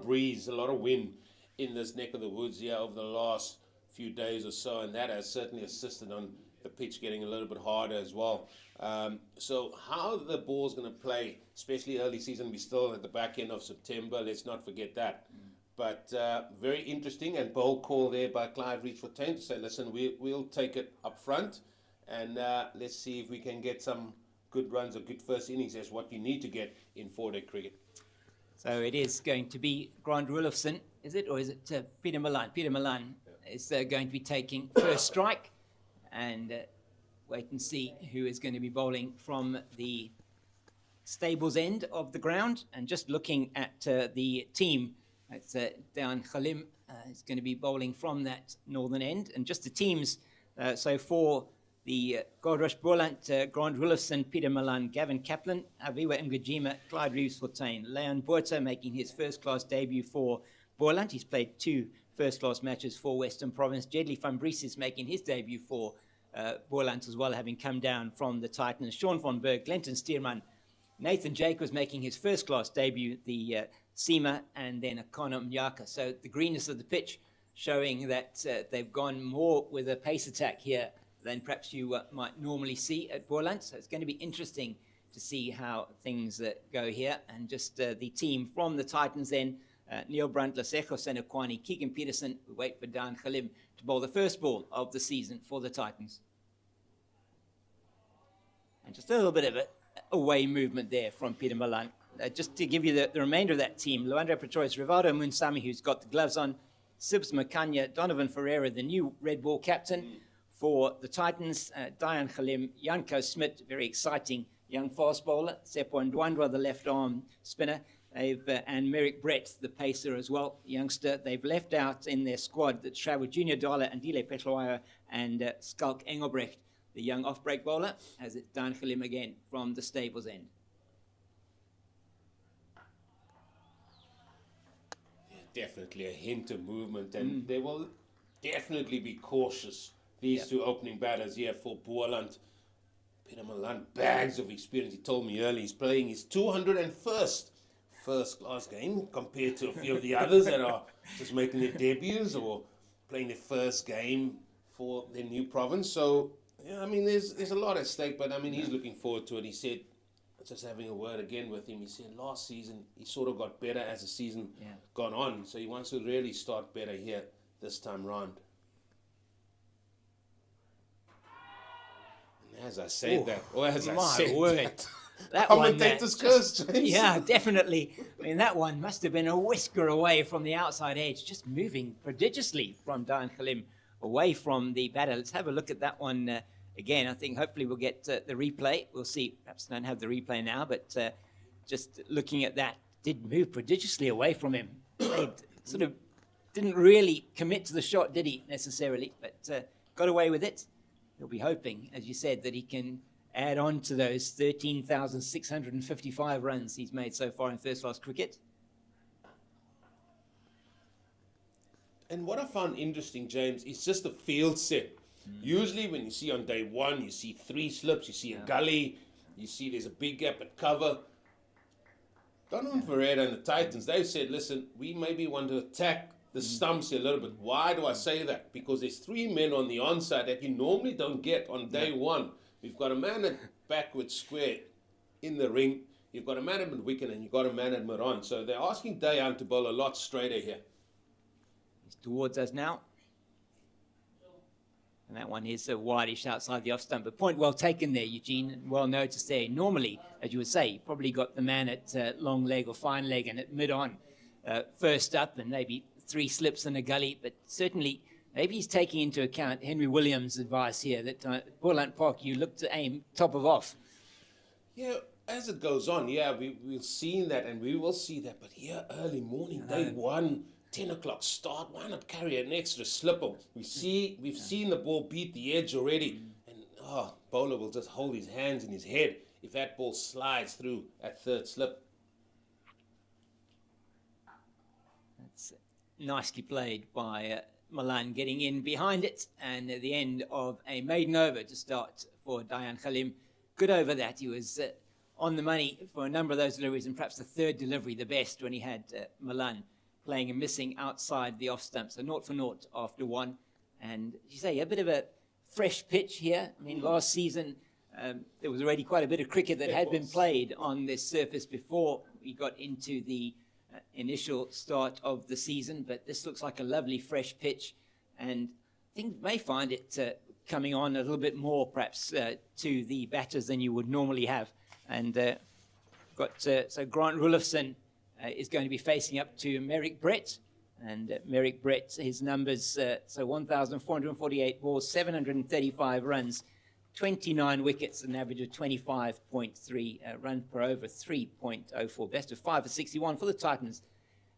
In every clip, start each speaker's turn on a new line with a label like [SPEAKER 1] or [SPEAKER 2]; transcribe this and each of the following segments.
[SPEAKER 1] breeze, a lot of wind in this neck of the woods here over the last few days or so, and that has certainly assisted on the pitch getting a little bit harder as well. So how the ball's going to play, especially early season, we're still at the back end of September, let's not forget that. But very interesting and bold call there by Clive Reed-Fontaine to say, listen, we'll take it up front, and let's see if we can get some good runs or good first innings. That's what you need to get in 4-day cricket.
[SPEAKER 2] So it is going to be Grant Roelofsen, is it? Or is it Peter Malan? Peter Malan is going to be taking first strike. And wait and see who is going to be bowling from the stables end of the ground. And just looking at the team, it's Dayan Khalim is going to be bowling from that northern end. And just the teams, so for the Goldrush, Boland, Grant Roelofsen, Peter Malan, Gavin Kaplan, Aviwa Mgajima, Clyde Reeves-Fontaine, Leon Botha making his first-class debut for Boland. He's played 2 first-class matches for Western Province. Jedley van Bries is making his debut for Boland as well, having come down from the Titans. Sean von Berg, Glenton Steerman, Nathan Jacobs making his first-class debut, the Seamer, and then Akana Mnyaka. So the greenness of the pitch showing that they've gone more with a pace attack here than perhaps you might normally see at Boland. So it's going to be interesting to see how things go here. And just the team from the Titans then, Neil Brunt, Lasejo Senekwani, Keegan Peterson. We wait for Dan Khalim to bowl the first ball of the season for the Titans. And just a little bit of a away movement there from Peter Malan. Just to give you the remainder of that team, Luandra Pretorius, Rivaldo Munsami, who's got the gloves on, Sibs Makanya, Donovan Ferreira, the new red ball captain for the Titans, Dayan Khalim, Janko Smith, very exciting young fast bowler, Seppo Ndwandwa, the left arm spinner, and Merrick Brett, the pacer as well, youngster. They've left out in their squad that Shravu Junior Dala and Dile Petloaya and Skulk Engelbrecht, the young off-break bowler, as it's Dayan Khalim again from the stables end.
[SPEAKER 1] Definitely a hint of movement, and they will definitely be cautious. These two opening batters here for Boland. Peter Malan, bags of experience. He told me earlier he's playing his 201st first-class game compared to a few of the others that are just making their debuts or playing their first game for their new province. So, yeah, I mean, there's a lot at stake, but I mean, he's looking forward to it. He said, just having a word again with him, he said last season he sort of got better as the season gone on. So he wants to really start better here this time round. As I say that, or as I say that,
[SPEAKER 2] that
[SPEAKER 1] commentator's curse, James.
[SPEAKER 2] Yeah, definitely. I mean, that one must have been a whisker away from the outside edge, just moving prodigiously from Dayan Khalim away from the batter. Let's have a look at that one again. I think hopefully we'll get the replay. We'll see. Perhaps don't have the replay now, but just looking at that, did move prodigiously away from him. He sort of didn't really commit to the shot, did he, necessarily, but got away with it. He'll be hoping, as you said, that he can add on to those 13,655 runs he's made so far in first-class cricket.
[SPEAKER 1] And what I found interesting, James, is just the field set. Usually when you see on day one, you see 3 slips, you see a gully, you see there's a big gap at cover. Donovan Ferreira and the Titans, they've said, listen, we maybe want to attack the stumps here a little bit. Why do I say that? Because there's 3 men on the onside that you normally don't get on day one. We've got a man at backward square in the ring, you've got a man at mid-wicket, and you've got a man at mid-on. So they're asking Dayan to bowl a lot straighter here.
[SPEAKER 2] He's towards us now. And that one is a wideish outside the off stump. But point well taken there, Eugene, and well noticed there. Normally, as you would say, you probably got the man at long leg or fine leg and at mid-on first up, and maybe 3 slips and a gully, but certainly maybe he's taking into account Henry Williams' advice here that Boland Park, you look to aim top of off.
[SPEAKER 1] Yeah, as it goes on, we've seen that and we will see that, but here early morning, day one, 10 o'clock start, why not carry an extra slipper? We've seen the ball beat the edge already, and bowler will just hold his hands in his head if that ball slides through at third slip.
[SPEAKER 2] That's nicely played by Malan, getting in behind it, and at the end of a maiden over to start for Dayan Khalim. Good over that. He was on the money for a number of those deliveries, and perhaps the third delivery the best when he had Malan playing and missing outside the off stump. So 0 for 0 after 1. And you say a bit of a fresh pitch here. I mean, last season there was already quite a bit of cricket that had been played on this surface before we got into the initial start of the season. But this looks like a lovely fresh pitch, and I think you may find it coming on a little bit more perhaps to the batters than you would normally have. And so Grant Roelofsen is going to be facing up to Merrick Brett. And Merrick Brett, his numbers, so 1,448 balls, 735 runs, 29 wickets, an average of 25.3 runs per over, 3.04. Best of 5 for 61 for the Titans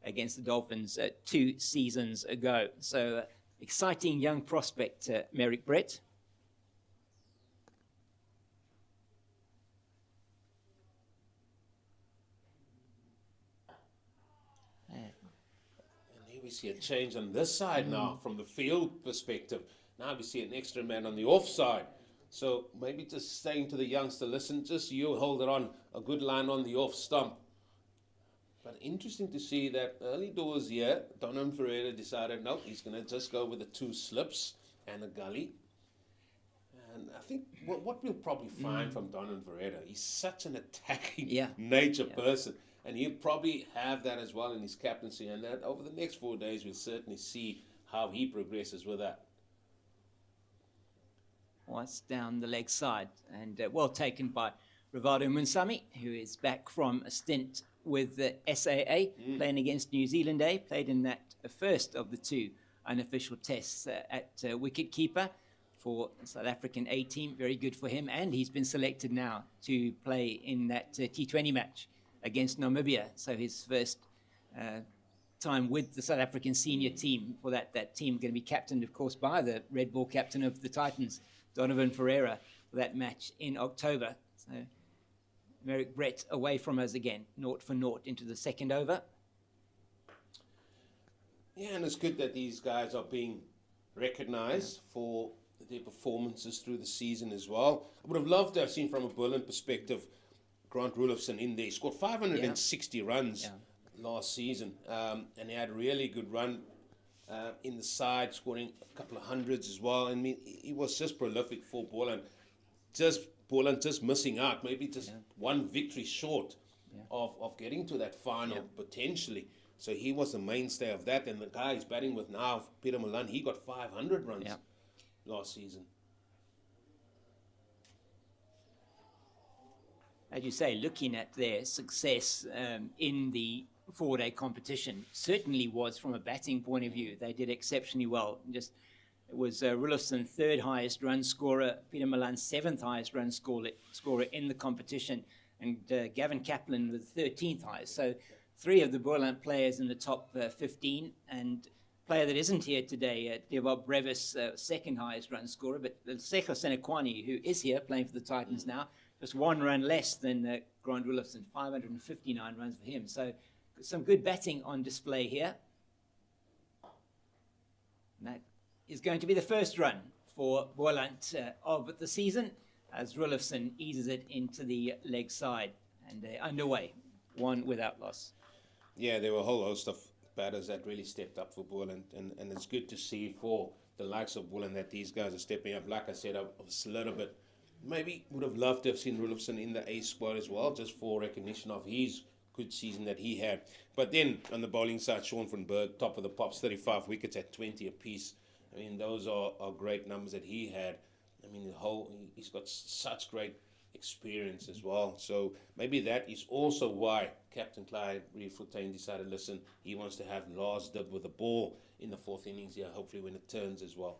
[SPEAKER 2] against the Dolphins 2 seasons ago. So exciting young prospect, Merrick Brett.
[SPEAKER 1] We see a change on this side now from the field perspective. Now we see an extra man on the off side. So maybe just saying to the youngster, listen, just you hold it on, a good line on the off stump. But interesting to see that early doors here, Donovan Ferreira decided, no, he's going to just go with the 2 slips and a gully. And I think what we'll probably find from Donovan Ferreira, he's such an attacking nature person. And he'll probably have that as well in his captaincy. And that over the next 4 days, we'll certainly see how he progresses with that.
[SPEAKER 2] Once down the leg side. And well taken by Rivaldo Munsami, who is back from a stint with the SAA, playing against New Zealand A. Played in that first of the 2 unofficial tests at wicket-keeper for the South African A team. Very good for him. And he's been selected now to play in that T20 match against Namibia. So his first time with the South African senior team for that team, going to be captained, of course, by the Red Ball captain of the Titans, Donovan Ferreira, for that match in October. So Merrick Brett away from us again, 0 for 0 into the second over.
[SPEAKER 1] Yeah, and it's good that these guys are being recognized for their performances through the season as well. I would have loved to have seen from a Boland perspective Grant Roelofsen in there. He scored 560 runs last season, and he had a really good run in the side, scoring a couple of hundreds as well. I mean, he was just prolific for Boland. Boland just missing out, maybe just one victory short of getting to that final potentially. So he was the mainstay of that. And the guy he's batting with now, Peter Malan, he got 500 runs last season.
[SPEAKER 2] As you say, looking at their success in the 4-day competition, certainly was from a batting point of view. They did exceptionally well. It was Roelofsen, 3rd highest run scorer, Peter Malan, 7th highest run scorer in the competition, and Gavin Kaplan was 13th highest. So 3 of the Boland players in the top 15, and player that isn't here today, Devob Brevis, 2nd highest run scorer, but Secho Senekwani, who is here playing for the Titans now, just 1 run less than Grant Roelofsen, 559 runs for him. So some good batting on display here. And that is going to be the first run for Boland of the season as Roelofsen eases it into the leg side. And underway, 1 without loss.
[SPEAKER 1] Yeah, there were a whole host of batters that really stepped up for Boland. And it's good to see for the likes of Boland that these guys are stepping up. Like I said, I was a little bit... Maybe would have loved to have seen Roelofsen in the A squad as well, just for recognition of his good season that he had. But then on the bowling side, Sean van Berg, top of the pops, 35 wickets at 20 apiece. I mean, those are great numbers that he had. I mean, he's got such great experience as well. So maybe that is also why Captain Clyde Reed-Fontaine decided, listen, he wants to have last dib with the ball in the 4th innings here, hopefully when it turns as well.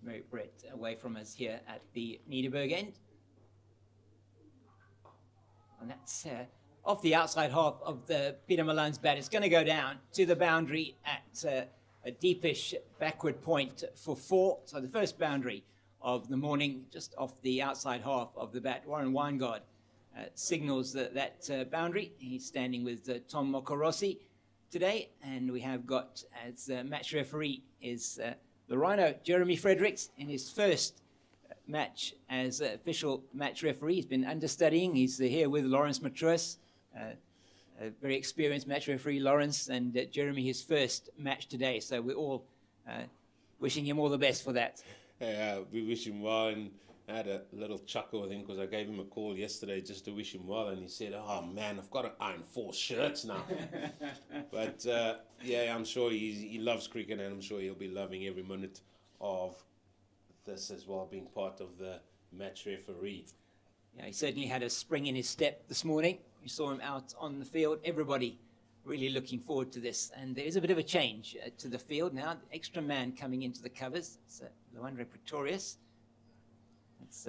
[SPEAKER 2] Merrick Brett away from us here at the Niederberg end. And that's off the outside half of the Peter Malan's bat. It's going to go down to the boundary at a deepish backward point for 4. So the first boundary of the morning, just off the outside half of the bat. Warren Weingard signals that boundary. He's standing with Tom Mokorossi today. And we have got, as match referee, is... the Rhino, Jeremy Fredericks, in his first match as official match referee. He's been understudying. He's here with Lawrence Matruis. very experienced match referee Lawrence, and Jeremy his first match today. So we're all wishing him all the best for that.
[SPEAKER 1] We wish him well, and I had a little chuckle with him because I gave him a call yesterday just to wish him well, and he said, "Oh man, I've got to iron 4 shirts now." But yeah, I'm sure he loves cricket, and I'm sure he'll be loving every minute of this as well, being part of the match referee.
[SPEAKER 2] Yeah, he certainly had a spring in his step this morning. You saw him out on the field. Everybody really looking forward to this. And there is a bit of a change to the field now. The extra man coming into the covers. It's Luandre Pretorius. It's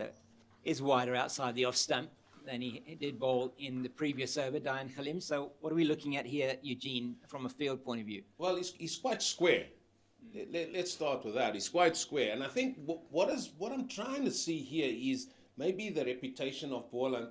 [SPEAKER 2] is wider outside the off stump than he did bowl in the previous over, Dayan Khalim. So what are we looking at here, Eugene, from a field point of view?
[SPEAKER 1] Well, he's quite square. Let's start with that. He's quite square. And I think what I'm trying to see here is maybe the reputation of Boland,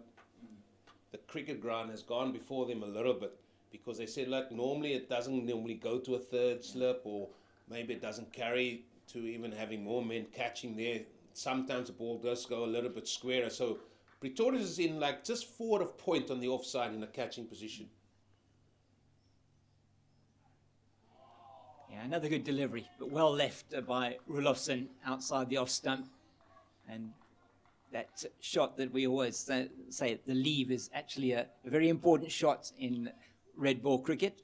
[SPEAKER 1] the cricket ground, has gone before them a little bit, because they said, like, normally it doesn't normally go to a third slip, or maybe it doesn't carry to even having more men catching there. Sometimes the ball does go a little bit squarer. So Pretorius is in like just forward of point on the offside in a catching position.
[SPEAKER 2] Yeah, another good delivery, but well left by Roelofsen outside the off stump. And that shot that we always say, the leave, is actually a very important shot in red ball cricket.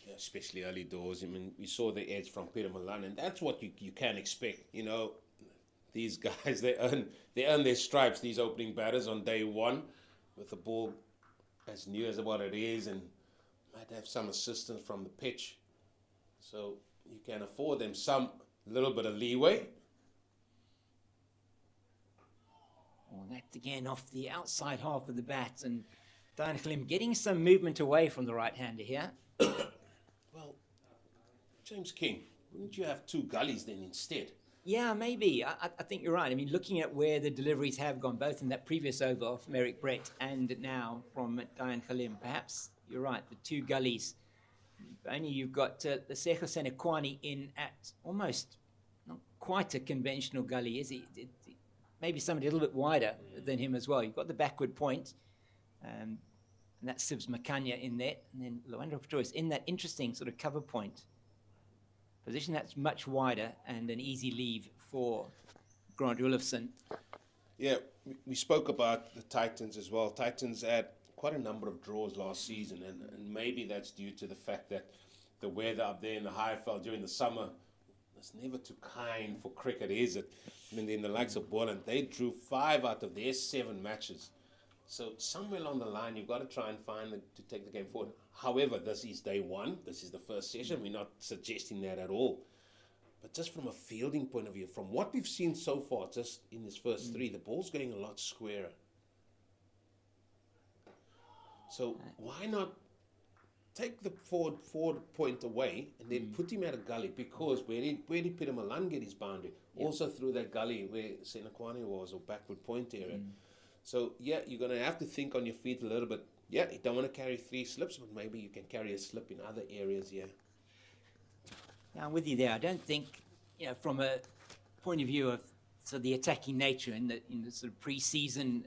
[SPEAKER 1] Yeah, especially early doors. I mean, we saw the edge from Peter Malan, and that's what you can expect. You know, these guys, they earn their stripes, these opening batters, on day one, with the ball as new as what it is, and might have some assistance from the pitch. So you can afford them some little bit of leeway.
[SPEAKER 2] Well, that again off the outside half of the bat, and Dayan Khalim getting some movement away from the right-hander here.
[SPEAKER 1] Well, James King, wouldn't you have 2 gullies then instead?
[SPEAKER 2] Yeah, maybe. I think you're right. I mean, looking at where the deliveries have gone, both in that previous over of Merrick Brett and now from Dayan Khalim, perhaps you're right, the 2 gullies. If only you've got the Secho Senekwani in at almost not quite a conventional gully, is he? Maybe somebody a little bit wider than him as well. You've got the backward point, and that's Sibs Makanya in there, and then Luandre Pretorius in that interesting sort of cover point position that's much wider, and an easy leave for Grant Roelofsen.
[SPEAKER 1] Yeah, we spoke about the Titans as well. Titans had quite a number of draws last season, and maybe that's due to the fact that the weather up there in the Highveld during the summer is never too kind for cricket, is it? I mean, in the likes of Boland, they drew 5 out of their 7 matches. So somewhere along the line, you've got to try and find to take the game forward. However, this is day 1. This is the first session. We're not suggesting that at all. But just from a fielding point of view, from what we've seen so far, just in this first 3, the ball's getting a lot squarer. So why not take the forward point away and then put him at a gully? Because where did Peter Malan get his boundary? Yep. Also through that gully where Senekwani was, or backward point area. So, yeah, you're going to have to think on your feet a little bit. Yeah, you don't want to carry 3 slips, but maybe you can carry a slip in other areas, yeah.
[SPEAKER 2] Yeah, I'm with you there. I don't think, from a point of view of the attacking nature in the sort of pre-season,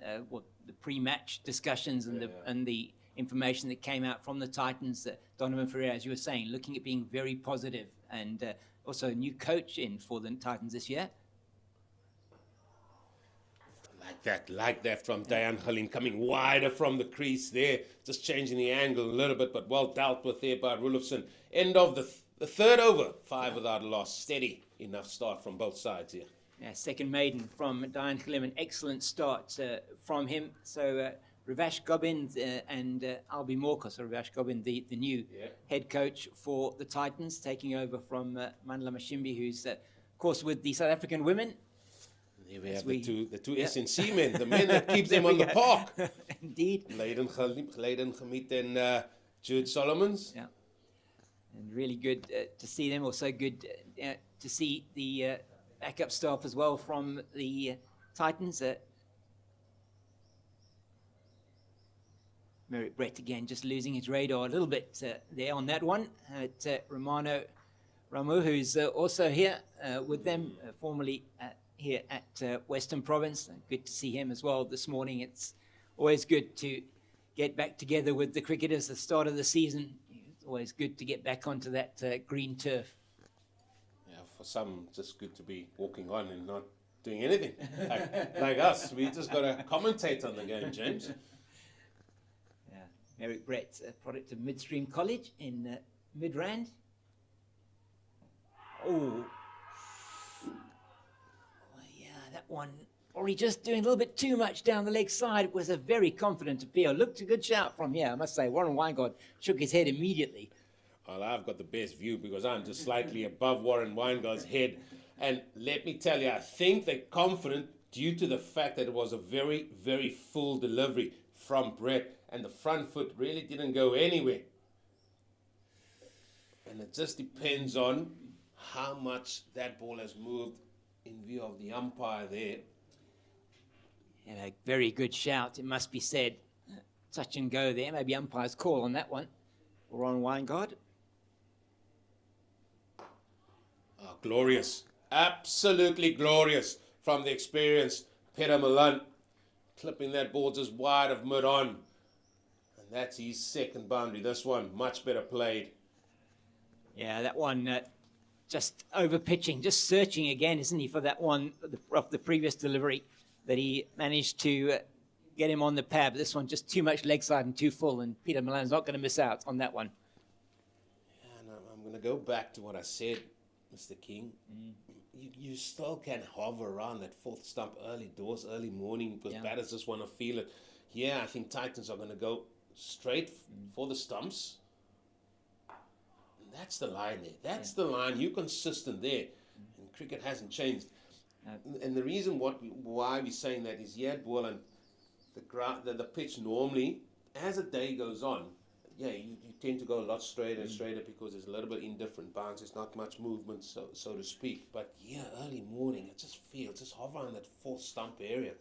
[SPEAKER 2] the pre-match discussions and the information that came out from the Titans, Donovan Ferreira, as you were saying, looking at being very positive, and also a new coach in for the Titans this year.
[SPEAKER 1] Like that from Dayan Khalim, coming wider from the crease there, just changing the angle a little bit, but well dealt with there by Roelofsen. End of the third over, 5 without a loss. Steady enough start from both sides here.
[SPEAKER 2] Yeah, second maiden from Dayan Khalim, an excellent start from him. So Ravesh Gobind and Albi Morka, so Ravesh Gobind, the new head coach for the Titans, taking over from Mandla Mashimbi, who's, of course, with the South African women.
[SPEAKER 1] Here we have the two SNC men, the men that keep them on the park.
[SPEAKER 2] Indeed.
[SPEAKER 1] Leiden Hamid and Jude Solomons.
[SPEAKER 2] Yeah. And really good to see them. Also good to see the backup staff as well from the Titans. Merrick Brett again just losing his radar a little bit there on that one. Romano Ramu, who's also here with them, formerly here at Western Province. Good to see him as well this morning. It's always good to get back together with the cricketers at the start of the season. It's always good to get back onto that green turf.
[SPEAKER 1] Yeah, for some, just good to be walking on and not doing anything. Like us, we just got to commentate on the game, James.
[SPEAKER 2] Yeah, Merrick Brett, a product of Midstream College in Midrand. Oh, yeah, that one already just doing a little bit too much down the leg side. It was a very confident appeal. Looked a good shout from here, I must say. Warren Weingart shook his head immediately.
[SPEAKER 1] Well, I've got the best view because I'm just slightly above Warren Weingart's head. And let me tell you, I think they're confident due to the fact that it was a very, very full delivery from Brett. And the front foot really didn't go anywhere. And it just depends on how much that ball has moved in view of the umpire there.
[SPEAKER 2] And a very good shout, it must be said. Touch and go there. Maybe umpire's call on that one. Warren Weingart.
[SPEAKER 1] Oh, glorious. Absolutely glorious from the experienced Peter Milan. Clipping that ball just wide of mid-on. And that's his second boundary. This one, much better played.
[SPEAKER 2] Yeah, that one just over pitching, just searching again, isn't he, for that one off the previous delivery that he managed to get him on the pad. But this one just too much leg side and too full, and Peter Milan's not going to miss out on that one.
[SPEAKER 1] Yeah, no, I'm going to go back to what I said, Mr. King. You still can hover around that fourth stump early doors, early morning, because batters just want to feel it. Yeah, I think Titans are going to go straight for the stumps. That's the line there. That's the line. You're consistent there. And cricket hasn't changed. And the reason why we're saying that is, Boland, the pitch normally, as the day goes on, you tend to go a lot straighter and straighter because there's a little bit indifferent bounce. There's not much movement, so to speak. But early morning, it just feels, just hover on that fourth stump area.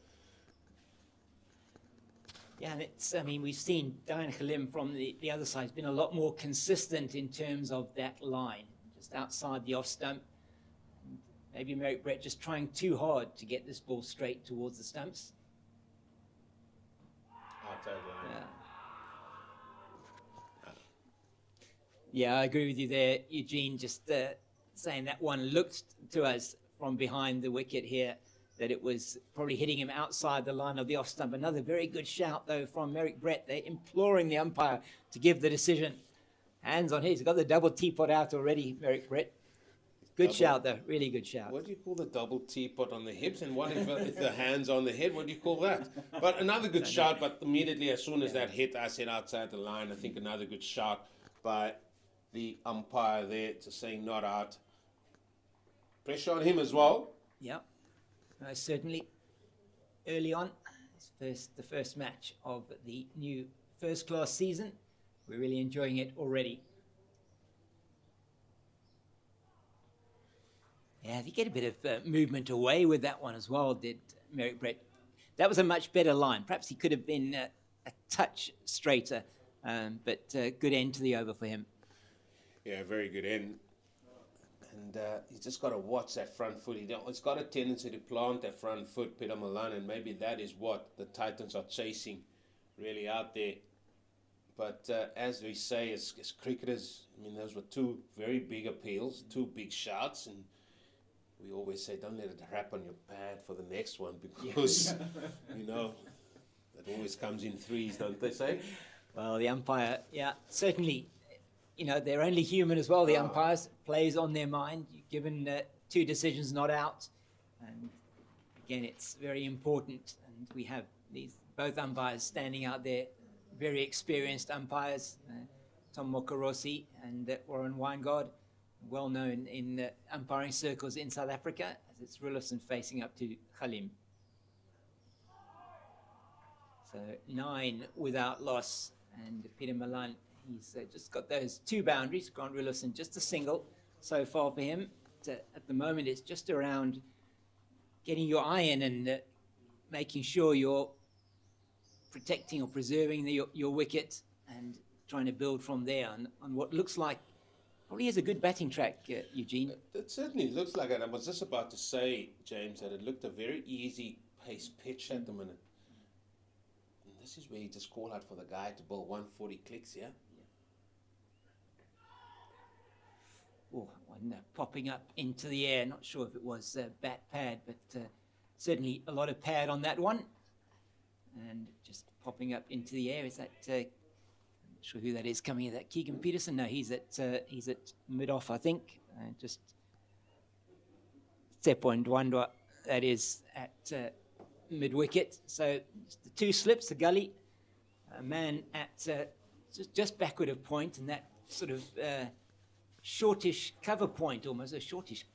[SPEAKER 2] Yeah, and it's, I mean, we've seen Diane Khalim from the other side has been a lot more consistent in terms of that line, just outside the off stump. Maybe Merrick Brett just trying too hard to get this ball straight towards the stumps.
[SPEAKER 1] Outside line.
[SPEAKER 2] Yeah, I agree with you there, Eugene, just saying that one looked to us from behind the wicket here that it was probably hitting him outside the line of the off stump. Another very good shout, though, from Merrick Brett. They're imploring the umpire to give the decision. Hands on his. He's got the double teapot out already, Merrick Brett. Good shout, though. Really good shout.
[SPEAKER 1] What do you call the double teapot on the hips? And what if the hands on the head? What do you call that? But another good shout. But immediately, as soon as that hit, I said outside the line. I think another good shout by the umpire there to say not out. Pressure on him as well.
[SPEAKER 2] Yeah. Certainly, early on, the first match of the new first-class season. We're really enjoying it already. Yeah, they get a bit of movement away with that one as well, did Merrick Brett. That was a much better line. Perhaps he could have been a touch straighter, but good end to the over for him.
[SPEAKER 1] Yeah, very good end. And he's just got to watch that front foot. It's got a tendency to plant that front foot, Peter Milan, and maybe that is what the Titans are chasing really out there. But as we say, as cricketers, I mean, those were two very big appeals, two big shouts, and we always say, don't let it rap on your pad for the next one because, you know, that always comes in threes, don't they say?
[SPEAKER 2] Well, the umpire, certainly. You know, they're only human as well, the umpires. Plays on their mind, given two decisions not out. And again, it's very important. And we have both umpires standing out there, very experienced umpires, Tom Mokarosi and Warren Weingart, well known in umpiring circles in South Africa, as it's Roelofsen facing up to Khalim. So 9 without loss, and Peter Milan, he's just got those 2 boundaries. Grant Roelofsen, just a single so far for him. At the moment, it's just around getting your eye in and making sure you're protecting or preserving your wicket and trying to build from there on what looks like probably is a good batting track, Eugene.
[SPEAKER 1] It certainly looks like it. I was just about to say, James, that it looked a very easy pace pitch at the minute. This is where you just call out for the guy to bowl 140 clicks, yeah?
[SPEAKER 2] Oh, one popping up into the air. Not sure if it was bat pad, but certainly a lot of pad on that one. And just popping up into the air. Is that? I'm not sure who that is coming in. That Keegan Peterson? No, he's at mid off, I think. Just Tsepo and Ndwandwe, that is at mid wicket. So the two slips, the gully, a man at just backward of point, and that sort of shortish cover point, almost a shortish,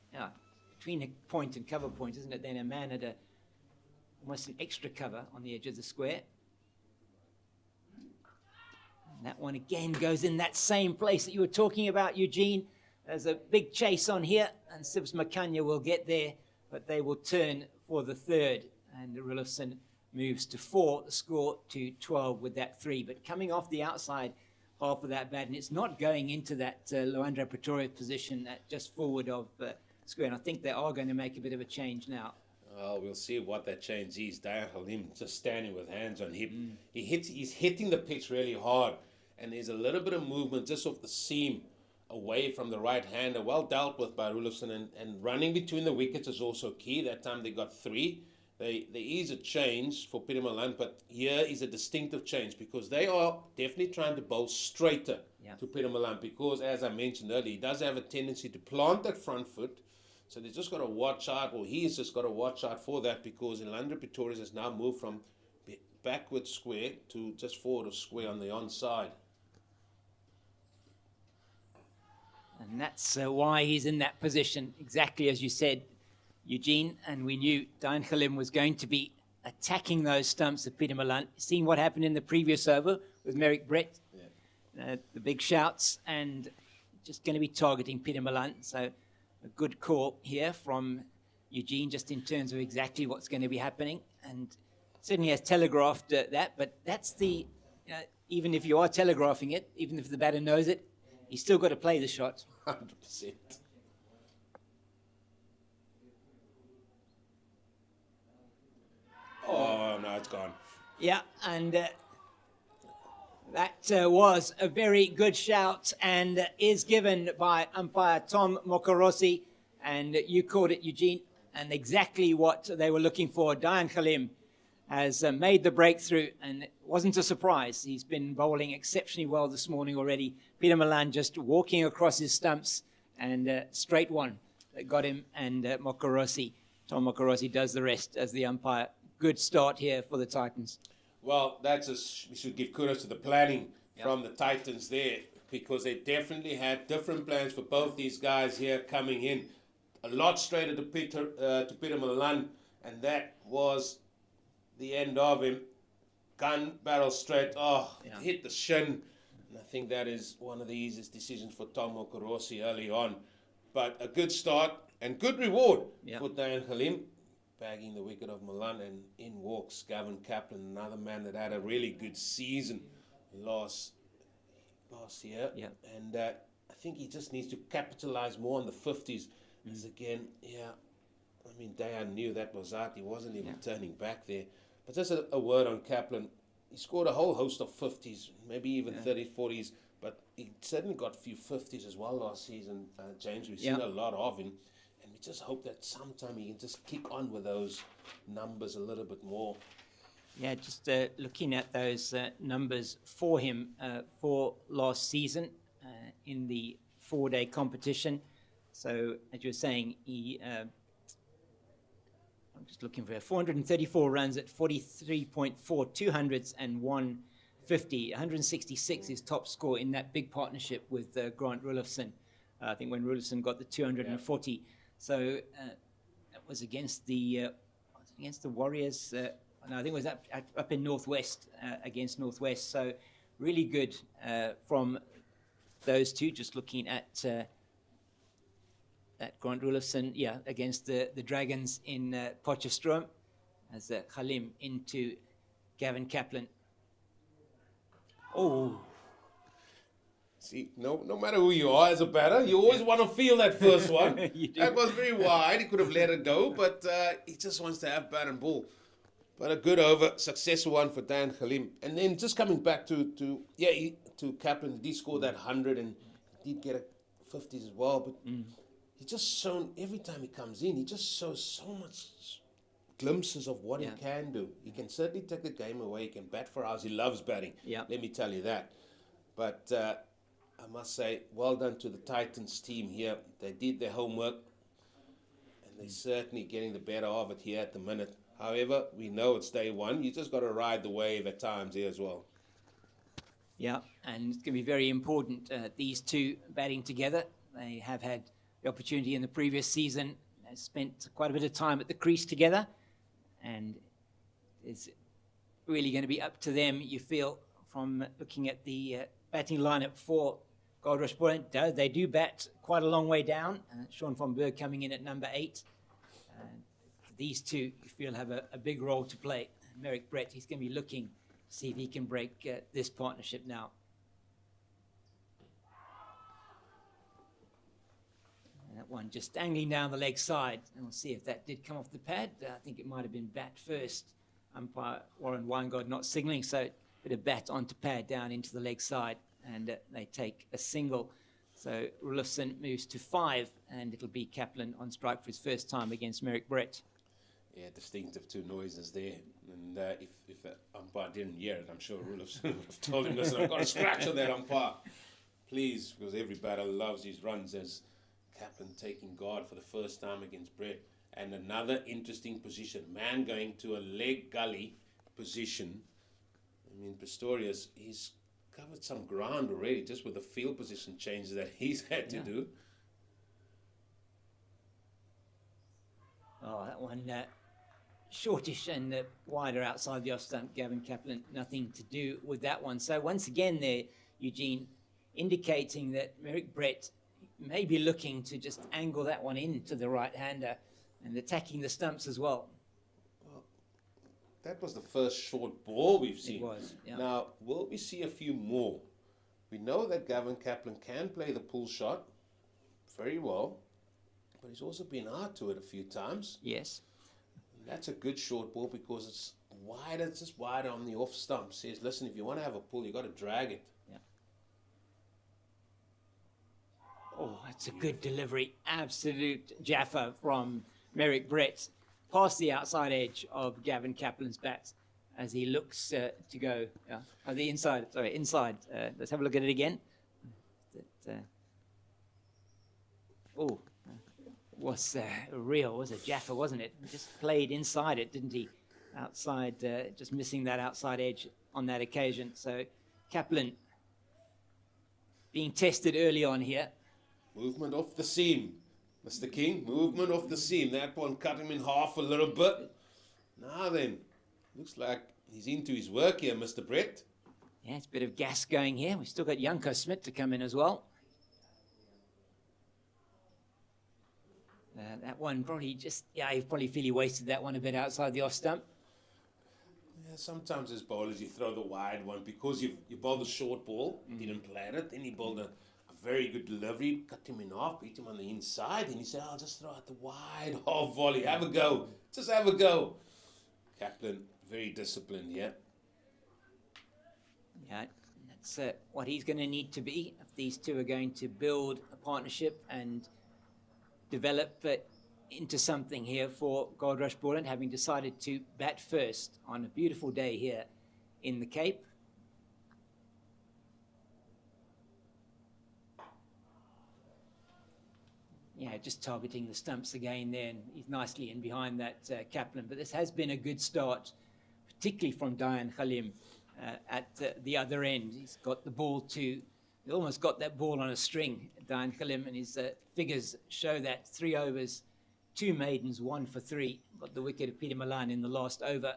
[SPEAKER 2] between a point and cover point, isn't it? Then a man at almost an extra cover on the edge of the square. And that one again goes in that same place that you were talking about, Eugene. There's a big chase on here, and Sibs Makanya will get there, but they will turn for the third. And Roelofsen moves to 4, the score to 12 with that 3. But coming off the outside half of that bat, and it's not going into that Luandra Pretoria position at just forward of square. And I think they are going to make a bit of a change now.
[SPEAKER 1] Well, we'll see what that change is. Dayan Halim just standing with hands on hip. He's hitting the pitch really hard, and there's a little bit of movement just off the seam away from the right hander. Well dealt with by Roelofsen, and running between the wickets is also key. That time they got 3. There is a change for Peter Malan, but here is a distinctive change because they are definitely trying to bowl straighter to Peter Malan because, as I mentioned earlier, he does have a tendency to plant that front foot. So they just got to watch out, or he's just got to watch out for that because Luandra Pretoria has now moved from backward square to just forward of square on the onside.
[SPEAKER 2] And that's why he's in that position, exactly as you said, Eugene. And we knew Dayan Halim was going to be attacking those stumps of Peter Malan. Seeing what happened in the previous over with Merrick Brett, the big shouts, and just going to be targeting Peter Malan. So a good call here from Eugene, just in terms of exactly what's going to be happening. And certainly has telegraphed that, but that's the, even if you are telegraphing it, even if the batter knows it, he's still got to play the shot.
[SPEAKER 1] 100%. Oh, no, it's gone.
[SPEAKER 2] Yeah, and that was a very good shout and is given by umpire Tom Mokorosi. And you called it, Eugene, and exactly what they were looking for. Dayan Halim has made the breakthrough, and it wasn't a surprise. He's been bowling exceptionally well this morning already. Peter Malan just walking across his stumps, and straight one that got him, and Mokorosi, Tom Mokorosi does the rest as the umpire. Good start here for the Titans.
[SPEAKER 1] Well, we should give kudos to the planning from the Titans there, because they definitely had different plans for both these guys here coming in. A lot straighter to Peter Malan, and that was the end of him. Gun barrel straight. Hit the shin. And I think that is one of the easiest decisions for Tom Mokorosi early on. But a good start and good reward for Dayan Halim, bagging the wicket of Malan, and in walks Gavin Kaplan, another man that had a really good season last year. Yeah. And I think he just needs to capitalize more on the 50s. As again, I mean, Dayan knew that was out. He wasn't even turning back there. But just a word on Kaplan. He scored a whole host of 50s, maybe even 30s, 40s. But he certainly got a few 50s as well last season, James. We've seen a lot of him. And we just hope that sometime he can just kick on with those numbers a little bit more.
[SPEAKER 2] Yeah, just looking at those numbers for him for last season in the 4-day competition. So, as you were saying, I'm just looking for 434 runs at 43.4, 200s and 150. 166 his top score in that big partnership with Grant Roelofsen. I think when Roelofsen got the 240. Yeah. So that was against the Warriors. No, I think it was up in Northwest, against Northwest. So really good from those two. Just looking at that Grant Roelofsen, against the Dragons in Potchefstroom, as Halim into Gavin Kaplan. Oh.
[SPEAKER 1] See, no matter who you are as a batter, you always want to feel that first one. That was very wide. He could have let it go, but he just wants to have bat and ball. But a good over, successful one for Dan Khalim. And then just coming back to Kaplan, he did score that 100 and he did get a 50s as well. But he's just shown, every time he comes in, he just shows so much glimpses of what he can do. He can certainly take the game away. He can bat for hours. He loves batting. Let me tell you that. But I must say, well done to the Titans team here. They did their homework. And they're certainly getting the better of it here at the minute. However, we know it's day one. You just got to ride the wave at times here as well.
[SPEAKER 2] Yeah, and it's going to be very important, these two batting together. They have had the opportunity in the previous season. They spent quite a bit of time at the crease together. And it's really going to be up to them, you feel, from looking at the batting lineup for Goldrush Boland. They do bat quite a long way down. Sean van Berg coming in at number 8. These two, you feel, have a big role to play. Merrick Brett, he's going to be looking to see if he can break this partnership now. And that one just angling down the leg side. And we'll see if that did come off the pad. I think it might have been bat first. Umpire Warren Weingard not signalling, so a bit of bat onto pad down into the leg side. And they take a single. So Roelofsen moves to 5, and it'll be Kaplan on strike for his first time against Merrick Brett.
[SPEAKER 1] Yeah, distinctive 2 noises there. And if the umpire didn't hear it, I'm sure Roelofsen would have told him, listen, I've got a scratch on that umpire. Please, because every batter loves his runs. As Kaplan taking guard for the first time against Brett. And another interesting position. Man going to a leg gully position. I mean, Pistorius, he's covered some ground already just with the field position changes that he's had to do. Oh,
[SPEAKER 2] that one shortish and wider outside the off stump. Gavin Kaplan, nothing to do with that one. So once again there, Eugene, indicating that Merrick Brett may be looking to just angle that one into the right-hander and attacking the stumps as well.
[SPEAKER 1] Well, that was the first short ball we've seen.
[SPEAKER 2] It was, yeah.
[SPEAKER 1] Now, will we see a few more? We know that Gavin Kaplan can play the pull shot very well, but he's also been out to it a few times.
[SPEAKER 2] Yes.
[SPEAKER 1] And that's a good short ball because it's wider, it's just wider on the off stump. Says, listen, if you want to have a pull, you got to drag it.
[SPEAKER 2] Yeah. Oh, that's a good delivery. Absolute Jaffa from Merrick Brett, past the outside edge of Gavin Kaplan's bat as he looks to go the inside. Sorry, inside. Let's have a look at it again. Was a Jaffa, wasn't it? Just played inside it, didn't he? Outside, just missing that outside edge on that occasion. So Kaplan being tested early on here.
[SPEAKER 1] Movement off the seam. Mr. King, movement off the seam. That one cut him in half a little bit. Now then, looks like he's into his work here, Mr. Brett.
[SPEAKER 2] Yeah, it's a bit of gas going here. We've still got Janko Smit to come in as well. That one probably just, you probably feel he wasted that one a bit outside the off stump.
[SPEAKER 1] Yeah, sometimes as bowlers you throw the wide one because you bowled a short ball, didn't play it, then he bowled a very good delivery, cut him in half, beat him on the inside, and he said, I'll just throw out the wide half volley, have a go, just have a go. Kaplan, very disciplined here.
[SPEAKER 2] Yeah, that's what he's going to need to be if these two are going to build a partnership and develop into something here for Goldrush Boland, having decided to bat first on a beautiful day here in the Cape. Yeah, just targeting the stumps again there, and he's nicely in behind that Kaplan. But this has been a good start, particularly from Dayan Khalim at the other end. He's got the ball he almost got that ball on a string, Dayan Khalim, and his figures show that 3 overs, 2 maidens, 1 for 3. Got the wicket of Peter Malan in the last over.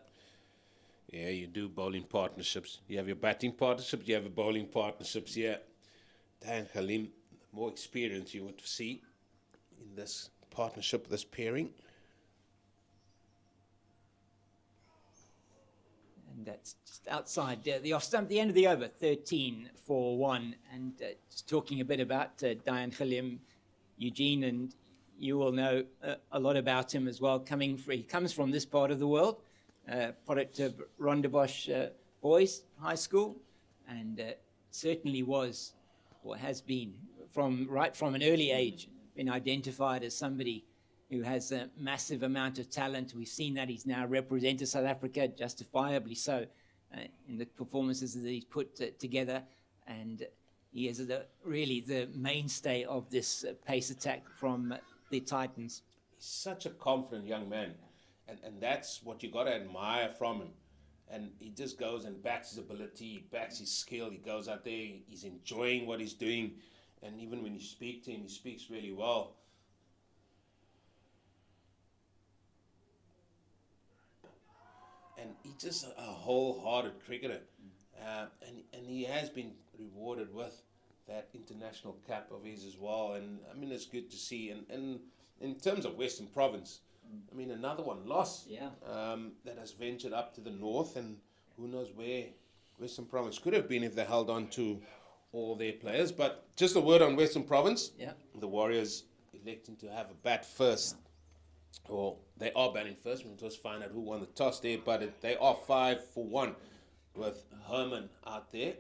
[SPEAKER 1] Yeah, you do bowling partnerships. You have your batting partnerships, you have your bowling partnerships. Yeah, Dayan Khalim, more experience you would see in this partnership, this pairing.
[SPEAKER 2] And that's just outside the off stump, the end of the over, 13 for 1. And just talking a bit about Dayan Khalim, Eugene, and you will know a lot about him as well. He comes from this part of the world, product of Rondebosch Boys High School, and certainly was, or has been, right from an early age, been identified as somebody who has a massive amount of talent. We've seen that he's now represented South Africa, justifiably so, in the performances that he's put together, and he is really the mainstay of this pace attack from the Titans.
[SPEAKER 1] He's such a confident young man, and that's what you got to admire from him. And he just goes and backs his ability, he backs his skill, he goes out there, he's enjoying what he's doing, and even when you speak to him, he speaks really well. And he's just a wholehearted cricketer, and he has been rewarded with that international cap of his as well. And I mean, it's good to see. And in terms of Western Province, I mean, another one lost, that has ventured up to the north, and who knows where Western Province could have been if they held on to all their players. But just a word on Western Province. The Warriors electing to have a bat first. Or they are batting first. We'll just find out who won the toss there. But they are 5 for 1 with Herman out there.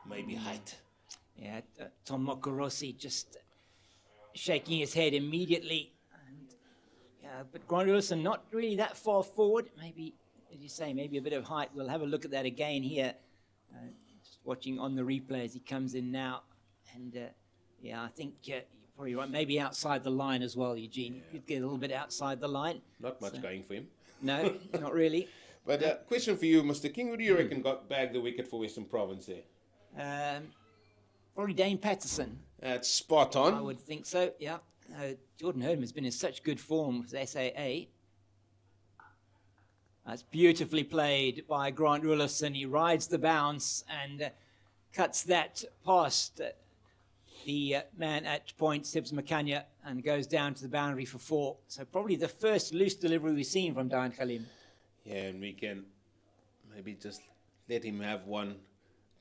[SPEAKER 1] Maybe height.
[SPEAKER 2] Yeah, Tom Mokorossi just shaking his head immediately. And, but Grant Roelofsen not really that far forward. Maybe, as you say, maybe a bit of height. We'll have a look at that again here. Just watching on the replay as he comes in now. And, I think you're probably right. Maybe outside the line as well, Eugene. You could get a little bit outside the line.
[SPEAKER 1] Not much going for him.
[SPEAKER 2] No, not really.
[SPEAKER 1] But question for you, Mr. King. Who do you reckon bagged the wicket for Western Province there?
[SPEAKER 2] Probably Dane Patterson.
[SPEAKER 1] That's spot on.
[SPEAKER 2] I would think so, yeah. Jordan Herdman has been in such good form with SAA. That's beautifully played by Grant Roelofsen. He rides the bounce and cuts that past the man at point, Sibs Makanya, and goes down to the boundary for 4. So probably the first loose delivery we've seen from Daan Khalim.
[SPEAKER 1] Yeah, and we can maybe just let him have one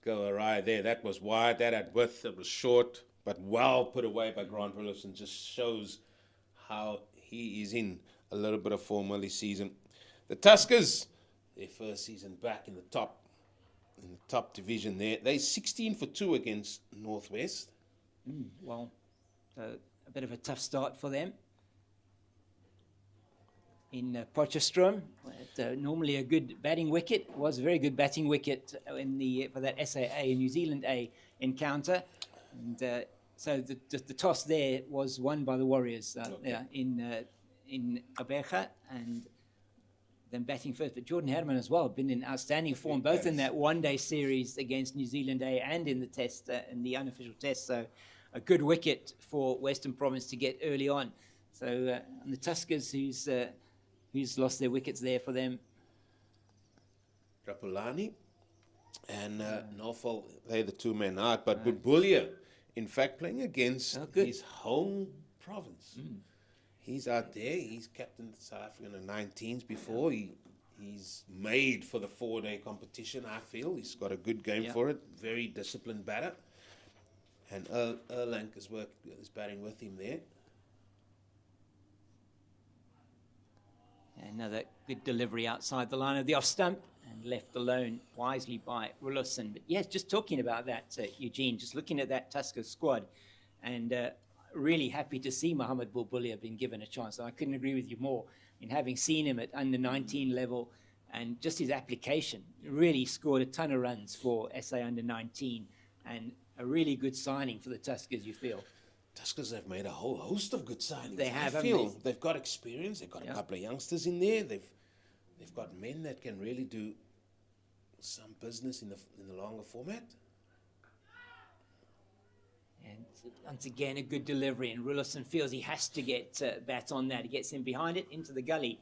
[SPEAKER 1] go awry there. That was wide, that had width, it was short, but well put away by Grant Roelofsen. Just shows how he is in a little bit of form early season. The Tuskers, their first season back in the top division there. They're 16 for 2 against Northwest.
[SPEAKER 2] Well, a bit of a tough start for them. In Potchefstroom, normally a good batting wicket, was a very good batting wicket for that SAA and New Zealand A encounter, and so the toss there was won by the Warriors in Abeja, and them batting first. But Jordan Herman as well been in outstanding form, both in that one-day series against New Zealand A and in the test, in the unofficial test. So a good wicket for Western Province to get early on. So and the Tuskers, who's lost their wickets there for them?
[SPEAKER 1] Rapulani and Norfolk, they're the 2 men out. But Bubulia, in fact, playing against his home province. He's out there. He's captained South Africa in the 19s before. He's made for the 4-day competition, I feel. He's got a good game for it. Very disciplined batter. And Erlang is batting with him there.
[SPEAKER 2] Another good delivery outside the line of the off stump and left alone wisely by Roelofsen. But yes, just talking about that, Eugene, just looking at that Tusker squad, and really happy to see Mohamed Bulbulia being given a chance. I couldn't agree with you more in having seen him at under 19 level, and just his application. Really scored a ton of runs for SA under 19, and a really good signing for the Tuskers, you feel.
[SPEAKER 1] Tuskers have made a whole host of good signings.
[SPEAKER 2] They have.
[SPEAKER 1] I feel they've got experience. They've got a couple of youngsters in there. They've got men that can really do some business in the longer format.
[SPEAKER 2] And once again, a good delivery. And Roelofsen feels he has to get bat on that. He gets him behind it into the gully,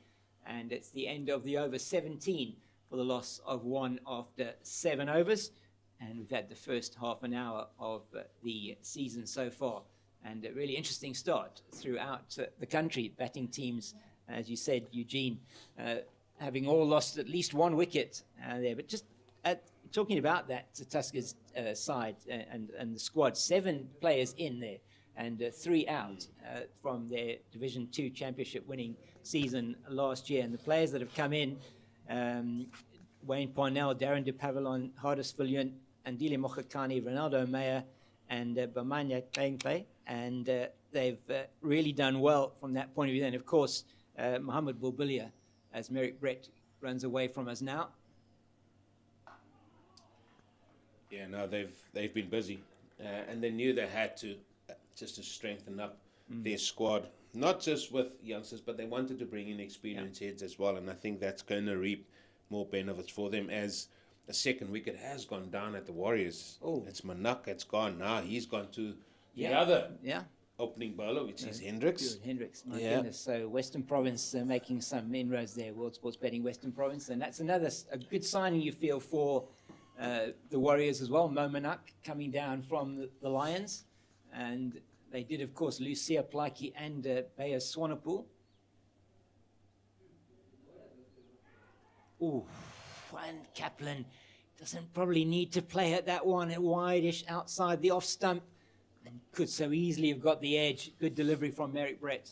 [SPEAKER 2] and it's the end of the over 17 for the loss of 1 after 7 overs. And we've had the first half an hour of the season so far. And a really interesting start throughout the country. Batting teams, as you said, Eugene, having all lost at least 1 wicket there. But just talking about that Tuskers side and the squad, 7 players in there. and 3 out from their Division 2 championship winning season last year. And the players that have come in, Wayne Parnell, Darren de Pavillon, Hardis Villian, Andile Mokhakani, Ronaldo Meyer, and Bamanya Kleinklei. And they've really done well from that point of view. And of course, Mohammed Bulbilia, as Merrick Brett runs away from us now.
[SPEAKER 1] Yeah, no, they've been busy, and they knew they had to just to strengthen up their squad, not just with youngsters, but they wanted to bring in experienced heads as well. And I think that's going to reap more benefits for them as the second wicket has gone down at the Warriors. It's Manak, it's gone now. He's gone to the other opening bowler, which is Hendricks.
[SPEAKER 2] Hendricks, my goodness. So Western Province making some inroads there, World Sports Betting Western Province. And that's a good signing, you feel, for the Warriors as well. Mo Manak coming down from the Lions. And they did, of course, lose Sia Plaiki and Baya Swanepoel. And Kaplan doesn't probably need to play at that one, wide-ish outside the off stump, and could so easily have got the edge. Good delivery from Merrick Brett.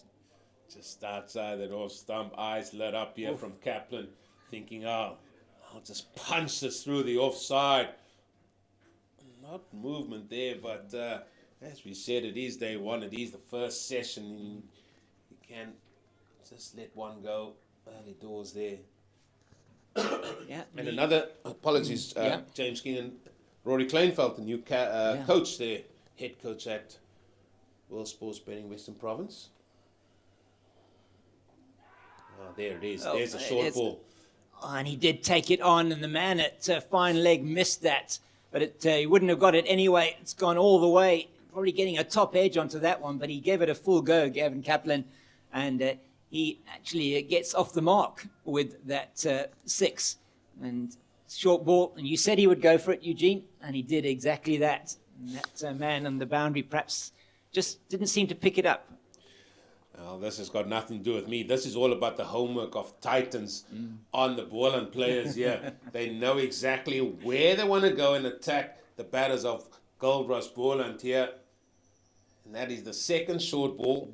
[SPEAKER 1] Just outside that off stump, eyes lit up here from Kaplan, thinking, I'll just punch this through the offside. Not movement there, but as we said, it is day one. It is the first session. You can't just let one go early doors there. And another, apologies, James King and Rory Kleinveld, the new coach there, head coach at World Sports Betting Western Province. There it is. There's a short ball.
[SPEAKER 2] And he did take it on, and the man at fine leg missed that. But he wouldn't have got it anyway. It's gone all the way, probably getting a top edge onto that one, but he gave it a full go, Gavin Kaplan, and he actually gets off the mark with that 6. And short ball, and you said he would go for it, Eugene, and he did exactly that. And that man on the boundary perhaps just didn't seem to pick it up.
[SPEAKER 1] Well, this has got nothing to do with me. This is all about the homework of Titans on the Boland players here. They know exactly where they want to go and attack the batters of Goldrush Boland here. And that is the second short ball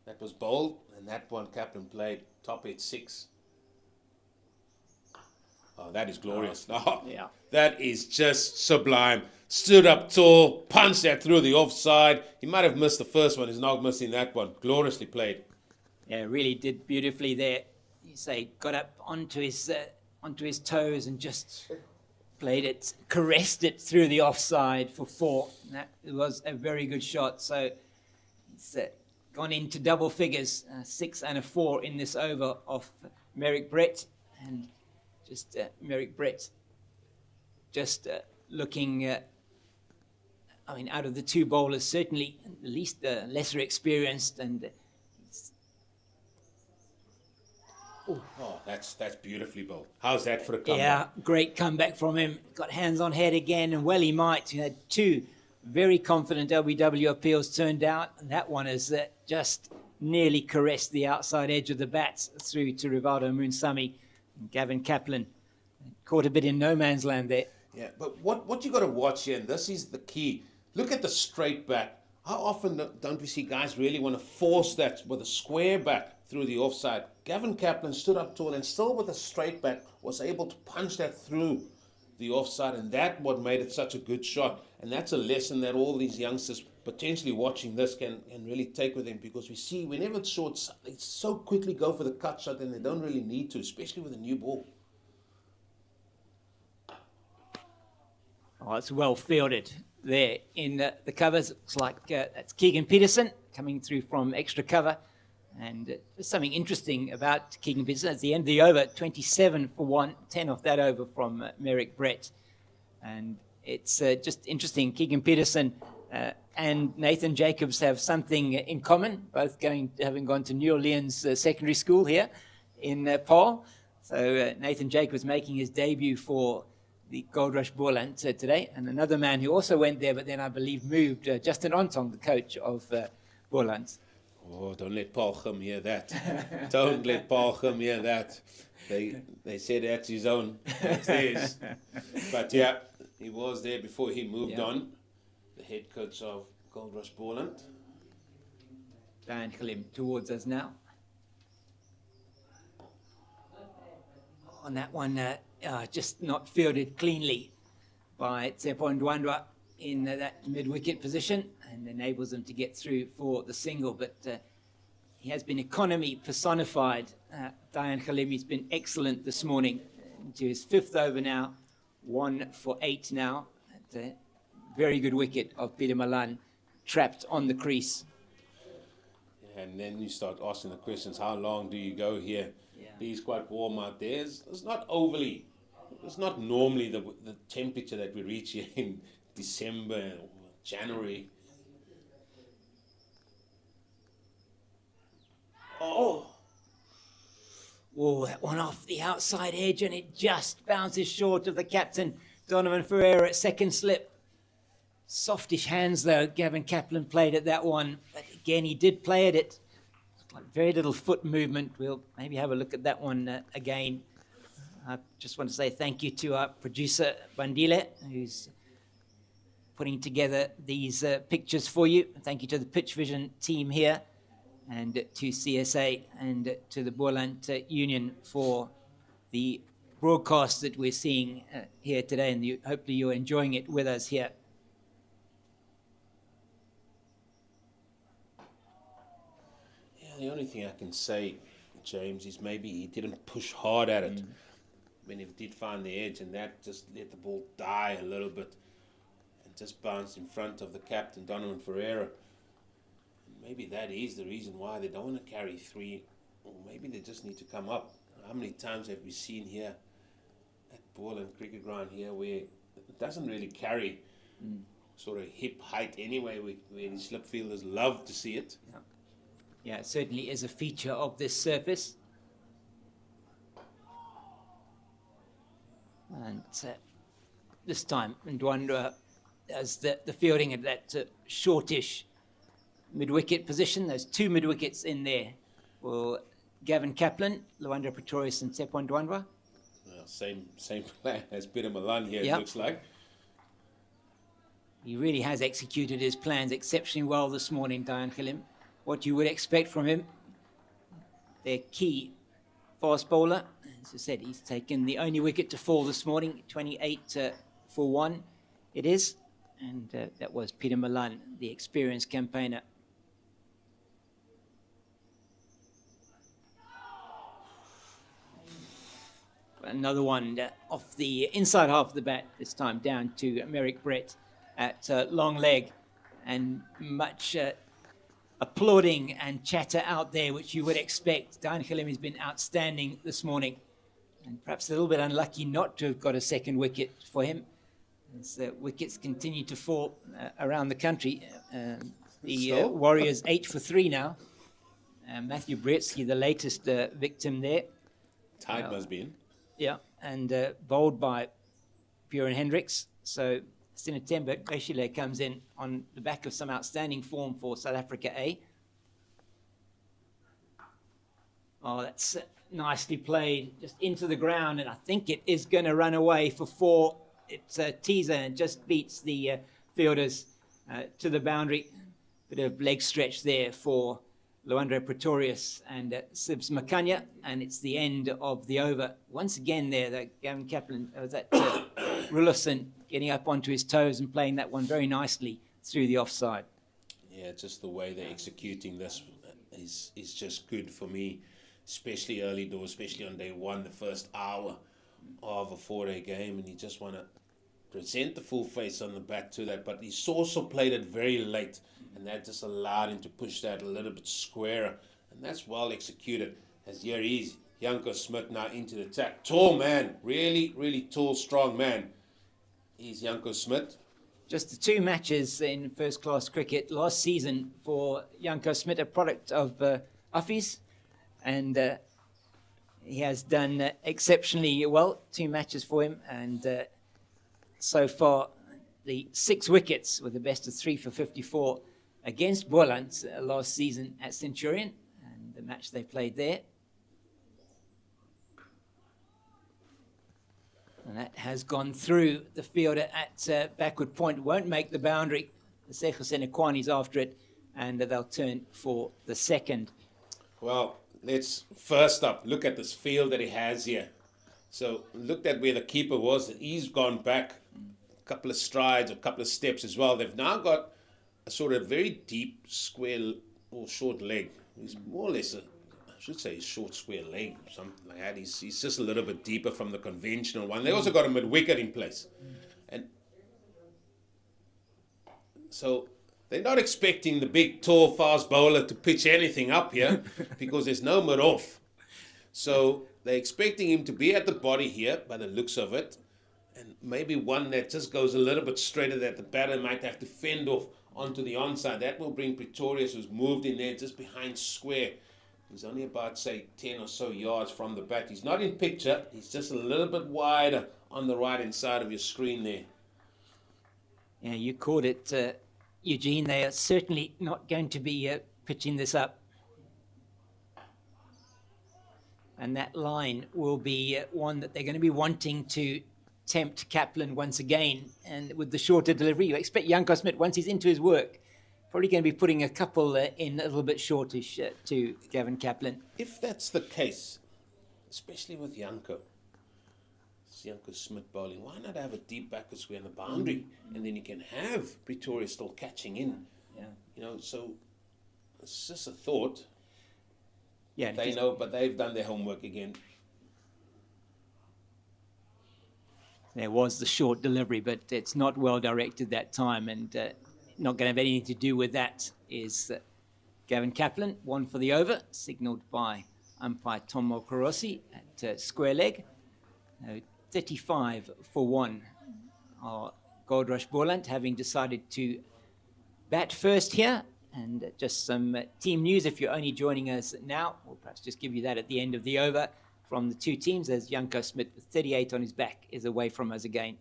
[SPEAKER 1] that was bowled, and that one Kaplan played top edge 6. Oh, that is glorious. That is just sublime. Stood up tall, punched that through the offside. He might have missed the first one. He's not missing that one. Gloriously played.
[SPEAKER 2] Yeah, really did beautifully there. You say got up onto his toes and just played it, caressed it through the offside for 4. That was a very good shot. So it's gone into double figures, 6 and a 4 in this over of Merrick Brett. And just Merrick Brett just looking, out of the 2 bowlers, certainly the least lesser experienced. And
[SPEAKER 1] that's beautifully bowled. How's that for a comeback?
[SPEAKER 2] Yeah, great comeback from him. Got hands on head again, and well he might. He had 2 very confident LBW appeals turned out, and that one has just nearly caressed the outside edge of the bat through to Rivaldo Moonsami. Gavin Kaplan caught a bit in no man's land there.
[SPEAKER 1] Yeah, but what you got to watch here, and this is the key. Look at the straight bat. How often don't we see guys really want to force that with a square bat through the offside? Gavin Kaplan stood up tall and still with a straight bat was able to punch that through the offside, and that's what made it such a good shot. And that's a lesson that all these youngsters potentially watching this can really take with them, because we see whenever it's short, they so quickly go for the cut shot and they don't really need to, especially with a new ball.
[SPEAKER 2] Oh, it's well fielded there in the covers. Looks like that's Keegan Peterson coming through from extra cover. And there's something interesting about Keegan Peterson. At the end of the over, 27 for 1, 10 off that over from Merrick Brett. And it's just interesting. Keegan Peterson and Nathan Jacobs have something in common, both having gone to New Orleans Secondary School here in Paarl. So Nathan Jacobs making his debut for the Goldrush Boland today. And another man who also went there, but then I believe moved, Justin Ontong, the coach of Boland.
[SPEAKER 1] Oh, don't let Paul Gum hear that. Don't let Paul Gum hear that. They said that's his own. That's theirs. But he was there before he moved on. The head coach of Goldrush Boland.
[SPEAKER 2] Diane Khalim towards us now. On that one, just not fielded cleanly by Tsepo Ndwandwe in that mid-wicket position, and enables them to get through for the single. But he has been economy personified. Diane Khalim, he's been excellent this morning. Into his 5th over now, 1 for 8 now. Very good wicket of Peter Malan, trapped on the crease.
[SPEAKER 1] And then you start asking the questions, how long do you go here?
[SPEAKER 2] Yeah.
[SPEAKER 1] He's quite warm out there. It's not normally the temperature that we reach here in December or January. Oh,
[SPEAKER 2] that one off the outside edge, and it just bounces short of the captain, Donovan Ferreira, at second slip. Softish hands, though, Gavin Kaplan played at that one. But again, he did play at it. Like very little foot movement. We'll maybe have a look at that one again. I just want to say thank you to our producer, Bandile, who's putting together these pictures for you. Thank you to the Pitch Vision team here, and to CSA and to the Boland Union for the broadcast that we're seeing here today, and hopefully you're enjoying it with us here.
[SPEAKER 1] The only thing I can say, James, is maybe he didn't push hard at it when he did find the edge, and that just let the ball die a little bit and just bounced in front of the captain, Donovan Ferreira. And maybe that is the reason why they don't want to carry 3, or maybe they just need to come up. How many times have we seen here at Boland cricket ground here where it doesn't really carry sort of hip height anyway, where the slip fielders love to see it.
[SPEAKER 2] Yeah, it certainly is a feature of this surface. And this time, Ndwandwe does the fielding at that shortish mid-wicket position. There's 2 mid-wickets in there for Gavin Kaplan, Lwandle Pretorius, and Tsepo Ndwandwe.
[SPEAKER 1] Well, same plan as Peter Malan here,
[SPEAKER 2] Yep.
[SPEAKER 1] It looks like.
[SPEAKER 2] He really has executed his plans exceptionally well this morning, Diane Khalim. What you would expect from him. Their key fast bowler. As I said, he's taken the only wicket to fall this morning, 28 for 1 it is. And that was Peter Malan, the experienced campaigner. Another one off the inside half of the bat, this time down to Merrick Brett at long leg. And much applauding and chatter out there, which you would expect. Diane Khalim has been outstanding this morning, and perhaps a little bit unlucky not to have got a second wicket for him, as wickets continue to fall around the country. The Warriors 8 for 3 now. Matthew Brzezinski, the latest victim there.
[SPEAKER 1] Tide must be in.
[SPEAKER 2] Yeah, and bowled by Buren Hendricks. So Sinetemba Gashile comes in on the back of some outstanding form for South Africa A. Oh, that's nicely played, just into the ground, and I think it is going to run away for 4. It's a teaser and just beats the fielders to the boundary. Bit of leg stretch there for Lwandle Pretorius and Sibs Makanya, and it's the end of the over. Once again there, that Gavin Kaplan, Roelofsen getting up onto his toes and playing that one very nicely through the offside.
[SPEAKER 1] Yeah, just the way they're executing this is just good for me, especially early doors, especially on day 1, the first hour of a 4-day game, and you just want to present the full face on the bat to that, but he's also played it very late, and that just allowed him to push that a little bit squarer, and that's well executed. As here is Janko Smit now into the attack. Tall man, really, really tall, strong man. He's Janko Smit.
[SPEAKER 2] Just the 2 matches in first-class cricket last season for Janko Smit, a product of Uffies, and he has done exceptionally well. 2 matches for him, and so far the 6 wickets with the best of 3 for 54 against Boland last season at Centurion, and the match they played there. And that has gone through the fielder at backward point. Won't make the boundary. The Sekho Senekwani's after it. and they'll turn for the second.
[SPEAKER 1] Well, let's first up look at this field that he has here. So look at where the keeper was. He's gone back a couple of strides, a couple of steps as well. They've now got a sort of very deep square or short leg. He's more or less I should say a short square leg, something like that. He's just a little bit deeper from the conventional one. They also got a mid-wicket in place. And so they're not expecting the big, tall, fast bowler to pitch anything up here because there's no mid-off. So they're expecting him to be at the body here by the looks of it, and maybe one that just goes a little bit straighter that the batter might have to fend off onto the onside. That will bring Pretorius, who's moved in there just behind square. He's only about, say, 10 or so yards from the bat. He's not in picture. He's just a little bit wider on the right-hand side of your screen there.
[SPEAKER 2] Yeah, you caught it, Eugene. They are certainly not going to be pitching this up. And that line will be one that they're going to be wanting to tempt Kaplan once again. And with the shorter delivery, you expect Janko Smit, once he's into his work, probably going to be putting a couple in a little bit shortish to Gavin Kaplan.
[SPEAKER 1] If that's the case, especially with Janko Smit bowling, why not have a deep backward square in the boundary? And then you can have Pretoria still catching in.
[SPEAKER 2] Yeah.
[SPEAKER 1] You know, so it's just a thought.
[SPEAKER 2] Yeah,
[SPEAKER 1] They know, but they've done their homework again.
[SPEAKER 2] There was the short delivery, but it's not well directed that time, and not going to have anything to do with that is Gavin Kaplan, one for the over, signalled by umpire Tom Mokorossi at square leg. 35 for 1 are Goldrush Boland, having decided to bat first here. And just some team news if you're only joining us now. We'll perhaps just give you that at the end of the over from the two teams, as Janko Smit with 38 on his back is away from us again.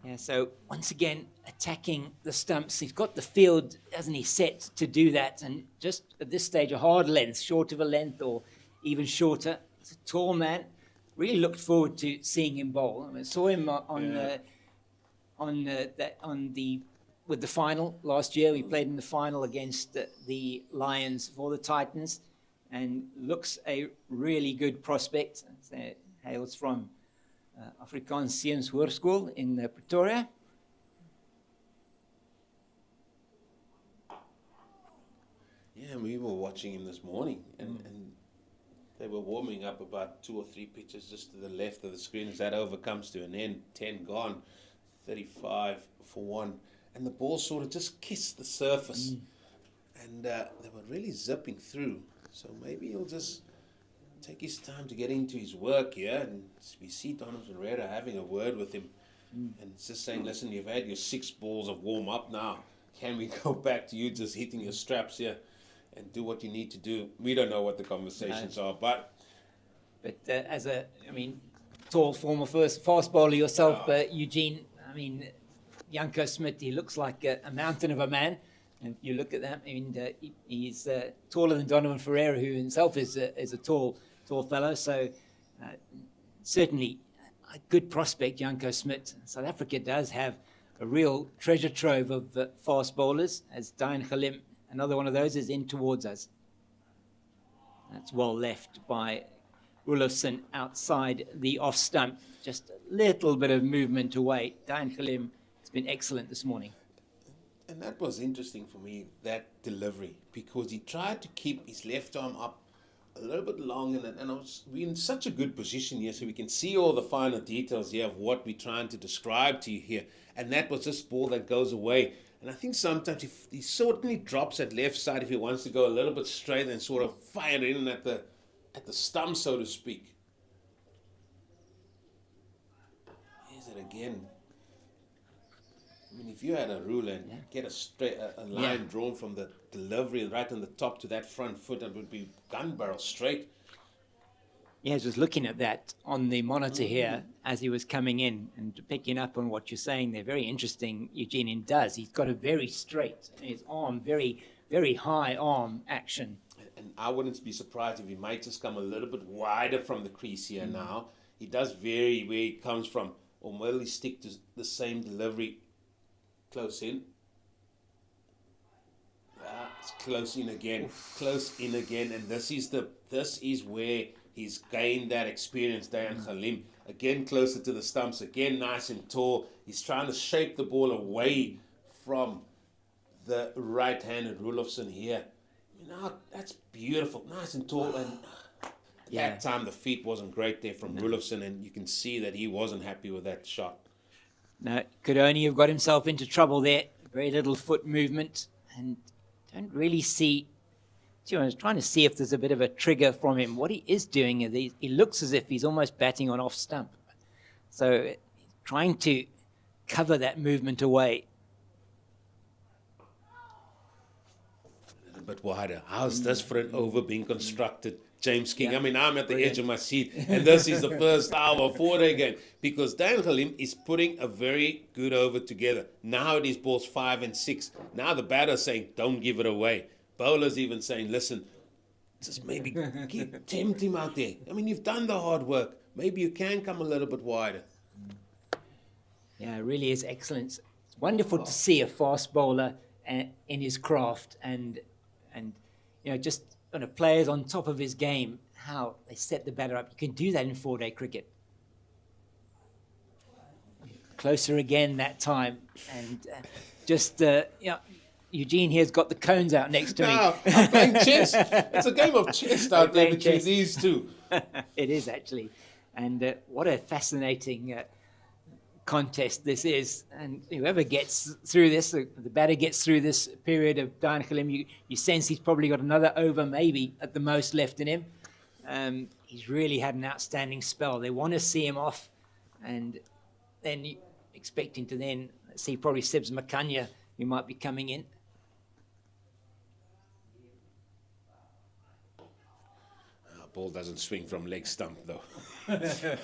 [SPEAKER 2] Yeah, so once again, attacking the stumps. He's got the field, hasn't he, set to do that. And just at this stage, a hard length, short of a length or even shorter. He's a tall man. Really looked forward to seeing him bowl. I mean, saw him with the final last year. We played in the final against the Lions for the Titans, and looks a really good prospect. Hails from Afrikaans Seuns Hoërskool in Pretoria.
[SPEAKER 1] Yeah, we were watching him this morning, and they were warming up about 2 or 3 pitches just to the left of the screen as that over comes to an end. 10 gone, 35 for 1. And the ball sort of just kissed the surface. And they were really zipping through. So maybe he'll just take his time to get into his work here. And we see Donovan Herrera having a word with him. And just saying, listen, you've had your 6 balls of warm-up now. Can we go back to you just hitting your straps here and do what you need to do? We don't know what the conversations are, but
[SPEAKER 2] as a, tall former fast bowler yourself, Eugene, Janko Smit, he looks like a mountain of a man. And you look at that, he's taller than Donovan Ferreira, who himself is a tall fellow. So certainly a good prospect, Janko Smit. South Africa does have a real treasure trove of fast bowlers, as Dian Khalim, another one of those, is in towards us. That's well left by Roelofsen outside the off stump. Just a little bit of movement away. Dian Khalim has been excellent this morning.
[SPEAKER 1] And that was interesting for me, that delivery, because he tried to keep his left arm up a little bit long, and we're in such a good position here, so we can see all the finer details here of what we're trying to describe to you here. And that was this ball that goes away. And I think sometimes he certainly drops at left side if he wants to go a little bit straight and sort of fire in at the stump, so to speak. Here's it again. If you had a ruler and get a line drawn from the delivery right on the top to that front foot, it would be gun barrel straight.
[SPEAKER 2] Yeah, I was just looking at that on the monitor here as he was coming in and picking up on what you're saying. They're very interesting, Eugene does. He's got a very straight, his arm, very, very high arm action.
[SPEAKER 1] And I wouldn't be surprised if he might just come a little bit wider from the crease here now. He does vary where he comes from or will he stick to the same delivery? Close in. It's close in again. Close in again. And this is where he's gained that experience, Dayan Khalim. Again, closer to the stumps. Again, nice and tall. He's trying to shape the ball away from the right-handed Roelofsen here. That's beautiful. Nice and tall. And that time, the feet wasn't great there from Roelofsen, and you can see that he wasn't happy with that shot.
[SPEAKER 2] No, could only have got himself into trouble there. Very little foot movement, and don't really see. I was trying to see if there's a bit of a trigger from him. What he is doing is he looks as if he's almost batting on off stump. So trying to cover that movement away.
[SPEAKER 1] A little bit wider. How's this for an over being constructed? James King. I mean, I'm at the edge of my seat, and this is the first hour, 4-day game, because Dayan Khalim is putting a very good over together. Now it is balls 5 and 6. Now the batter's saying, don't give it away. Bowler's even saying, listen, just maybe tempt him out there. I mean, you've done the hard work. Maybe you can come a little bit wider.
[SPEAKER 2] Yeah, it really is excellent. It's wonderful to see a fast bowler in his craft, and just when a player's on top of his game, how they set the batter up. You can do that in 4-day cricket. Closer again that time, and Eugene here's got the cones out next to me.
[SPEAKER 1] I'm playing chess. It's a game of chess out there between these two.
[SPEAKER 2] It is actually, and what a fascinating contest this is. And whoever gets through this, the batter gets through this period of Dayan Khalim, you sense he's probably got another over, maybe at the most, left in him. He's really had an outstanding spell. They want to see him off, and then expecting to then see probably Sibs Makanya, who might be coming in.
[SPEAKER 1] Ball doesn't swing from leg stump, though.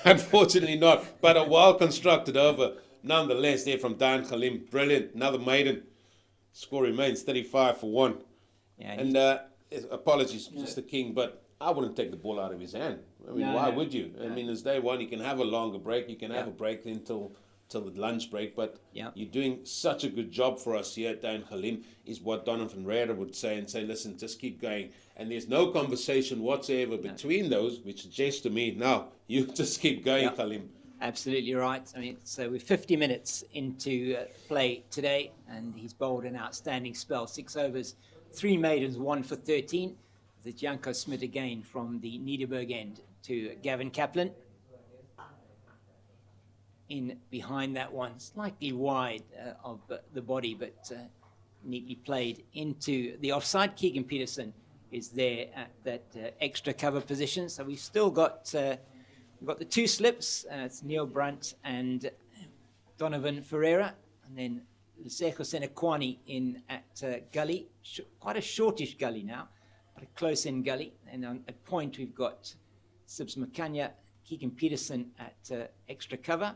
[SPEAKER 1] Unfortunately not, but a well-constructed over nonetheless there from Dayan Khalim. Brilliant. Another maiden. Score remains 35 for 1. Yeah, and apologies, Mr. King, but I wouldn't take the ball out of his hand. I mean, why would you? I mean, it's day one. You can have a longer break. You can have a break until the lunch break, but you're doing such a good job for us here at Dayan Khalim, is what Donovan Rera would say, and say, listen, just keep going. And there's no conversation whatsoever between those, which suggests to me, now, you just keep going, Khalim.
[SPEAKER 2] Absolutely right. I mean, so we're 50 minutes into play today, and he's bowled an outstanding spell. 6 overs, 3 maidens, 1 for 13. The Janko Smith again from the Nederburg end to Gavin Kaplan. In behind that one, slightly wide of the body, but neatly played into the offside. Keegan Peterson is there at that extra cover position. So we've still got we've got the 2 slips. It's Neil Brunt and Donovan Ferreira, and then Lesego Senekwani in at gully. Quite a shortish gully now, but a close-in gully. And at point we've got Sibs Makanya, Keegan Peterson at extra cover.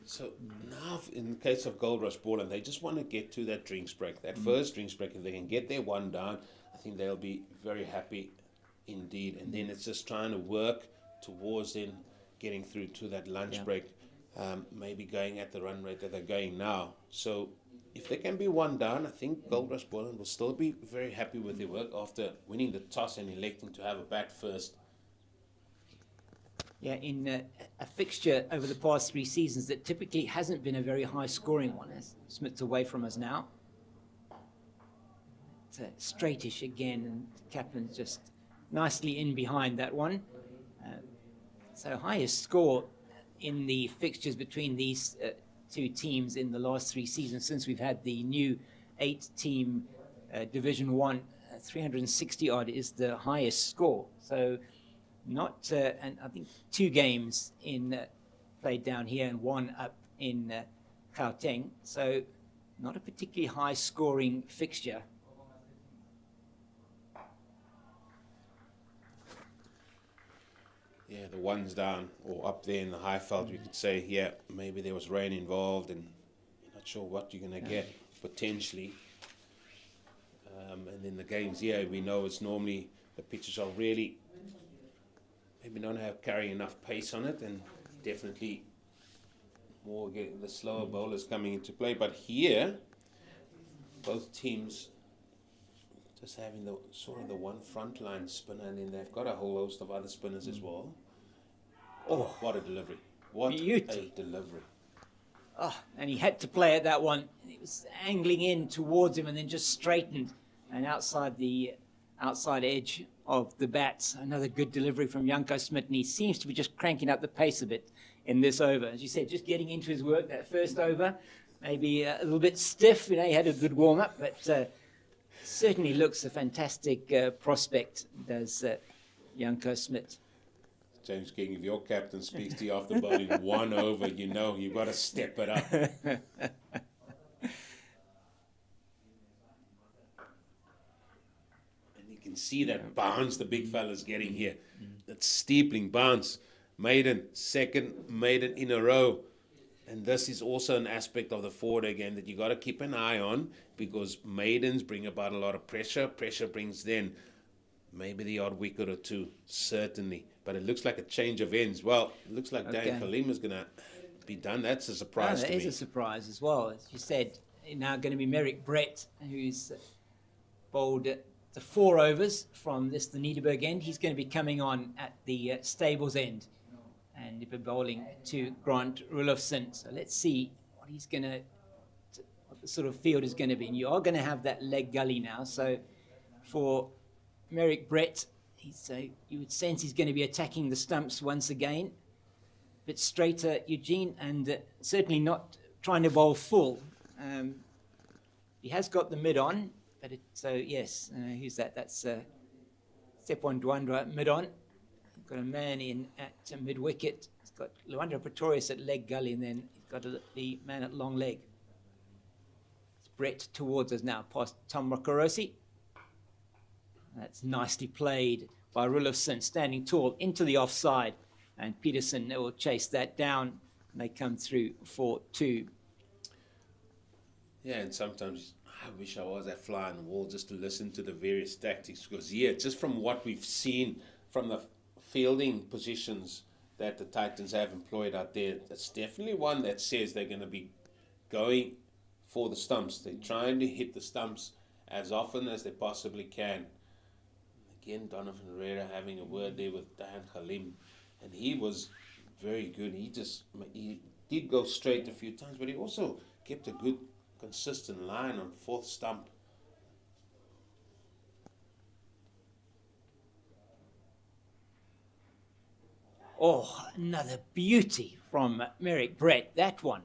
[SPEAKER 1] So now, in the case of Goldrush Boland, they just want to get to that drinks break, that first drinks break. If they can get their 1 down, I think they'll be very happy indeed. And then it's just trying to work towards then getting through to that lunch break, maybe going at the run rate that they're going now. So if they can be 1 down, I think Goldrush Boland will still be very happy with their work after winning the toss and electing to have a bat first.
[SPEAKER 2] Yeah, in a fixture over the past 3 seasons that typically hasn't been a very high-scoring one. As Smith's away from us now. It's straightish again, and Kaplan's just nicely in behind that one. So highest score in the fixtures between these 2 teams in the last 3 seasons since we've had the new 8-team Division 1. 360 odd is the highest score. So not, and I think 2 games in played down here and 1 up in Gauteng. So not a particularly high-scoring fixture.
[SPEAKER 1] Yeah, the 1's down or up there in the high felt, you could say, yeah, maybe there was rain involved and you're not sure what you're going to get potentially. And then the games, we know it's normally the pitches are really maybe don't have carry enough pace on it, and definitely more the slower bowlers coming into play. But here, both teams just having the sort of the one frontline spinner, and then they've got a whole host of other spinners as well. Oh, what a delivery! What a delivery!
[SPEAKER 2] Oh, and he had to play at that one. It was angling in towards him and then just straightened and outside the outside edge of the bats. Another good delivery from Janko Smit, and he seems to be just cranking up the pace a bit in this over. As you said, just getting into his work that first over. Maybe a little bit stiff. You know, he had a good warm-up, but certainly looks a fantastic prospect, does Janko Smit.
[SPEAKER 1] James King, if your captain speaks to you after bowling one over, you know you've got to step it up. And you can see that bounce the big fella's getting here. That steepling bounce. Maiden, second maiden in a row. And this is also an aspect of the forward again that you got to keep an eye on, because maidens bring about a lot of pressure. Pressure brings then maybe the odd wicket or two, certainly. But it looks like a change of ends. Well, it looks like Dan Khalim is going to be done. That's a surprise to me.
[SPEAKER 2] That is a surprise as well. As you said, now going to be Merrick Brett, who's bowled the 4 overs from the Nederburg end. He's going to be coming on at the stables end. And he'll be bowling to Grant Roelofsen. So let's see what he's going to, what the sort of field is going to be. And you are going to have that leg gully now. So for Merrick Brett, you would sense he's going to be attacking the stumps once again. A bit straighter, Eugene, and certainly not trying to bowl full. He has got the mid on, but yes, who's that? That's Sepon Dwandra mid on. Got a man in at mid wicket. He's got Luandra Pretorius at leg gully, and then he's got the man at long leg. It's Brett towards us now, past Tom Rokorosi. That's nicely played by Roelofsen, standing tall into the offside, and Peterson will chase that down, and they come through for 2.
[SPEAKER 1] Yeah, and sometimes I wish I was at fly on the wall just to listen to the various tactics, because just from what we've seen from the fielding positions that the Titans have employed out there, that's definitely one that says they're going to be going for the stumps. They're trying to hit the stumps as often as they possibly can. Again, Donovan Herrera having a word there with Dan Khalim, and he was very good. He did go straight a few times, but he also kept a good, consistent line on 4th stump.
[SPEAKER 2] Oh, another beauty from Merrick Brett, that one.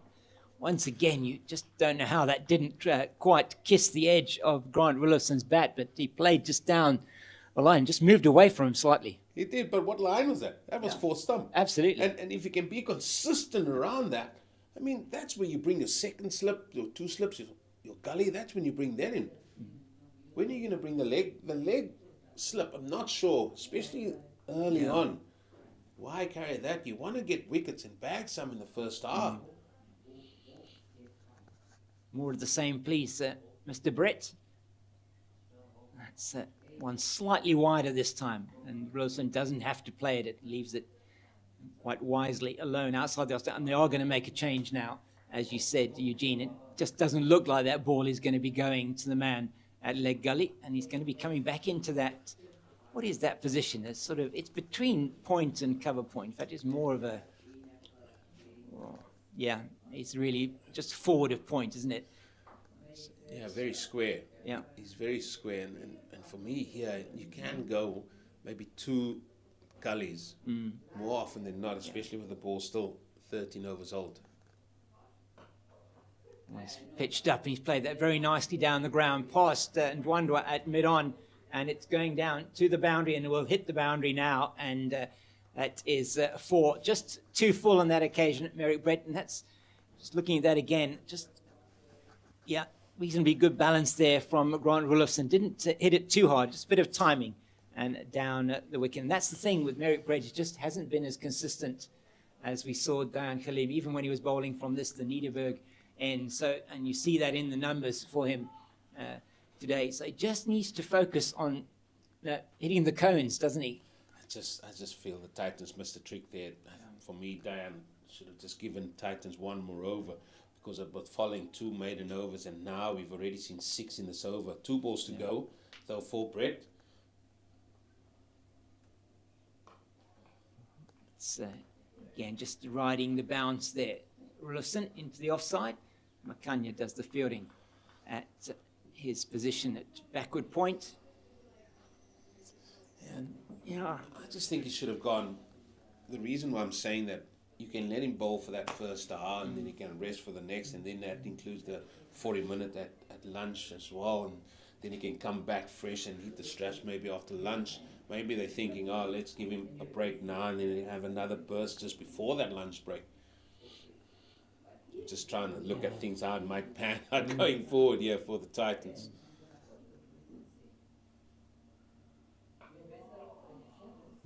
[SPEAKER 2] Once again, you just don't know how that didn't quite kiss the edge of Grant Roelofsen's bat, but he played just down the line, just moved away from him slightly.
[SPEAKER 1] He did, but what line was that? That was 4th stump.
[SPEAKER 2] Absolutely.
[SPEAKER 1] And if you can be consistent around that, I mean, that's where you bring your second slip, your 2 slips, your gully, that's when you bring that in. When are you going to bring the leg slip? I'm not sure, especially early on. Why carry that? You want to get wickets and bag some in the first hour.
[SPEAKER 2] More of the same, please, Mr. Brett. That's one slightly wider this time, and Roelofsen doesn't have to play it. It leaves it quite wisely alone outside the offside, and they are going to make a change now, as you said, Eugene. It just doesn't look like that ball is going to be going to the man at leg gully, and he's going to be coming back into that. What is that position? It's between point and cover point. In fact, it's more of it's really just forward of point, isn't it?
[SPEAKER 1] Yeah, very square.
[SPEAKER 2] Yeah.
[SPEAKER 1] He's very square, and for me here, you can go maybe 2 gullies more often than not, especially with the ball still 13 overs old.
[SPEAKER 2] He's pitched up, and he's played that very nicely down the ground, past Ndwandwe at mid-on, and it's going down to the boundary, and it will hit the boundary now, and that is 4. Just too full on that occasion at Merrick Brett, and that's, just looking at that again, reasonably good balance there from Grant Roelofsen. Didn't hit it too hard, just a bit of timing, and down the wicket. And that's the thing with Merrick Brett, he just hasn't been as consistent as we saw Dan Khalim, even when he was bowling from the Nederburg end. So, and you see that in the numbers for him today. So he just needs to focus on hitting the cones, doesn't he?
[SPEAKER 1] just feel the Titans missed a trick there. For me, Diane should have just given Titans one more over, because of both following 2 maiden overs, and now we've already seen 6 in this over. 2 balls to go, though, for Brett.
[SPEAKER 2] It's, again, just riding the bounce there. Roelofsen into the offside. Makanya does the fielding at his position at backward point.
[SPEAKER 1] I just think he should have gone. The reason why I'm saying that, you can let him bowl for that first hour, and then he can rest for the next, and then that includes the 40-minute at lunch as well, and then he can come back fresh and hit the straps maybe after lunch. Maybe they're thinking, let's give him a break now, and then have another burst just before that lunch break. Just trying to look at things how it might pan out going forward here for the Titans.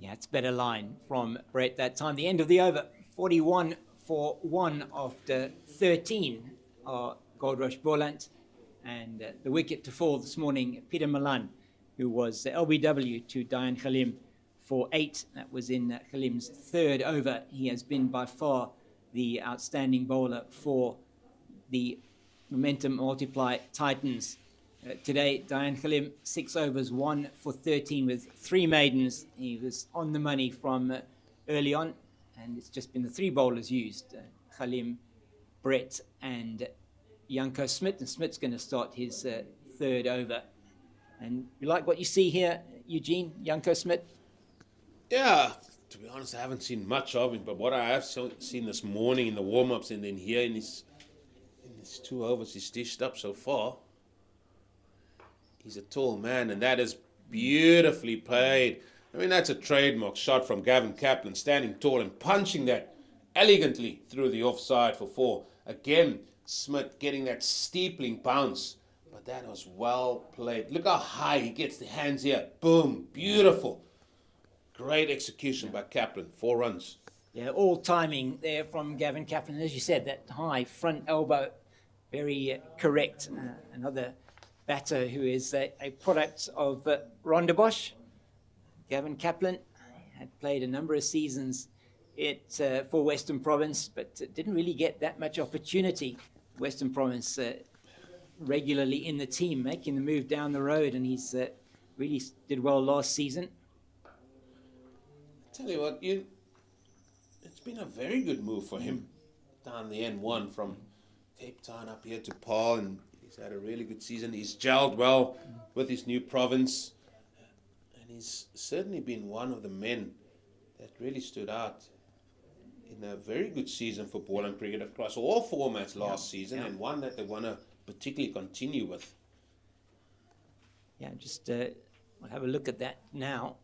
[SPEAKER 2] Yeah, it's better line from Brett that time. The end of the over, 41 for 1 after 13 are Goldrush Boland. And the wicket to fall this morning, Peter Malan, who was LBW to Diane Khalim for 8. That was in Khalim's 3rd over. He has been by far the outstanding bowler for the Momentum Multiply Titans. Today, Diane Khalim, 6 overs, 1 for 13 with 3 maidens. He was on the money from early on, and it's just been the 3 bowlers used, Khalim, Brett, and Janko Smit. And Smit's going to start his 3rd over. And you like what you see here, Eugene, Janko Smit?
[SPEAKER 1] Yeah, to be honest, I haven't seen much of him, but what I have seen this morning in the warm-ups, and then here in his 2 overs he's dished up so far, he's a tall man, and that is beautifully played. I mean, that's a trademark shot from Gavin Kaplan, standing tall and punching that elegantly through the offside for 4. Again, Smith getting that steepling bounce, but that was well played. Look how high he gets the hands here. Boom, beautiful. Great execution by Kaplan, 4 runs.
[SPEAKER 2] Yeah, all timing there from Gavin Kaplan. As you said, that high front elbow, very correct. Another batter who is a product of Rondebosch. Gavin Kaplan had played a number of seasons for Western Province, but didn't really get that much opportunity. Western Province regularly in the team, making the move down the road, and he's really did well last season.
[SPEAKER 1] Tell you what, it's been a very good move for him down the N1 from Cape Town up here to Paul, and he's had a really good season. He's gelled well with his new province, and he's certainly been one of the men that really stood out in a very good season for Boland cricket across all formats last season, and one that they want to particularly continue with.
[SPEAKER 2] Yeah, just we'll have a look at that now.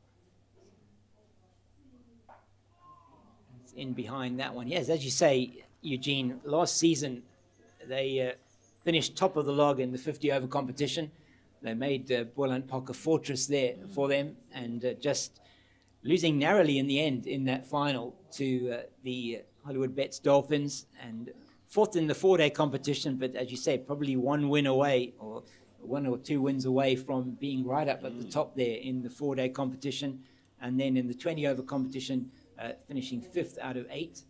[SPEAKER 2] It's in behind that one. Yes, as you say, Eugene, last season they finished top of the log in the 50-over competition. They made Boland Park a fortress there for them, and just losing narrowly in the end in that final to the Hollywood Bets Dolphins, and 4th in the 4-day competition, but as you say, probably 1 win away, or 1 or 2 wins away from being right up at the top there in the 4-day competition. And then in the 20-over competition, finishing 5th out of 8.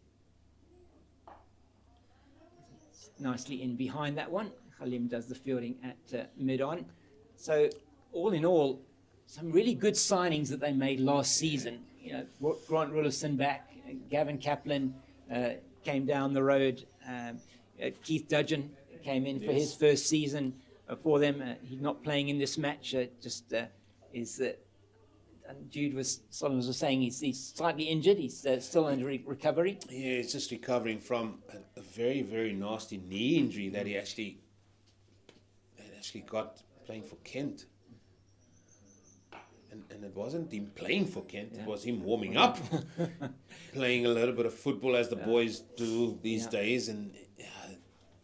[SPEAKER 2] Nicely in behind that one. Khalim does the fielding at mid-on. So all in all, some really good signings that they made last season. You know, Grant Roelofsen back, Gavin Kaplan came down the road, Keith Dudgeon came in for his first season for them. He's not playing in this match, Jude Solomon was saying he's slightly injured. He's still under recovery.
[SPEAKER 1] Yeah, he's just recovering from a very, very nasty knee injury that he actually got playing for Kent. And it wasn't him playing for Kent, it was him warming up, playing a little bit of football as the boys do these days. And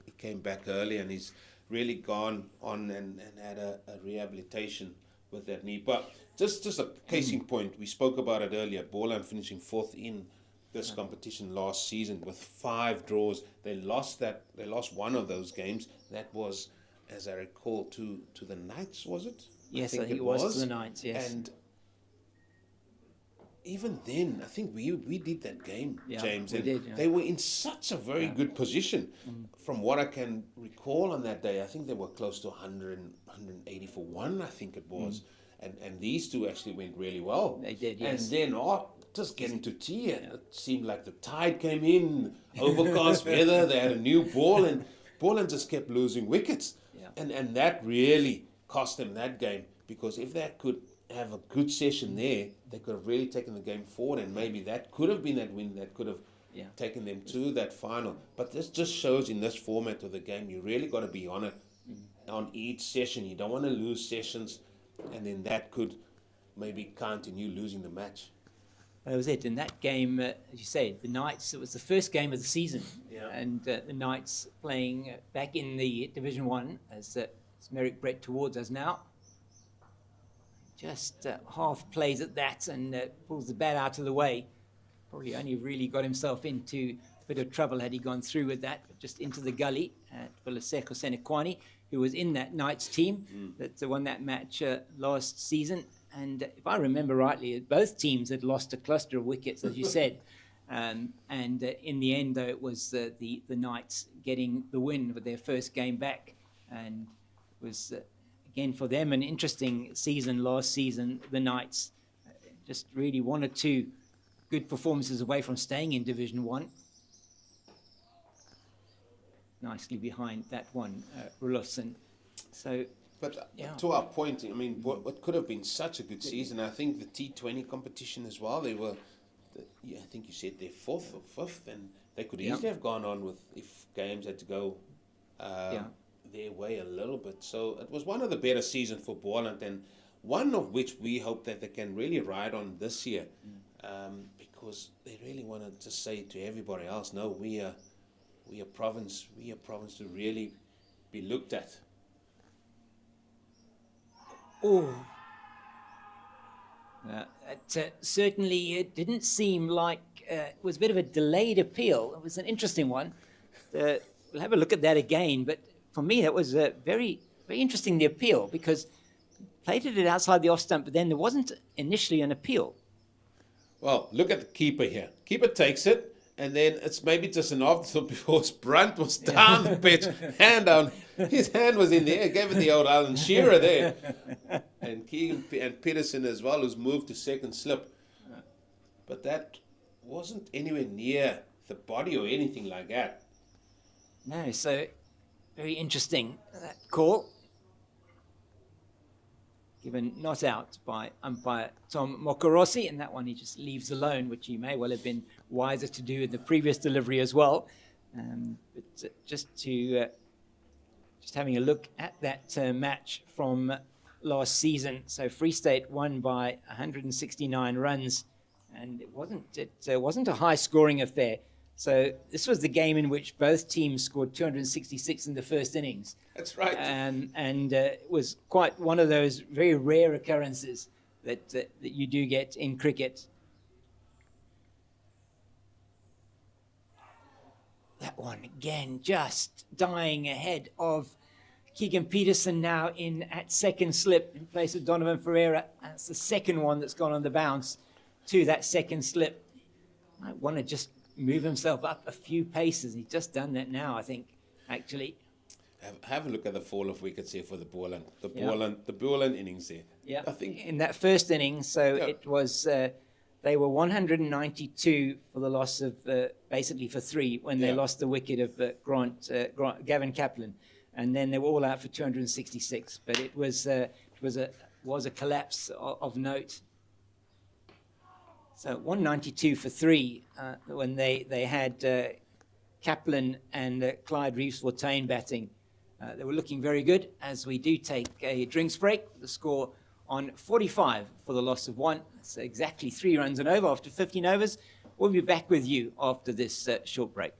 [SPEAKER 1] he came back early, and he's really gone on and had a rehabilitation with that knee. But just a case in point, we spoke about it earlier, Boland finishing 4th in this competition last season with 5 draws. They lost 1 of those games. That was, as I recall, to the Knights, was it?
[SPEAKER 2] Yes, I think it was to the Knights, yes.
[SPEAKER 1] And even then, I think we did that game,
[SPEAKER 2] Yeah,
[SPEAKER 1] James,
[SPEAKER 2] we
[SPEAKER 1] and
[SPEAKER 2] did, yeah.
[SPEAKER 1] they were in such a very good position. From what I can recall on that day, I think they were close to 100, 180 for one, I think it was. And these two actually went really well.
[SPEAKER 2] They did, yes.
[SPEAKER 1] And then, just getting to tea, it seemed like the tide came in, overcast weather, they had a new ball, and Boland just kept losing wickets.
[SPEAKER 2] Yeah.
[SPEAKER 1] And that really cost them that game, because if they could have a good session there, they could have really taken the game forward, and maybe that could have been that win that could have taken them to that final. But this just shows in this format of the game, you really got to be on it on each session. You don't want to lose sessions, and then that could maybe count in you losing the match.
[SPEAKER 2] That was it. In that game, as you say, the Knights, it was the first game of the season.
[SPEAKER 1] Yeah.
[SPEAKER 2] And the Knights playing back in the Division 1 as Merrick Brett towards us now. Just half plays at that and pulls the bat out of the way. Probably only really got himself into a bit of trouble had he gone through with that, but just into the gully at Vilaseko Senekwani, who was in that Knights team that won that match last season. And if I remember rightly, both teams had lost a cluster of wickets, as you said. And in the end, though, it was the Knights getting the win with their first game back. And it was, again, for them, an interesting season last season. The Knights just really 1 or 2 good performances away from staying in Division 1. Nicely behind that one, Roelofsen. So...
[SPEAKER 1] But to our point, I mean, what could have been such a good season, I think the T20 competition as well, they were, I think you said they're 4th or 5th, and they could easily have gone on with, if games had to go their way a little bit. So it was one of the better seasons for Boland, and one of which we hope that they can really ride on this year, because they really want to just say to everybody else, no, we are province to really be looked at.
[SPEAKER 2] Oh, certainly it didn't seem like it was a bit of a delayed appeal. It was an interesting one. We'll have a look at that again. But for me, that was very, very interesting, the appeal, because played it outside the off stump, but then there wasn't initially an appeal.
[SPEAKER 1] Well, look at the keeper here. Keeper takes it, and then it's maybe just an afterthought because Brunt was down the pitch, hand down. His hand was in the air, gave it the old Alan Shearer there. And Keegan and Peterson as well, who's moved to second slip. But that wasn't anywhere near the body or anything like that.
[SPEAKER 2] No, so very interesting, that call. Given not out by umpire Tom Mokorossi, and that one he just leaves alone, which he may well have been wiser to do in the previous delivery as well. But just having a look at that match from last season. So Free State won by 169 runs, and it wasn't a high-scoring affair. So this was the game in which both teams scored 266 in the first innings.
[SPEAKER 1] That's right.
[SPEAKER 2] And it was quite one of those very rare occurrences that you do get in cricket. That one again, just dying ahead of Keegan Peterson now in at second slip in place of Donovan Ferreira. That's the second one that's gone on the bounce to that second slip. Might want to just move himself up a few paces. He's just done that now, I think, actually.
[SPEAKER 1] Have a look at the fall of wickets here for the Boland. The Boland innings there.
[SPEAKER 2] Yeah,
[SPEAKER 1] I think
[SPEAKER 2] in that first inning, so it was they were 192 for the loss of basically for 3 when they lost the wicket of Gavin Kaplan, and then they were all out for 266. But it was a collapse of note. So 192 for 3 when they had Kaplan and Clyde Reeves-Fortuyn batting. They were looking very good as we do take a drinks break. The score on 45 for the loss of 1. That's exactly 3 runs and over after 15 overs. We'll be back with you after this short break.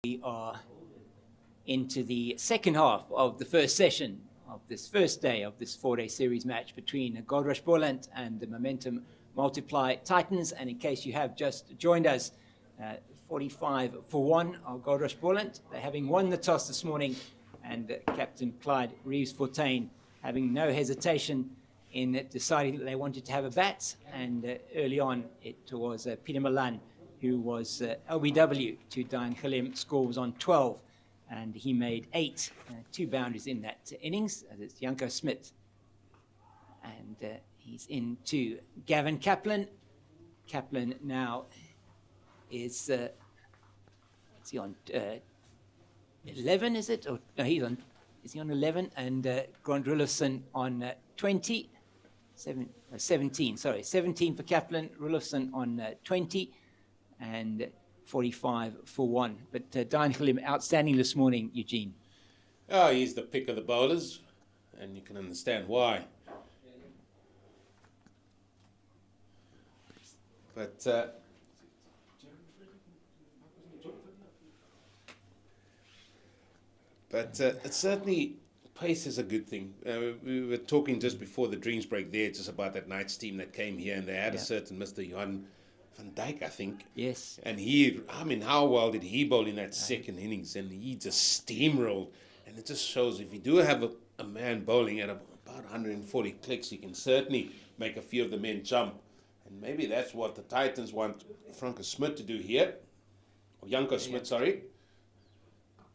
[SPEAKER 2] We are into the second half of the first session of this first day of this 4-day series match between Goldrush Boland and the Momentum Multiply Titans. And in case you have just joined us, 45-1 of Goldrush Boland. They're having won the toss this morning, and Captain Clyde Reeves-Fontaine having no hesitation in deciding that they wanted to have a bat. And early on, it was Peter Milan who was LBW to Diane Khalim. Score was on 12, and he made 8, 2 boundaries in that innings. It's Janko Smit. And he's into Gavin Kaplan. Kaplan now is he on 11, is it? Or no, is he on 11? And Roelofsen on 20. 17, sorry. 17 for Kaplan, Roelofsen on 20, and 45-1. But Diane Khalim, outstanding this morning, Eugene.
[SPEAKER 1] Oh, he's the pick of the bowlers, and you can understand why. But it's certainly, pace is a good thing. We were talking just before the drinks break there, just about that night's team that came here, and they had a certain Mr. Johan van Dijk, I think.
[SPEAKER 2] Yes.
[SPEAKER 1] And how well did he bowl in that second innings? And he just steamrolled. And it just shows if you do have a man bowling at about 140 clicks, he can certainly make a few of the men jump. And maybe that's what the Titans want Franco Smit to do here. Or Janko Smit, sorry.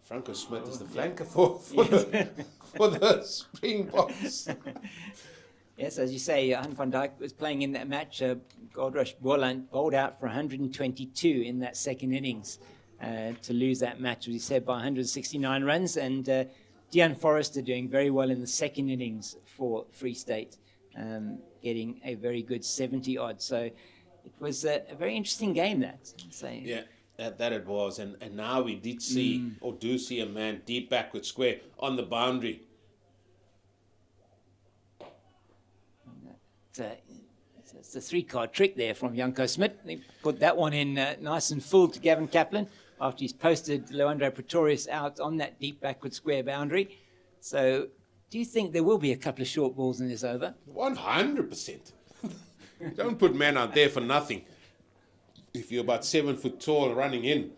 [SPEAKER 1] Franco Smit is the flanker for the Springboks.
[SPEAKER 2] Yes, as you say, Johan van Dijk was playing in that match. Goldrush Boland bowled out for 122 in that second innings to lose that match, as you said, by 169 runs. And Dean Forrester doing very well in the second innings for Free State, getting a very good 70-odd. So it was a very interesting game, that. So,
[SPEAKER 1] yeah. That it was, and now we did see, or do see, a man deep backward square on the boundary.
[SPEAKER 2] It's a 3-card trick there from Janko Smit. He put that one in nice and full to Gavin Kaplan after he's posted Leandro Pretorius out on that deep backward square boundary. So do you think there will be a couple of short balls in this over?
[SPEAKER 1] 100%. You don't put men out there for nothing. If you're about 7 foot tall running in.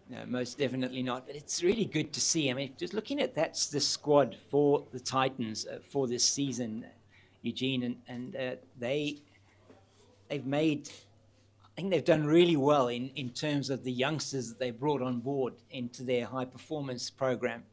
[SPEAKER 2] No, most definitely not. But it's really good to see. I mean, just looking at that's the squad for the Titans for this season, Eugene, and they've made, I think they've done really well in terms of the youngsters that they brought on board into their high performance program.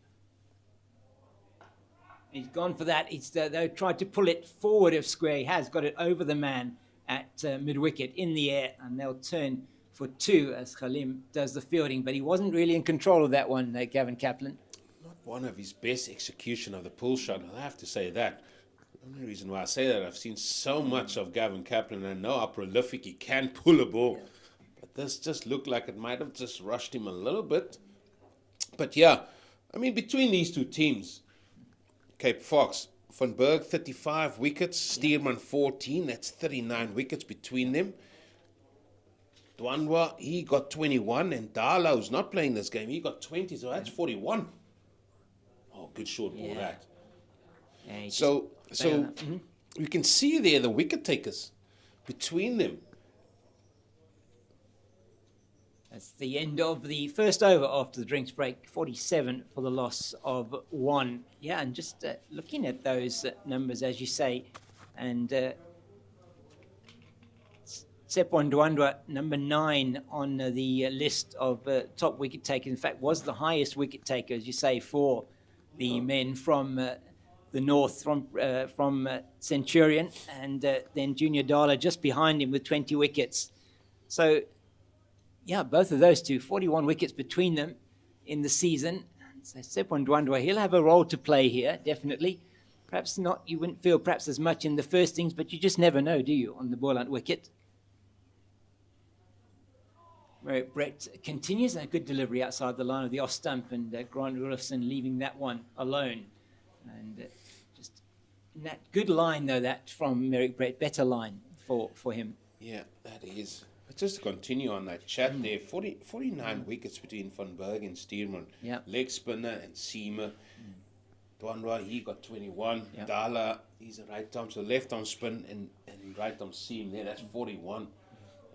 [SPEAKER 2] He's gone for that. They tried to pull it forward of square. He has got it over the man at mid-wicket in the air, and they'll turn for 2 as Khalim does the fielding. But he wasn't really in control of that one, Gavin Kaplan.
[SPEAKER 1] Not one of his best execution of the pull shot, I'll have to say that. The only reason why I say that, I've seen so much of Gavin Kaplan, and I know how prolific he can pull a ball. Yeah. But this just looked like it might have just rushed him a little bit. But yeah, I mean, between these two teams, Cape Fox, Van Berg 35 wickets, Steerman 14, that's 39 wickets between them. Dwandwa, he got 21, and Darla, who's not playing this game, he got 20, so that's 41. Oh, good short ball, that. Yeah, so you can see there the wicket takers between them.
[SPEAKER 2] That's the end of the first over after the drinks break, 47 for the loss of 1. Yeah, and just looking at those numbers, as you say, and Sepon Dwandwa, number 9 on the list of top wicket takers, in fact, was the highest wicket taker, as you say, for the men from the north, from Centurion, and then Junior Dala just behind him with 20 wickets. So, yeah, both of those two, 41 wickets between them in the season. So Sepon Dwandwa, he'll have a role to play here, definitely. Perhaps not, you wouldn't feel perhaps as much in the first innings, but you just never know, do you, on the Boland wicket? Where Brett continues, a good delivery outside the line of the off stump, and Grant Roelofsen leaving that one alone. And just in that good line, though, that from Merrick Brett, better line for him.
[SPEAKER 1] Yeah, that is. Just to continue on that chat there, 49 wickets between Van Berg and Steerman.
[SPEAKER 2] Yeah.
[SPEAKER 1] Leg spinner and seamer. Dwanwa, he got 21.
[SPEAKER 2] Yeah.
[SPEAKER 1] Dala, he's a right arm, so left arm spin and right arm seam there, that's 41.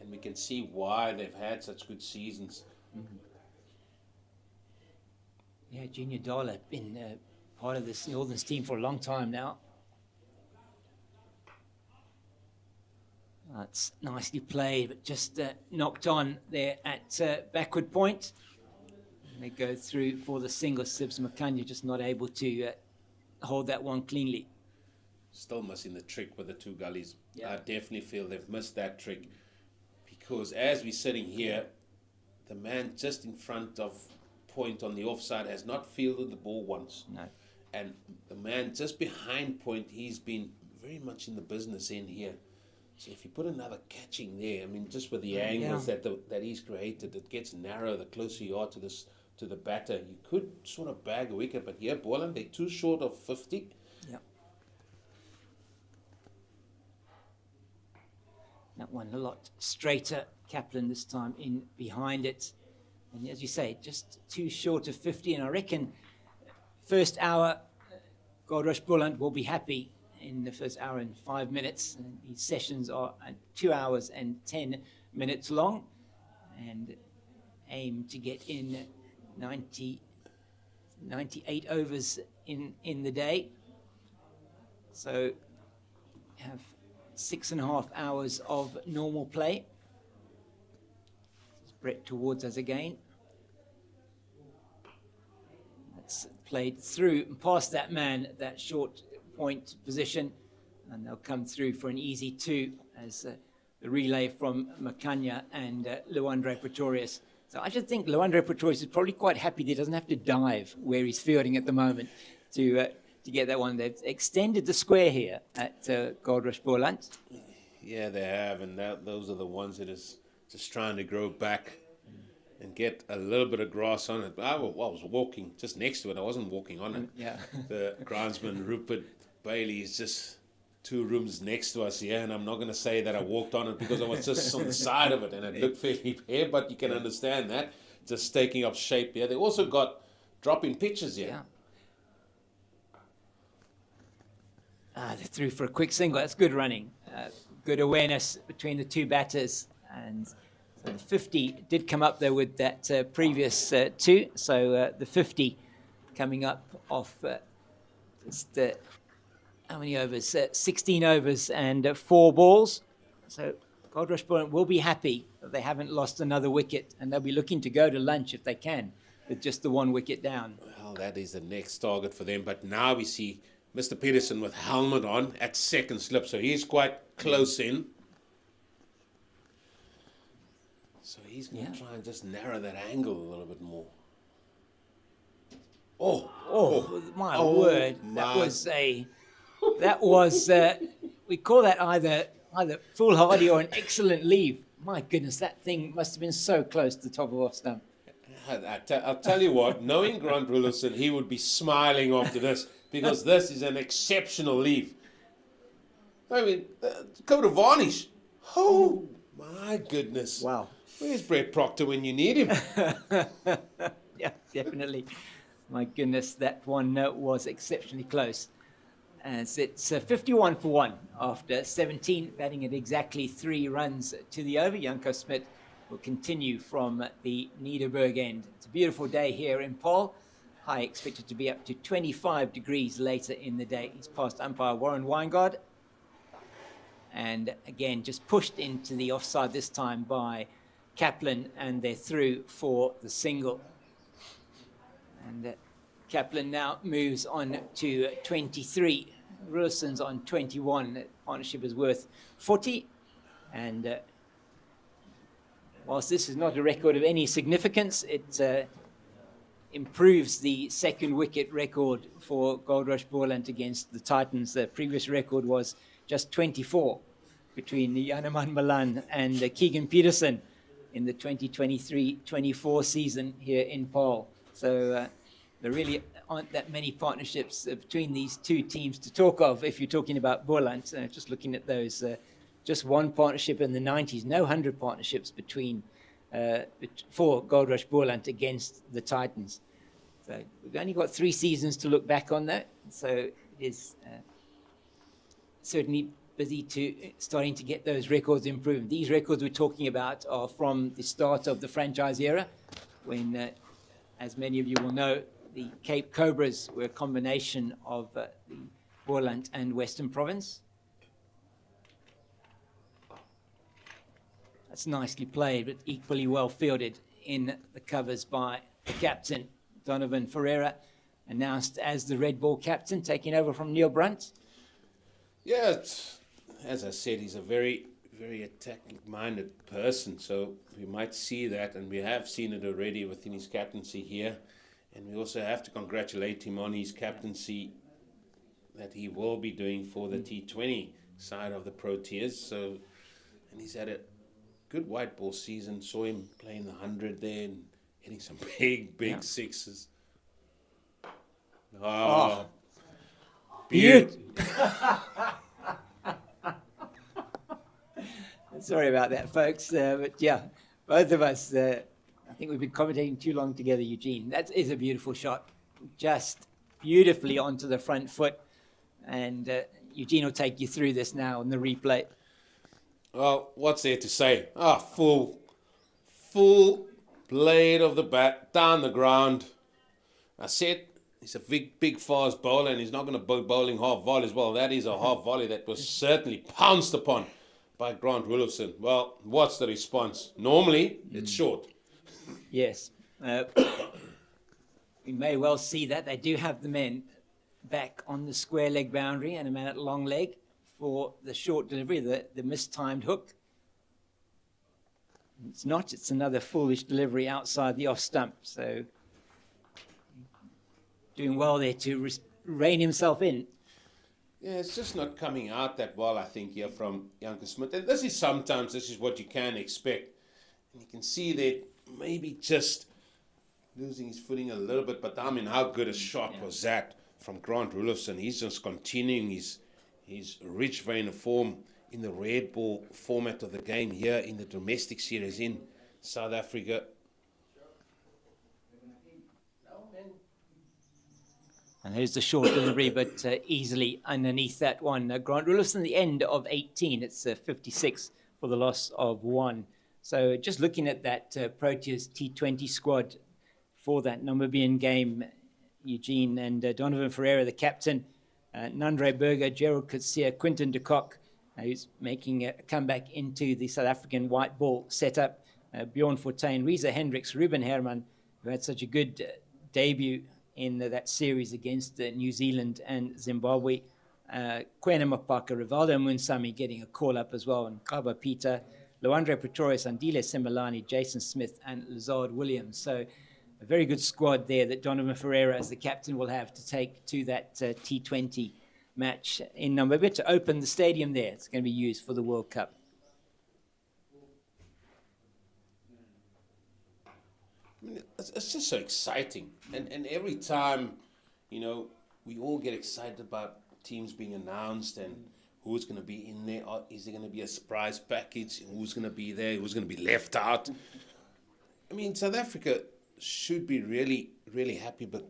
[SPEAKER 1] And we can see why they've had such good seasons.
[SPEAKER 2] Yeah, Junior Dala been part of this Northerns team for a long time now. That's nicely played, but just knocked on there at backward point. And they go through for the single. Sibs Makanya just not able to hold that one cleanly.
[SPEAKER 1] Still missing the trick with the two gullies.
[SPEAKER 2] Yeah.
[SPEAKER 1] I definitely feel they've missed that trick. Because as we're sitting here, the man just in front of point on the offside has not fielded the ball once.
[SPEAKER 2] No.
[SPEAKER 1] And the man just behind point, he's been very much in the business end here. So if you put another catching there, I mean, just with the angles that he's created, it gets narrow the closer you are to the batter. You could sort of bag a wicket, but here, Boland, they're too short of 50.
[SPEAKER 2] Yeah. That one a lot straighter. Kaplan this time in behind it. And as you say, just too short of 50. And I reckon first hour, Goldrush Boland will be happy in the first hour and 5 minutes. And these sessions are 2 hours and 10 minutes long, and aim to get in 98 overs in the day. So have 6.5 hours of normal play. Brett towards us again. That's played through and past that man, that short point position, and they'll come through for an easy 2 as the relay from Makanya and Luandre Pretorius. So I just think Luandre Pretorius is probably quite happy that he doesn't have to dive where he's fielding at the moment to get that one. They've extended the square here at Goldrush Boland.
[SPEAKER 1] Yeah, they have, and those are the ones that is just trying to grow back and get a little bit of grass on it. I was walking just next to it. I wasn't walking on it.
[SPEAKER 2] Yeah.
[SPEAKER 1] The groundsman, Rupert Bailey, is just 2 rooms next to us here, and I'm not going to say that I walked on it because I was just on the side of it, and it looked fairly bare, but you can understand that. Just taking up shape here. They also got dropping pitches here.
[SPEAKER 2] Yeah. They're through for a quick single. That's good running. Good awareness between the 2 batters. And so the 50 did come up there with that previous 2. So the 50 coming up off just how many overs? 16 overs and 4 balls. So Goldrush Boland will be happy that they haven't lost another wicket, and they'll be looking to go to lunch if they can with just the 1 wicket down.
[SPEAKER 1] Well, that is the next target for them. But now we see Mr. Peterson with helmet on at second slip, so he's quite close in. So he's going to try and just narrow that angle a little bit more.
[SPEAKER 2] My word! That was we call that either foolhardy or an excellent leave. My goodness, that thing must have been so close to the top of off stump.
[SPEAKER 1] I'll tell you what, knowing Grant Roelofsen, he would be smiling after this, because this is an exceptional leave. I mean, coat of varnish. Oh, my goodness.
[SPEAKER 2] Wow.
[SPEAKER 1] Where's Brett Proctor when you need him?
[SPEAKER 2] Yeah, definitely. My goodness, that one was exceptionally close. As it's 51 for 1 after 17, batting at exactly 3 runs to the over. Janko Smit will continue from the Nederburg end. It's a beautiful day here in Paul. High expected to be up to 25 degrees later in the day. He's past umpire Warren Weingard. And again, just pushed into the offside this time by Kaplan, and they're through for the single. And Kaplan now moves on to 23. Roelofsen's on 21. That partnership is worth 40. And whilst this is not a record of any significance, it improves the second wicket record for Goldrush Boland against the Titans. The previous record was just 24 between Janeman Malan and Keegan Peterson in the 2023-24 season here in Paul. So there really aren't that many partnerships between these 2 teams to talk of if you're talking about Boland. Just looking at those just one partnership in the 90s, no 100 partnerships for Goldrush Boland against the Titans. So we've only got 3 seasons to look back on that. So it is certainly starting to get those records improved. These records we're talking about are from the start of the franchise era, when, as many of you will know, the Cape Cobras were a combination of the Boland and Western Province. That's nicely played, but equally well fielded in the covers by the captain, Donovan Ferreira, announced as the red ball captain, taking over from Neil Brunt.
[SPEAKER 1] Yeah, as I said, he's a very, very attacking-minded person, so we might see that, and we have seen it already within his captaincy here. And we also have to congratulate him on his captaincy that he will be doing for the T20 side of the Proteas. So, and he's had a good white ball season. Saw him playing the 100 there and hitting some big sixes. Oh, beautiful.
[SPEAKER 2] Sorry about that, folks. But yeah, both of us, I think we've been commentating too long together, Eugene. That is a beautiful shot. Just beautifully onto the front foot. And Eugene will take you through this now on the replay.
[SPEAKER 1] Well, what's there to say? Full blade of the bat down the ground. I said he's a big fast bowler, and he's not going to be bowling half volley as well. That is a half volley that was certainly pounced upon by Grant Roelofsen. Well, what's the response? Normally, it's short.
[SPEAKER 2] Yes. We may well see that. They do have the men back on the square leg boundary and a man at long leg for the short delivery, the mistimed hook. It's not. It's another foolish delivery outside the off stump. So doing well there to rein himself in.
[SPEAKER 1] Yeah, it's just not coming out that well, I think, here from Janke Smith. And this is what you can expect. And you can see that maybe just losing his footing a little bit. But, I mean, how good a shot was that from Grant Roelofsen? He's just continuing his rich vein of form in the red ball format of the game here in the domestic series in South Africa.
[SPEAKER 2] And here's the short delivery, but easily underneath that one. Grant Roelofsen, the end of 18. It's 56 for the loss of 1. So just looking at that Proteas T20 squad for that Namibian game, Eugene and Donovan Ferreira, the captain, Nandre Burger, Gerald Coetzee, Quinton de Kock, who's making a comeback into the South African white ball setup, Bjorn Fortuin, Reza Hendricks, Ruben Herman, who had such a good debut in that series against New Zealand and Zimbabwe. Kwena Mapaka, Rivaldo Munsami getting a call-up as well, and Kaba Peter, Loandre Pretorius, Andile Sembalani, Jason Smith, and Lazard Williams. So a very good squad there that Donovan Ferreira, as the captain, will have to take to that T20 match in Namibia to open the stadium there. It's going to be used for the World Cup.
[SPEAKER 1] I mean, it's just so exciting. And every time, you know, we all get excited about teams being announced and who's going to be in there. Is there going to be a surprise package? Who's going to be there? Who's going to be left out? I mean, South Africa should be really, really happy, but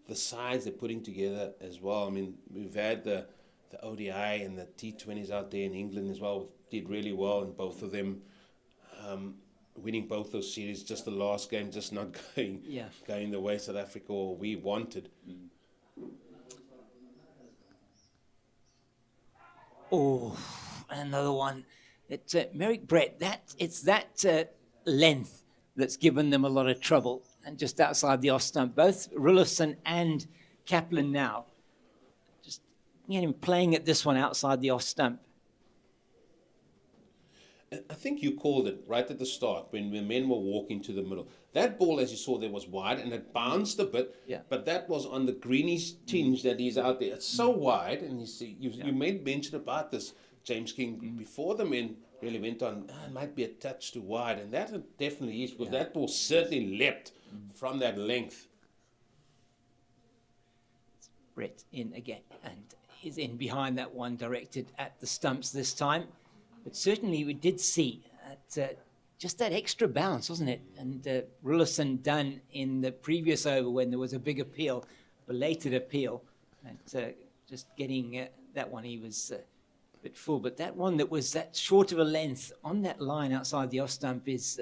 [SPEAKER 1] the sides they're putting together as well. I mean, we've had the ODI and the T20s out there in England as well. Did really well in both of them. Winning both those series, just the last game just not going the way South Africa or we wanted.
[SPEAKER 2] Oh, another one. It's Merrick Brett. It's that length that's given them a lot of trouble. And just outside the off stump, both Roelofsen and Kaplan now. Just him playing at this one outside the off stump.
[SPEAKER 1] I think you called it right at the start when the men were walking to the middle. That ball, as you saw there, was wide and it bounced a bit, but that was on the greenish tinge that he's out there. It's so wide, and you made mention about this, James King, before the men really went on, it might be a touch too wide, and that it definitely is, because that ball certainly leapt from that length.
[SPEAKER 2] Brett in again, and he's in behind that one, directed at the stumps this time. But certainly we did see just that extra bounce, wasn't it? And Roelofsen done in the previous over when there was a big appeal, belated appeal, and just getting that one, he was a bit full. But that one that was that short of a length on that line outside the off stump is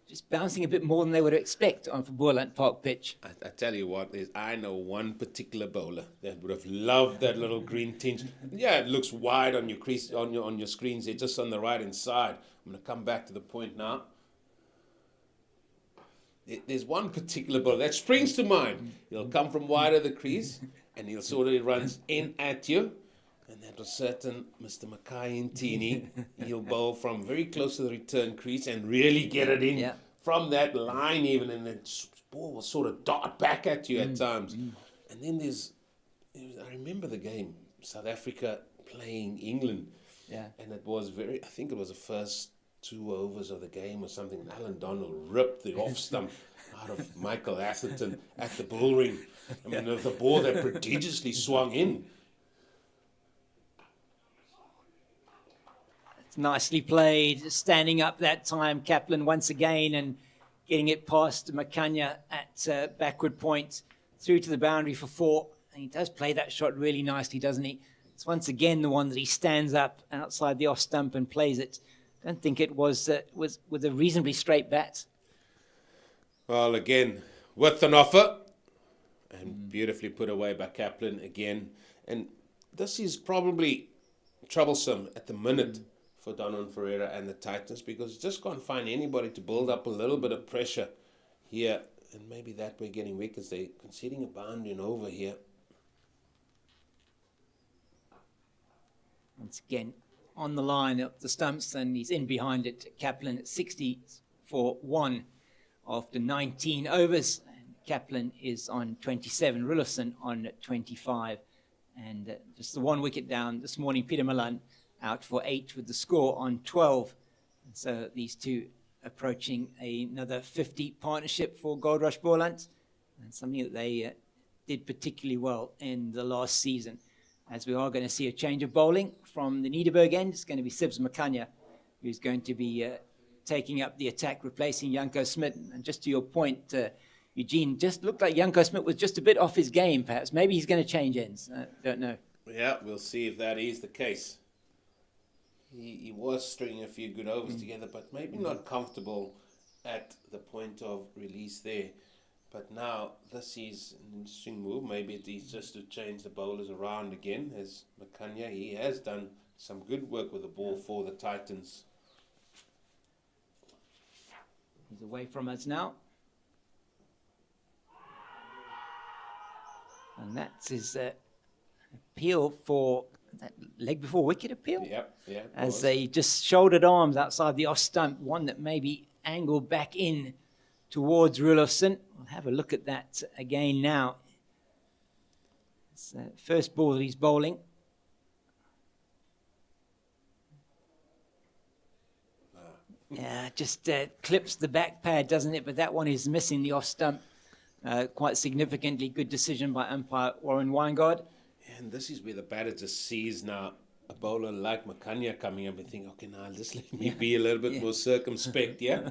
[SPEAKER 2] just bouncing a bit more than they would expect on for Boland Park pitch.
[SPEAKER 1] I tell you what, I know one particular bowler that would have loved that little green tinge. Yeah, it looks wide on your crease, on your screens. They're just on the right hand side. I'm going to come back to the point now. There's one particular bowler that springs to mind. He'll come from wide of the crease, and he'll sort of runs in at you. And that was certain Mr. Mackay Ntini. He'll bowl from very close to the return crease and really get it in from that line even, and the ball will sort of dart back at you at times. And then I remember the game, South Africa playing England.
[SPEAKER 2] Yeah.
[SPEAKER 1] And it was I think it was the first 2 overs of the game or something. And Alan Donald ripped the off stump out of Michael Atherton at the bull ring. I mean, the ball that prodigiously swung in.
[SPEAKER 2] Nicely played, standing up that time, Kaplan once again, and getting it past Makanya at backward point, through to the boundary for 4. And he does play that shot really nicely, doesn't he? It's once again the one that he stands up outside the off stump and plays it. I don't think it was with a reasonably straight bat.
[SPEAKER 1] Well, again, with an offer, and beautifully put away by Kaplan again. And this is probably troublesome at the minute for Donovan Ferreira and the Titans, because you just can't find anybody to build up a little bit of pressure here, and maybe that way getting wickets. They're conceding a boundary and over here.
[SPEAKER 2] Once again, on the line up the stumps, and he's in behind it. Kaplan at 60 for 1 after 19 overs. Kaplan is on 27, Roelofsen on 25, and just the 1 wicket down this morning. Peter Malan out for 8 with the score on 12. And so these two approaching another 50 partnership for Goldrush Boland, and something that they did particularly well in the last season. As we are going to see a change of bowling from the Nederburg end. It's going to be Sibs Makanya who's going to be taking up the attack, replacing Janko Smit. And just to your point, Eugene, just looked like Janko Smit was just a bit off his game, perhaps. Maybe he's going to change ends. Don't know.
[SPEAKER 1] Yeah, we'll see if that is the case. He was stringing a few good overs together, but maybe not comfortable at the point of release there. But now this is an interesting move. Maybe it is just to change the bowlers around again. As Makanya, he has done some good work with the ball for the Titans.
[SPEAKER 2] He's away from us now. And that's his appeal for that leg before wicket appeal.
[SPEAKER 1] Yeah.
[SPEAKER 2] As they just shouldered arms outside the off stump, one that maybe angled back in towards Roelofsen. We'll have a look at that again now. It's the first ball that he's bowling. Yeah, just clips the back pad, doesn't it? But that one is missing the off stump quite significantly. Good decision by umpire Warren Weingard.
[SPEAKER 1] And this is where the batter just sees now a bowler like Makanya coming up and think, okay, now just let me be a little bit more circumspect, yeah?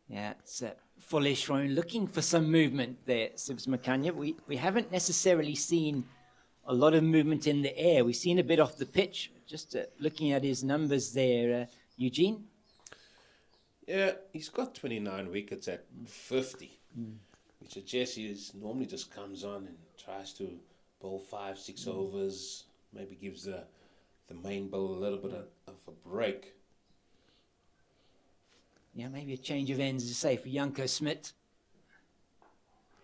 [SPEAKER 2] Yeah, it's fullish thrown, looking for some movement there, Sibs Makanya. We haven't necessarily seen a lot of movement in the air. We've seen a bit off the pitch. Just looking at his numbers there, Eugene.
[SPEAKER 1] Yeah, he's got 29 wickets at 50, which suggests he normally just comes on and tries to bowl 5-6 overs, maybe gives the main bowl a little bit of a break.
[SPEAKER 2] Yeah, maybe a change of ends, as you say, for Janko Smit.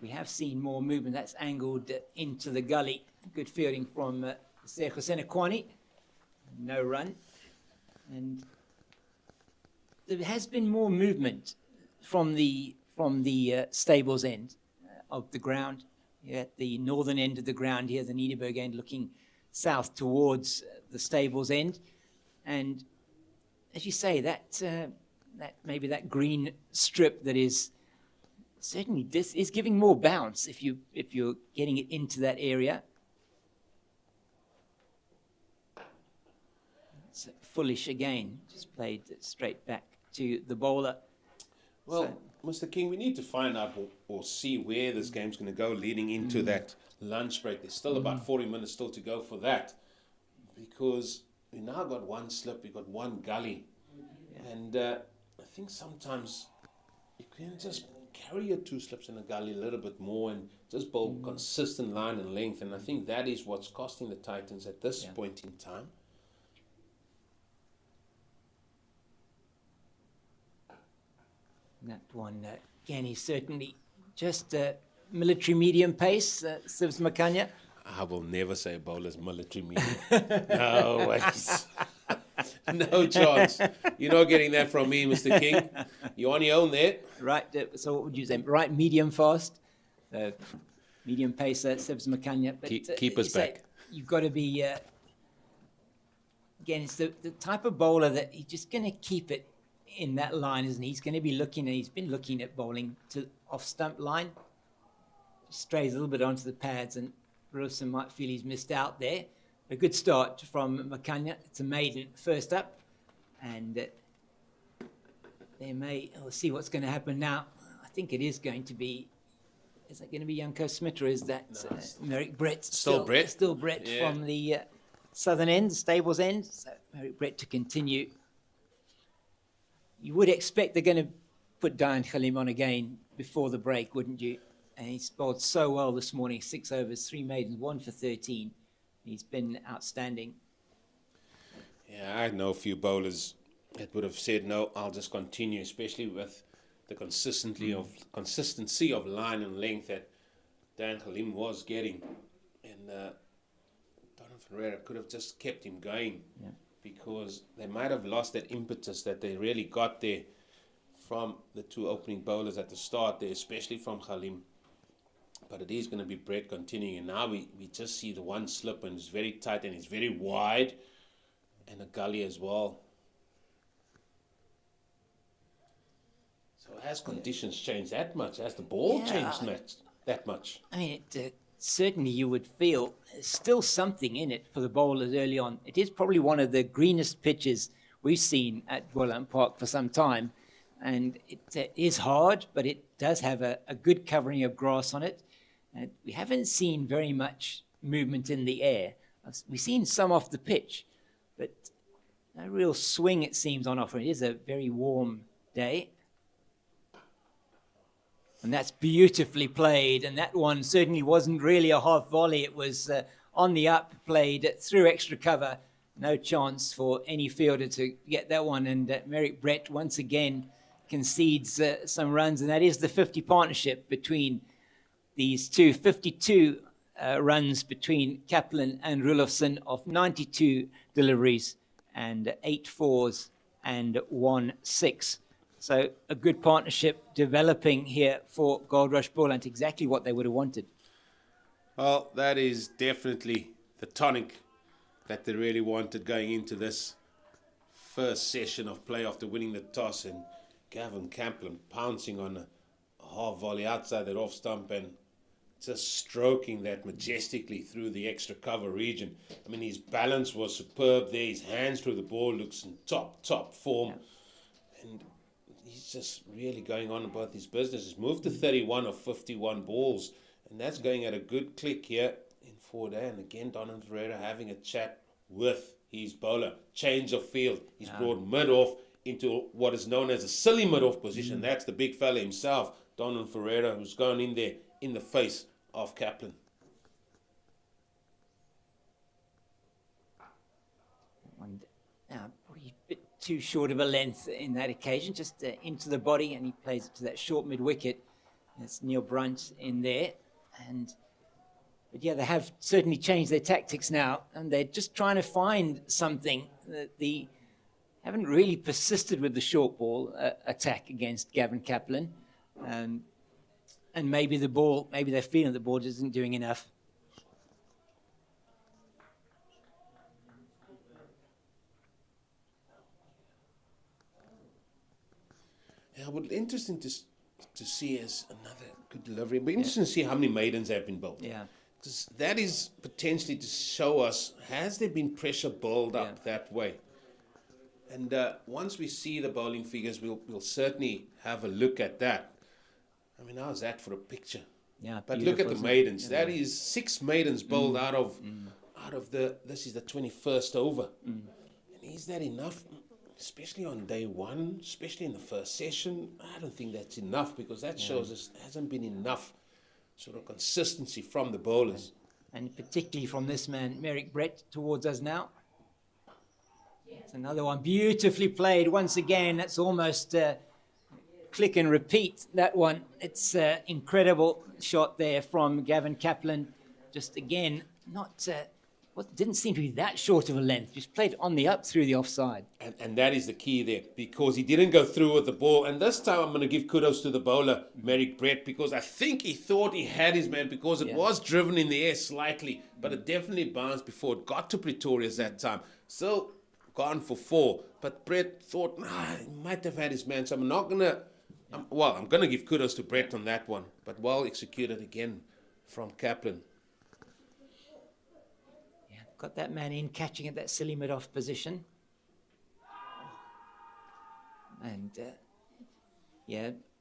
[SPEAKER 2] We have seen more movement. That's angled into the gully. Good fielding from Sergio Senekwani. No run. And there has been more movement from the stables end of the ground. You're at the northern end of the ground here, the Nederburg end, looking south towards the stables end. And as you say, that maybe that green strip that is certainly this is giving more bounce if you're getting it into that area. It's foolish again, just played straight back to the bowler.
[SPEAKER 1] Well, Mr. King, we need to find out or see where this game's going to go leading into that lunch break. There's still about 40 minutes still to go for that, because we now got one slip, we got one gully, and I think sometimes you can just carry your two slips in a gully a little bit more and just bowl consistent line and length, and I think that is what's costing the Titans at this point in time.
[SPEAKER 2] That one, again, he's certainly just military medium pace, Sivs Makanya.
[SPEAKER 1] I will never say bowler's military medium. No ways. No chance. You're not getting that from me, Mr. King. You're on your own there.
[SPEAKER 2] Right, so what would you say? Right, medium fast, medium pace, Sivs Makanya. But
[SPEAKER 1] keep us back.
[SPEAKER 2] You've got to be, again, it's the type of bowler that he's just going to keep it in that line, isn't he? He's going to be looking, and he's been looking at bowling to off stump line. Just strays a little bit onto the pads, and Roelofsen might feel he's missed out there. A good start from Makanya. It's a maiden first up, and we'll see what's going to happen now. I think it is going to be, is that going to be Janko Smith, or is that Merrick Brett?
[SPEAKER 1] Still Brett.
[SPEAKER 2] Still Brett from the southern end, the stables end. So Merrick Brett to continue. You would expect they're going to put Diane Khalim on again before the break, wouldn't you? And he's bowled so well this morning, 6 overs, 3 maidens, 1 for 13. He's been outstanding.
[SPEAKER 1] Yeah, I know a few bowlers that would have said, no, I'll just continue, especially with the consistency of line and length that Dan Khalim was getting. And Donald Ferreira could have just kept him going. Yeah. Because they might have lost that impetus that they really got there from the two opening bowlers at the start there, especially from Khalim. But it is going to be Brett continuing, and now we just see the one slip, and it's very tight and it's very wide, and a gully as well. So has conditions changed that much? Has the ball changed that much?
[SPEAKER 2] I mean, certainly you would feel there's still something in it for the bowlers early on. It is probably one of the greenest pitches we've seen at Boland Park for some time. And it is hard, but it does have a good covering of grass on it. And we haven't seen very much movement in the air. We've seen some off the pitch, but no real swing, it seems, on offer. It is a very warm day. And that's beautifully played. And that one certainly wasn't really a half volley. It was on the up, played through extra cover. No chance for any fielder to get that one. And Merrick Brett once again concedes some runs. And that is the 50 partnership between these two. 52 runs between Kaplan and Roelofsen of 92 deliveries and 8 fours and 1 6. So a good partnership developing here for Goldrush Boland, exactly what they would have wanted.
[SPEAKER 1] Well, that is definitely the tonic that they really wanted going into this first session of play after winning the toss, and Gavin Kaplan pouncing on a half volley outside that off stump and just stroking that majestically through the extra cover region. I mean, his balance was superb there. His hands through the ball looks in top form. Yeah. And he's just really going on about his business. He's moved to 31 of 51 balls, and that's going at a good click here in 4 day. And again, Donald Ferreira having a chat with his bowler. Change of field. He's brought mid-off into what is known as a silly mid-off position. That's the big fella himself, Donald Ferreira, who's gone in there in the face of Kaplan.
[SPEAKER 2] And probably a bit too short of a length in that occasion, just into the body, and he plays it to that short mid-wicket. That's Neil Brunt in there. But yeah, they have certainly changed their tactics now, and they're just trying to find something. They haven't really persisted with the short ball attack against Gavin Kaplan. And maybe they're feeling the ball isn't doing enough.
[SPEAKER 1] Yeah, well, interesting to see as another good delivery. But interesting to see how many maidens have been built.
[SPEAKER 2] Yeah.
[SPEAKER 1] Because that is potentially to show us, has there been pressure built up that way? And once we see the bowling figures, we'll certainly have a look at that. I mean, how's that for a picture?
[SPEAKER 2] Yeah,
[SPEAKER 1] but look at the maidens.
[SPEAKER 2] Yeah.
[SPEAKER 1] That is 6 maidens bowled out of this is the 21st over. And is that enough? Especially on day one, especially in the first session, I don't think that's enough, because that shows us there hasn't been enough sort of consistency from the bowlers.
[SPEAKER 2] And particularly from this man, Merrick Brett, towards us now. It's another one, beautifully played once again. That's almost click and repeat, that one. It's incredible shot there from Gavin Kaplan. Just again, not... didn't seem to be that short of a length. Just played on the up through the offside.
[SPEAKER 1] And that is the key there, because he didn't go through with the ball. And this time I'm going to give kudos to the bowler, Merrick Brett, because I think he thought he had his man, because it was driven in the air slightly, but it definitely bounced before it got to Pretorius that time. So gone for 4. But Brett thought, he might have had his man. So I'm not going to... I'm going to give kudos to Brett on that one. But well executed again from Kaplan.
[SPEAKER 2] Got that man in, catching at that silly mid-off position. And,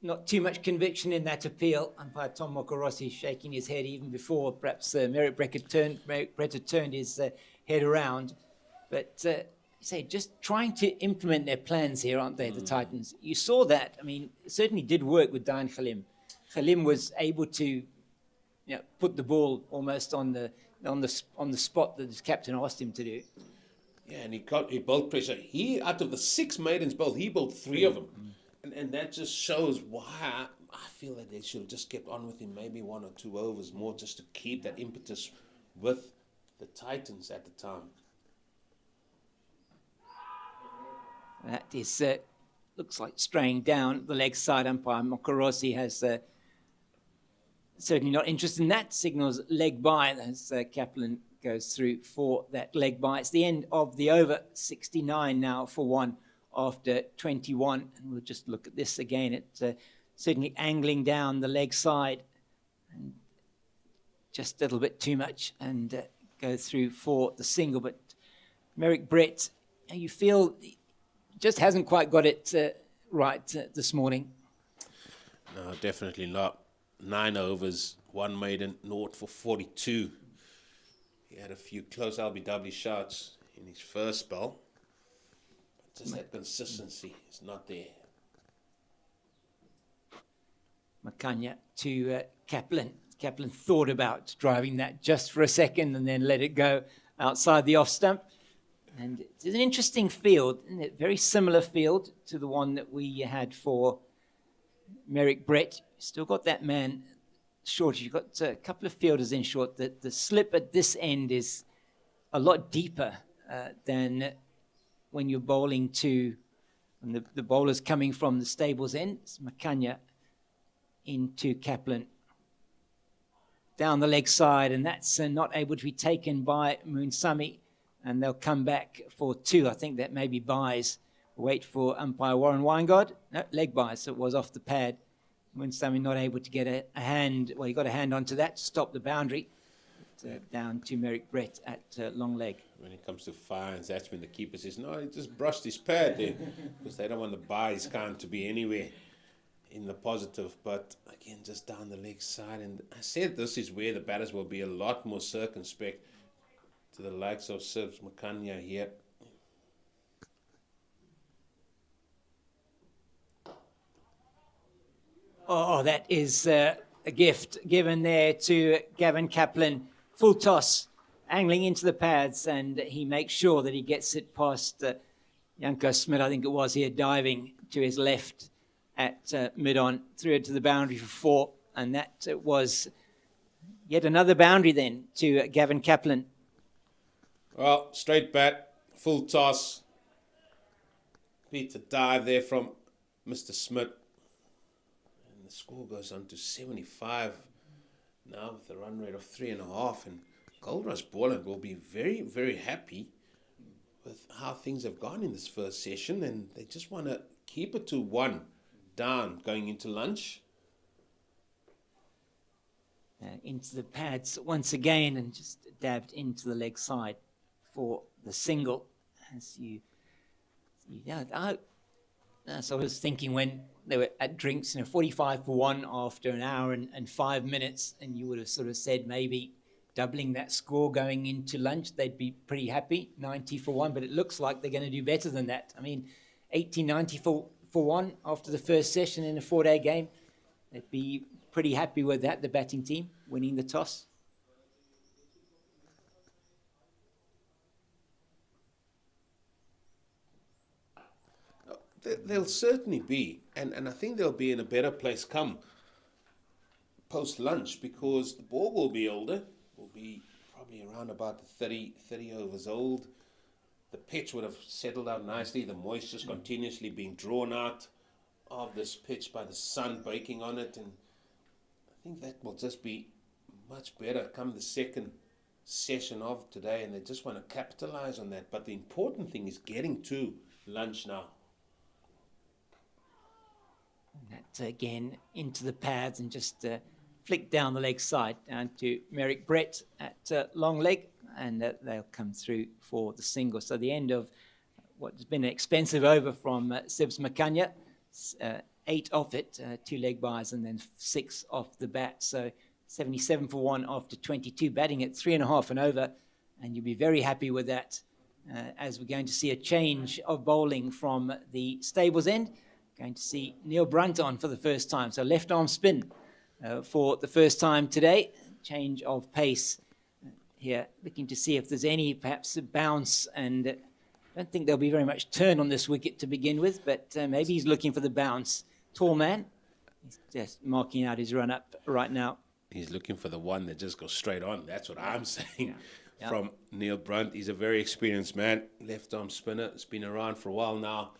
[SPEAKER 2] not too much conviction in that appeal. Umpire Tom Mokorossi shaking his head even before perhaps Merrick Brett had turned his head around. But, just trying to implement their plans here, aren't they, the Titans? You saw that. I mean, it certainly did work with Dian Khalim. Khalim was able to put the ball almost on the spot that his captain asked him to do.
[SPEAKER 1] Yeah, and he bowled pressure. He, out of the 6 maidens bowled, he bowled 3 of them. And that just shows why I feel that they should have just kept on with him, maybe 1 or 2 overs more, just to keep that impetus with the Titans at the time.
[SPEAKER 2] That is, looks like straying down the leg side. Umpire Mokorossi has certainly not interested in that. Signals leg by as Kaplan goes through for that leg by. It's the end of the over, 69 now for 1 after 21. And we'll just look at this again. It's certainly angling down the leg side, and just a little bit too much, and go through for the single. But Merrick Brett, you feel just hasn't quite got it right this morning.
[SPEAKER 1] No, definitely not. 9 overs, 1 maiden, 0 for 42. He had a few close LBW shots in his first spell, but just that consistency is not there.
[SPEAKER 2] Makanya to Kaplan. Kaplan thought about driving that just for a second and then let it go outside the off stump. And it's an interesting field, isn't it? Very similar field to the one that we had for Merrick Brett. Still got that man short. You've got a couple of fielders in short. The slip at this end is a lot deeper than when you're bowling to, and the bowler's coming from the stables end. It's Makanya into Kaplan. Down the leg side, and that's not able to be taken by Moonsami. And they'll come back for 2. I think that maybe buys. Wait for umpire Warren Weingard. No, leg by, so it was off the pad. Moonsami not able to get a hand. Well, he got a hand onto that to stop the boundary. Down to Merrick Brett at long leg.
[SPEAKER 1] When it comes to fines, that's when the keeper says, no, he just brushed his pad there. Because they don't want the buys count to be anywhere in the positive. But again, just down the leg side. And I said this is where the batters will be a lot more circumspect, to the likes of Sibs Makanya here.
[SPEAKER 2] Oh, that is a gift given there to Gavin Kaplan. Full toss, angling into the pads, and he makes sure that he gets it past Janko Smith, I think it was here, diving to his left at mid-on, threw it to the boundary for 4, and that was yet another boundary then to Gavin Kaplan.
[SPEAKER 1] Well, straight bat, full toss. Beats a dive there from Mr. Smith. And the score goes on to 75 now with a run rate of 3.5. And Goldrush Boland will be very, very happy with how things have gone in this first session. And they just want to keep it to 1 down going into lunch.
[SPEAKER 2] Into the pads once again, and just dabbed into the leg side for the single. As you Yeah, so I was thinking when they were at drinks, 45 for 1 after an hour and 5 minutes, and you would have sort of said maybe doubling that score going into lunch, they'd be pretty happy, 90 for 1, but it looks like they're going to do better than that. I mean, 90 for 1 after the first session in a 4-day game, they'd be pretty happy with that, the batting team, winning the toss.
[SPEAKER 1] They'll certainly be, and I think they'll be in a better place come post-lunch, because the ball will be older, will be probably around about 30 overs old. The pitch would have settled out nicely, the moisture's continuously being drawn out of this pitch by the sun breaking on it, and I think that will just be much better come the second session of today, and they just want to capitalize on that. But the important thing is getting to lunch now.
[SPEAKER 2] That again into the pads and just flick down the leg side down to Merrick Brett at long leg, and they'll come through for the single. So the end of what's been an expensive over from Sibs Makanya, 8 off it, 2 leg byes, and then 6 off the bat. So 77 for 1 after 22, batting at 3.5 and over, and you'll be very happy with that, as we're going to see a change of bowling from the stables end. Going to see Neil Brunt on for the first time. So left arm spin for the first time today. Change of pace here. Looking to see if there's any perhaps a bounce, and I don't think there'll be very much turn on this wicket to begin with, but maybe he's looking for the bounce. Tall man. He's just marking out his run up right now.
[SPEAKER 1] He's looking for the one that just goes straight on. That's what I'm saying.
[SPEAKER 2] Yeah.
[SPEAKER 1] From Neil Brunt. He's a very experienced man. Left arm spinner. It's been around for a while now.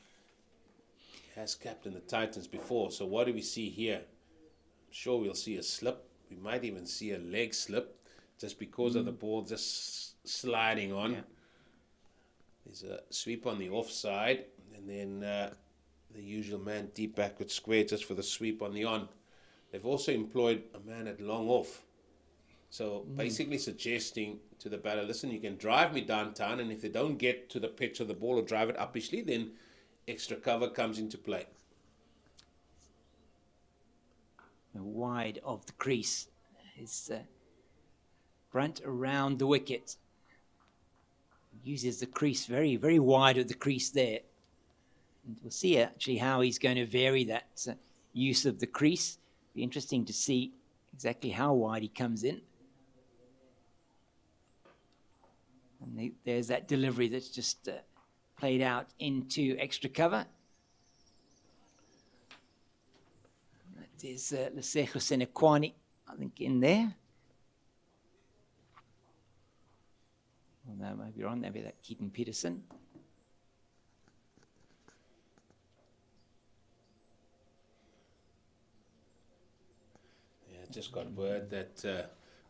[SPEAKER 1] Has captained the Titans before. So what do we see here? I'm sure we'll see a slip. We might even see a leg slip, just because of the ball just sliding on. Yeah. There's a sweep on the offside, and then the usual man deep backward square just for the sweep on the on. They've also employed a man at long off. So basically suggesting to the batter, listen, you can drive me downtown, and if they don't get to the pitch of the ball or drive it uppishly, then extra cover comes into play.
[SPEAKER 2] Wide of the crease is Brunt around the wicket. Uses the crease very, very wide of the crease there. And we'll see actually how he's going to vary that use of the crease. Be interesting to see exactly how wide he comes in. And there's that delivery that's just played out into extra cover. That is Lesejo Senekwani, I think, in there. Well, no, maybe you're on there with that Keaton Peterson.
[SPEAKER 1] Yeah, just got word that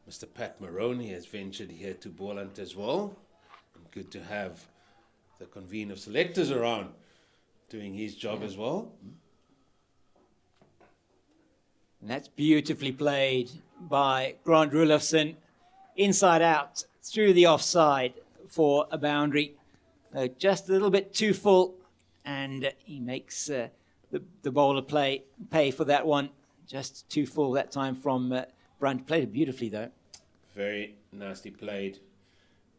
[SPEAKER 1] Mr. Pat Maroney has ventured here to Boland as well. And good to have the convener of selectors around doing his job as well.
[SPEAKER 2] And that's beautifully played by Grant Roelofsen, inside out through the offside for a boundary. Just a little bit too full, and he makes the bowler pay for that one. Just too full that time from Brunt. Played it beautifully though.
[SPEAKER 1] Very nicely played.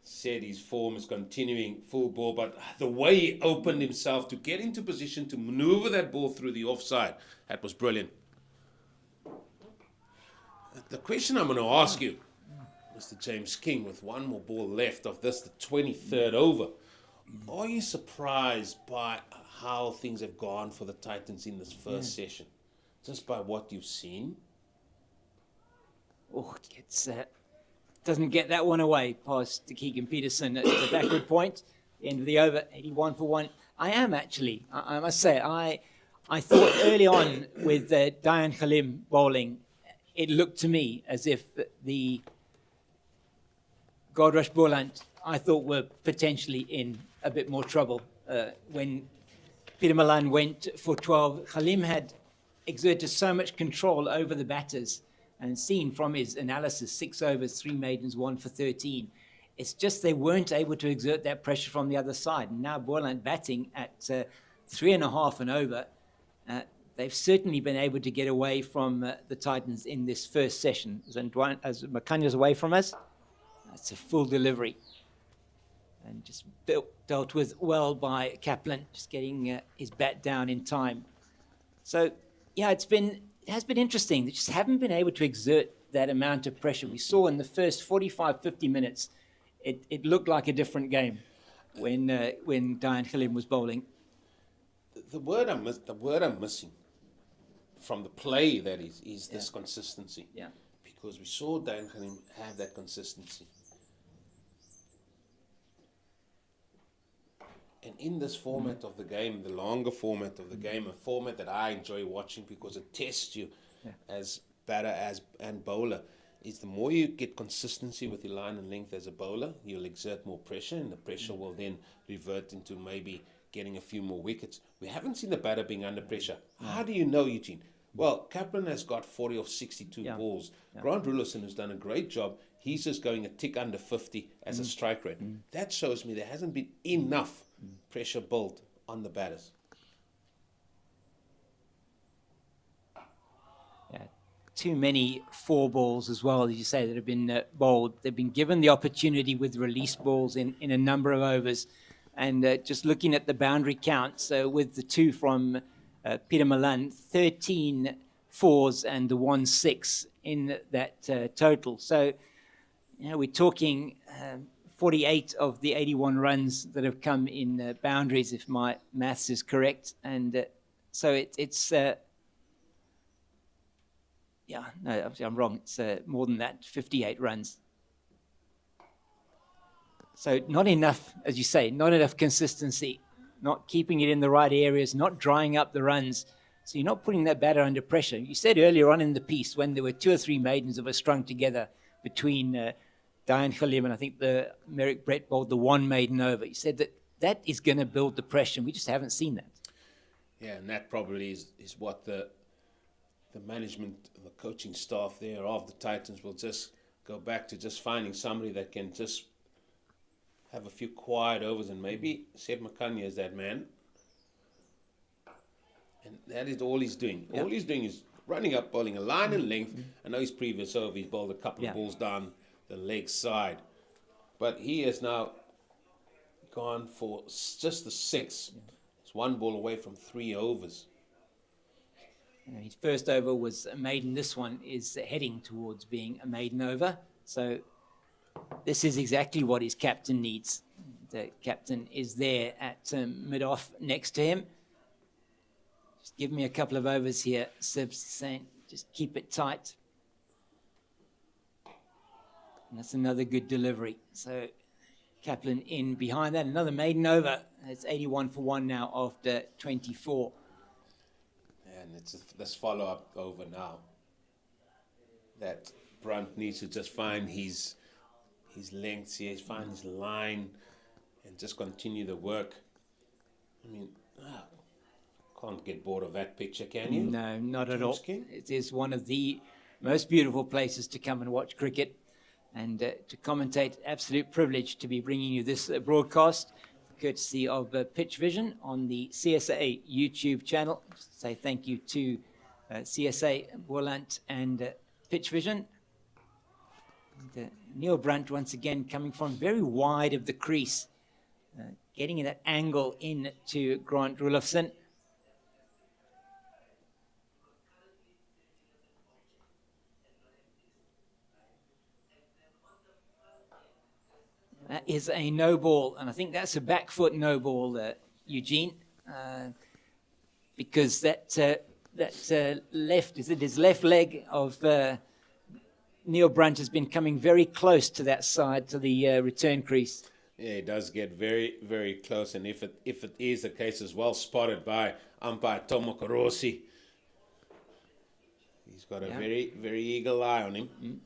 [SPEAKER 1] Said his form is continuing full ball, but the way he opened himself to get into position to maneuver that ball through the offside, that was brilliant. The question I'm going to ask you, Mr. James King, with one more ball left of this, the 23rd over, are you surprised by how things have gone for the Titans in this first session? Just by what you've seen?
[SPEAKER 2] Oh, it's doesn't get that one away past Keegan Peterson at the backward point. End of the over, 81 for 1. I am actually, I must say, I thought early on with Diane Khalim bowling, it looked to me as if the Goldrush Boland, I thought, were potentially in a bit more trouble. When Peter Malan went for 12, Khalim had exerted so much control over the batters, and seen from his analysis, 6 overs, 3 maidens, 1 for 13. It's just they weren't able to exert that pressure from the other side. And now Boland batting at 3.5 and over. They've certainly been able to get away from the Titans in this first session. As Makanya's away from us, that's a full delivery. And just dealt with well by Kaplan, just getting his bat down in time. So, yeah, it has been interesting. They just haven't been able to exert that amount of pressure. We saw in the first 45, 50 minutes, it looked like a different game when Diane Gilliam was bowling.
[SPEAKER 1] The word I'm missing from the play that is this consistency.
[SPEAKER 2] Yeah.
[SPEAKER 1] Because we saw Diane Gilliam have that consistency. And in this format of the game, the longer format of the game, a format that I enjoy watching because it tests you as batter and bowler, is the more you get consistency with your line and length as a bowler, you'll exert more pressure, and the pressure will then revert into maybe getting a few more wickets. We haven't seen the batter being under pressure. How do you know, Eugene? Well, Kaplan has got 40 of 62 balls. Grant Roelofsen has done a great job. He's just going a tick under 50 as a strike rate. That shows me there hasn't been enough pressure built on the batters.
[SPEAKER 2] Yeah, too many 4 balls as well, as you say, that have been bowled. They've been given the opportunity with release balls in a number of overs. And just looking at the boundary counts, with the 2 from Peter Malan, 13 4s and the 1 6 in that total. So, we're talking 48 of the 81 runs that have come in boundaries, if my maths is correct. And so it's I'm wrong. It's more than that, 58 runs. So not enough, as you say, not enough consistency, not keeping it in the right areas, not drying up the runs. So you're not putting that batter under pressure. You said earlier on in the piece when there were 2 or 3 maidens that were strung together between Diane Gilliam and I think the Merrick Brett bowled the 1 maiden over. You said that is going to build the pressure. We just haven't seen that.
[SPEAKER 1] Yeah, and that probably is what the management, the coaching staff there of the Titans will just go back to, just finding somebody that can just have a few quiet overs, and maybe Seb Makanya is that man. And that is all he's doing. All he's doing is running up, bowling a line and length. I know his previous over, he's bowled a couple of balls down the leg side. But he has now gone for just the 6. It's 1 ball away from 3 overs.
[SPEAKER 2] His first over was a maiden. This one is heading towards being a maiden over. So this is exactly what his captain needs. The captain is there at mid-off next to him. Just give me a couple of overs here, Sib's saying. Just keep it tight. And that's another good delivery. So Kaplan in behind that. Another maiden over. It's 81 for 1 now after 24.
[SPEAKER 1] And it's this follow-up over now. That Brunt needs to just find his lengths here, find his line, and just continue the work. I mean, can't get bored of that picture, can you?
[SPEAKER 2] No, not at all.
[SPEAKER 1] King?
[SPEAKER 2] It is one of the most beautiful places to come and watch cricket and to commentate. Absolute privilege to be bringing you this broadcast, courtesy of Pitch Vision on the CSA YouTube channel. Just say thank you to CSA, Boland, and Pitch Vision. And, Neil Brunt once again coming from very wide of the crease, getting that angle in to Grant Roelofsen. That is a no ball, and I think that's a back foot no ball, Eugene, because that his left leg of Neil Brunt has been coming very close to that side, to the return crease.
[SPEAKER 1] Yeah, it does get very, very close, and if it is the case as well spotted by umpire Tomo Korosi. He's got a very, very eagle eye on him.
[SPEAKER 2] Mm.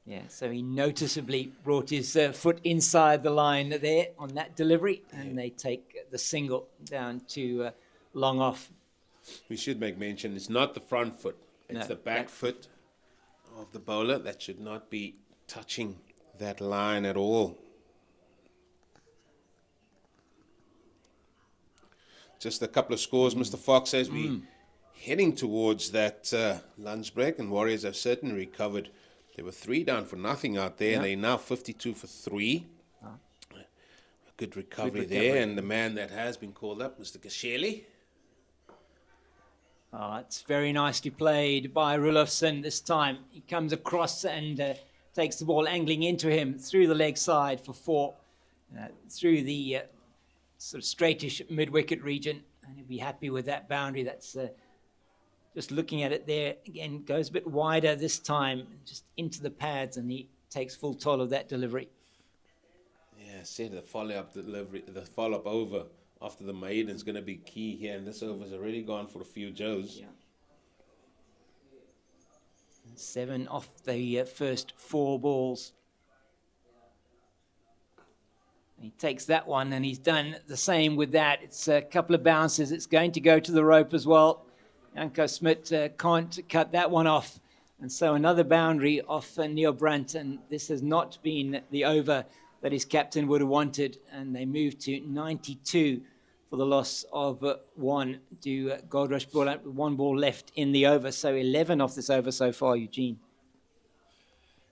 [SPEAKER 2] Yeah, so he noticeably brought his foot inside the line there on that delivery, and they take the single down to long off.
[SPEAKER 1] We should make mention, it's not the front foot, it's the back foot of the bowler. That should not be touching that line at all. Just a couple of scores, Mr. Fox, as we heading towards that lunch break, and Warriors have certainly recovered. They were 3 down for nothing out there, and they're now 52 for 3. A good recovery there, and the man that has been called up, Mr. Kasheli.
[SPEAKER 2] Oh, it's very nicely played by Roelofsen this time. He comes across and takes the ball angling into him through the leg side for 4, through the sort of straightish mid-wicket region. And he'll be happy with that boundary. That's just looking at it there. Again, goes a bit wider this time, just into the pads, and he takes full toll of that delivery.
[SPEAKER 1] Yeah, I said the follow-up delivery, the follow-up over after the maiden is going to be key here, and this over's already gone for a few Joes.
[SPEAKER 2] Yeah. 7 off the first 4 balls. He takes that one, and he's done the same with that. It's a couple of bounces. It's going to go to the rope as well. Janko Smit can't cut that one off. And so another boundary off Neil Brandt, and this has not been the over that his captain would have wanted. And they move to 92 for the loss of 1 to Goldrush Boland with 1 ball left in the over. So 11 off this over so far, Eugene.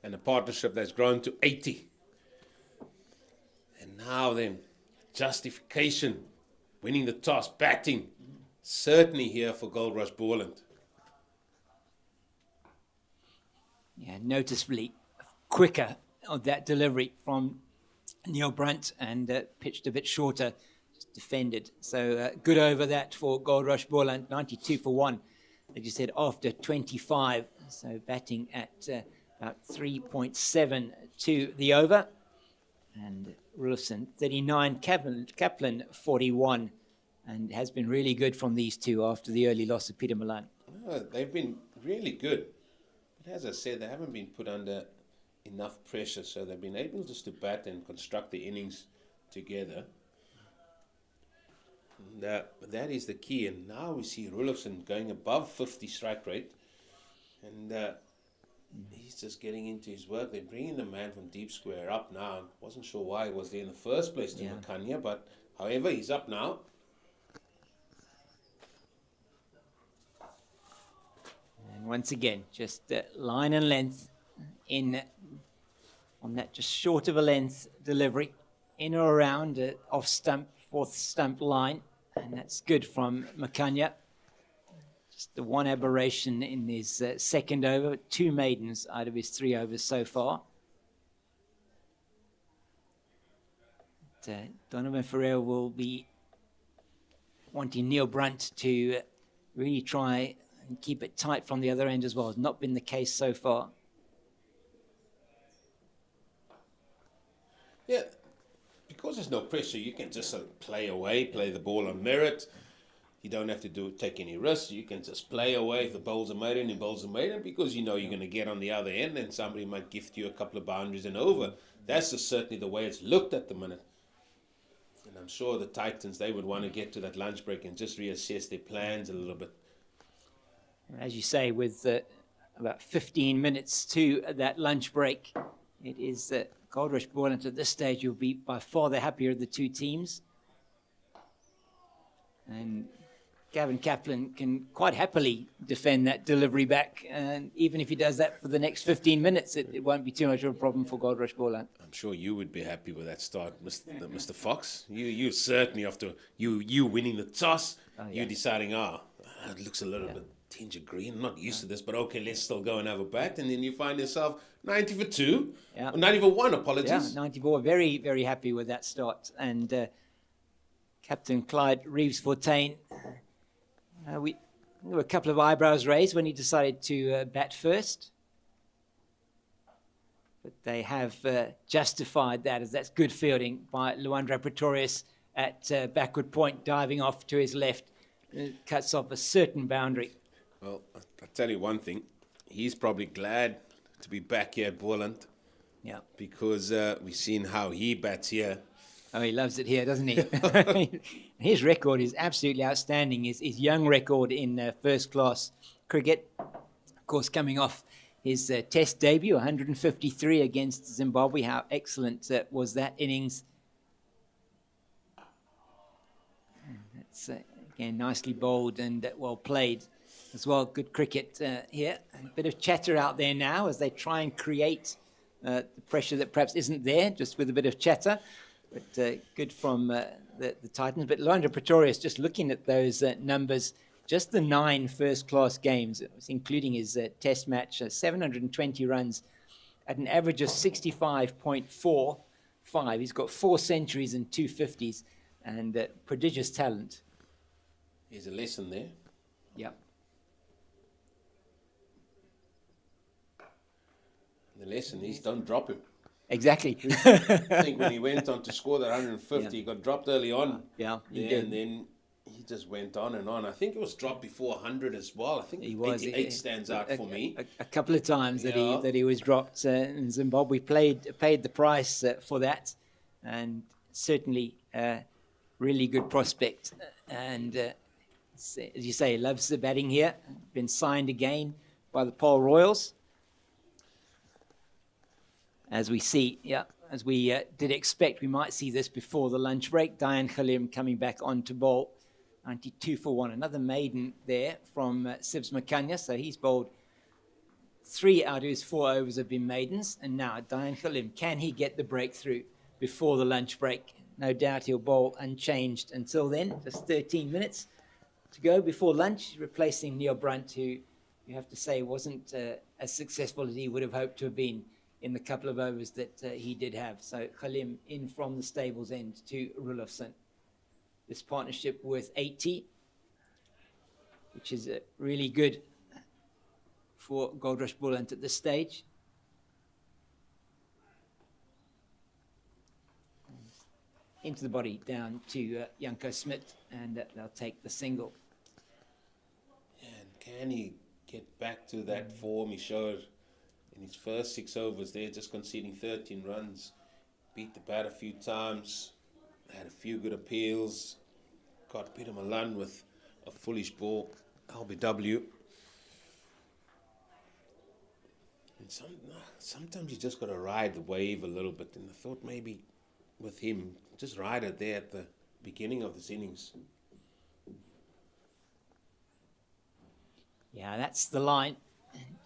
[SPEAKER 1] And a partnership that's grown to 80. And now then, justification, winning the toss, batting, certainly here for Goldrush Boland.
[SPEAKER 2] Yeah, noticeably quicker on that delivery from Neil Brandt, and pitched a bit shorter, just defended. So good over that for Goldrush Boland, 92 for 1, as you said, after 25. So batting at about 3.7 to the over. And Roelofsen, 39, Kaplan, 41. And has been really good from these two after the early loss of Peter Milan.
[SPEAKER 1] Oh, they've been really good. But as I said, they haven't been put under enough pressure, so they've been able just to bat and construct the innings together. And, that is the key. And now we see Roelofsen going above 50 strike rate. And he's just getting into his work. They're bringing the man from deep square up now. Wasn't sure why he was there in the first place to Makanya, but however, he's up now.
[SPEAKER 2] And once again, just line and length in on that just short of a length delivery, in or around off stump, 4th stump line, and that's good from Makanya. Just the one aberration in his second over, 2 maidens out of his 3 overs so far. But, Donovan Ferreira will be wanting Neil Brandt to really try and keep it tight from the other end as well. It's not been the case so far.
[SPEAKER 1] Yeah, because there's no pressure, you can just play away, play the ball on merit. You don't have to take any risks. You can just play away. If the bowls are maiden, the bowls are maiden, because you know you're going to get on the other end and somebody might gift you a couple of boundaries and over. That's just certainly the way it's looked at the minute. And I'm sure the Titans, they would want to get to that lunch break and just reassess their plans a little bit.
[SPEAKER 2] As you say, with about 15 minutes to that lunch break, it is Goldrush Boland at this stage will be by far the happier of the 2 teams. And Gavin Kaplan can quite happily defend that delivery back. And even if he does that for the next 15 minutes, it won't be too much of a problem for Goldrush Boland.
[SPEAKER 1] I'm sure you would be happy with that start, Mr. Fox. You certainly, after you winning the toss, you deciding, it looks a little bit tinge of green. I'm not used to this, but okay, let's still go and have a bat. And then you find yourself 90 for 2, or 90 for 1, apologies.
[SPEAKER 2] Yeah, 94, very, very happy with that start. And Captain Clyde Reeves-Fontaine, there were a couple of eyebrows raised when he decided to bat first. But they have justified that, as that's good fielding by Luandra Pretorius at backward point, diving off to his left. It cuts off a certain boundary.
[SPEAKER 1] Well, I'll tell you one thing. He's probably glad to be back here at Boland.
[SPEAKER 2] Yeah.
[SPEAKER 1] Because we've seen how he bats here.
[SPEAKER 2] Oh, he loves it here, doesn't he? His record is absolutely outstanding. His young record in first-class cricket, of course, coming off his test debut, 153 against Zimbabwe. How excellent was that innings? That's again nicely bowled and well played as well. Good cricket here. A bit of chatter out there now as they try and create the pressure that perhaps isn't there, just with a bit of chatter. But good from the Titans. But London Pretorius, just looking at those numbers, just the 9 first-class games, including his test match, 720 runs at an average of 65.45. He's got 4 centuries and 2 50s, and prodigious talent.
[SPEAKER 1] There's a lesson there.
[SPEAKER 2] Yep.
[SPEAKER 1] The lesson is don't drop him.
[SPEAKER 2] Exactly.
[SPEAKER 1] I think when he went on to score that 150, he got dropped early on.
[SPEAKER 2] Yeah, he
[SPEAKER 1] did. And then he just went on and on. I think it was dropped before 100 as well. I think
[SPEAKER 2] he was,
[SPEAKER 1] 88 stands out for me.
[SPEAKER 2] A couple of times that he was dropped. And Zimbabwe paid the price for that, and certainly really good prospect. And as you say, loves the batting here. Been signed again by the Paul Royals. As we see, as we did expect, we might see this before the lunch break. Diane Khalim coming back on to bowl, 92 for 1. Another maiden there from Sibs Makanya. So he's bowled 3 out of his 4 overs have been maidens. And now Diane Khalim, can he get the breakthrough before the lunch break? No doubt he'll bowl unchanged until then. Just 13 minutes to go before lunch, replacing Neil Brunt, who you have to say wasn't as successful as he would have hoped to have been in the couple of overs that he did have. So Khalim in from the stables end to Roelofsen. This partnership worth 80, which is really good for Goldrush Boland at this stage. Into the body, down to Janko Smit, and they'll take the single.
[SPEAKER 1] And can he get back to that form he showed in his first 6 overs there, just conceding 13 runs, beat the bat a few times, had a few good appeals, got Peter Malan with a foolish ball, LBW. And sometimes you just got to ride the wave a little bit, and I thought maybe with him, just ride it there at the beginning of this innings.
[SPEAKER 2] Yeah, that's the line.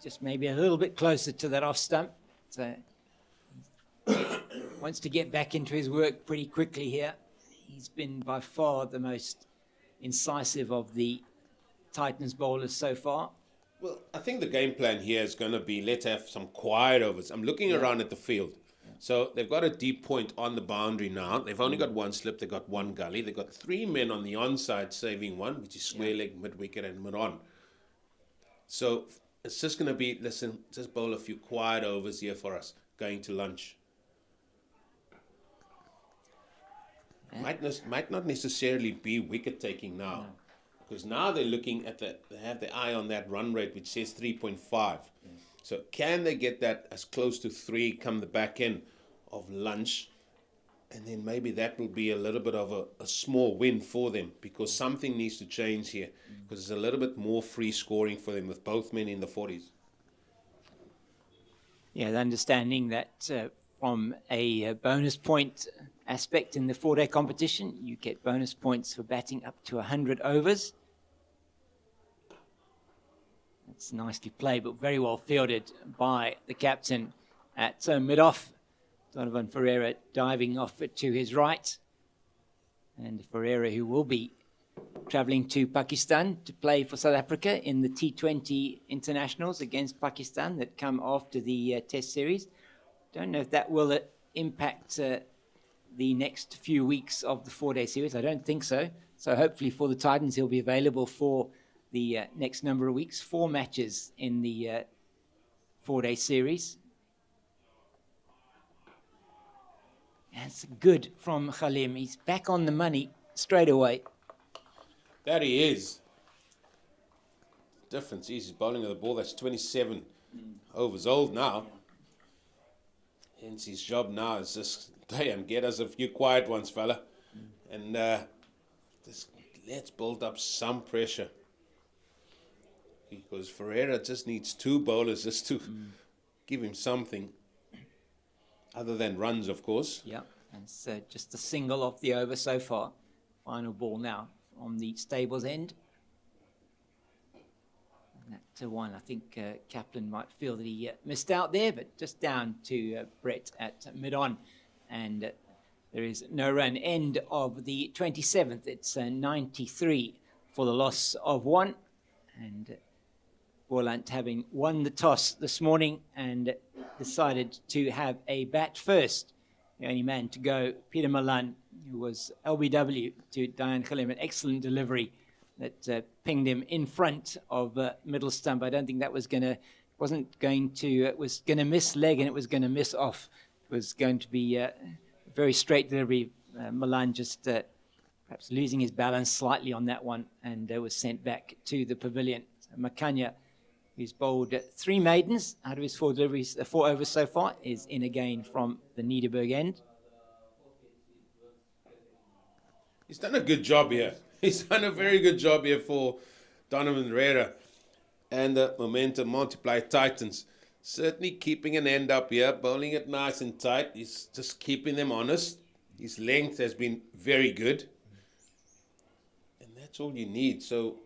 [SPEAKER 2] Just maybe a little bit closer to that off stump. So wants to get back into his work pretty quickly here. He's been by far the most incisive of the Titans bowlers so far.
[SPEAKER 1] Well, I think the game plan here is going to be let's have some quiet overs. I'm looking around at the field. So they've got a deep point on the boundary now. They've only got 1 slip. They've got 1 gully. They've got 3 men on the onside saving 1, which is square leg, mid wicket, and mid on. So it's just going to be, listen, just bowl a few quiet overs here for us, going to lunch. Might not necessarily be wicket taking now, because now they're looking at they have their eye on that run rate, which says 3.5. So can they get that as close to 3 come the back end of lunch? And then maybe that will be a little bit of a small win for them, because something needs to change here, because it's a little bit more free scoring for them with both men in the 40s.
[SPEAKER 2] Yeah, the understanding that from a bonus point aspect in the 4-day competition, you get bonus points for batting up to 100 overs. It's nicely played, but very well fielded by the captain at mid-off. Donovan Ferreira diving off it to his right. And Ferreira, who will be travelling to Pakistan to play for South Africa in the T20 internationals against Pakistan that come after the Test series. Don't know if that will impact the next few weeks of the 4-day series. I don't think so. So hopefully for the Titans, he'll be available for the next number of weeks. 4 matches in the 4-day series. That's good from Khalim. He's back on the money straight away.
[SPEAKER 1] That he is. Difference is he's bowling with a ball that's 27 overs old now. Hence his job now is just play and get us a few quiet ones, fella. And just let's build up some pressure. because Ferreira just needs 2 bowlers just to give him something, other than runs, of course.
[SPEAKER 2] Yeah, and it's just a single off the over so far. Final ball now on the stables end. And that one, I think Kaplan might feel that he missed out there, but just down to Brett at mid-on. And there is no run. End of the 27th. It's 93 for the loss of 1. And Boland, having won the toss this morning and decided to have a bat first. The only man to go, Peter Malan, who was LBW to Diane Khalim, an excellent delivery that pinged him in front of middle stump. I don't think that was it was going to miss leg and it was going to miss off. It was going to be a very straight delivery. Malan just perhaps losing his balance slightly on that one and was sent back to the pavilion. So Makanya, who's bowled 3 maidens out of his 4 deliveries, 4 overs so far, is in again from the Niederberg end.
[SPEAKER 1] He's done a good job here. He's done a very good job here for Donovan Herrera. And the momentum multiply Titans. Certainly keeping an end up here, bowling it nice and tight. He's just keeping them honest. His length has been very good. And that's all you need. So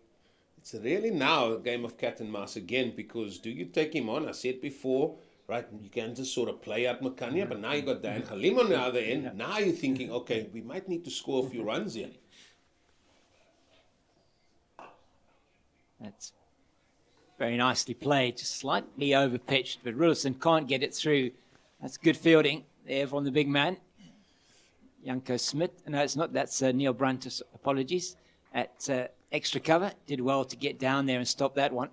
[SPEAKER 1] it's really now a game of cat and mouse again, because do you take him on? I said before, right, you can just sort of play out Makanya, but now you got Dan Khalim on the other end. Now you're thinking, okay, we might need to score a few runs here.
[SPEAKER 2] That's very nicely played, just slightly over-pitched, but Roelofsen can't get it through. That's good fielding there from the big man. Janko Smith, no, it's not, that's Neil Brunt, apologies, at extra cover. Did well to get down there and stop that one.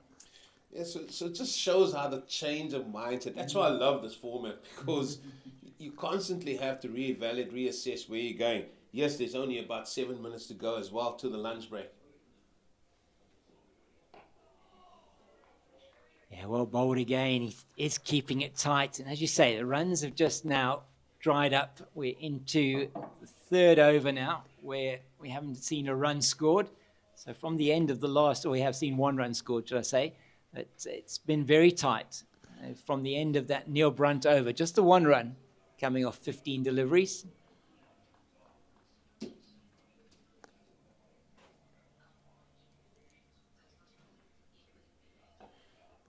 [SPEAKER 1] Yeah, so it just shows how the change of mindset. That's why I love this format, because you constantly have to reevaluate, reassess where you're going. Yes, there's only about 7 minutes to go as well to the lunch break.
[SPEAKER 2] Yeah, well bowled again. He is keeping it tight. And as you say, the runs have just now dried up. We're into the 3rd over now, where we haven't seen a run scored. So from the end of the last, or we have seen 1 run scored, should I say. But it's been very tight from the end of that Neil Brunt over. Just the 1 run coming off 15 deliveries.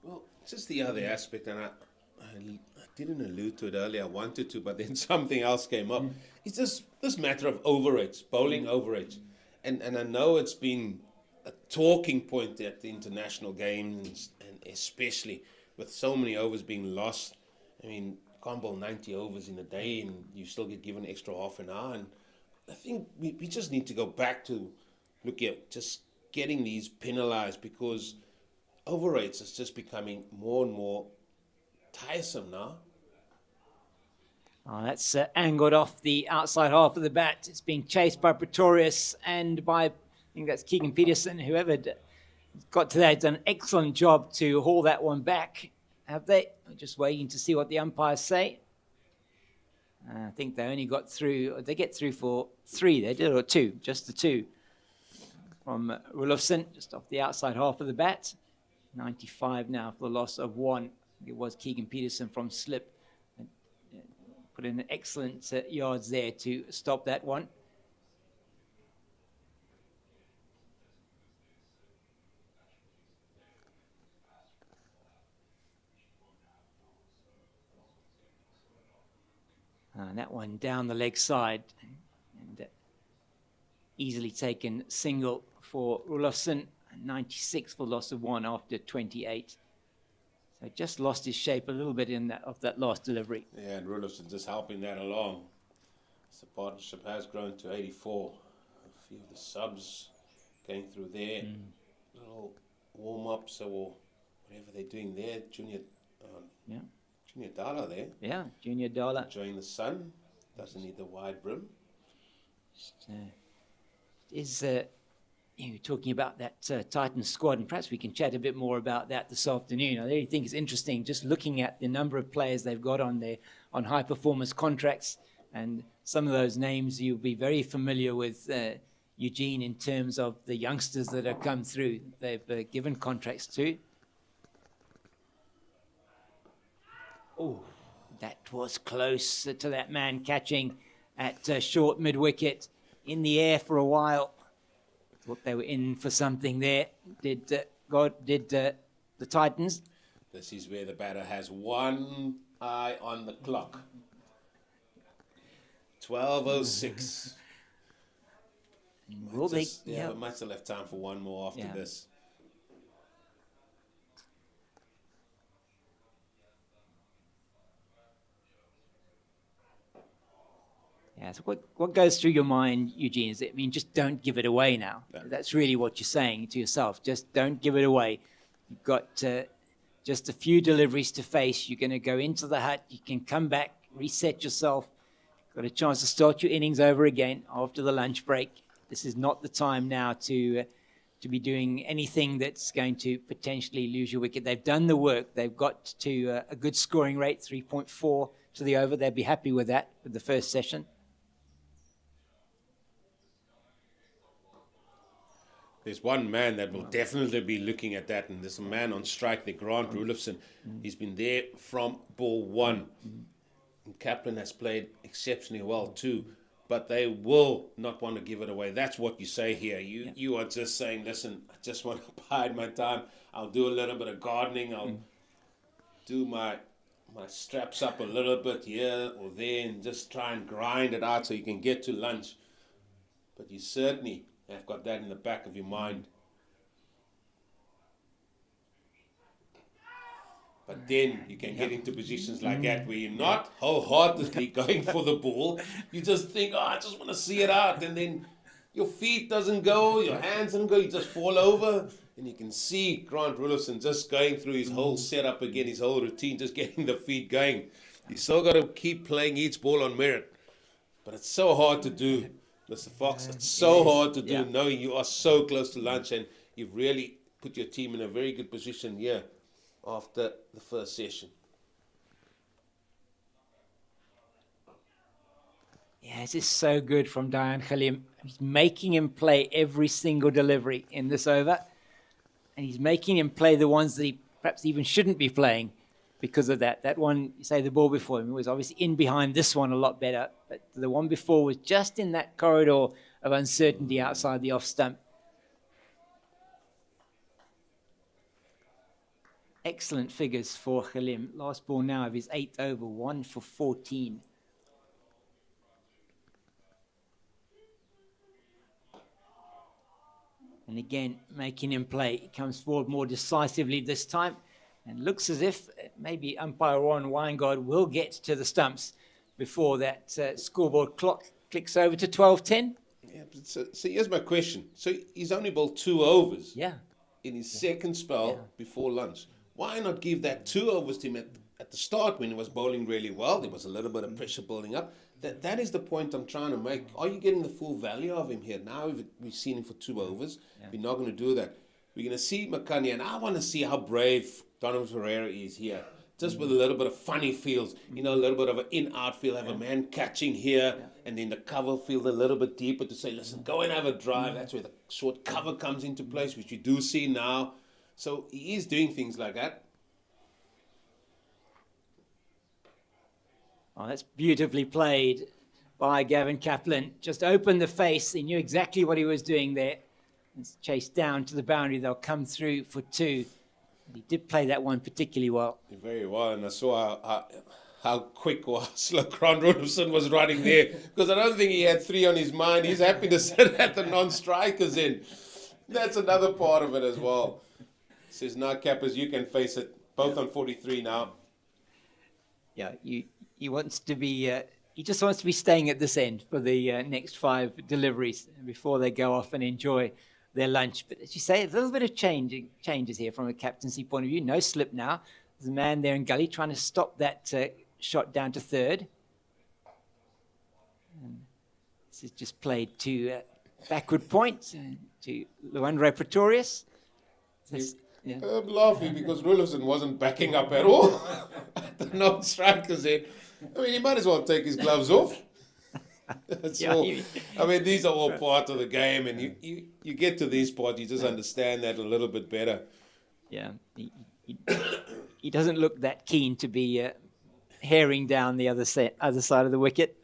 [SPEAKER 1] Well, just the other aspect, and I didn't allude to it earlier. I wanted to, but then something else came up. It's just this matter of overrates, bowling overrates. And I know it's been a talking point at the international games, and especially with so many overs being lost. I mean, you can't bowl 90 overs in a day and you still get given an extra half an hour. And I think we just need to go back to look at just getting these penalized, because overrates is just becoming more and more tiresome now.
[SPEAKER 2] Oh, that's angled off the outside half of the bat. It's being chased by Pretorius and by, I think that's Keegan Peterson. Whoever got to that, done an excellent job to haul that one back. Have they? We're just waiting to see what the umpires say. I think they only got through, they get through for 3, they did, or 2, just the 2. From Roelofsen, just off the outside half of the bat. 95 now for the loss of 1. It was Keegan Peterson from slip. Put in excellent yards there to stop that one. And that one down the leg side. And easily taken single for Roelofsen. 96 for loss of 1 after 28. So just lost his shape a little bit in that of that last delivery.
[SPEAKER 1] Yeah, and Roelofsen just helping that along. So the partnership has grown to 84. A few of the subs going through there. Little warm-ups or whatever they're doing there. Junior Dala there.
[SPEAKER 2] Yeah, Junior Dala.
[SPEAKER 1] Enjoying the sun. Doesn't need the wide brim.
[SPEAKER 2] You're talking about that Titans squad, and perhaps we can chat a bit more about that this afternoon. I really think it's interesting just looking at the number of players they've got on high performance contracts, and some of those names you'll be very familiar with, Eugene, in terms of the youngsters that have come through. They've given contracts to. Oh, that was close to that man catching at short mid-wicket, in the air for a while. Thought they were in for something there. Did the Titans?
[SPEAKER 1] This is where the batter has one eye on the clock. 12:06.
[SPEAKER 2] Will they?
[SPEAKER 1] Yeah, we might still have time for one more after this.
[SPEAKER 2] Yeah, so what goes through your mind, Eugene, is just don't give it away now.
[SPEAKER 1] Yeah.
[SPEAKER 2] That's really what you're saying to yourself. Just don't give it away. You've got just a few deliveries to face. You're going to go into the hut. You can come back, reset yourself. Got a chance to start your innings over again after the lunch break. This is not the time now to be doing anything that's going to potentially lose your wicket. They've done the work. They've got to a good scoring rate, 3.4 to the over. They'd be happy with that with the first session.
[SPEAKER 1] There's one man that will definitely be looking at that, and there's a man on strike there, Roelofsen. He's been there from ball one. And Kaplan has played exceptionally well too, but they will not want to give it away. That's what you say here. You are just saying, listen, I just want to bide my time. I'll do a little bit of gardening. I'll do my straps up a little bit here or there and just try and grind it out so you can get to lunch. But you certainly have got that in the back of your mind. But then you can get into positions like that where you're not wholeheartedly going for the ball. You just think, I just want to see it out. And then your feet doesn't go, your hands don't go, you just fall over. And you can see Roelofsen just going through his whole setup again, his whole routine, just getting the feet going. You still got to keep playing each ball on merit. But it's so hard to do, Mr. Fox. It's so hard to do, knowing you are so close to lunch and you've really put your team in a very good position here after the first session.
[SPEAKER 2] Yeah, this is so good from Diane Khalim. He's making him play every single delivery in this over. And he's making him play the ones that he perhaps even shouldn't be playing because of that. That one, you say the ball before him, was obviously in behind this one a lot better. But the one before was just in that corridor of uncertainty outside the off stump. Excellent figures for Khalim. Last ball now of his 8th over, 1 for 14. And again, making him play. He comes forward more decisively this time. And looks as if maybe umpire Warren Weingard will get to the stumps before that scoreboard clock clicks over to 12:10.
[SPEAKER 1] Yeah, so here's my question. So he's only bowled 2 overs in his second spell before lunch. Why not give that 2 overs to him at the start when he was bowling really well? There was a little bit of pressure building up. That is the point I'm trying to make. Are you getting the full value of him here? Now we've seen him for 2 overs. We're not going to do that. We're going to see Makani, and I want to see how brave Donovan Ferreira is here. Just with a little bit of funny feels, a little bit of an in-out feel, have a man catching here, and then the cover field a little bit deeper to say, listen, go and have a drive. That's where the short cover comes into place, which you do see now. So he is doing things like that.
[SPEAKER 2] Oh, that's beautifully played by Gavin Kaplan. Just opened the face. He knew exactly what he was doing there. It's chased down to the boundary. They'll come through for 2. He did play that one particularly well.
[SPEAKER 1] Very well, and I saw how quick or how slow Roelofsen was running there, because I don't think he had 3 on his mind. He's happy to sit at the non-strikers end. That's another part of it as well. Says, now, Cappers, you can face it. Both on 43 now.
[SPEAKER 2] Yeah, he wants to be... he just wants to be staying at this end for the next 5 deliveries before they go off and enjoy their lunch. But as you say, a little bit of changes here from a captaincy point of view. No slip now. There's a man there in gully trying to stop that shot down to 3rd. And this is just played to backward point to Luandre Pretorius.
[SPEAKER 1] I'm laughing because Roelofsen wasn't backing up at all at the non-strikers end. I mean, he might as well take his gloves off. That's all. I mean, these are all part of the game, and you get to these parts, you just understand that a little bit better.
[SPEAKER 2] Yeah, he doesn't look that keen to be herring down the other side of the wicket.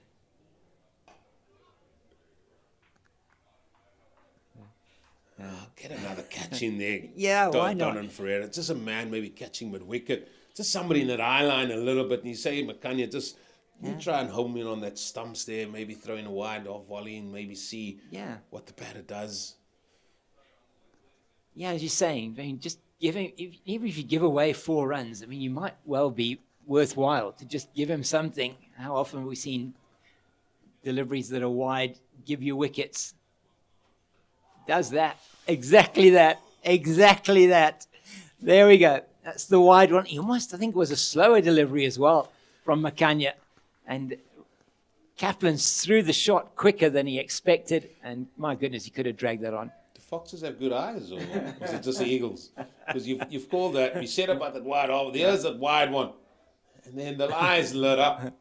[SPEAKER 1] Get another catch in there.
[SPEAKER 2] Yeah, why not?
[SPEAKER 1] Don and Ferreira. Just a man maybe catching mid-wicket. Just somebody in that eye line a little bit. And you say, Makanya, just you try and home in on that stumps there, maybe throwing a wide off volley and maybe see what the batter does.
[SPEAKER 2] Yeah, as you're saying, I mean, just give him, even if you give away 4 runs, I mean, you might well be worthwhile to just give him something. How often have we seen deliveries that are wide give you wickets? Does that. Exactly that. Exactly that. There we go. That's the wide one. He almost, I think, was a slower delivery as well from Makanya. And Kaplan's threw the shot quicker than he expected. And my goodness, he could have dragged that on.
[SPEAKER 1] Do foxes have good eyes, or is it just the eagles? Because you've called that. You said about that wide over. There's that wide one. And then the eyes lit up.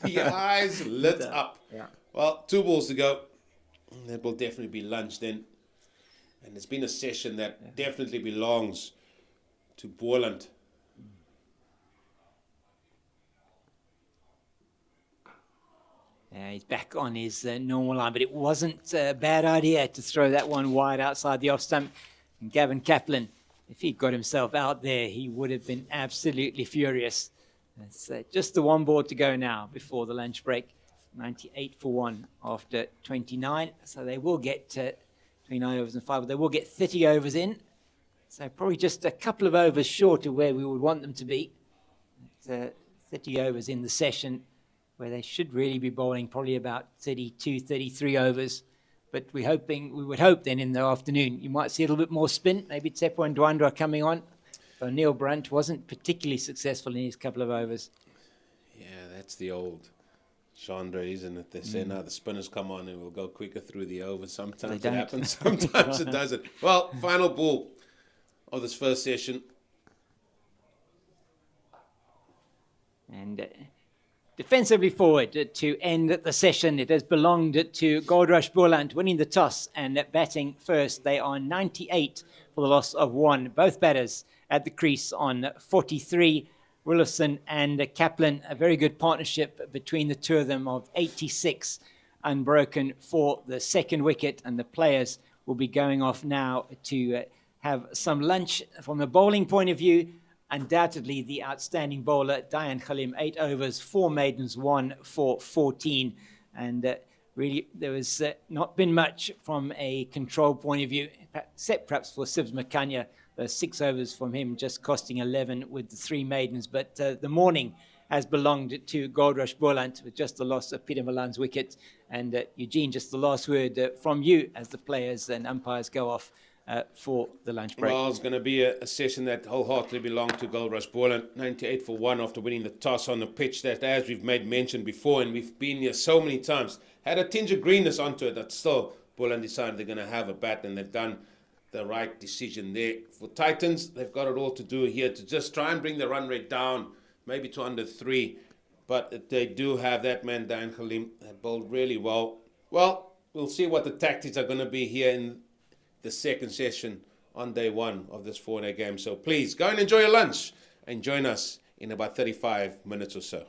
[SPEAKER 1] The eyes lit up.
[SPEAKER 2] Yeah.
[SPEAKER 1] Well, 2 balls to go. That will definitely be lunch then. And it's been a session that definitely belongs to Boland.
[SPEAKER 2] He's back on his normal line, but it wasn't a bad idea to throw that one wide outside the off stump. And Gavin Kaplan, if he'd got himself out there, he would have been absolutely furious. It's just the 1 ball to go now before the lunch break. 98 for 1 after 29. So they will get 29 overs and 5. They will get 30 overs in. So probably just a couple of overs short of where we would want them to be. 30 overs in the session, where they should really be bowling probably about 32, 33 overs. But we would hope then in the afternoon you might see a little bit more spin. Maybe Tsepo and Dwandra coming on. So Neil Brunt wasn't particularly successful in his couple of overs.
[SPEAKER 1] Yeah, that's the old genre, isn't it? They say now the spinners come on and we'll go quicker through the over. Sometimes it happens, sometimes it doesn't. Well, final ball of this first session.
[SPEAKER 2] And defensively forward to end the session, it has belonged to Goldrush Boland, winning the toss and batting first. They are 98 for the loss of 1. Both batters at the crease on 43. Roelofsen and Kaplan, a very good partnership between the two of them of 86 unbroken for the second wicket. And the players will be going off now to have some lunch. From a bowling point of view, undoubtedly the outstanding bowler, Dayan Khalim, 8 overs, 4 maidens, 1 for 14. And really, there was not been much from a control point of view, except perhaps for Sibs Makanya. 6 overs from him, just costing 11 with the 3 maidens. But the morning has belonged to Goldrush Boland with just the loss of Peter Malan's wicket. And Eugene, just the last word from you as the players and umpires go off for the lunch break.
[SPEAKER 1] Well, it's going to be a session that wholeheartedly belonged to Goldrush Boland. 98 for 1 after winning the toss on the pitch that, as we've made mention before, and we've been here so many times, had a tinge of greenness onto it, that still Boland decided they're going to have a bat, and they've done the right decision there. For Titans, they've got it all to do here to just try and bring the run rate down, maybe to under 3. But they do have that man, Dan Khalim, that bowled really well. Well, we'll see what the tactics are going to be here in the second session on day 1 of this 4-day game. So please, go and enjoy your lunch and join us in about 35 minutes or so.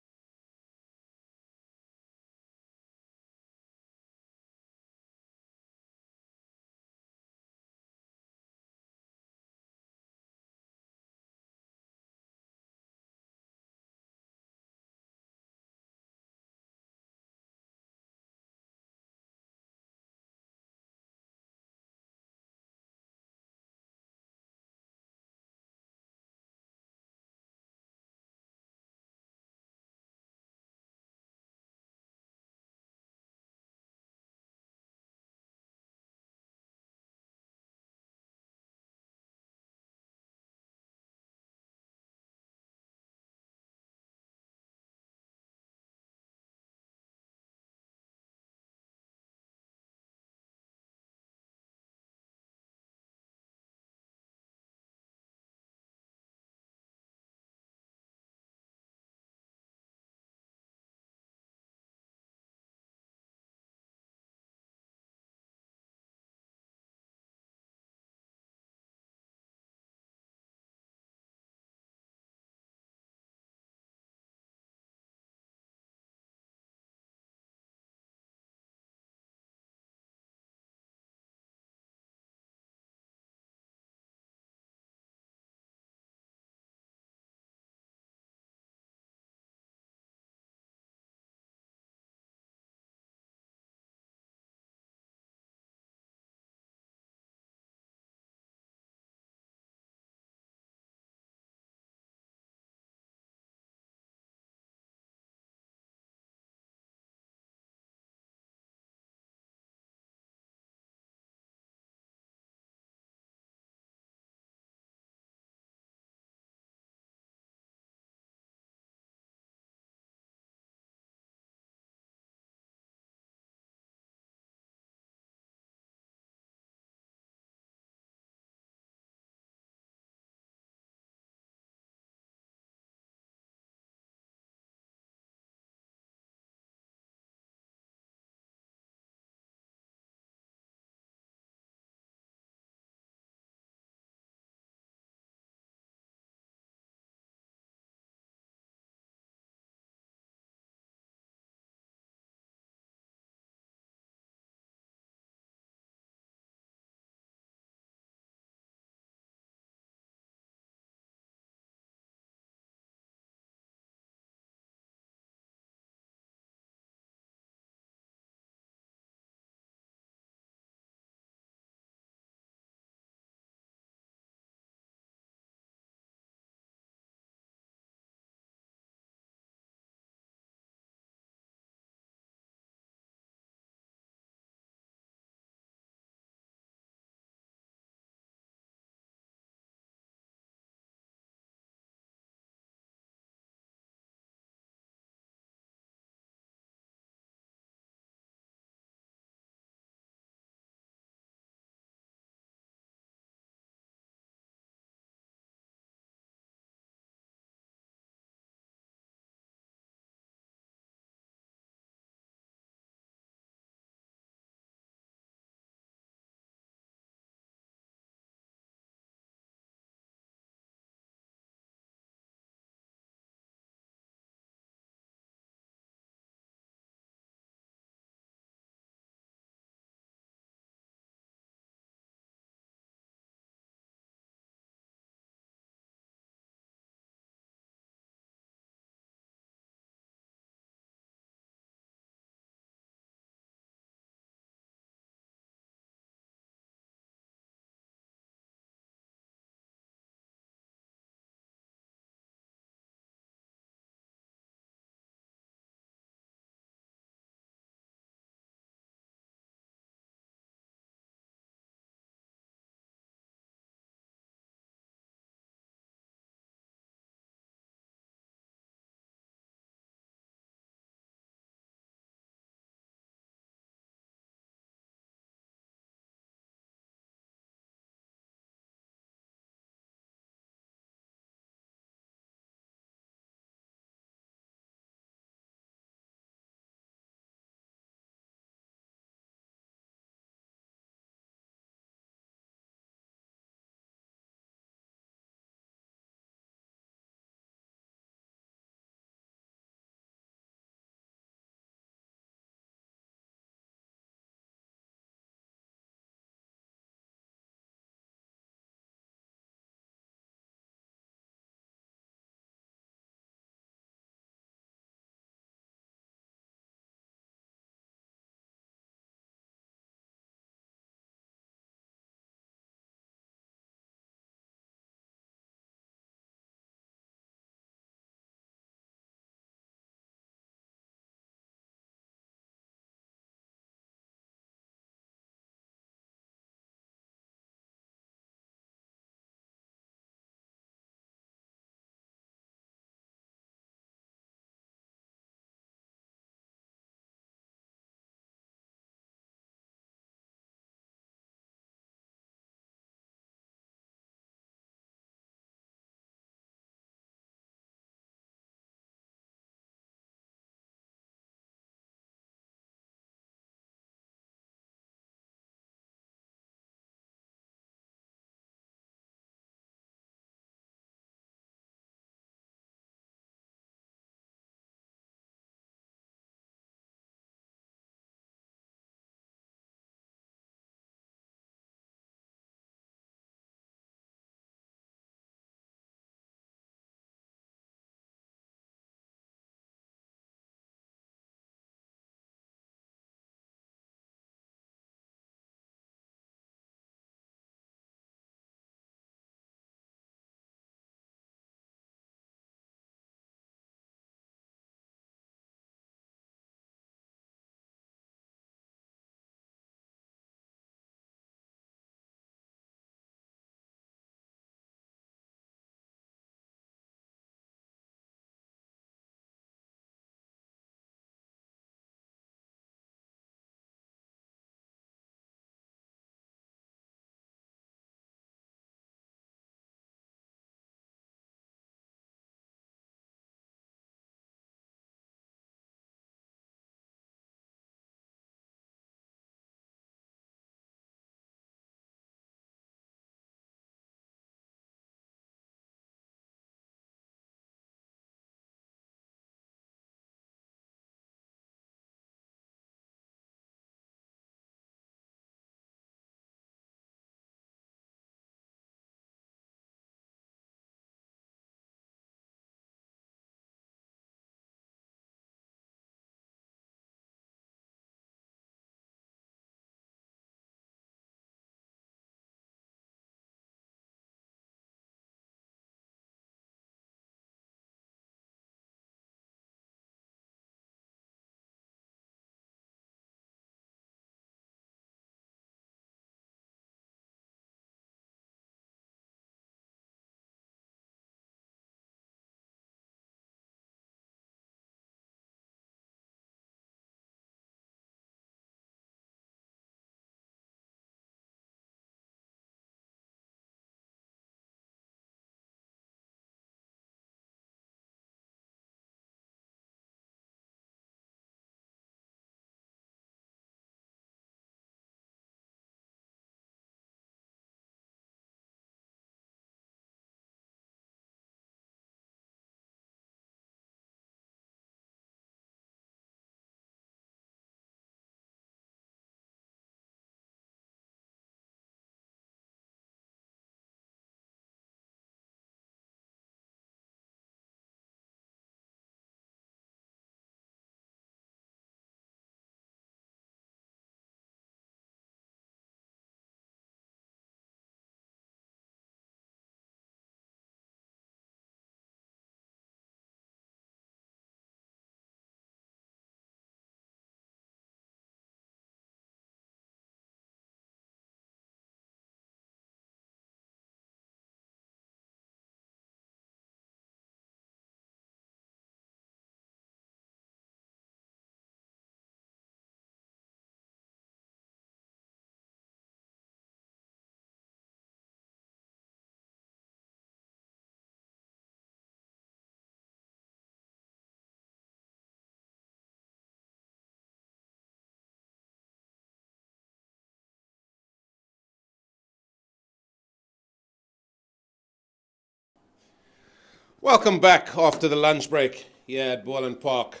[SPEAKER 1] Welcome back after the lunch break here at Boland Park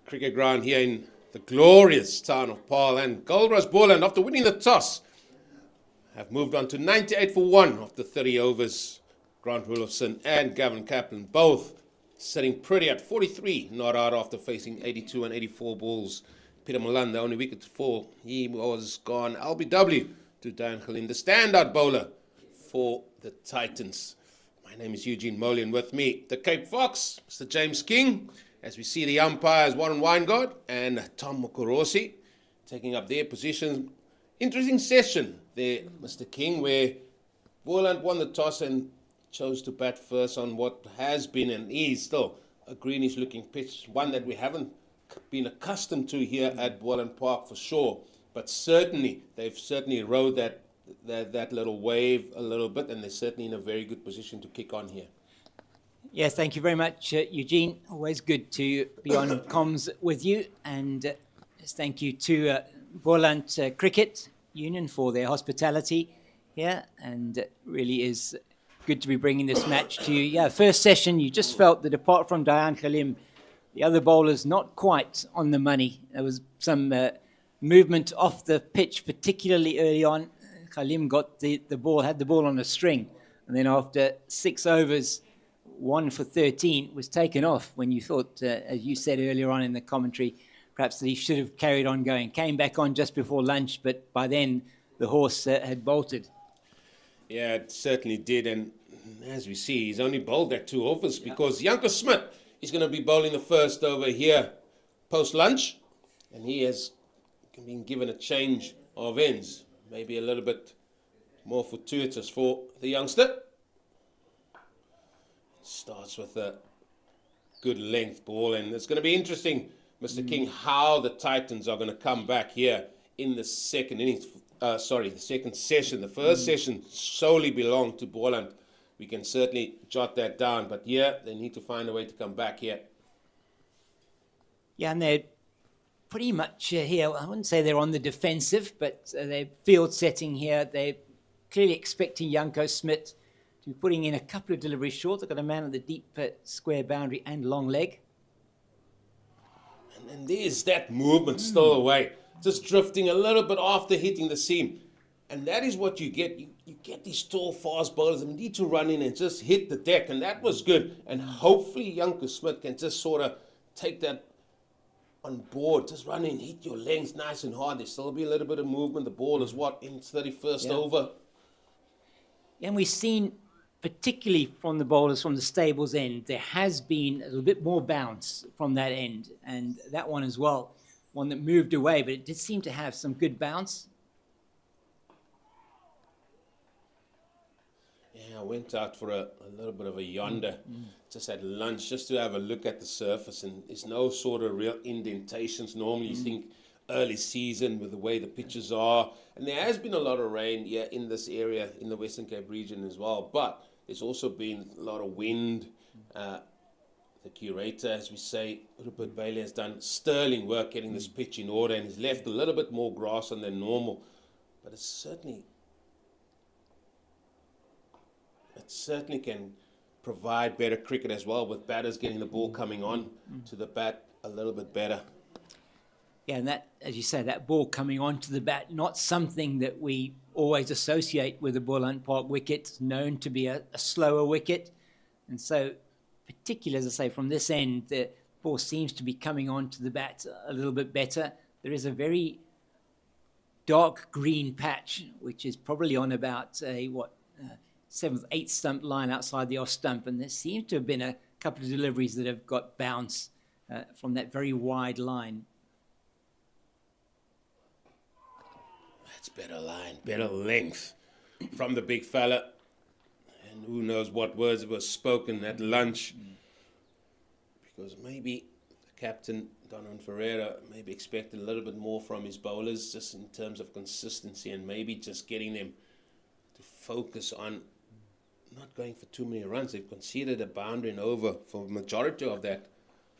[SPEAKER 1] cricket ground here in the glorious town of Paarl. And Goldrush Boland, after winning the toss, have moved on to 98 for 1 after 30 overs. Grant Roelofsen and Gavin Kaplan both sitting pretty at 43 not out after facing 82 and 84 balls. Peter Malan, the only wicket to fall, he was gone. LBW to Dan Khalin, the standout bowler for the Titans. My name is Eugene Moley, and with me, the Cape Fox, Mr. James King, as we see the umpires Warren Weingart and Tom Mokorosi taking up their positions. Interesting session there, Mr. King, where Boland won the toss and chose to bat first on what has been and is still a greenish-looking pitch, one that we haven't been accustomed to here at Boland Park for sure. But certainly, they've certainly rode that little wave a little bit, and they're certainly in a very good position to kick on here.
[SPEAKER 2] Yes, thank you very much, Eugene. Always good to be on comms with you. And just thank you to Boland Cricket Union for their hospitality here. And it really is good to be bringing this match to you. Yeah, first session, you just felt that apart from Dayan Khalim, the other bowlers not quite on the money. There was some movement off the pitch, particularly early on. Khalim got the ball, had the ball on a string. And then after 6 overs, 1 for 13 was taken off when you thought, as you said earlier on in the commentary, perhaps that he should have carried on going. Came back on just before lunch, but by then the horse had bolted.
[SPEAKER 1] Yeah, it certainly did. And as we see, he's only bowled at 2 overs because Janko Smit is going to be bowling the first over here post-lunch. And he has been given a change of ends. Maybe a little bit more fortuitous for the youngster. Starts with a good length ball, and it's going to be interesting, Mr. King, how the Titans are going to come back here in the second innings. The second session. The first session solely belonged to Boland. We can certainly jot that down, but yeah, they need to find a way to come back here.
[SPEAKER 2] Yeah, and they're pretty much here, I wouldn't say they're on the defensive, but they're field setting here. They're clearly expecting Janko Smit to be putting in a couple of deliveries short. They've got a man at the deep square boundary and long leg.
[SPEAKER 1] And there's that movement still away, just drifting a little bit after hitting the seam. And that is what you get. You get these tall, fast bowlers that need to run in and just hit the deck, and that was good. And hopefully Janko Smit can just sort of take that on board, just run in, hit your lengths nice and hard. There still be a little bit of movement. The ball is in 31st over.
[SPEAKER 2] And we've seen, particularly from the bowlers from the stables end, there has been a little bit more bounce from that end. And that one as well, one that moved away, but it did seem to have some good bounce.
[SPEAKER 1] Yeah, I went out for a little bit of a yonder, just at lunch, just to have a look at the surface, and there's no sort of real indentations. Normally you think early season with the way the pitches are, and there has been a lot of rain in this area, in the Western Cape region as well, but there's also been a lot of wind. The curator, as we say, Rupert Bailey, has done sterling work getting this pitch in order, and he's left a little bit more grass on than normal, but it certainly can provide better cricket as well, with batters getting the ball coming on to the bat a little bit better.
[SPEAKER 2] Yeah, and that, as you say, that ball coming onto the bat, not something that we always associate with the Boland Park wicket. It's known to be a slower wicket. And so, particularly, as I say, from this end, the ball seems to be coming onto the bat a little bit better. There is a very dark green patch, which is probably on about a, 7th, 8th stump line outside the off stump. And there seems to have been a couple of deliveries that have got bounce from that very wide line.
[SPEAKER 1] That's better line, better length from the big fella. And who knows what words were spoken at lunch. Because maybe the captain, Donovan Ferreira, maybe expected a little bit more from his bowlers, just in terms of consistency, and maybe just getting them to focus on not going for too many runs. They've conceded a boundary and over for the majority of that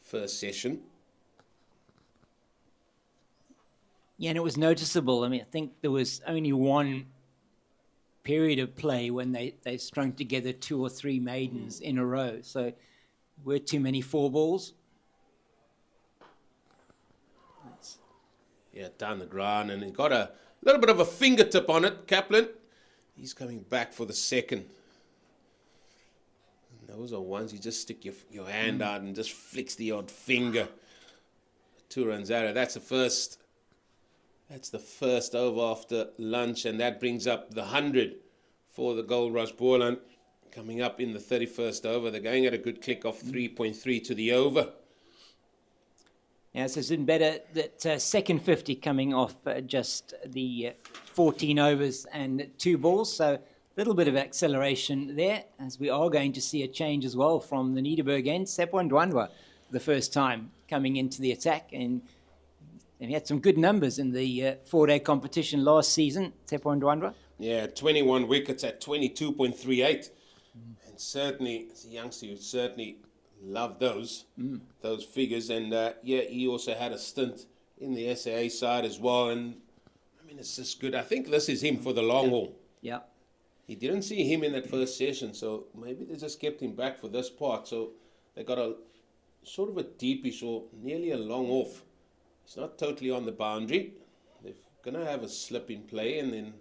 [SPEAKER 1] first session.
[SPEAKER 2] Yeah, and it was noticeable. I mean, I think there was only one period of play when they strung together 2 or 3 maidens in a row. So were too many 4 balls.
[SPEAKER 1] Yeah, down the ground, and he got a little bit of a fingertip on it, Kaplan. He's coming back for the second. And those are ones you just stick your hand out and just flicks the odd finger. 2 runs out. That's the first. That's the first over after lunch, and that brings up the 100 for the Goldrush Boland. Coming up in the 31st over. They're going at a good click off 3.3 to the over.
[SPEAKER 2] Yeah, so it's been better that second 50 coming off just the 14 overs and 2 balls. So a little bit of acceleration there, as we are going to see a change as well from the Niederberg end. Sepon Ndwandwe, the first time coming into the attack. And he had some good numbers in the 4-day competition last season, Sepon Ndwandwe.
[SPEAKER 1] Yeah, 21 wickets at 22.38. And certainly, as a youngster, you certainly love those figures. And yeah, he also had a stint in the CSA side as well. And I mean, it's just good. I think this is him for the long haul.
[SPEAKER 2] Yeah.
[SPEAKER 1] He didn't see him in that first session, so maybe they just kept him back for this part. So they got a sort of a deepish or nearly a long off. It's not totally on the boundary. They're going to have a slip in play, and then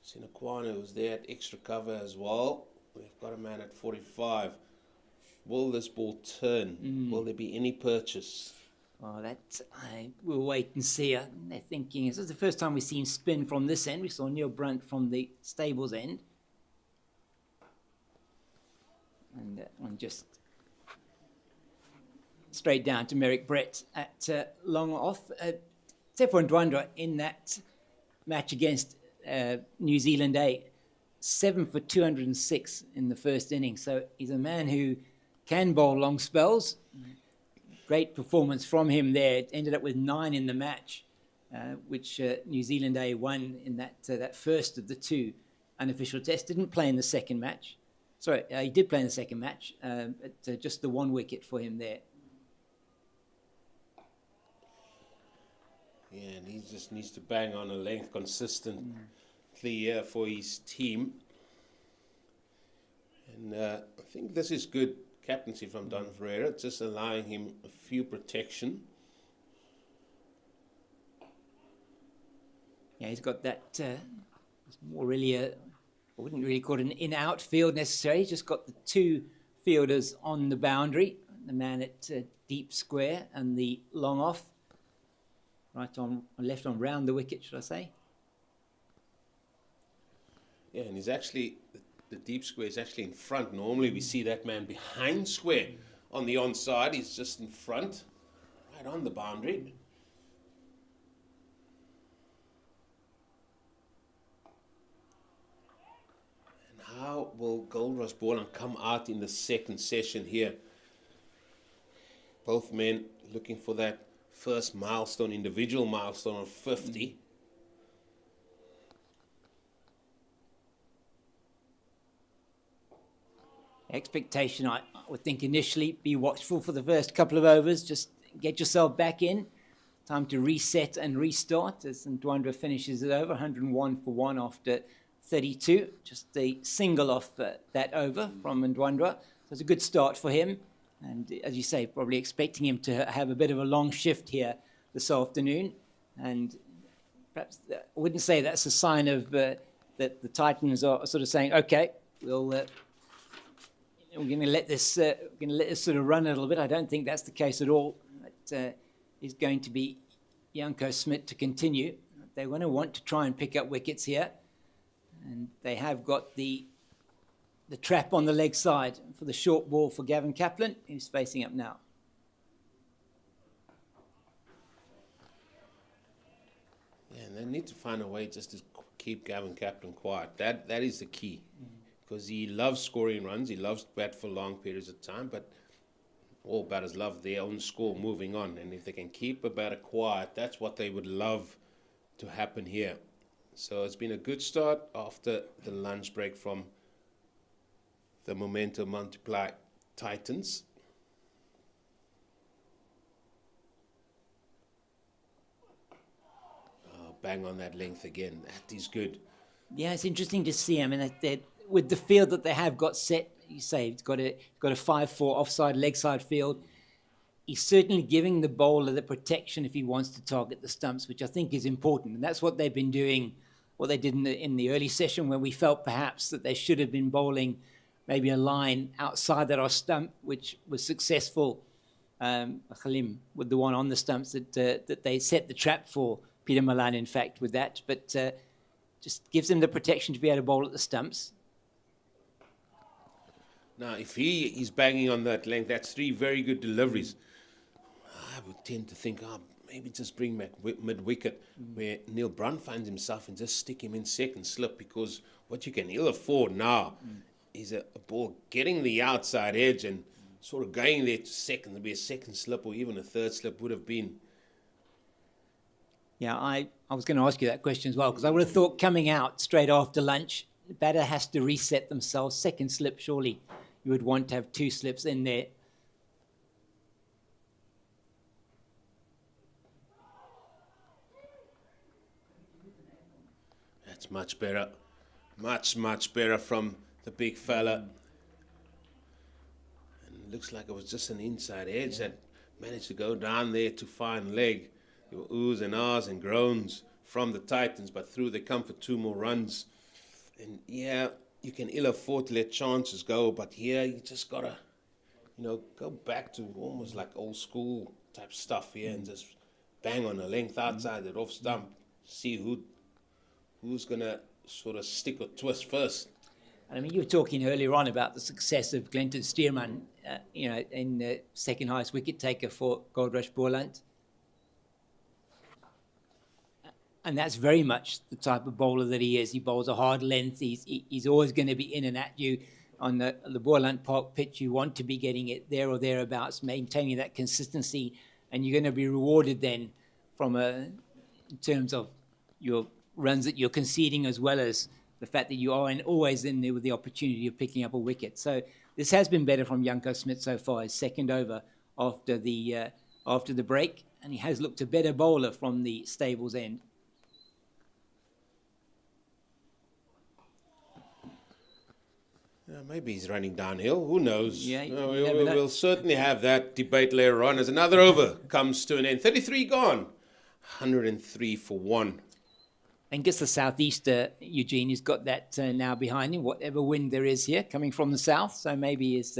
[SPEAKER 1] Sinakwana was there at extra cover as well. We've got a man at 45. Will this ball turn? Will there be any purchase?
[SPEAKER 2] Oh, we'll wait and see. They're thinking, this is the first time we've seen spin from this end. We saw Neil Brunt from the stables end. And one just straight down to Merrick Brett at long off. Sepon Ndwandwe in that match against New Zealand A, 7 for 206 in the first inning. So he's a man who can bowl long spells. Great performance from him there. It ended up with 9 in the match, which New Zealand A won in that first of the 2 unofficial tests. Didn't play in the second match. Sorry, he did play in the second match, but just the 1 wicket for him there.
[SPEAKER 1] Yeah, and he just needs to bang on a length consistently for his team. And I think this is good captaincy from Don Ferreira, just allowing him a few protection.
[SPEAKER 2] Yeah, he's got that, it's more really I wouldn't really call it an in-out field necessarily. He's just got the 2 fielders on the boundary, the man at deep square and the long off. Right on, left on round the wicket, should I say?
[SPEAKER 1] Yeah, and he's actually, the deep square is actually in front. Normally we see that man behind square on the onside. He's just in front, right on the boundary. And how will Goldrush Boland come out in the second session here? Both men looking for that first milestone, individual milestone of 50.
[SPEAKER 2] Expectation, I would think initially, be watchful for the first couple of overs. Just get yourself back in. Time to reset and restart as Ndwandwe finishes it over. 101 for 1 after 32. Just a single off that over from Ndwandwe. So it's a good start for him. And as you say, probably expecting him to have a bit of a long shift here this afternoon. And perhaps I wouldn't say that's a sign of that the Titans are sort of saying, okay, we're going to let this sort of run a little bit. I don't think that's the case at all. It is going to be Janko Smit to continue. They're going to want to try and pick up wickets here. And they have got the trap on the leg side for the short ball for Gavin Kaplan, who's facing up now.
[SPEAKER 1] Yeah, and they need to find a way just to keep Gavin Kaplan quiet. That is the key. Because he loves scoring runs, he loves to bat for long periods of time, but all batters love their own score moving on. And if they can keep a batter quiet, that's what they would love to happen here. So it's been a good start after the lunch break from the Momentum Multiply Titans. Oh, bang on that length again. That is good.
[SPEAKER 2] Yeah, it's interesting to see. I mean, with the field that they have got set, you say it's got a 5-4 offside leg side field. He's certainly giving the bowler the protection if he wants to target the stumps, which I think is important. And that's what they've been doing, what they did in the early session, where we felt perhaps that they should have been bowling maybe a line outside that off stump, which was successful. Khalim with the one on the stumps that they set the trap for Peter Malan, in fact, with that. But just gives him the protection to be able to bowl at the stumps.
[SPEAKER 1] Now, if he is banging on that length, that's 3 very good deliveries. I would tend to think, maybe just bring back mid-wicket, where Neil Brunt finds himself, and just stick him in second slip, because what you can ill afford now is a ball getting the outside edge and sort of going there to second. There'd be a second slip or even a third slip would have been.
[SPEAKER 2] Yeah, I was going to ask you that question as well, because I would have thought coming out straight after lunch, the batter has to reset themselves. Second slip, surely you would want to have 2 slips in there.
[SPEAKER 1] That's much better. Much better from the big fella. And it looks like it was just an inside edge that managed to go down there to fine leg. There were oohs and ahs and groans from the Titans, but through they come for 2 more runs. And yeah, you can ill afford to let chances go, but here you just gotta, go back to almost like old school type stuff here and just bang on a length outside that off stump. See who's gonna sort of stick or twist first.
[SPEAKER 2] I mean, you were talking earlier on about the success of Glenton Stearman, in the second highest wicket taker for Goldrush Boland. And that's very much the type of bowler that he is. He bowls a hard length. He's always going to be in and at you on the Boland Park pitch. You want to be getting it there or thereabouts, maintaining that consistency, and you're going to be rewarded then in terms of your runs that you're conceding, as well as the fact that you are always in there with the opportunity of picking up a wicket. So this has been better from Janko Smith so far. His second over after the break, and he has looked a better bowler from the stables end.
[SPEAKER 1] Maybe he's running downhill. Who knows?
[SPEAKER 2] Yeah,
[SPEAKER 1] we'll certainly have that debate later on as another over comes to an end. 33 gone. 103 for 1.
[SPEAKER 2] I guess the southeaster, Eugene, has got that now behind him, whatever wind there is here coming from the south. So maybe he's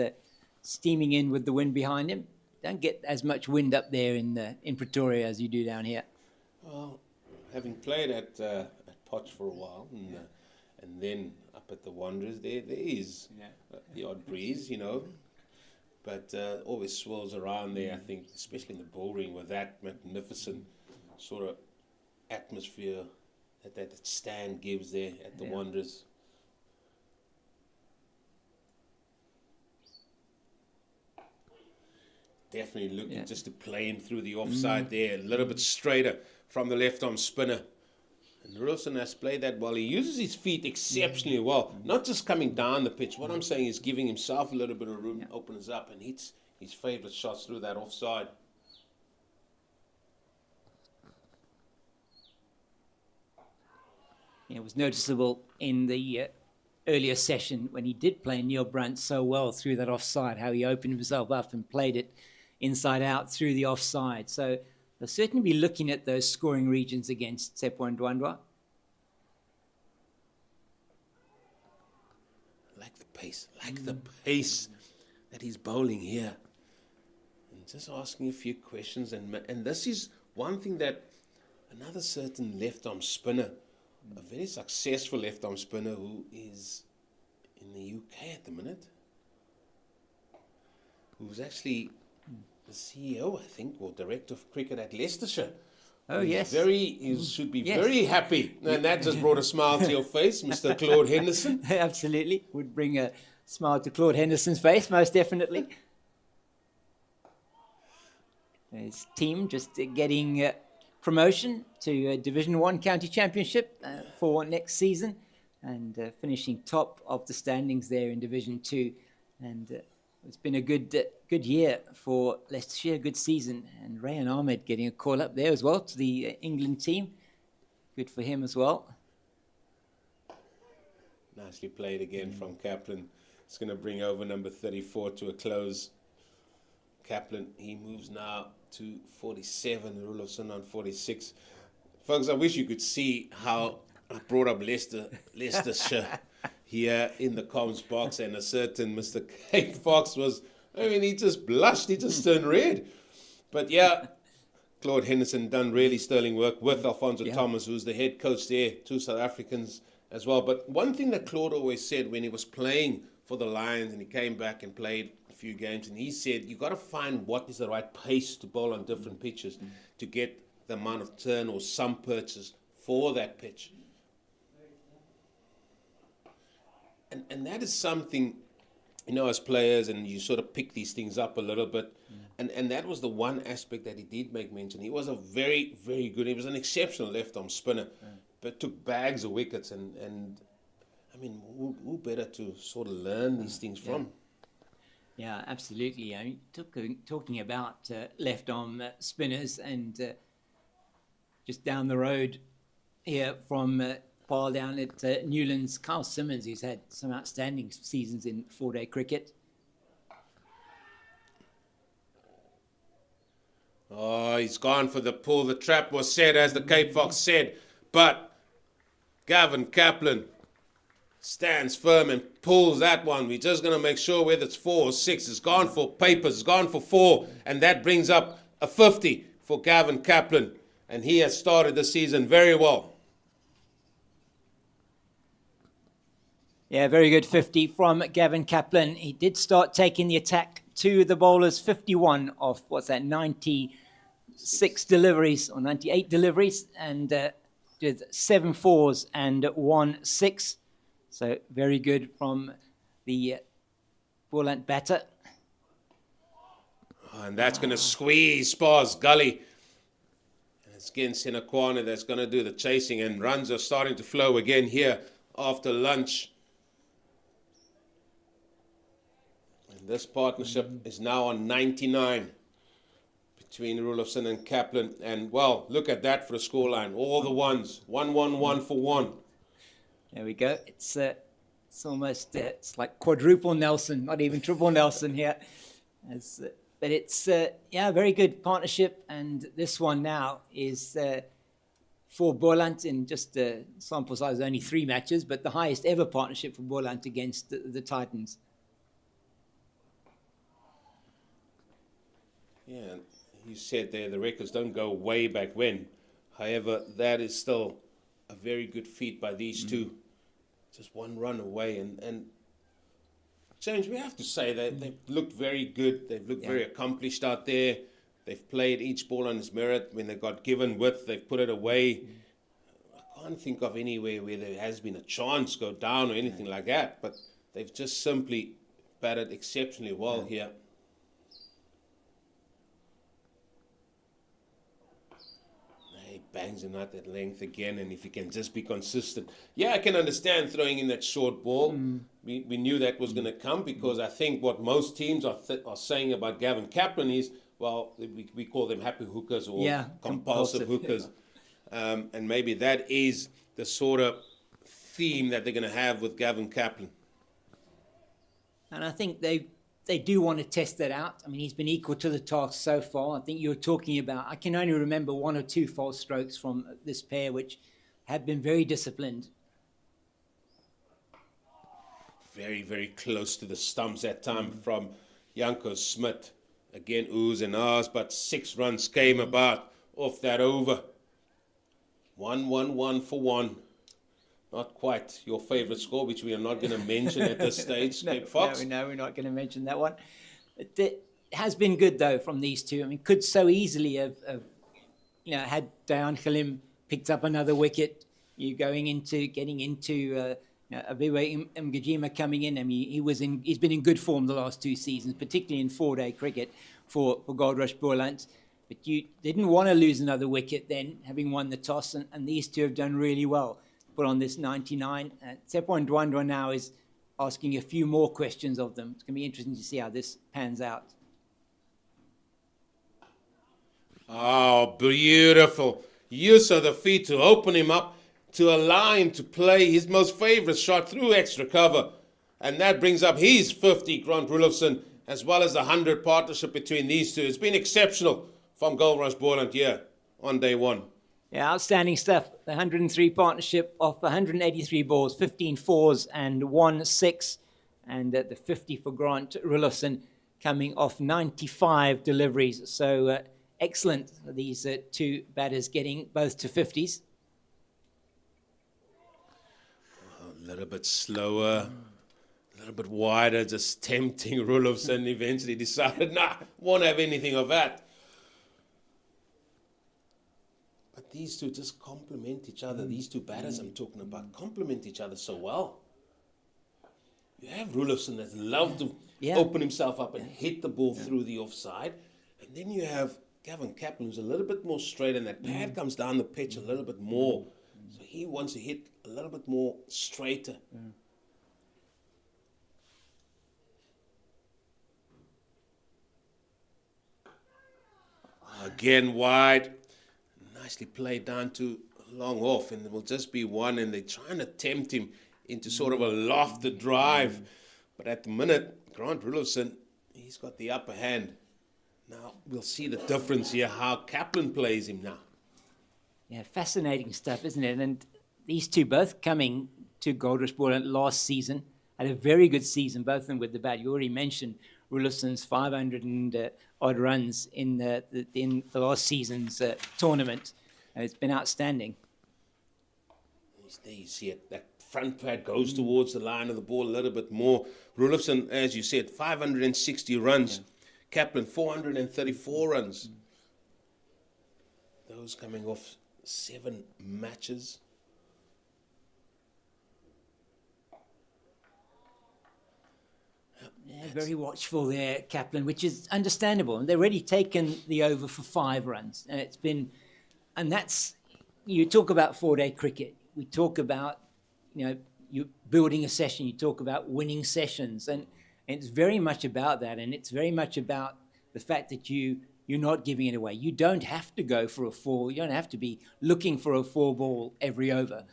[SPEAKER 2] steaming in with the wind behind him. Don't get as much wind up there in Pretoria as you do down here.
[SPEAKER 1] Well, having played at Potch for a while, and then up at the Wanderers, there is the odd breeze, but always swirls around there, I think, especially in the bullring with that magnificent sort of atmosphere that stand gives there at the Wanderers. Definitely looking just to play him through the offside there, a little bit straighter from the left-arm spinner. And Roelofsen has played that well. He uses his feet exceptionally well, not just coming down the pitch. What I'm saying is giving himself a little bit of room, opens up, and hits his favourite shots through that offside.
[SPEAKER 2] It was noticeable in the earlier session when he did play Neil Brunt so well through that offside, how he opened himself up and played it inside out through the offside. So they'll certainly be looking at those scoring regions against Tsepo Ndwandwe.
[SPEAKER 1] Like the pace that he's bowling here. And just asking a few questions. And this is one thing that another certain left-arm spinner, a very successful left-arm spinner who is in the UK at the minute, who's actually the CEO, I think, or director of cricket at Leicestershire.
[SPEAKER 2] Oh, yes.
[SPEAKER 1] He should be very happy. And that just brought a smile to your face, Mr. Claude Henderson.
[SPEAKER 2] Absolutely. Would bring a smile to Claude Henderson's face, most definitely. His team just getting promotion to Division 1 County Championship for next season, and finishing top of the standings there in Division 2. And it's been a good year for Leicestershire, a good season. And Rayan Ahmed getting a call up there as well to the England team. Good for him as well.
[SPEAKER 1] Nicely played again from Kaplan. It's going to bring over number 34 to a close. Kaplan, he moves now to 47. Roelofsen on 46. Folks, I wish you could see how I brought up Leicestershire here in the comms box, and a certain Mr. Kate Fox was, I mean, he just blushed, he just turned red. But yeah, Claude Henderson done really sterling work with Alfonso Thomas, who's the head coach there, 2 South Africans as well. But one thing that Claude always said when he was playing for the Lions, and he came back and played a few games, and he said, you got to find what is the right pace to bowl on different pitches to get the amount of turn or some purchase for that pitch. And that is something, you know, as players, and you sort of pick these things up a little bit. And that was the one aspect that he did make mention. He was a very, very good, he was an exceptional left-arm spinner, but took bags of wickets. And I mean, who better to sort of learn these things from?
[SPEAKER 2] Yeah, absolutely. I mean, talking about left-arm spinners, and just down the road here from Paul down at Newlands, Carl Simmons, who's had some outstanding seasons in 4-day cricket.
[SPEAKER 1] Oh, he's gone for the pull. The trap was set, as the Cape Fox said. But Gavin Kaplan stands firm and pulls that one. We're just going to make sure whether it's 4 or 6. It's gone for papers. It's gone for 4. And that brings up a 50 for Gavin Kaplan. And he has started the season very well.
[SPEAKER 2] Yeah, very good 50 from Gavin Kaplan. He did start taking the attack to the bowlers, 51 off, 96 deliveries or 98 deliveries, and did 7 4s and 1 6. So very good from the Boland batter.
[SPEAKER 1] Oh, and that's going to squeeze Spar's gully. And it's again Senakwane that's going to do the chasing, and runs are starting to flow again here after lunch. This partnership is now on 99 between Roelofsen and Kaplan. And, well, look at that for a scoreline. All the ones. 1-1-1 for 1.
[SPEAKER 2] There we go. It's almost, it's like quadruple Nelson, not even triple Nelson here. But it's, yeah, very good partnership. And this one now is for Boland in just sample size, only 3 matches, but the highest ever partnership for Boland against the Titans.
[SPEAKER 1] Yeah, you said there the records don't go way back when. However, that is still a very good feat by these two. Just 1 run away. And James, we have to say that they've looked very good. They've looked very accomplished out there. They've played each ball on its merit. When they got given width, they've put it away. I can't think of anywhere where there has been a chance go down or anything like that. But they've just simply batted exceptionally well here. Bangs him out that length again, and if he can just be consistent. Yeah, I can understand throwing in that short ball. We knew that was going to come, because I think what most teams are saying about Gavin Kaplan is, well, we call them happy hookers or compulsive hookers. And maybe that is the sort of theme that they're going to have with Gavin Kaplan.
[SPEAKER 2] And I think they do want to test that out. I mean, he's been equal to the task so far. I think you were talking about, I can only remember 1 or 2 false strokes from this pair, which have been very disciplined.
[SPEAKER 1] Very, very close to the stumps that time from Janko Smit. Again, oohs and ahs, but 6 runs came about off that over. 1-1-1 for 1. Not quite your favorite score, which we are not going to mention at this stage, Cape Fox.
[SPEAKER 2] No, we're not going to mention that one. It has been good, though, from these two. I mean, could so easily have had Dayan Khalim picked up another wicket, getting into Abiwe Mgijima coming in. I mean, he's been in good form the last 2 seasons, particularly in 4-day cricket for Goldrush Boland. But you didn't want to lose another wicket then, having won the toss, and these two have done really well. Put on this 99. Tsepo Ndwandwe now is asking a few more questions of them. It's going to be interesting to see how this pans out.
[SPEAKER 1] Oh, beautiful. Use of the feet to open him up. to allow him to play his most favourite shot through extra cover. And that brings up his 50, Grant Roelofsen, as well as the 100 partnership between these two. It's been exceptional from Goldrush Boland here on day one.
[SPEAKER 2] Yeah, outstanding stuff. The 103 partnership off 183 balls, 15 fours and 1 6. And the 50 for Grant Roelofsen coming off 95 deliveries. So excellent, these two batters getting both to 50s.
[SPEAKER 1] A little bit slower, a little bit wider, just tempting Roelofsen. Eventually decided, nah, won't have anything of that. But these two just complement each other. These two batters I'm talking about complement each other so well. You have Roelofsen that loves to open himself up and hit the ball through the offside. And then you have Kaplan, who's a little bit more straight, and that pad comes down the pitch a little bit more. So he wants to hit a little bit more straighter. Again, wide. Nicely played down to long off, and it will just be one, and they're trying to tempt him into sort of a lofted drive. But at the minute, Grant Roelofsen, he's got the upper hand. Now, we'll see the difference here, how Kaplan plays him now.
[SPEAKER 2] Yeah, fascinating stuff, isn't it? And these two both coming to Goldrush Boland last season, had a very good season, both of them with the bat. You already mentioned Roelofsen's 500 and odd runs in the last season's tournament. It's been outstanding.
[SPEAKER 1] There you see it, that front pad goes towards the line of the ball a little bit more. Roelofsen, as you said, 560 runs. Yeah. Kaplan, 434 runs. Those coming off 7 matches.
[SPEAKER 2] Yeah, very watchful there, Kaplan, which is understandable. And they've already taken the over for 5 runs. And it's been, and that's, you talk about 4-day cricket. We talk about, you building a session. You talk about winning sessions. And it's very much about that. And it's very much about the fact that you're not giving it away. You don't have to go for a 4. You don't have to be looking for a 4 ball every over.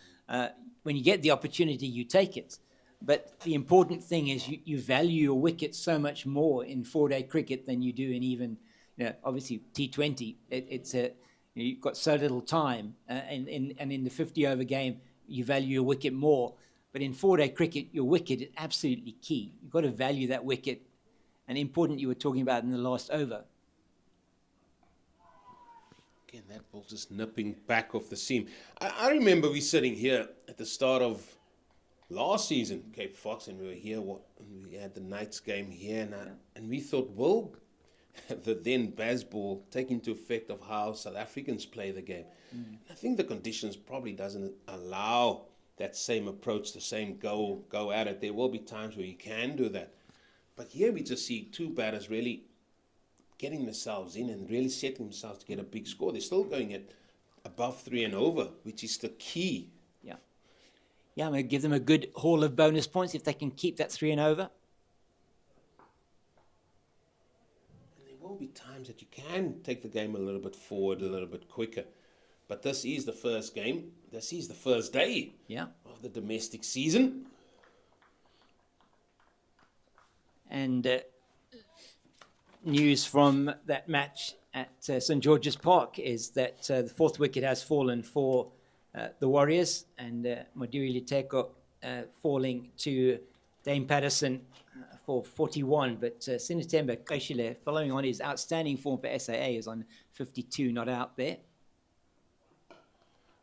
[SPEAKER 2] When you get the opportunity, you take it. But the important thing is you value your wickets so much more in 4-day cricket than you do in even, obviously T20. You've got so little time, and in the 50-over game, you value your wicket more. But in 4-day cricket, your wicket is absolutely key. You've got to value that wicket, and important you were talking about in the last over.
[SPEAKER 1] Again, that ball just nipping back off the seam. I remember we sitting here at the start of last season, Cape Fox, and we were here, we had the Knights game here, and we thought, will the then Bazball take into effect of how South Africans play the game? I think the conditions probably doesn't allow that same approach, the same go at it. There will be times where you can do that. But here we just see two batters really getting themselves in and really setting themselves to get a big score. They're still going at above 3 and over, which is the key.
[SPEAKER 2] Yeah, I'm going to give them a good haul of bonus points if they can keep that 3 and over.
[SPEAKER 1] And there will be times that you can take the game a little bit forward, a little bit quicker. But this is the first game. This is the first day of the domestic season.
[SPEAKER 2] And news from that match at St. George's Park is that the 4th wicket has fallen for the Warriors, and Maduri Liteko falling to Dame Patterson for 41. But Sinetemba Keshile, following on his outstanding form for SAA, is on 52, not out there.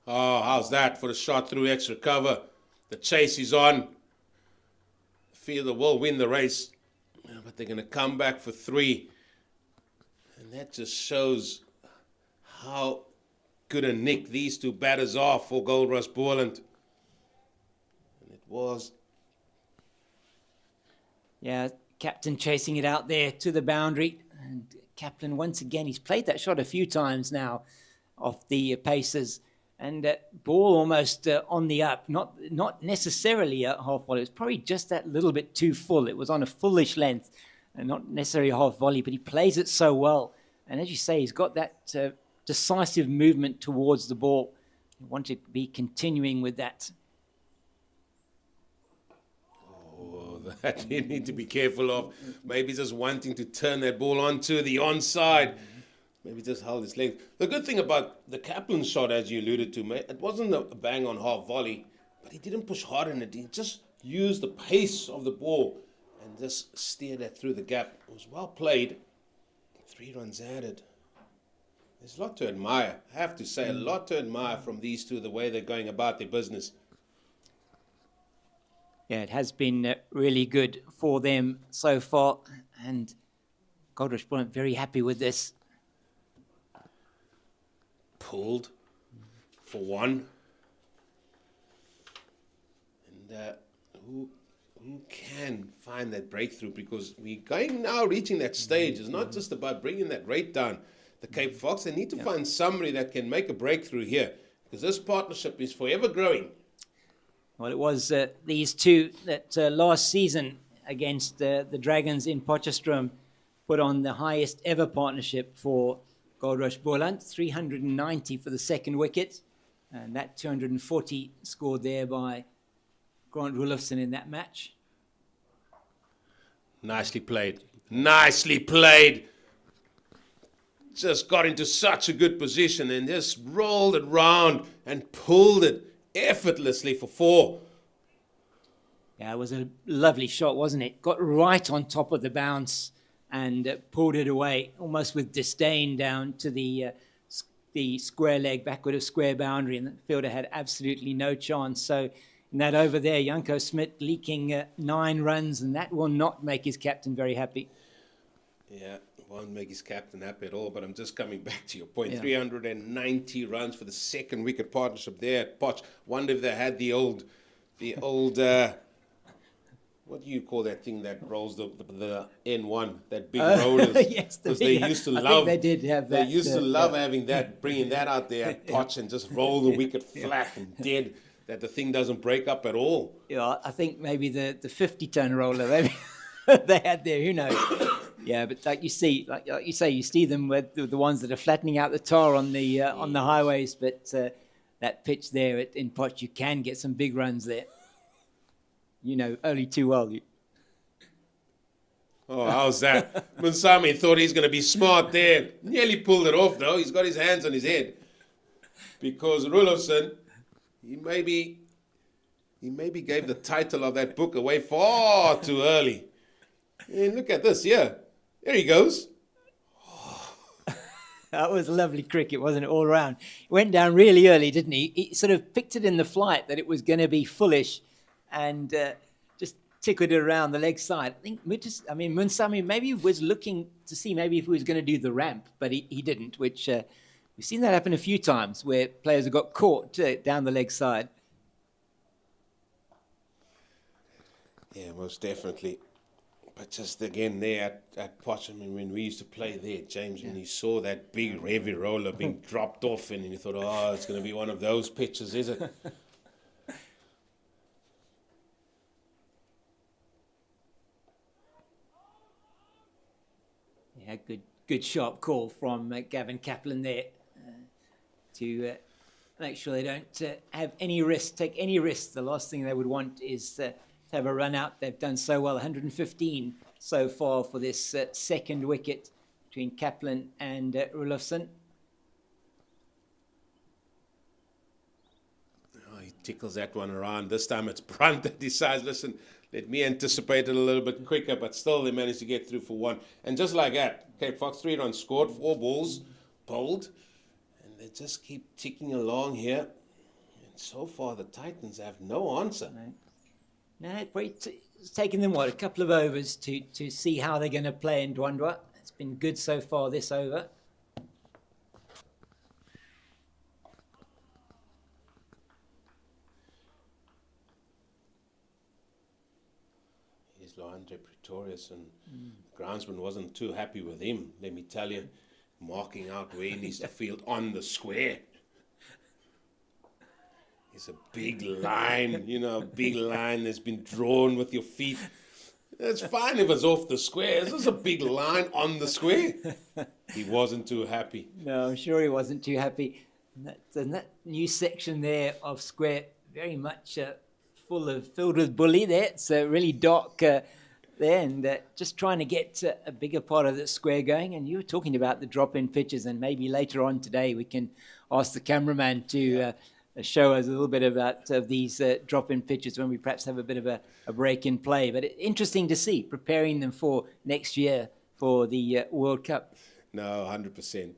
[SPEAKER 1] Oh, how's that for the shot through extra cover? The chase is on. Fielder will win the race, but they're going to come back for 3. And that just shows how good a nick these two batters are for Goldrush Boland. And it was.
[SPEAKER 2] Yeah, Captain chasing it out there to the boundary. And Kaplan, once again, he's played that shot a few times now off the paces. And ball almost on the up, not necessarily a half volley. It was probably just that little bit too full. It was on a fullish length, and not necessarily a half volley, but he plays it so well. And as you say, he's got that decisive movement towards the ball. want to be continuing with that.
[SPEAKER 1] Oh, that you need to be careful of. Maybe just wanting to turn that ball onto the onside. Maybe just hold his length. The good thing about the Kaplan shot, as you alluded to, mate, it wasn't a bang on half volley, but he didn't push hard in it. He just used the pace of the ball and just steered that through the gap. It was well played. 3 runs added. There's a lot to admire. I have to say, a lot to admire from these two, the way they're going about their business.
[SPEAKER 2] Yeah, it has been really good for them so far, and Goldrush weren't very happy with this.
[SPEAKER 1] Pulled for 1. And who can find that breakthrough? Because we're going now, reaching that stage. It's not just about bringing that rate down. The Cape Fox, they need to find somebody that can make a breakthrough here, because this partnership is forever growing.
[SPEAKER 2] Well, it was these two that last season against the Dragons in Potchefstroom put on the highest ever partnership for Goldrush Boland, 390 for the second wicket, and that 240 scored there by Grant Roelofsen in that match.
[SPEAKER 1] Nicely played. Nicely played. Just got into such a good position and just rolled it round and pulled it effortlessly for 4.
[SPEAKER 2] Yeah, it was a lovely shot, wasn't it? Got right on top of the bounce and pulled it away almost with disdain down to the square leg, backward of square boundary, and the fielder had absolutely no chance. So in that over there, Janko Smit leaking 9 runs, and that will not make his captain very happy.
[SPEAKER 1] Yeah, won't make his captain happy at all, but I'm just coming back to your point.
[SPEAKER 2] Yeah.
[SPEAKER 1] 390 runs for the second wicket partnership there at Potch. Wonder if they had the old what do you call that thing that rolls the N1, that big rollers?
[SPEAKER 2] Yes,
[SPEAKER 1] because they used to love.
[SPEAKER 2] They did have that.
[SPEAKER 1] They used to love having that, bringing that out there at Potch and just roll the wicket flat and dead, that the thing doesn't break up at all.
[SPEAKER 2] Yeah, I think maybe the 50-ton roller maybe they had there. Who knows? Yeah, but like you say, you see them with the ones that are flattening out the tar on the highways. But that pitch there in Potch, you can get some big runs there. You know, only too well.
[SPEAKER 1] Oh, how's that? Munsami thought he's going to be smart there. Nearly pulled it off, though. He's got his hands on his head. Because Roelofsen, he maybe gave the title of that book away far too early. And look at this here. There he goes.
[SPEAKER 2] That was lovely cricket, wasn't it, all round? Went down really early, didn't he? He sort of picked it in the flight that it was going to be fullish, and just tickled it around the leg side. I think Munsami maybe was looking to see maybe if he was going to do the ramp, but he didn't, which we've seen that happen a few times where players have got caught down the leg side.
[SPEAKER 1] Yeah, most definitely. But just again there at Potch, when we used to play there, James, when you saw that big heavy roller being dropped off, and you thought, oh, it's going to be one of those pitches, is it?
[SPEAKER 2] Yeah, good sharp call from Gavin Kaplan there to make sure they don't have any risk, take any risks. The last thing they would want is to have a run out. They've done so well, 115 so far for this second wicket between Kaplan and Roelofsen.
[SPEAKER 1] Oh, he tickles that one around. This time it's Brunt that decides, listen, let me anticipate it a little bit quicker, but still they managed to get through for 1. And just like that, Cape Fox 3 runs scored, 4 balls bowled, and they just keep ticking along here. And so far the Titans have no answer.
[SPEAKER 2] No, it's taken them, a couple of overs to see how they're going to play in Dwandwa. It's been good so far this over.
[SPEAKER 1] Andre Pretorius, and groundsman wasn't too happy with him, let me tell you, marking out where he needs to field on the square. It's a big line, a big line that's been drawn with your feet. It's fine if it's off the square. This is a big line on the square. He wasn't too happy.
[SPEAKER 2] No, I'm sure he wasn't too happy. And that new section there of square very much filled with bully there. It's really dark there, and just trying to get a bigger part of the square going. And you were talking about the drop-in pitches, and maybe later on today we can ask the cameraman to show us a little bit about these drop-in pitches when we perhaps have a bit of a break in play. But interesting to see, preparing them for next year for the World Cup.
[SPEAKER 1] No, 100%.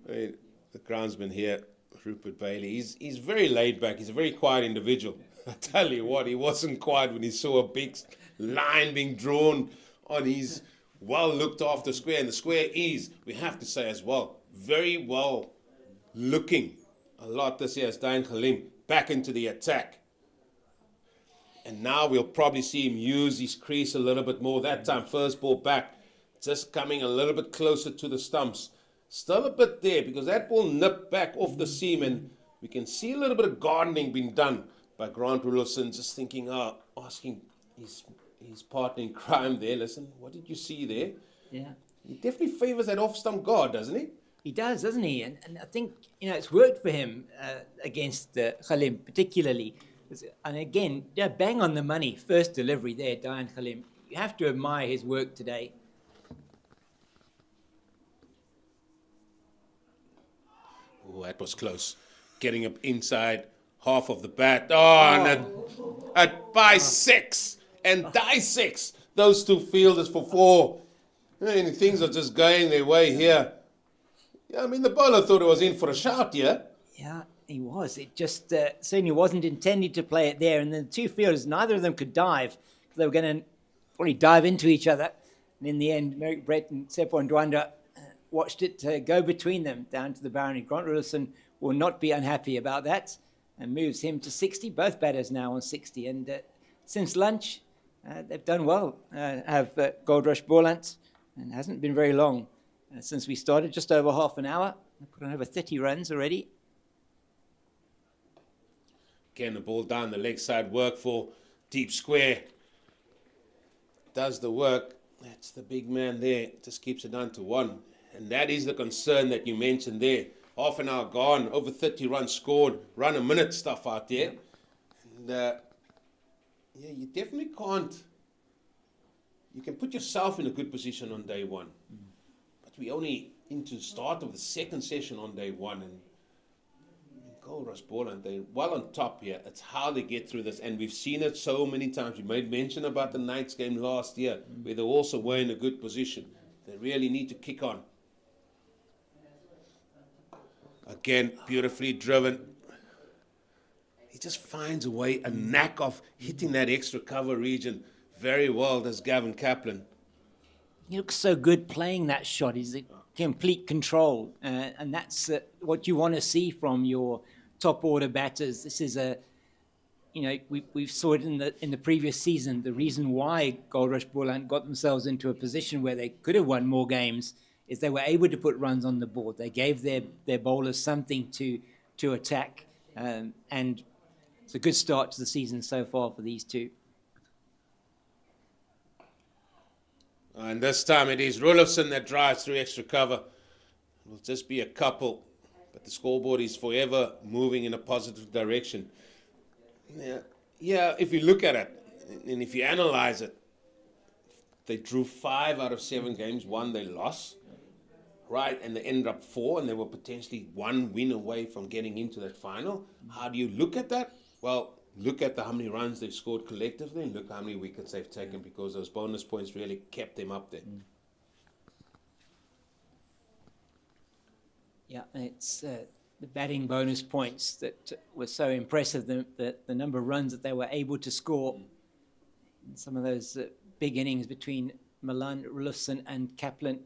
[SPEAKER 1] I mean, the groundsman here, Rupert Bailey, he's very laid back. He's a very quiet individual. I tell you what, he wasn't quiet when he saw a big line being drawn on his well looked after square. And the square is, we have to say as well, very well looking a lot this year as Diane Khalim back into the attack. And now we'll probably see him use his crease a little bit more. That time, first ball back, just coming a little bit closer to the stumps. Still a bit there because that ball nipped back off the seam, and we can see a little bit of gardening being done by Grant Roelofsen, just thinking, asking his partner in crime there, listen, what did you see there?
[SPEAKER 2] Yeah.
[SPEAKER 1] He definitely favours that off-stump guard, doesn't he?
[SPEAKER 2] He does, doesn't he? And I think, it's worked for him against Khalim particularly. And again, bang on the money, first delivery there, Diane Khalim. You have to admire his work today.
[SPEAKER 1] Oh, that was close. Getting up inside half of the bat. And by 6 and dissects those two fielders for 4. I mean, things are just going their way here. Yeah, I mean, the bowler thought it was in for a shout, yeah?
[SPEAKER 2] Yeah, he was. It just certainly wasn't intended to play it there. And then the two fielders, neither of them could dive. They were going to probably dive into each other. And in the end, Merrick Brett and Seppo Ndwandwe watched it go between them down to the boundary. Grant Roelofsen will not be unhappy about that and moves him to 60. Both batters now on 60. And since lunch, they've done well. Have Goldrush, Boland, and it hasn't been very long since we started, just over half an hour. They've put on over 30 runs already.
[SPEAKER 1] Again, the ball down the leg side, work for deep square. Does the work. That's the big man there. Just keeps it down to 1. And that is the concern that you mentioned there. Half an hour gone, over 30 runs scored, run a minute stuff out there. And you definitely can't. You can put yourself in a good position on day 1. But we only into the start of the second session on day 1. And Goldrush, Boland, they're well on top here. It's how they get through this. And we've seen it so many times. We made mention about the Knights game last year, where they also were in a good position. They really need to kick on. Again, beautifully driven. He just finds a way, a knack of hitting that extra cover region very well, does Gavin Kaplan.
[SPEAKER 2] He looks so good playing that shot. He's in complete control. And that's what you want to see from your top order batters. This is we saw it in the previous season. The reason why Goldrush Boland got themselves into a position where they could have won more games is they were able to put runs on the board. They gave their bowlers something to attack. And it's a good start to the season so far for these two.
[SPEAKER 1] And this time it is Roelofsen that drives through extra cover. It will just be a couple, but the scoreboard is forever moving in a positive direction. Yeah, if you look at it, and if you analyze it, they drew 5 out of 7 games, 1 they lost, right? And they ended up 4, and they were potentially 1 win away from getting into that final. How do you look at that? Well, look at how many runs they've scored collectively, and look how many wickets they've taken, because those bonus points really kept them up there.
[SPEAKER 2] Yeah, it's the batting bonus points that were so impressive, the number of runs that they were able to score. And some of those big innings between Milan, Roelofsen and Kaplan.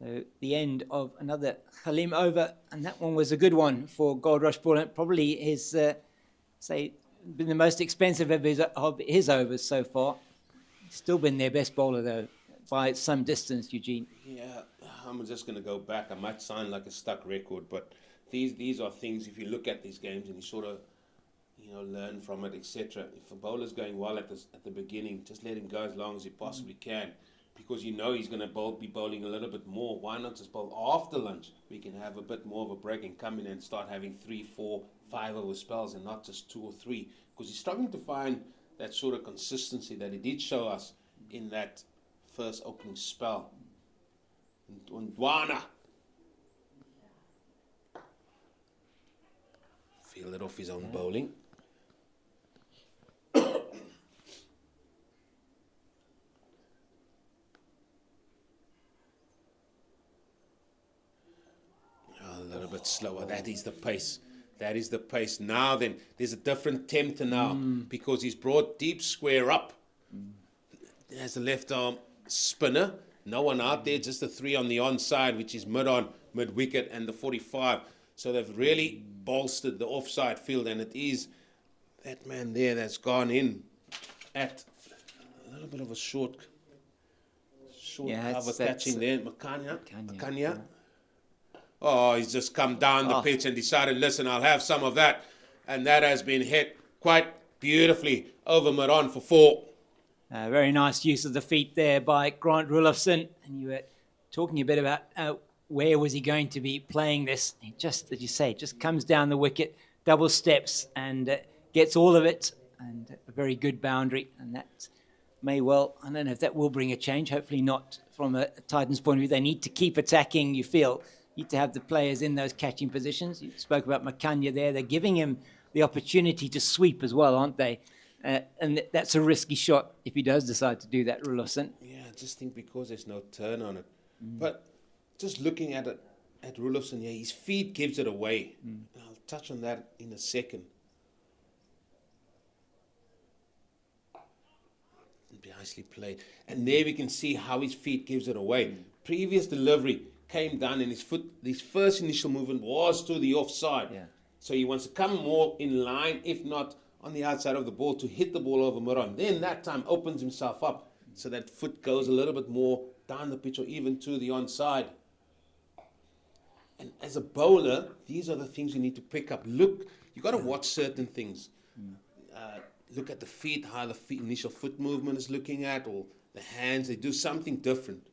[SPEAKER 2] So the end of another Khalim over, and that one was a good one for Goldrush Boland. Probably his, been the most expensive of his overs so far. Still been their best bowler though, by some distance, Eugene.
[SPEAKER 1] Yeah, I'm just going to go back. I might sound like a stuck record, but these are things, if you look at these games and you sort of, learn from it, etc. If a bowler's going well at the beginning, just let him go as long as he possibly can. because you know he's going to be bowling a little bit more. Why not just bowl after lunch? We can have a bit more of a break and come in and start having 3, 4, 5 over spells and not just 2 or 3. Because he's struggling to find that sort of consistency that he did show us in that first opening spell. Ndwana. Feel it off his own bowling. A little bit slower. That is the pace. That is the pace. Now then, there's a different tempter now because he's brought deep square up. There's the left arm spinner. No one out there, just the 3 on the onside, which is mid-on, mid-wicket, and the 45. So they've really bolstered the offside field, and it is that man there that's gone in at a little bit of a short cover catching there. Makanya. Oh, he's just come down the pitch and decided, listen, I'll have some of that. And that has been hit quite beautifully over mid-on for 4.
[SPEAKER 2] Very nice use of the feet there by Grant Roelofsen. And you were talking a bit about where was he going to be playing this. He just, as you say, just comes down the wicket, double steps and gets all of it. And a very good boundary. And that may well, I don't know if that will bring a change. Hopefully not from a Titans point of view. They need to keep attacking, you feel. Need to have the players in those catching positions. You spoke about Makanya there. They're giving him the opportunity to sweep as well, aren't they? And that's a risky shot if he does decide to do that, Roelofsen.
[SPEAKER 1] Yeah, I just think because there's no turn on it. But just looking at it, at Roelofsen, yeah, his feet gives it away. I'll touch on that in a second. Nicely played. And there we can see how his feet gives it away. Previous delivery came down and his first initial movement was to the offside.
[SPEAKER 2] Yeah.
[SPEAKER 1] So he wants to come more in line, if not on the outside of the ball, to hit the ball over mid-on. Then that time opens himself up so that foot goes a little bit more down the pitch or even to the onside. And as a bowler, these are the things you need to pick up. Look, you got to watch certain things. Look at the feet, how the initial foot movement is looking at, or the hands. They do something different.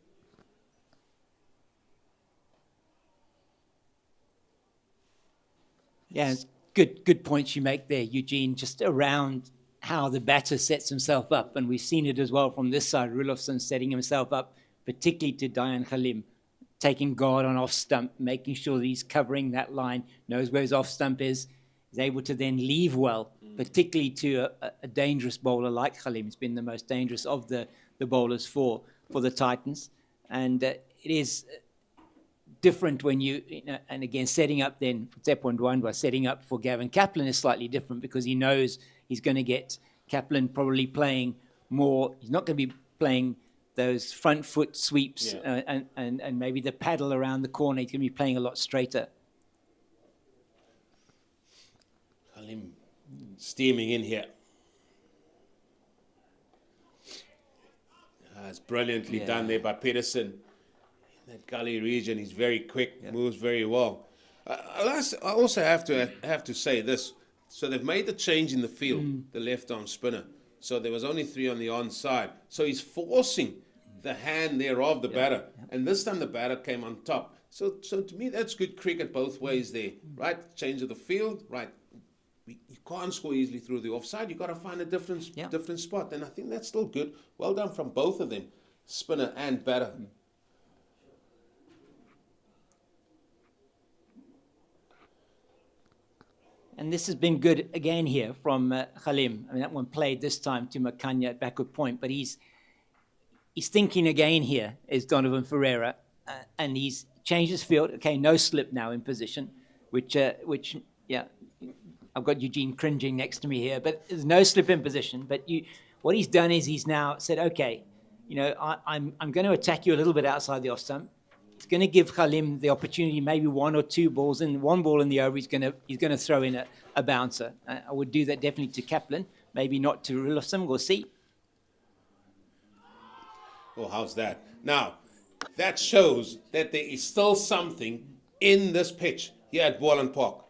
[SPEAKER 2] Yeah, it's good points you make there, Eugene, just around how the batter sets himself up. And we've seen it as well from this side, Roelofsen setting himself up, particularly to Dayan Khalim, taking guard on off stump, making sure that he's covering that line, knows where his off stump is able to then leave well, particularly to a dangerous bowler like Khalim. He's been the most dangerous of the bowlers for the Titans. And it is different when you know, and again, setting up then for Tsepo Ndwandwe, setting up for Gavin Kaplan is slightly different because he knows he's going to get Kaplan probably playing more. He's not going to be playing those front foot sweeps and maybe the paddle around the corner. He's going to be playing a lot straighter.
[SPEAKER 1] Khalim steaming in here. It's brilliantly done there by Peterson. In that gully region, he's very quick, moves very well. I also have to say this. So they've made the change in the field, the left arm spinner. So there was only 3 on the onside. So he's forcing the hand there of the batter. And this time the batter came on top. So to me, that's good cricket both ways there, right? Change of the field, right? You can't score easily through the offside. You've got to find a different spot. And I think that's still good. Well done from both of them, spinner and batter.
[SPEAKER 2] And this has been good again here from Khalim. I mean, that one played this time to Makanya at backward point, but he's thinking again here is Donovan Ferreira, and he's changed his field. Okay, no slip now in position, which I've got Eugene cringing next to me here, but there's no slip in position. But what he's done is he's now said, okay, you know, I'm going to attack you a little bit outside the off stump. He's going to give Khalim the opportunity, maybe 1 or 2 balls, and 1 ball in the over. He's going to throw in a bouncer. I would do that definitely to Kaplan, maybe not to Roelofsen. We'll see.
[SPEAKER 1] Oh, how's that? Now, that shows that there is still something in this pitch here at Boland Park.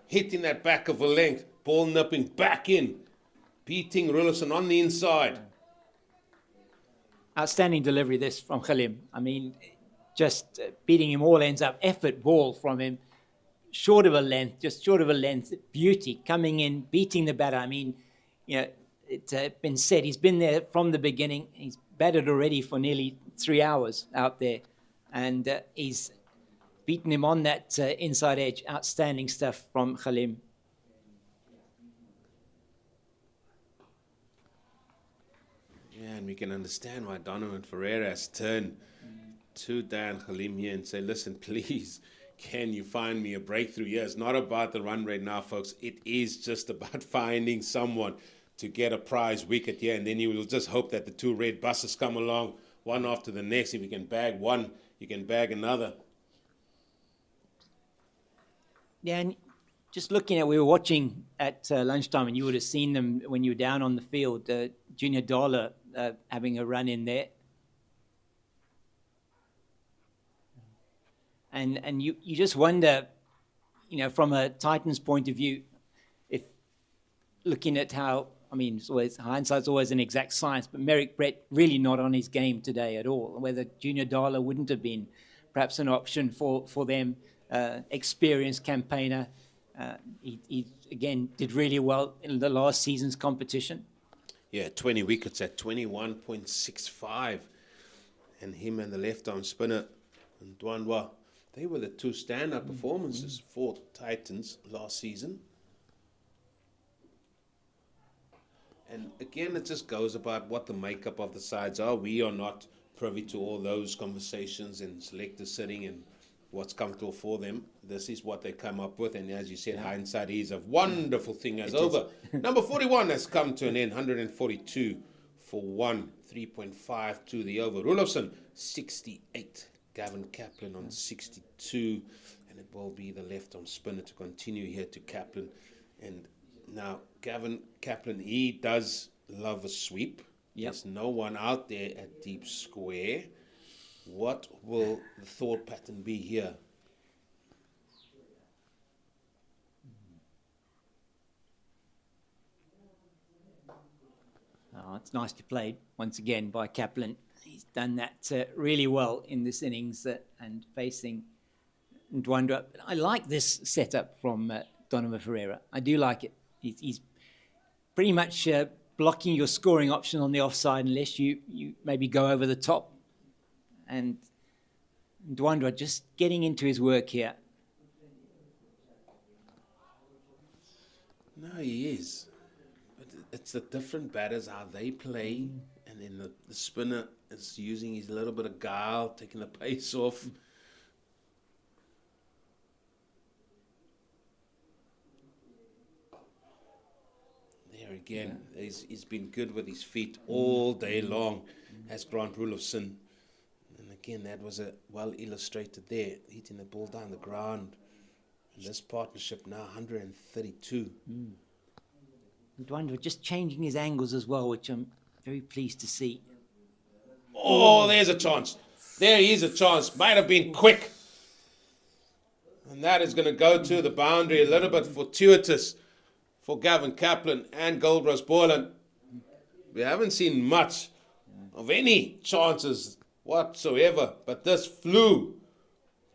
[SPEAKER 1] Hitting that back of a length, ball nipping back in, beating Roelofsen on the inside.
[SPEAKER 2] Outstanding delivery this from Khalim. I mean, just beating him all ends up. Effort ball from him. Short of a length, just short of a length. Beauty coming in, beating the batter. I mean, you know, it's been said he's been there from the beginning. He's batted already for nearly 3 hours out there. And he's beaten him on that inside edge. Outstanding stuff from Khalim.
[SPEAKER 1] Yeah, and we can understand why Donovan Ferreira has turned to Dan Khalim here and say, listen, please, can you find me a breakthrough? Yeah, it's not about the run rate now, folks. It is just about finding someone to get a prize wicket here, and then you will just hope that the two red buses come along, one after the next. If you can bag one, you can bag another.
[SPEAKER 2] Yeah, and just looking at, we were watching at lunchtime, and you would have seen them when you were down on the field, Junior Dollar having a run in there. And you just wonder, you know, from a Titans point of view, if looking at how, I mean, it's always, hindsight's always an exact science, but Merrick Brett really not on his game today at all. Whether Junior Dollar wouldn't have been perhaps an option for them, experienced campaigner. He again did really well in the last season's competition.
[SPEAKER 1] Yeah, 20 wickets at 21.65. And him and the left-arm spinner, Ndwandwe, they were the two standout performances for Titans last season. And again, it just goes about what the makeup of the sides are. We are not privy to all those conversations and selector sitting and what's comfortable for them. This is what they come up with. And as you said, hindsight is a wonderful thing as over. Number 41 has come to an end, 142 for 1, 3.52 the over. Roelofsen, 68. Gavin Kaplan on 62, and it will be the left-arm spinner to continue here to Kaplan. And now Gavin Kaplan, he does love a sweep.
[SPEAKER 2] Yep.
[SPEAKER 1] There's no one out there at deep square. What will the thought pattern be here?
[SPEAKER 2] Oh, it's nicely played once again by Kaplan. He's done that really well in this innings and facing Ndwandwe. I like this setup from Donovan Ferreira. I do like it. He's pretty much blocking your scoring option on the offside unless you maybe go over the top. And Ndwandwe just getting into his work here.
[SPEAKER 1] No, he is. But it's the different batters, how they play. And then the spinner is using his little bit of guile, taking the pace off. There again, he's been good with his feet all day long, as Grant Roelofsen. And again, that was a well illustrated there, hitting the ball down the ground. And this partnership now 132.
[SPEAKER 2] Ndwandwe just changing his angles as well, which I'm very pleased to see.
[SPEAKER 1] Oh, there's a chance. There is a chance. Might have been quick. And that is going to go to the boundary, a little bit fortuitous for Gavin Kaplan and Goldrush Boland. We haven't seen much of any chances whatsoever, but this flew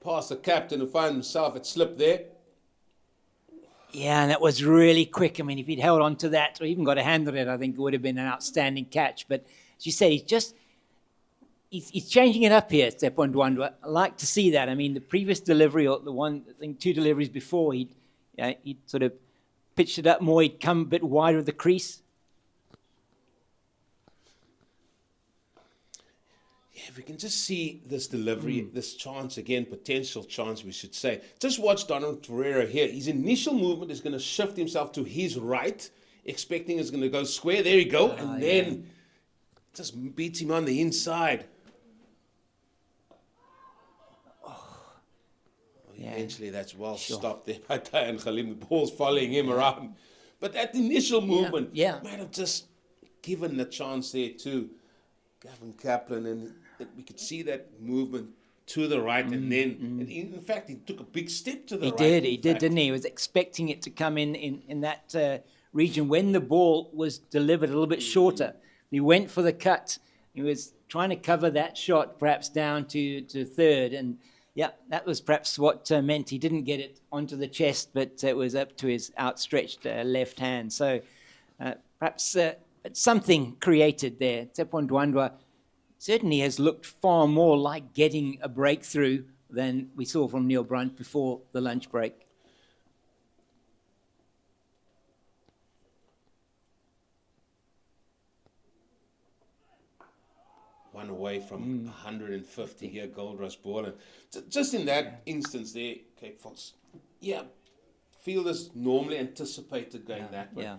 [SPEAKER 1] past the captain who found himself at slip there.
[SPEAKER 2] Yeah, and that was really quick. I mean, if he'd held on to that or even got a hand on it, I think it would have been an outstanding catch. But as you say, he's changing it up here, Tsepo Ndwandwe. I like to see that. I mean, the previous delivery, or the one, I think 2 deliveries before, he'd sort of pitched it up more. He'd come a bit wider of the crease.
[SPEAKER 1] Yeah, if we can just see this delivery, this chance again, potential chance, we should say. Just watch Donovan Ferreira here. His initial movement is going to shift himself to his right, expecting it's going to go square. There you go. And then just beats him on the inside. Eventually, that's well stopped there by Dan Khalim. The ball's following him around. But that initial movement might have just given the chance there to Gavin Kaplan. And we could see that movement to the right. And then, in fact, he took a big step to the right.
[SPEAKER 2] He did, didn't he? He was expecting it to come in that region when the ball was delivered a little bit shorter. He went for the cut. He was trying to cover that shot, perhaps down to third. And yeah, that was perhaps what meant he didn't get it onto the chest, but it was up to his outstretched left hand. So perhaps something created there. Tsepo Ndwandwe certainly has looked far more like getting a breakthrough than we saw from Neil Brunt before the lunch break.
[SPEAKER 1] One away from 150 here, Goldrush Boland. Just in that instance there, Cape Fox, yeah, fielders normally anticipated going that way.
[SPEAKER 2] Yeah.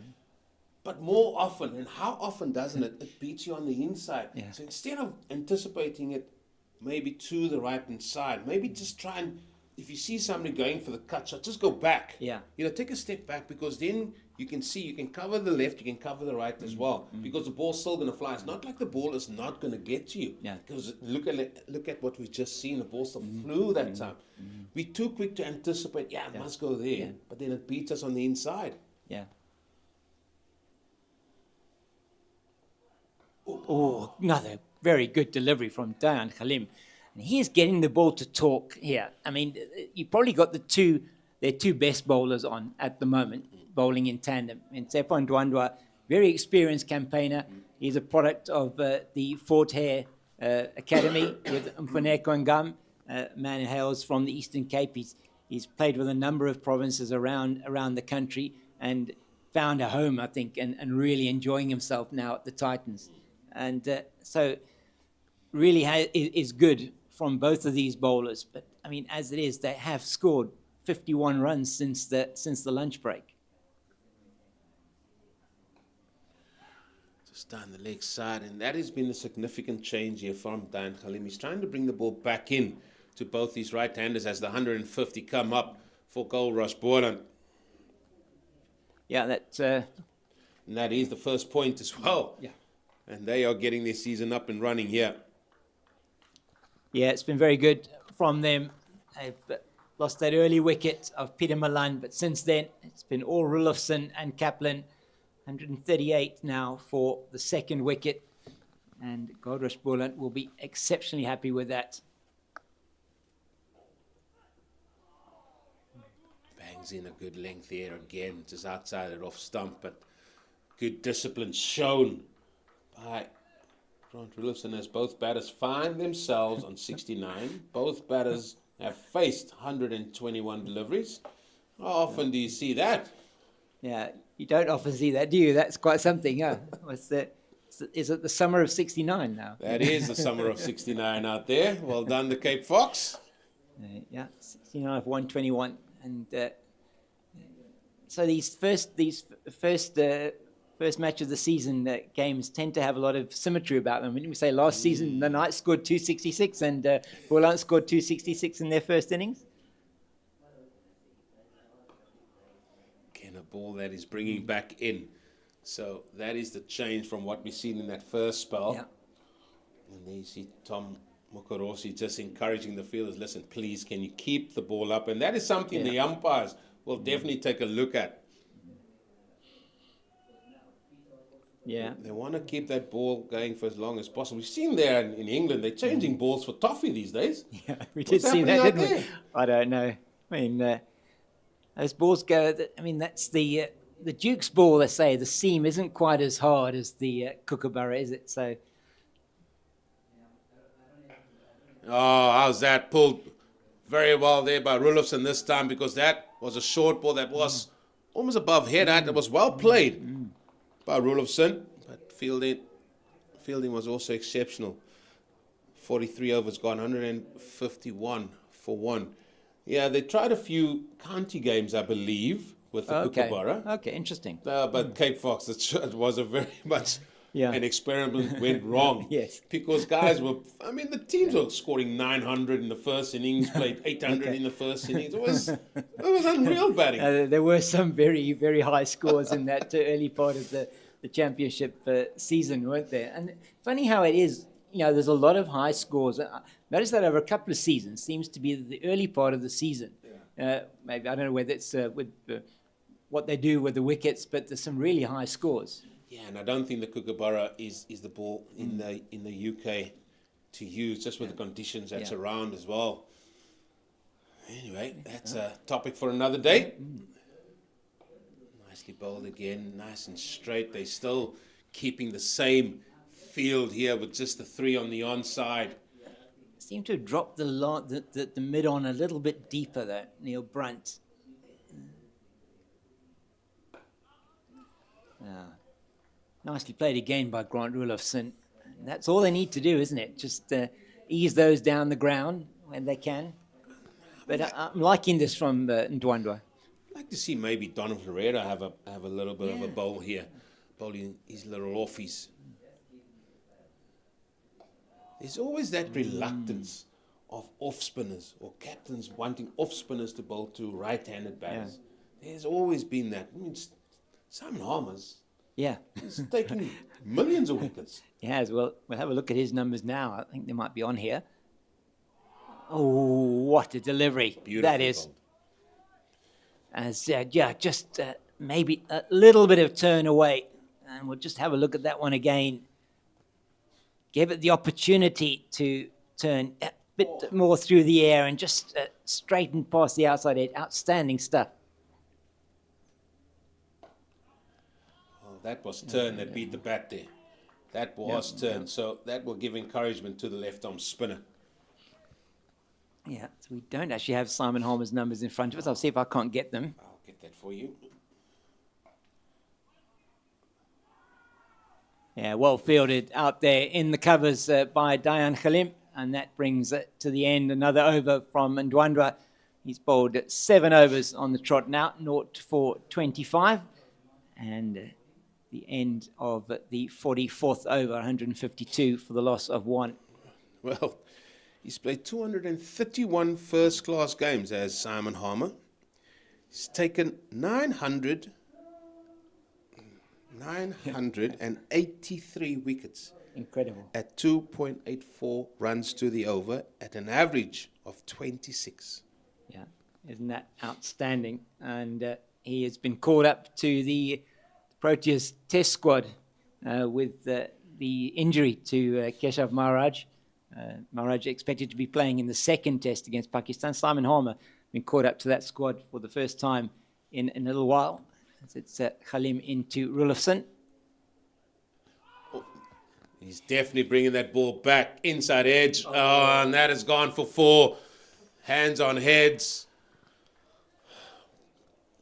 [SPEAKER 1] But more often, and how often doesn't it, it beats you on the inside.
[SPEAKER 2] Yeah.
[SPEAKER 1] So instead of anticipating it maybe to the right-hand side, maybe just try and, if you see somebody going for the cut shot, just go back.
[SPEAKER 2] Yeah.
[SPEAKER 1] Take a step back, because then you can see, you can cover the left, you can cover the right as well, because the ball's still going to fly. It's not like the ball is not going to get to you.
[SPEAKER 2] Yeah.
[SPEAKER 1] Because look at what we've just seen. The ball still flew that time. We're too quick to anticipate, it must go there.
[SPEAKER 2] Yeah.
[SPEAKER 1] But then it beats us on the inside.
[SPEAKER 2] Yeah. Oh, another very good delivery from Dayan Khalim. And he is getting the ball to talk here. I mean, you probably got their two best bowlers on at the moment, bowling in tandem. And Tsepo Ndwandwe, very experienced campaigner. He's a product of the Fort Hare Academy with Mfuneko Ngam, man who hails from the Eastern Cape. He's played with a number of provinces around the country and found a home, I think, and really enjoying himself now at the Titans. And so really is good from both of these bowlers. But, I mean, as it is, they have scored 51 runs since the lunch break.
[SPEAKER 1] Just down the leg side, and that has been a significant change here from Dan Khalim. He's trying to bring the ball back in to both these right-handers as the 150 come up for Goldrush Boland.
[SPEAKER 2] Yeah,
[SPEAKER 1] and that is the first point as well.
[SPEAKER 2] Yeah.
[SPEAKER 1] And they are getting their season up and running here.
[SPEAKER 2] Yeah, it's been very good from them. They've lost that early wicket of Peter Malan, but since then it's been all Roelofsen and Kaplan. 138 now for the second wicket, and Goldrush Boland will be exceptionally happy with that.
[SPEAKER 1] Bangs in a good length there again, just outside it off stump, but good discipline shown by Grant Roelofsen as both batters find themselves on 69. Both batters have faced 121 deliveries. How often do you see that?
[SPEAKER 2] Yeah, you don't often see that, do you? That's quite something, yeah. Is it the summer of 69 now?
[SPEAKER 1] That is the summer of 69 out there. Well done, the Cape Fox.
[SPEAKER 2] Yeah, 69 of 121. And so these first match of the season games tend to have a lot of symmetry about them. When we say last season, the Knights scored 266 and Boland scored 266 in their first innings.
[SPEAKER 1] Again, a ball that is bringing back in. So that is the change from what we've seen in that first spell.
[SPEAKER 2] Yeah.
[SPEAKER 1] And there you see Tom Mokorosi just encouraging the fielders, listen, please, can you keep the ball up? And that is something the umpires will definitely take a look at.
[SPEAKER 2] Yeah.
[SPEAKER 1] They want to keep that ball going for as long as possible. We've seen there in England, they're changing balls for toffee these days.
[SPEAKER 2] Yeah, we did see that, didn't we? I don't know. I mean, those balls go, I mean, that's the Duke's ball, they say. The seam isn't quite as hard as the Kookaburra, is it? So.
[SPEAKER 1] Oh, how's that? Pulled very well there by Roelofsen this time, because that was a short ball that was almost above head height. It was well played by Roelofsen, but fielding was also exceptional. 43 overs gone, 151 for one. Yeah, they tried a few county games, I believe, with the Kookaburra.
[SPEAKER 2] Okay, interesting.
[SPEAKER 1] But Cape Fox, it was a very much an experiment went wrong.
[SPEAKER 2] Yes.
[SPEAKER 1] Because guys were, I mean, the teams were scoring 900 in the first innings, played 800 in the first innings. It was unreal batting.
[SPEAKER 2] There were some very, very high scores in that early part of the championship season, weren't there? And funny how it is, there's a lot of high scores. Notice that over a couple of seasons, seems to be the early part of the season. Maybe, I don't know whether it's with what they do with the wickets, but there's some really high scores.
[SPEAKER 1] Yeah, and I don't think the Kookaburra is the ball in the UK to use just with the conditions that's around as well. Anyway, that's a topic for another day. Nicely bowled again, nice and straight. They're still keeping the same field here with just the 3 on the onside.
[SPEAKER 2] Seem to have dropped the mid on a little bit deeper though, Neil Brunt. Nicely played again by Grant Roelofsen. That's all they need to do, isn't it? Just ease those down the ground when they can. But I'm liking this from Ndwandwe.
[SPEAKER 1] I'd like to see maybe Donovan Herrera have a little bit of a bowl here, bowling his little offies. There's always that reluctance of off-spinners or captains wanting off-spinners to bowl to right-handed batters. Yeah. There's always been that. I mean, Simon Harmer's he's taking millions of wickets.
[SPEAKER 2] He has. Well, we'll have a look at his numbers now. I think they might be on here. Oh, what a delivery.
[SPEAKER 1] Beautiful
[SPEAKER 2] that is.
[SPEAKER 1] bowled.
[SPEAKER 2] As just maybe a little bit of turn away. And we'll just have a look at that one again. Give it the opportunity to turn a bit more through the air and just straighten past the outside edge. Outstanding stuff.
[SPEAKER 1] Oh, that was turn that beat the bat there. That was turn. So that will give encouragement to the left-arm spinner.
[SPEAKER 2] Yeah, so we don't actually have Simon Harmer's numbers in front of us. I'll see if I can't get them.
[SPEAKER 1] I'll get that for you.
[SPEAKER 2] Yeah, well fielded out there in the covers by Dayan Khalim, and that brings it to the end. Another over from Ndwandwe. He's bowled 7 overs on the trot now, 0 for 25, and the end of the 44th over, 152 for the loss of 1.
[SPEAKER 1] Well, he's played 231 first-class games as Simon Harmer. He's taken 983 wickets.
[SPEAKER 2] Incredible.
[SPEAKER 1] At 2.84 runs to the over at an average of 26.
[SPEAKER 2] Yeah, isn't that outstanding? And he has been called up to the Proteas test squad with the injury to Keshav Maharaj. Maharaj expected to be playing in the second test against Pakistan. Simon Harmer been called up to that squad for the first time in a little while. It's Khalim into Roelofsen.
[SPEAKER 1] Oh, he's definitely bringing that ball back inside edge. Oh, and that has gone for 4. Hands on heads.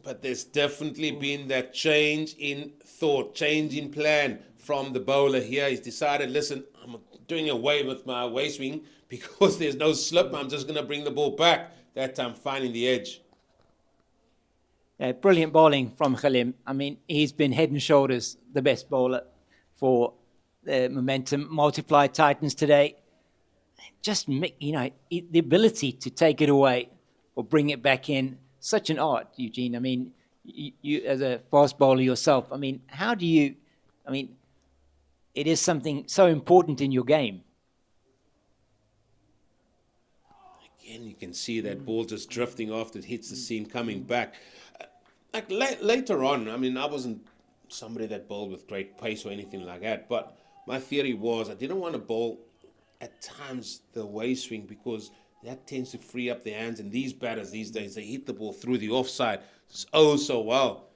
[SPEAKER 1] But there's definitely been that change in thought, change in plan from the bowler here. He's decided, listen, I'm doing away with my waist swing because there's no slip. I'm just going to bring the ball back. That time finding the edge.
[SPEAKER 2] Brilliant bowling from Khalim. I mean, he's been head and shoulders the best bowler for the Momentum Multiply Titans today. Just, the ability to take it away or bring it back in, such an art, Eugene. I mean, you as a fast bowler yourself, I mean, how do you, it is something so important in your game.
[SPEAKER 1] Again, you can see that ball just drifting after it hits the seam, coming back. Later on, I wasn't somebody that bowled with great pace or anything like that, but my theory was I didn't want to bowl at times the waist swing because that tends to free up the hands, and these batters these days, they hit the ball through the offside so well.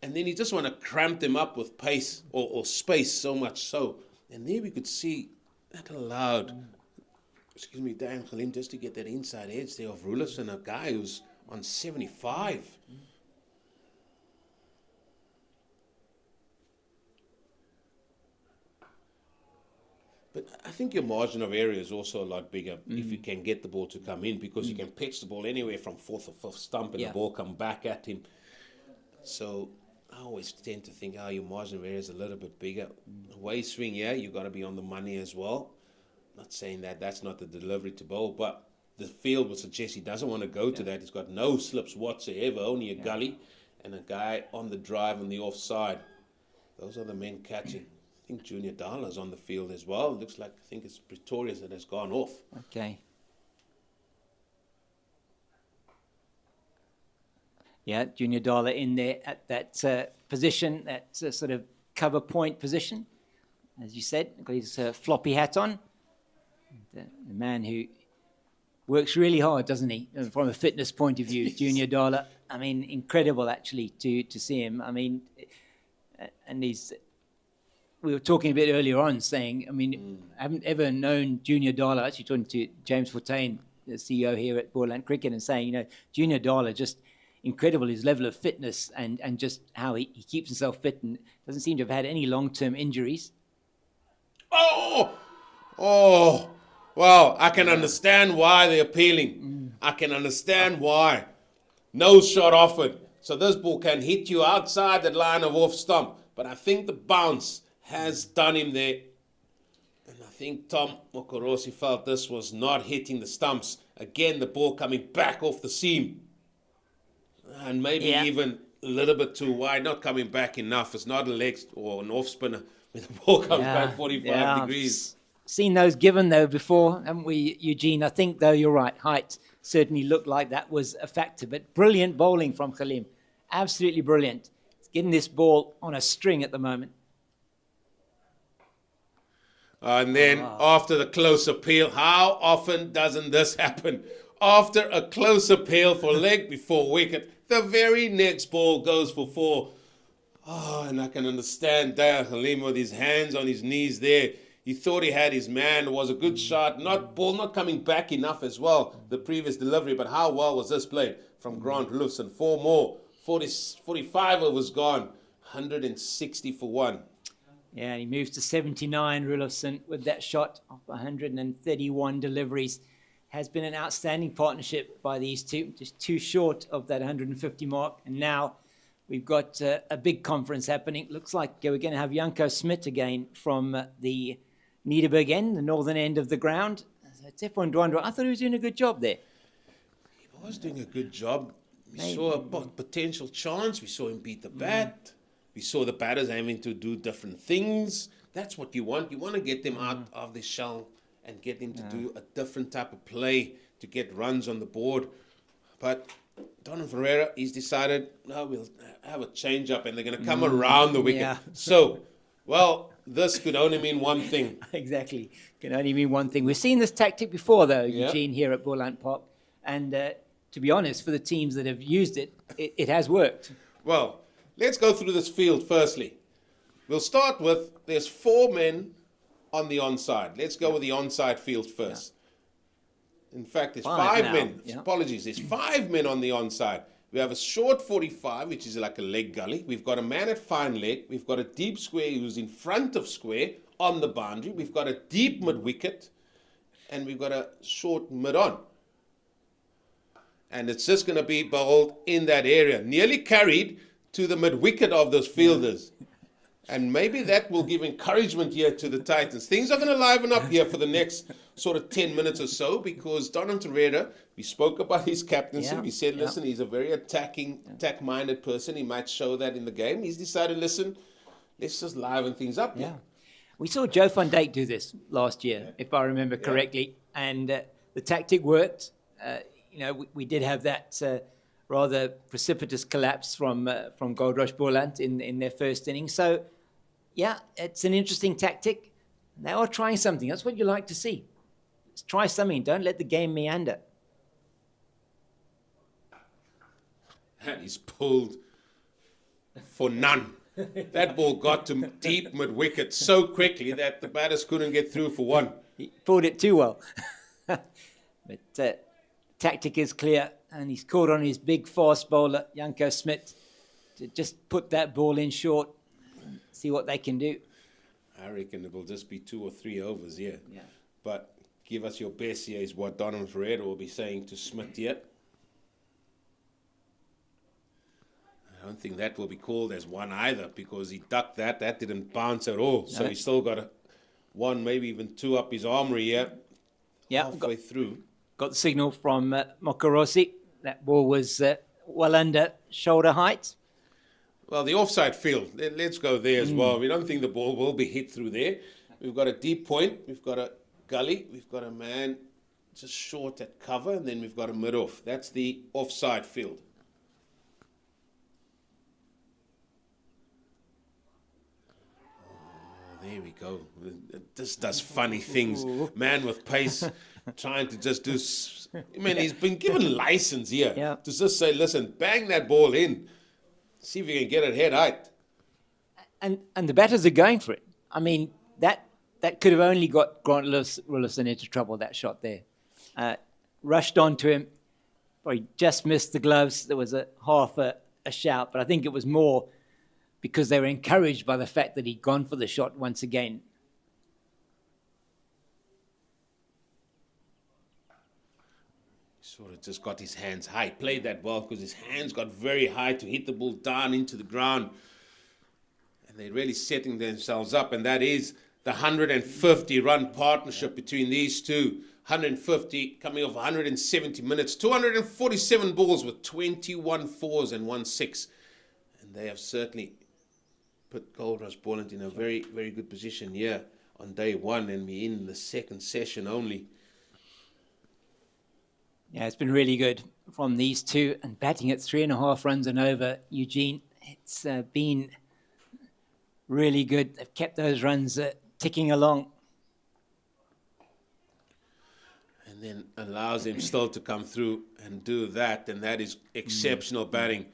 [SPEAKER 1] And then you just want to cramp them up with pace or space so much so. And there we could see that allowed, Dayan Khalim just to get that inside edge there of Roelofsen, a guy who's on 75. But I think your margin of error is also a lot bigger if you can get the ball to come in, because you can pitch the ball anywhere from 4th or 5th stump and the ball come back at him. So I always tend to think your margin of error is a little bit bigger. Waist swing, you got to be on the money as well. Not saying that that's not the delivery to bowl, but the field would suggest he doesn't want to go to that. He's got no slips whatsoever, only a gully and a guy on the drive on the offside. Those are the men catching. I think Junior Dala's on the field as well. Looks like, I think it's Pretorius that has gone off.
[SPEAKER 2] Okay. Yeah, Junior Dala in there at that position, that sort of cover point position. As you said, got his floppy hat on. The man who works really hard, doesn't he, from a fitness point of view, Junior Dala. I mean, incredible actually to see him. I mean, and we were talking a bit earlier on saying, I mean, I haven't ever known Junior Dala, actually talking to James Fortain, the CEO here at Boland Cricket, and saying, you know, Junior Dala, just incredible, his level of fitness and just how he keeps himself fit and doesn't seem to have had any long-term injuries.
[SPEAKER 1] Well, I can understand why they're appealing. I can understand why. No shot offered. So this ball can hit you outside that line of off stump. But I think the bounce has done him there. And I think Tom Mokorosi felt this was not hitting the stumps. Again, the ball coming back off the seam. And maybe even a little bit too wide, not coming back enough. It's not a leg or an off spinner when the ball comes back 45 degrees.
[SPEAKER 2] Seen those given though before, haven't we, Eugene? I think though you're right, height certainly looked like that was a factor. But brilliant bowling from Khalim, absolutely brilliant. He's getting this ball on a string at the moment.
[SPEAKER 1] And then after the close appeal, how often doesn't this happen? After a close appeal for leg before wicket, the very next ball goes for 4. And I can understand Daya Khalim with his hands on his knees there. He thought he had his man. It was a good shot. Ball not coming back enough as well, the previous delivery. But how well was this played from Roelofsen? 4 more. 45 overs gone. 160 for 1.
[SPEAKER 2] Yeah, he moves to 79, Roelofsen, with that shot of 131 deliveries. Has been an outstanding partnership by these two, just too short of that 150 mark. And now we've got a big conference happening. Looks like we're going to have Janko Smit again from the Nederburg end, the northern end of the ground. Tefon Dwandwa, I thought he was doing a good job there.
[SPEAKER 1] He was doing a good job. We saw a potential chance. We saw him beat the bat. We saw the batters having to do different things. That's what you want. You want to get them out of their shell and get them to do a different type of play to get runs on the board. But Donald Ferreira, he's decided, no, we'll have a change-up and they're going to come around the wicket.
[SPEAKER 2] Yeah.
[SPEAKER 1] So, well, this could only mean one thing.
[SPEAKER 2] Exactly. Can only mean one thing. We've seen this tactic before, though, Eugene, here at Boland Park. And to be honest, for the teams that have used it, it has worked.
[SPEAKER 1] Well, let's go through this field firstly. We'll start with, there's 4 men on the onside. Let's go with the onside field first. Yeah. In fact, there's 5 men. Yeah. Apologies. There's 5 men on the onside. We have a short 45, which is like a leg gully. We've got a man at fine leg. We've got a deep square who's in front of square on the boundary. We've got a deep mid-wicket. And we've got a short mid-on. And it's just going to be bowled in that area. Nearly carried to the mid-wicket of those fielders. And maybe that will give encouragement here to the Titans. Things are going to liven up here for the next sort of 10 minutes or so, because Donald Ferreira, we spoke about his captaincy. We said, listen, he's a very attack-minded person. He might show that in the game. He's decided, listen, let's just liven things up here.
[SPEAKER 2] We saw Joe van Dijk do this last year, if I remember correctly. And the tactic worked. We did have that rather precipitous collapse from Goldrush Boland in their first inning. So, yeah, it's an interesting tactic. They are trying something. That's what you like to see. Let's try something. Don't let the game meander.
[SPEAKER 1] And he's pulled for none. That ball got to deep mid-wicket so quickly that the batters couldn't get through for 1.
[SPEAKER 2] He pulled it too well. But tactic is clear. And he's called on his big fast bowler, Janko Smit, to just put that ball in short and see what they can do.
[SPEAKER 1] I reckon it will just be 2 or 3 overs here. Yeah. But give us your best here is what Donald Ferreira will be saying to Smit here. I don't think that will be called as 1 either, because he ducked that. That didn't bounce at all. No. So he's still got 1, maybe even 2 up his armory here.
[SPEAKER 2] Yeah,
[SPEAKER 1] halfway through.
[SPEAKER 2] Got the signal from Mokorosi. That ball was well under shoulder height.
[SPEAKER 1] Well, the offside field, let's go there as well. We don't think the ball will be hit through there. We've got a deep point. We've got a gully. We've got a man just short at cover. And then we've got a mid-off. That's the offside field. There we go. It just does funny things. Man with pace, trying to just do... I mean, he's been given license here to just say, listen, bang that ball in. See if you can get it head height.
[SPEAKER 2] And the batters are going for it. I mean, that could have only got Grant Roelofsen into trouble, that shot there. Rushed onto him. Probably just missed the gloves. There was half a shout, but I think it was more because they were encouraged by the fact that he'd gone for the shot once again.
[SPEAKER 1] Sort of just got his hands high. Played that well because his hands got very high to hit the ball down into the ground. And they're really setting themselves up. And that is the 150-run partnership between these two. 150 coming off 170 minutes. 247 balls with 21 fours and 1 6. And they have certainly put Goldrush Boland in a very, very good position here on day one. And we're in the second session only.
[SPEAKER 2] Yeah, it's been really good from these two. And batting at 3.5 runs and over, Eugene, it's been really good. They've kept those runs ticking along.
[SPEAKER 1] And then allows them still to come through and do that. And that is exceptional batting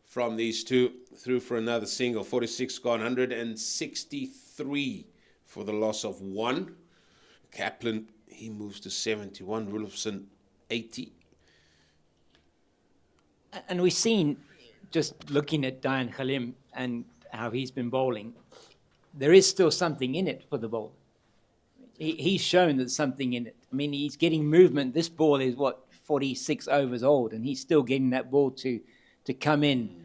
[SPEAKER 1] from these two. Through for another single. 46 gone, 163 for the loss of 1. Kaplan, he moves to 71. Roelofsen, 80.
[SPEAKER 2] And we've seen, just looking at Dian Khalim and how he's been bowling, there is still something in it for the ball. He's shown there's something in it. I mean, he's getting movement. This ball is, 46 overs old, and he's still getting that ball to come in.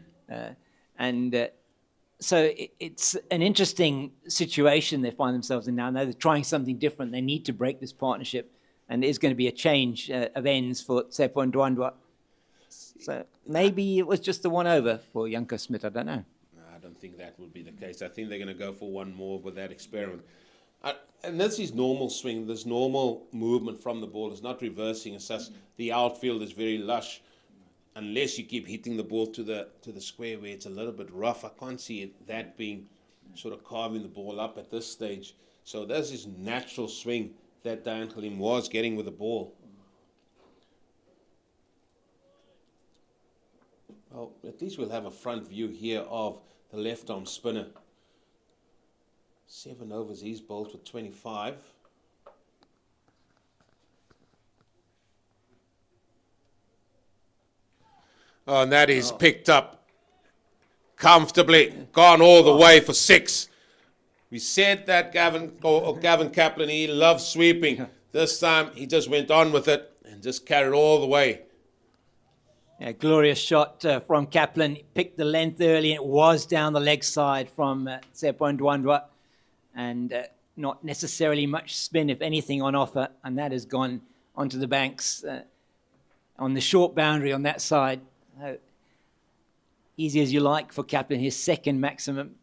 [SPEAKER 2] So it's an interesting situation they find themselves in now. Now they're trying something different. They need to break this partnership. And there's going to be a change of ends for Tsepo and Ndwandwe. So maybe it was just the one over for Janko Smith. I don't know.
[SPEAKER 1] No, I don't think that would be the case. I think they're going to go for one more with that experiment. And that's his normal swing. This normal movement from the ball is not reversing as such. The outfield is very lush. Unless you keep hitting the ball to the square where it's a little bit rough. I can't see that being sort of carving the ball up at this stage. So that's his natural swing that Dian Khalim was getting with the ball. Well, at least we'll have a front view here of the left-arm spinner. 7 overs, he's bowled with 25. Oh, and that is picked up comfortably, gone all the way for 6. We said that Gavin Kaplan, he loves sweeping. This time, he just went on with it and just carried all the way.
[SPEAKER 2] Yeah, glorious shot from Kaplan. Picked the length early, and it was down the leg side from Tsepo Ndwandwe. And not necessarily much spin, if anything, on offer. And that has gone onto the banks on the short boundary on that side. Easy as you like for Kaplan, his second maximum.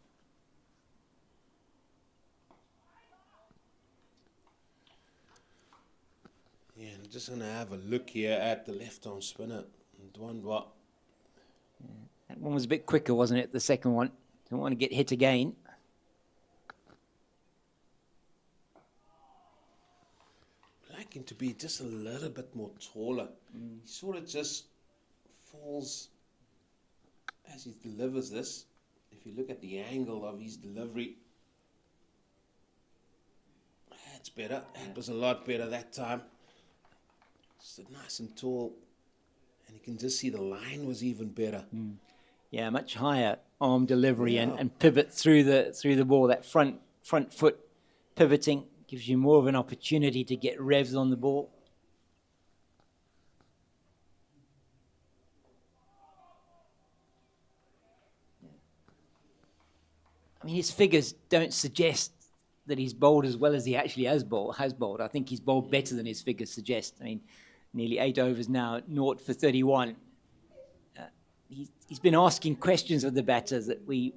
[SPEAKER 1] Yeah, I'm just going to have a look here at the left-arm spinner, Ndwandwe.
[SPEAKER 2] Yeah, that one was a bit quicker, wasn't it, the second one? Don't want to get hit again.
[SPEAKER 1] I'd like him to be just a little bit more taller. He sort of just falls as he delivers this. If you look at the angle of his delivery, that's better. That was a lot better that time. Stood nice and tall, and you can just see the line was even better.
[SPEAKER 2] Yeah, much higher arm delivery and pivot through the ball. That front foot pivoting gives you more of an opportunity to get revs on the ball. I mean, his figures don't suggest that he's bowled as well as he actually has bowled. I think he's bowled better than his figures suggest. I mean, nearly 8 overs now, 0 for 31. He's been asking questions of the batters that we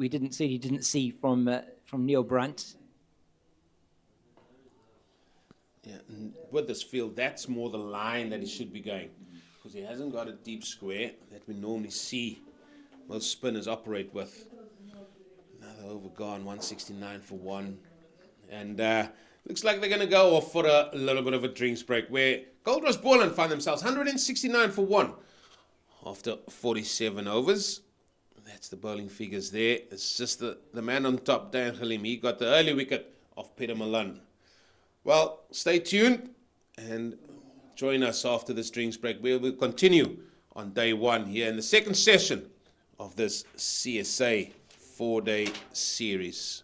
[SPEAKER 2] didn't see from Neil Brunt.
[SPEAKER 1] Yeah, and with this field, that's more the line that he should be going, because he hasn't got a deep square that we normally see most spinners operate with. Another over gone, 169 for 1. And looks like they're going to go off for a little bit of a drinks break, where Goldrush Boland find themselves 169 for 1 after 47 overs. That's the bowling figures there. It's just the man on top, Dan Halim. He got the early wicket of Peter Malan. Well, stay tuned and join us after this drinks break. We will continue on day 1 here in the second session of this CSA 4-day series.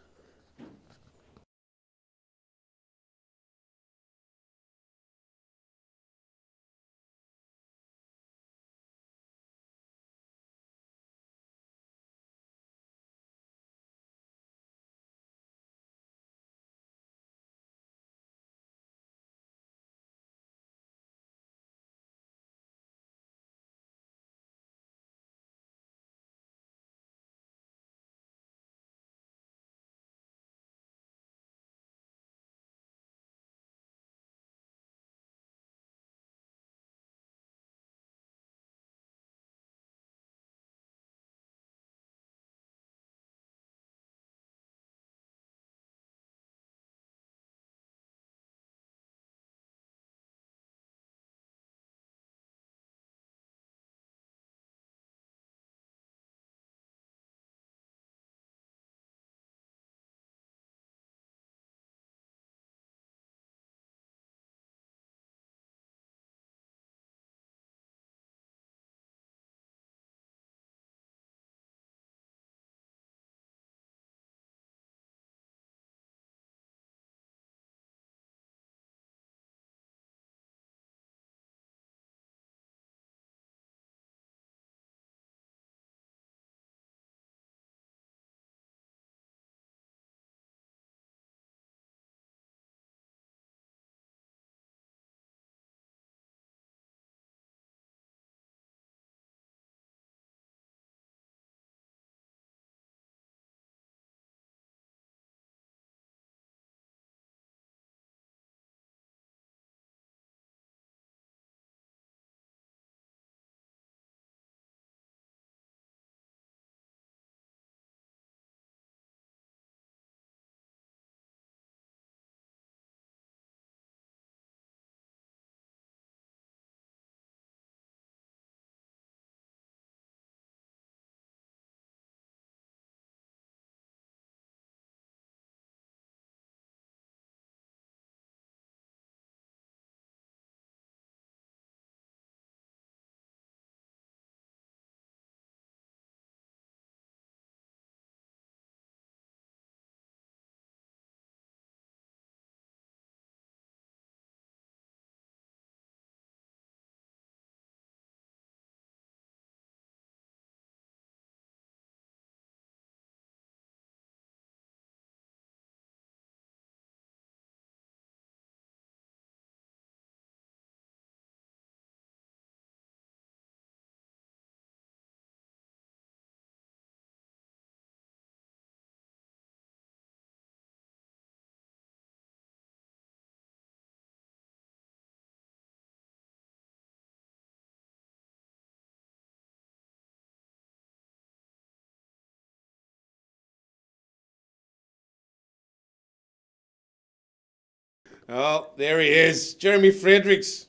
[SPEAKER 1] Oh, there he is, Jeremy Fredericks.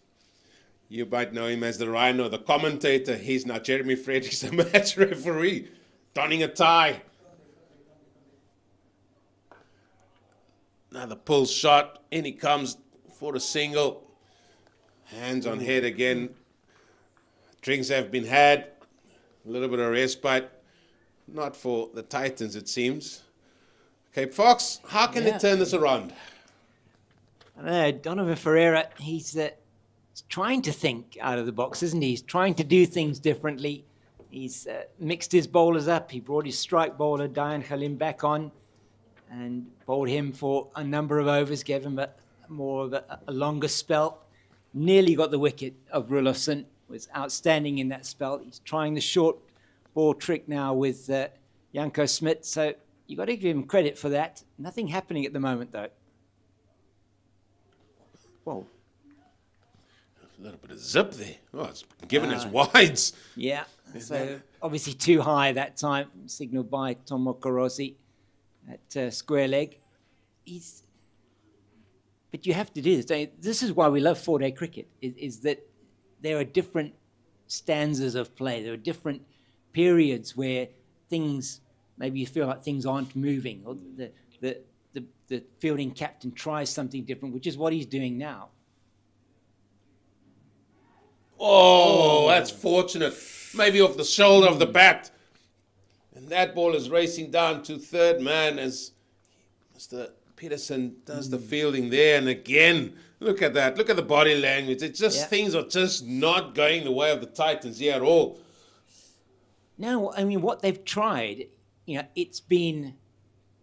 [SPEAKER 1] You might know him as the Rhino, the commentator. He's now Jeremy Fredericks, the match referee, donning a tie. Another pull shot. In he comes for a single. Hands on head again. Drinks have been had. A little bit of respite. Not for the Titans, it seems. Cape Fox, how can they turn this around?
[SPEAKER 2] I don't know, Donovan Ferreira, he's trying to think out of the box, isn't he? He's trying to do things differently. He's mixed his bowlers up. He brought his strike bowler, Diane Halim, back on and bowled him for a number of overs, gave him more of a longer spell. Nearly got the wicket of Roelofsen, was outstanding in that spell. He's trying the short ball trick now with Janko Smit, so you've got to give him credit for that. Nothing happening at the moment, though. Whoa.
[SPEAKER 1] A little bit of zip there. Oh, it's given us wides.
[SPEAKER 2] Yeah, so obviously too high that time, signalled by Tom Mokorosi. at square leg. But you have to do this. This is why we love 4-day cricket, is that there are different stanzas of play. There are different periods where things, maybe you feel like things aren't moving, or the fielding captain tries something different, which is what he's doing now.
[SPEAKER 1] Oh, that's fortunate. Maybe off the shoulder of the bat. And that ball is racing down to third man as Mr. Peterson does the fielding there. And again, look at that. Look at the body language. It's just things are just not going the way of the Titans here at all.
[SPEAKER 2] No, I mean, what they've tried, it's been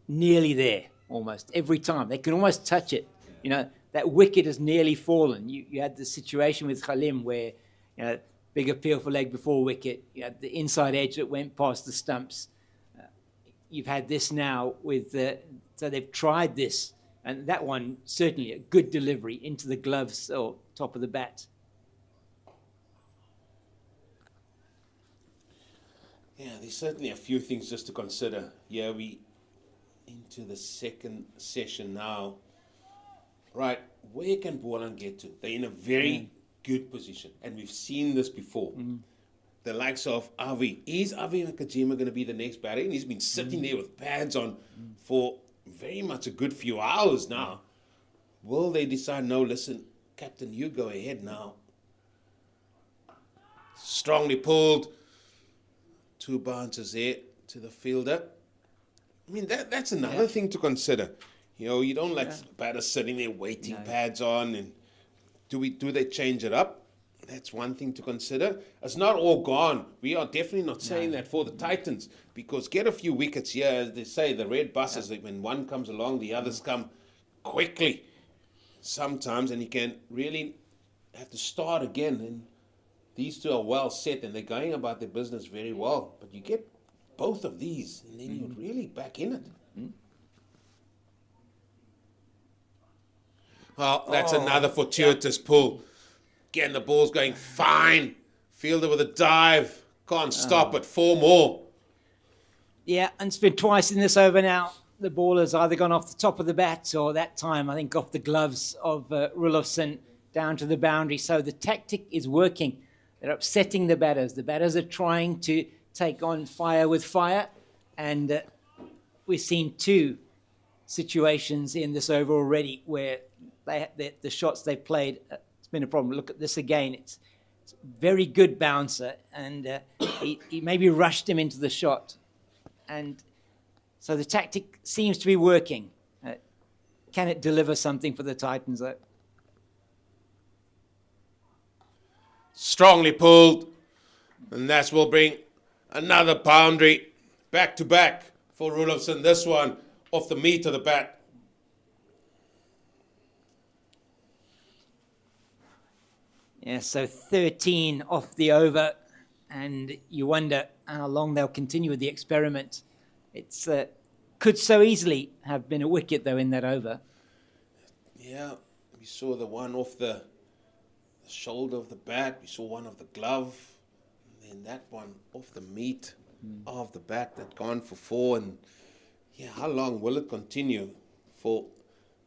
[SPEAKER 2] nearly there almost every time. They can almost touch it. That wicket has nearly fallen. You had the situation with Khalim where, big appeal for leg before wicket. You had the inside edge that went past the stumps. You've had this now with, so they've tried this. And that one, certainly a good delivery into the gloves or top of the bat.
[SPEAKER 1] Yeah, there's certainly a few things just to consider. Yeah, we into the second session now. Right, where can Boland get to? They're in a very good position, and we've seen this before. The likes of Avi. Is Avi Nakajima going to be the next batter? And he's been sitting there with pads on for very much a good few hours now. Will they decide, no, listen, Captain, you go ahead now. Strongly pulled. 2 bounces there to the fielder. I mean, that's another thing to consider. You don't like batters sitting there waiting, pads on, and do they change it up? That's one thing to consider. It's not all gone. We are definitely not saying that for the Titans, because get a few wickets here, as they say, the red buses, when one comes along, the others come quickly sometimes, and you can really have to start again. And these two are well set, and they're going about their business very well. But you get both of these, and then you're really back in it. Well, that's another fortuitous pull. Again, the ball's going fine. Fielder with a dive. Can't stop it. 4 more.
[SPEAKER 2] Yeah, and it's been twice in this over now. The ball has either gone off the top of the bat or that time, I think, off the gloves of Roelofsen down to the boundary. So the tactic is working. They're upsetting the batters. The batters are trying to take on fire with fire. And we've seen 2 situations in this over already where the shots they played, it's been a problem. Look at this again. It's a very good bouncer, and he maybe rushed him into the shot. And so the tactic seems to be working. Can it deliver something for the Titans, though?
[SPEAKER 1] Strongly pulled, and that will bring another boundary back to back for Roelofsen. This one off the meat of the bat.
[SPEAKER 2] Yeah, so 13 off the over, and you wonder how long they'll continue with the experiment. It's could so easily have been a wicket, though, in that over.
[SPEAKER 1] Yeah, we saw the one off the shoulder of the bat. We saw one of the glove. And then that one off the meat of the bat that gone for 4. And yeah, how long will it continue for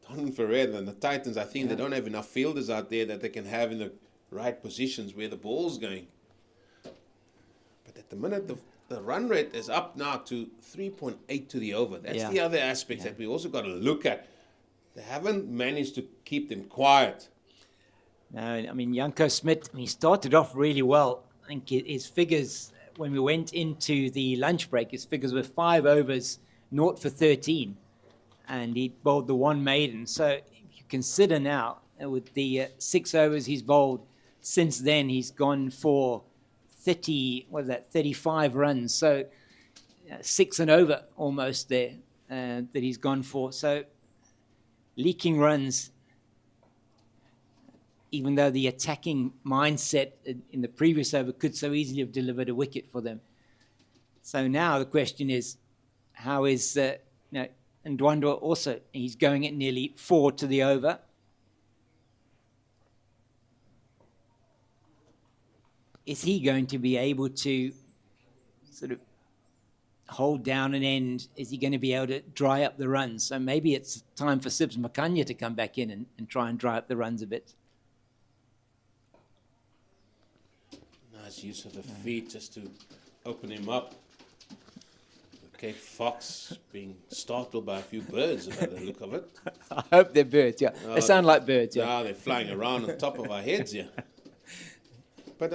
[SPEAKER 1] Don Ferreira and the Titans? I think they don't have enough fielders out there that they can have in the right positions where the ball's going. But at the minute, the run rate is up now to 3.8 to the over. That's the other aspect that we also got to look at. They haven't managed to keep them quiet.
[SPEAKER 2] No, I mean, Janko Smit, he started off really well. I think his figures, when we went into the lunch break, his figures were 5 overs, 0 for 13. And he bowled the 1 maiden. So if you consider now, with the 6 overs he's bowled, since then he's gone for 35 runs. So 6 and over almost there that he's gone for. So leaking runs, even though the attacking mindset in the previous over could so easily have delivered a wicket for them. So now the question is, how is, and Ndwandwe also, he's going at nearly 4 to the over. Is he going to be able to sort of hold down an end? Is he going to be able to dry up the runs? So maybe it's time for Sibs Makanya to come back in and try and dry up the runs a bit.
[SPEAKER 1] Nice use of the feet just to open him up. Cape Fox being startled by a few birds by the look of it.
[SPEAKER 2] I hope they're birds, yeah. They sound like birds, yeah.
[SPEAKER 1] Now they're flying around on top of our heads, yeah. But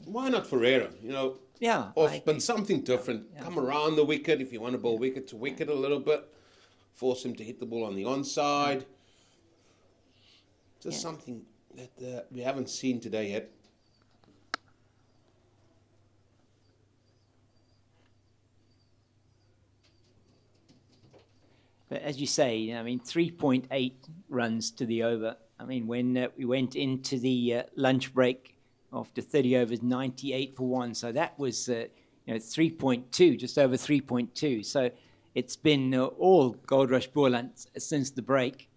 [SPEAKER 1] why not Ferreira? You know,
[SPEAKER 2] Yeah.
[SPEAKER 1] but something different.
[SPEAKER 2] Yeah.
[SPEAKER 1] Come around the wicket if you want to bowl wicket to wicket a little bit. Force him to hit the ball on the onside. Just something that we haven't seen today yet.
[SPEAKER 2] But as you say, I mean, 3.8 runs to the over. I mean, when we went into the lunch break after 30 overs, 98 for 1. So that was, 3.2, just over 3.2. So it's been all Goldrush Boland since the break.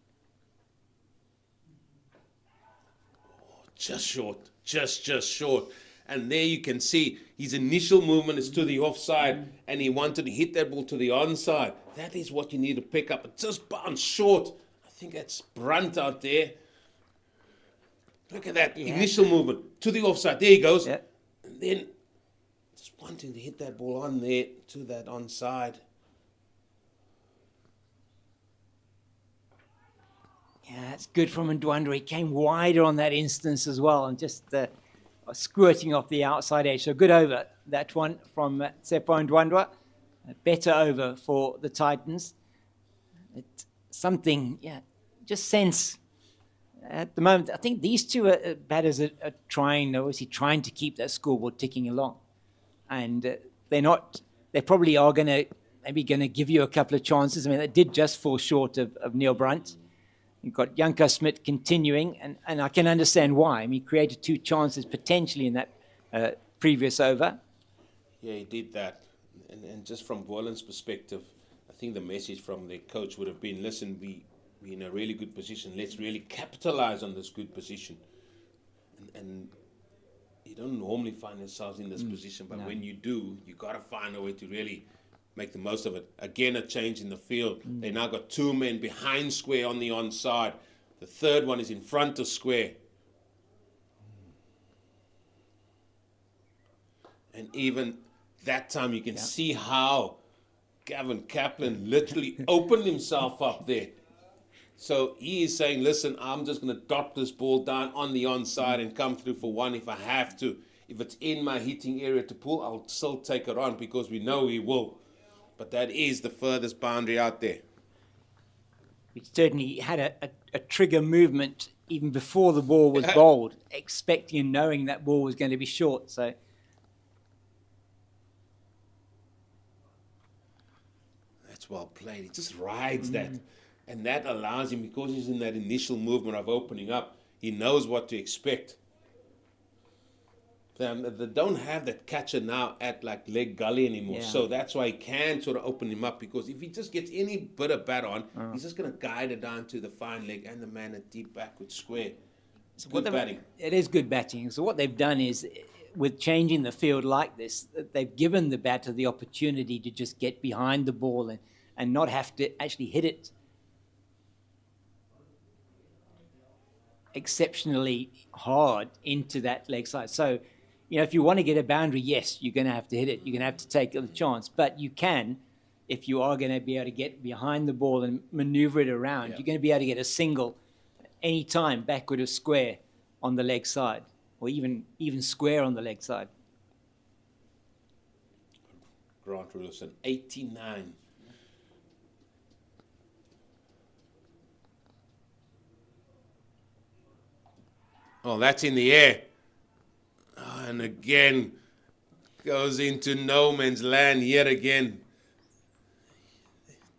[SPEAKER 1] Just short, just short. And there you can see his initial movement is to the offside, and he wanted to hit that ball to the onside. That is what you need to pick up. It just bounced short. I think that's Brunt out there. Look at that initial movement to the offside. There he goes.
[SPEAKER 2] Yeah.
[SPEAKER 1] And then just wanting to hit that ball on there to that onside.
[SPEAKER 2] Yeah, it's good from Ndwandwe. He came wider on that instance as well, and just squirting off the outside edge. So good over, that one from Tsepo Ndwandwe. A better over for the Titans. It's something, just sense at the moment. I think these two batters are obviously trying to keep that scoreboard ticking along. And they probably are going to give you a couple of chances. I mean, they did just fall short of Neil Brunt. You've got Janko Smit continuing, and I can understand why. I mean, he created 2 chances potentially in that previous over.
[SPEAKER 1] Yeah, he did that. And just from Boland's perspective, I think the message from their coach would have been, listen, we're in a really good position. Let's really capitalize on this good position. And you don't normally find yourselves in this position, but when you do, you got to find a way to really make the most of it. Again, a change in the field. They now got 2 men behind square on the onside. The third one is in front of square. And even that time you can see how Gavin Kaplan literally opened himself up there. So he is saying, listen, I'm just going to dot this ball down on the onside and come through for 1 if I have to. If it's in my hitting area to pull, I'll still take it on because we know he will. But that is the furthest boundary out there.
[SPEAKER 2] Which certainly had a trigger movement even before the ball was bowled, expecting and knowing that ball was going to be short. So
[SPEAKER 1] that's well played. He just rides that. And that allows him, because he's in that initial movement of opening up, he knows what to expect. They don't have that catcher now at like leg gully anymore.
[SPEAKER 2] Yeah.
[SPEAKER 1] So that's why he can sort of open him up, because if he just gets any bit of bat on, he's just going to guide it down to the fine leg and the man at deep backward square. It's good batting.
[SPEAKER 2] It is good batting. So what they've done is, with changing the field like this, they've given the batter the opportunity to just get behind the ball and not have to actually hit it exceptionally hard into that leg side. So, if you want to get a boundary, yes, you're going to have to hit it. You're going to have to take the chance. But you can, if you are going to be able to get behind the ball and maneuver it around, you're going to be able to get a single any time backward or square on the leg side, or even square on the leg side.
[SPEAKER 1] Grant Roelofsen, 89. Oh, that's in the air. Oh, and again, goes into no man's land yet again.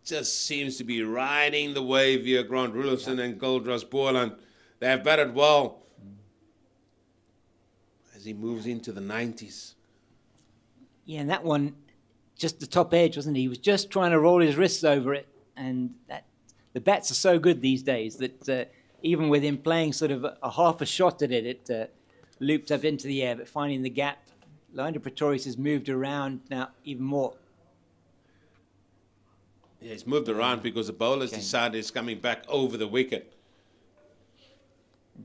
[SPEAKER 1] Just seems to be riding the wave here, Grant Roelofsen and Goldrush Boland. They have batted well as he moves into the 90s.
[SPEAKER 2] Yeah, and that one, just the top edge, wasn't he? He was just trying to roll his wrists over it. And the bats are so good these days that even with him playing sort of a half a shot at it, it looped up into the air, but finding the gap. Loanda Pretorius has moved around now even more.
[SPEAKER 1] Yeah, he's moved around because the bowlers
[SPEAKER 2] Okay.
[SPEAKER 1] decided he's coming back over the wicket.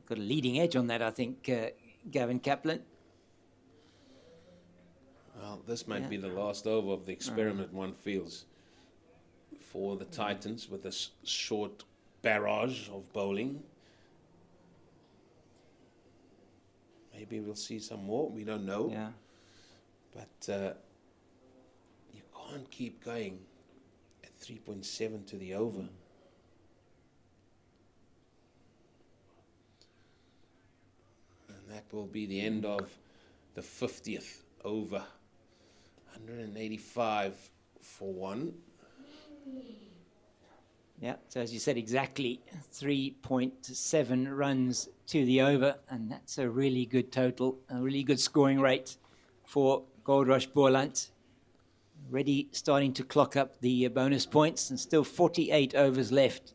[SPEAKER 2] Got a leading edge on that, I think, Gavin Kaplan.
[SPEAKER 1] Well, this might
[SPEAKER 2] Yeah.
[SPEAKER 1] be the last over of the experiment, one feels, for the Titans with this short barrage of bowling. Maybe we'll see some more. We don't know.
[SPEAKER 2] Yeah.
[SPEAKER 1] But you can't keep going at 3.7 to the over. And that will be the end of the 50th over. 185 for one.
[SPEAKER 2] Yeah, so as you said, exactly 3.7 runs to the over, and that's a really good total, a really good scoring rate for Goldrush Boland. Already starting to clock up the bonus points, and still 48 overs left.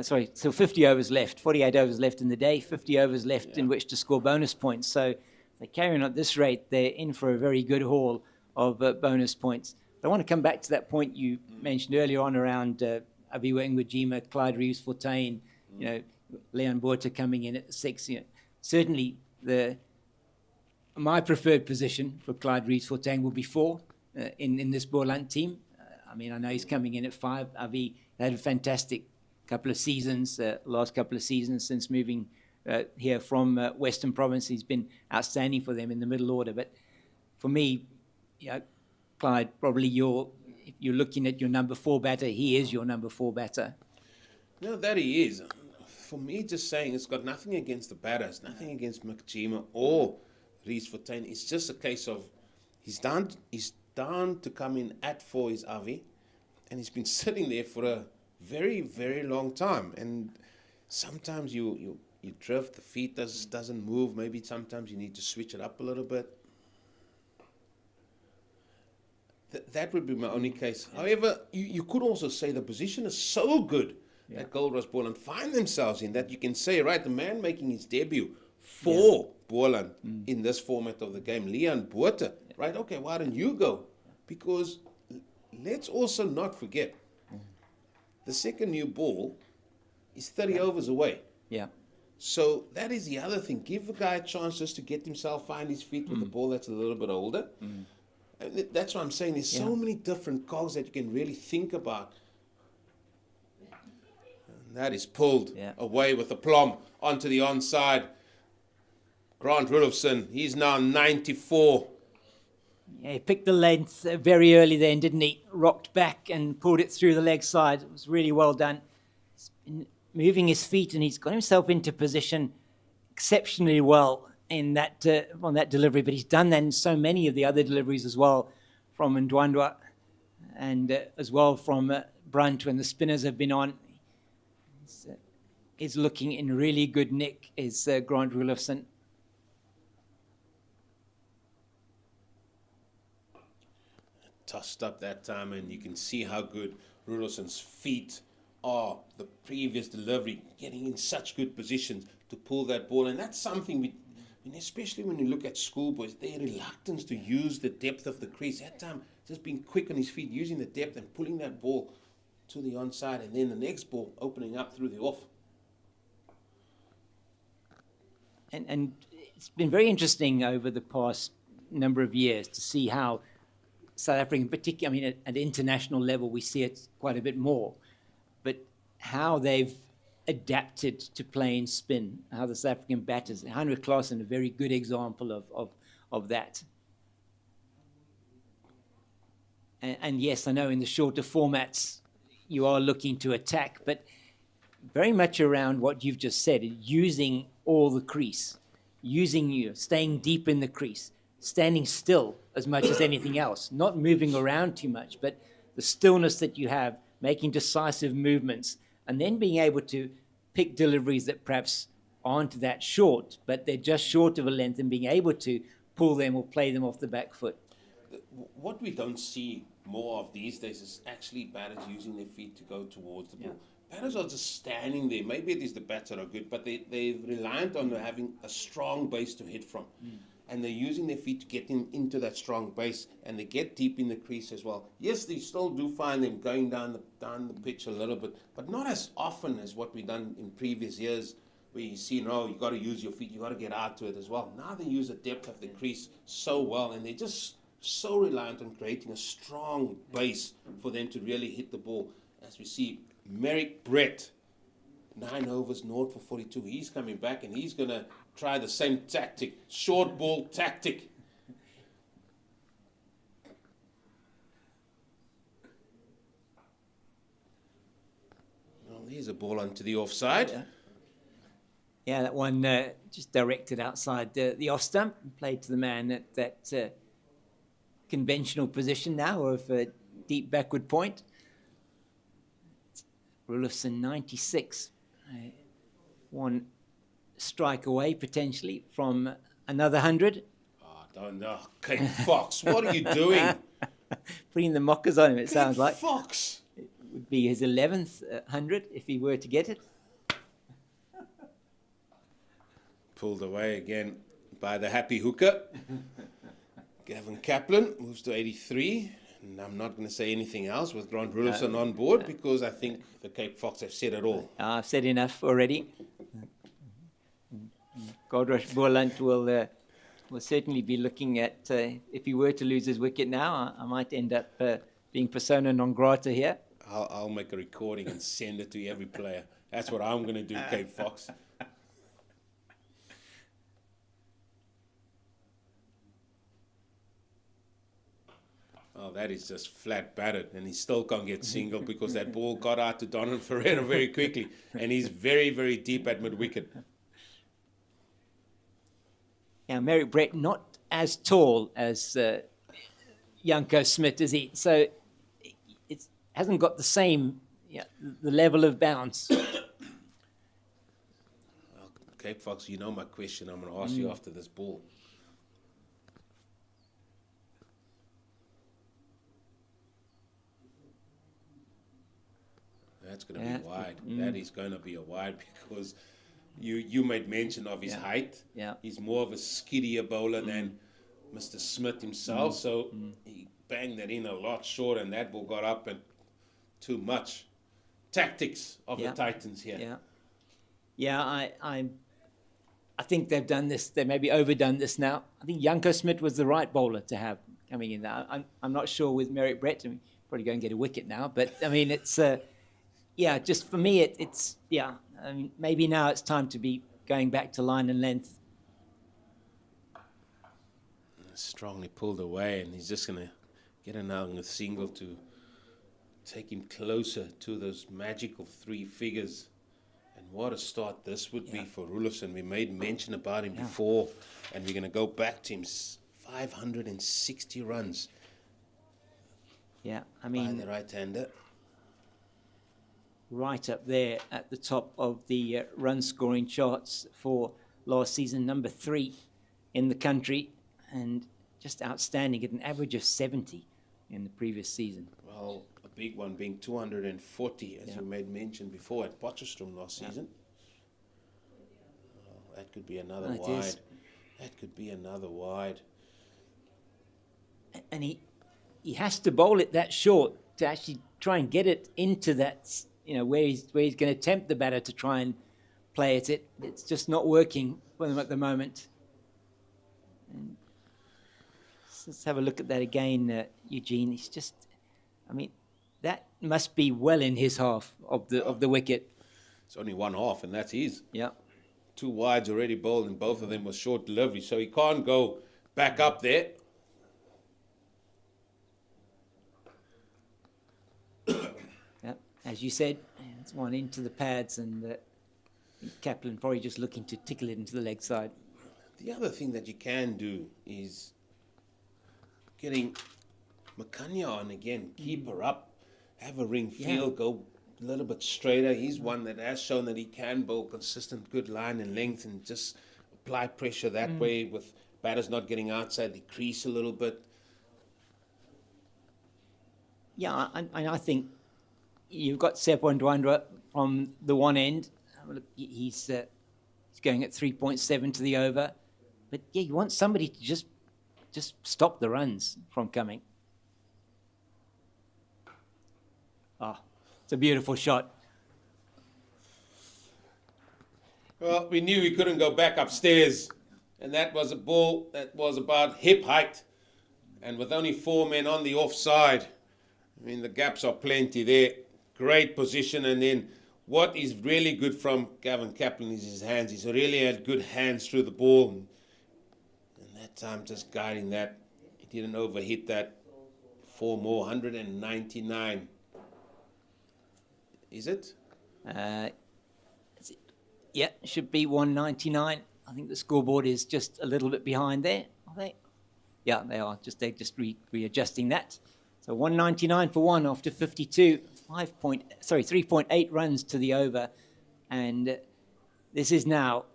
[SPEAKER 2] Still 50 overs left, 48 overs left in the day, 50 overs left in which to score bonus points. So if they carry on at this rate, they're in for a very good haul of bonus points. But I want to come back to that point you mentioned earlier on around Abiwa Ngwajima, Clyde Reeves-Fontaine, Leon Botha coming in at 6. Certainly my preferred position for Clyde Reeves-Fontaine will be 4 in this Boland team. I know he's coming in at 5. Avi had a fantastic couple of seasons, last couple of seasons since moving here from Western Province. He's been outstanding for them in the middle order. But for me, Clyde, probably if you're looking at your number 4 batter, he is your number 4 batter.
[SPEAKER 1] No, that he is. For me, just saying, it's got nothing against the batters, nothing against Ngwajima or Reeves-Fontaine. It's just a case of he's down to come in at 4 is Avi, and he's been sitting there for a very, very long time. And sometimes you drift, the feet doesn't move. Maybe sometimes you need to switch it up a little bit. That would be my only case. However, you could also say the position is so good that Goldrush Boland find themselves in that you can say, right, the man making his debut for Boland in this format of the game, Leon Botha, right, okay, why don't you go? Because let's also not forget, the second new ball is 30 overs away.
[SPEAKER 2] Yeah.
[SPEAKER 1] So that is the other thing. Give the guy a chance just to get himself, find his feet with the ball that's a little bit older. And that's what I'm saying. There's so many different calls that you can really think about. And that is pulled away with aplomb onto the onside. Grant Roelofsen, he's now 94.
[SPEAKER 2] Yeah, he picked the length very early then, didn't he? Rocked back and pulled it through the leg side. It was really well done. He's been moving his feet, and he's got himself into position exceptionally well in that on that delivery. But he's done that in so many of the other deliveries as well, from Ndwandwe and as well from Brunt when the spinners have been on. He's looking in really good nick, is Grant Roelofsen.
[SPEAKER 1] Tossed up that time, and you can see how good Roelofsen's feet are. The previous delivery, getting in such good positions to pull that ball, and that's something especially when you look at schoolboys, their reluctance to use the depth of the crease. That time, just being quick on his feet, using the depth and pulling that ball to the onside, and then the next ball opening up through the off.
[SPEAKER 2] And it's been very interesting over the past number of years to see how South Africa in particular, at international level, we see it quite a bit more, but how they've adapted to playing spin, how the South African batters, Heinrich Klaasen, a very good example of that. And yes, I know in the shorter formats, you are looking to attack, but very much around what you've just said, using all the crease, staying deep in the crease, standing still as much as anything else, not moving around too much, but the stillness that you have, making decisive movements, and then being able to pick deliveries that perhaps aren't that short, but they're just short of a length, and being able to pull them or play them off the back foot.
[SPEAKER 1] What we don't see more of these days is actually batters using their feet to go towards the ball. Batters are just standing there. Maybe it is the batter are good, but they're reliant on having a strong base to hit from. and they're using their feet to get into that strong base, and they get deep in the crease as well. Yes, they still do find them going down the pitch a little bit, but not as often as what we've done in previous years, where you see, no, you got to use your feet, you got to get out to it as well. Now they use the depth of the crease so well, and they're just so reliant on creating a strong base for them to really hit the ball. As we see, Merrick Brett, 9 overs, 0 for 42. He's coming back, and he's going to try the same tactic, short ball tactic. Well, there's a ball onto the offside.
[SPEAKER 2] Yeah, that one just directed outside the off stump and played to the man at that conventional position now of a deep backward point. Roelofsen 96, one strike away potentially from another 100.
[SPEAKER 1] Oh, I don't know. Cape Fox, what are you doing?
[SPEAKER 2] Putting the mockers on him, it sounds like.
[SPEAKER 1] Fox.
[SPEAKER 2] It would be his 11th 100 if he were to get it.
[SPEAKER 1] Pulled away again by the happy hooker. Gavin Kaplan moves to 83. And I'm not going to say anything else with Grant Roelofsen on board because I think the Cape Fox have said it all.
[SPEAKER 2] I've said enough already. Goldrush Boland will certainly be looking at, if he were to lose his wicket now, I might end up being persona non grata here.
[SPEAKER 1] I'll make a recording and send it to every player. That's what I'm going to do, Cape Fox. Oh, that is just flat battered, and he still can't get single because that ball got out to Donovan Ferreira very quickly, and he's very, very deep at mid-wicket.
[SPEAKER 2] Yeah, Merrick Brett not as tall as Janko Smit, is he? So it hasn't got the same, the level of bounce.
[SPEAKER 1] Well, Cape Fox, you know my question I'm going to ask you after this ball. That's going to be wide. That is going to be a wide because you made mention of his height.
[SPEAKER 2] Yeah.
[SPEAKER 1] He's more of a skiddier bowler than Mr. Smith himself. So he banged that in a lot short, and that ball got up and too much. Tactics of the Titans here.
[SPEAKER 2] Yeah, I think they've done this. They maybe overdone this now. I think Janko Smit was the right bowler to have coming in there. I'm not sure with Merrick Brett. I mean, probably go and get a wicket now. But, I mean, it's... just for me, it's I mean, maybe now it's time to be going back to line and length.
[SPEAKER 1] Strongly pulled away, and he's just going to get another single to take him closer to those magical 3 figures. And what a start this would be for Roelofsen. We made mention about him before, and we're going to go back to him. 560 runs.
[SPEAKER 2] Yeah, I mean...
[SPEAKER 1] by the right-hander.
[SPEAKER 2] Right up there at the top of the run-scoring charts for last season, number 3 in the country, and just outstanding at an average of 70 in the previous season.
[SPEAKER 1] Well, a big one being 240, as you made mention before, at Potchefstroom last season. Well, that could be another wide. That could be another wide.
[SPEAKER 2] And he has to bowl it that short to actually try and get it into that... where he's going to tempt the batter to try and play at it. It's just not working for them at the moment. And let's have a look at that again, Eugene. He's just, I mean, that must be well in his half of the wicket.
[SPEAKER 1] It's only one half, and that's his.
[SPEAKER 2] Yeah.
[SPEAKER 1] 2 wides already bowled, and both of them were short delivery, so he can't go back up there.
[SPEAKER 2] As you said, it's one into the pads, and Kaplan probably just looking to tickle it into the leg side.
[SPEAKER 1] The other thing that you can do is getting Makanya on again, keep her up, have a ring field, go a little bit straighter. He's one that has shown that he can bowl consistent, good line and length, and just apply pressure that way with batters not getting outside the crease a little bit.
[SPEAKER 2] Yeah, I think you've got Sepon Dwandra from the one end. He's going at 3.7 to the over. But yeah, you want somebody to just stop the runs from coming. Ah, it's a beautiful shot.
[SPEAKER 1] Well, we knew he couldn't go back upstairs. And that was a ball that was about hip height. And with only 4 men on the offside, I mean, the gaps are plenty there. Great position. And then what is really good from Gavin Kaplan is his hands. He's really had good hands through the ball. And that time just guiding that. He didn't overhit that. 4 more, 199. Is it?
[SPEAKER 2] Yeah, should be 199. I think the scoreboard is just a little bit behind there, are they? Yeah, they are. They're just readjusting that. So 199 for one after 52. 3.8 runs to the over. And this is now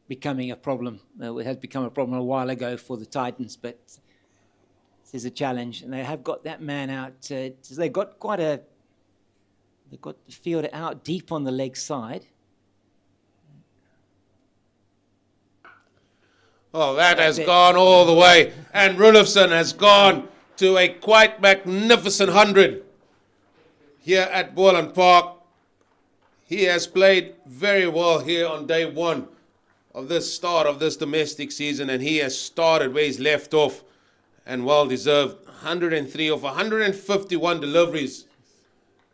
[SPEAKER 2] becoming a problem. It has become a problem a while ago for the Titans, but this is a challenge. And they have got that man out. They've got they've got the fielder out deep on the leg side.
[SPEAKER 1] Oh, that has gone all the way. And Roelofsen has gone to a quite magnificent 100 here at Boland Park. He has played very well here on day one of this start of this domestic season, and he has started where he's left off, and well deserved. 103 of 151 deliveries.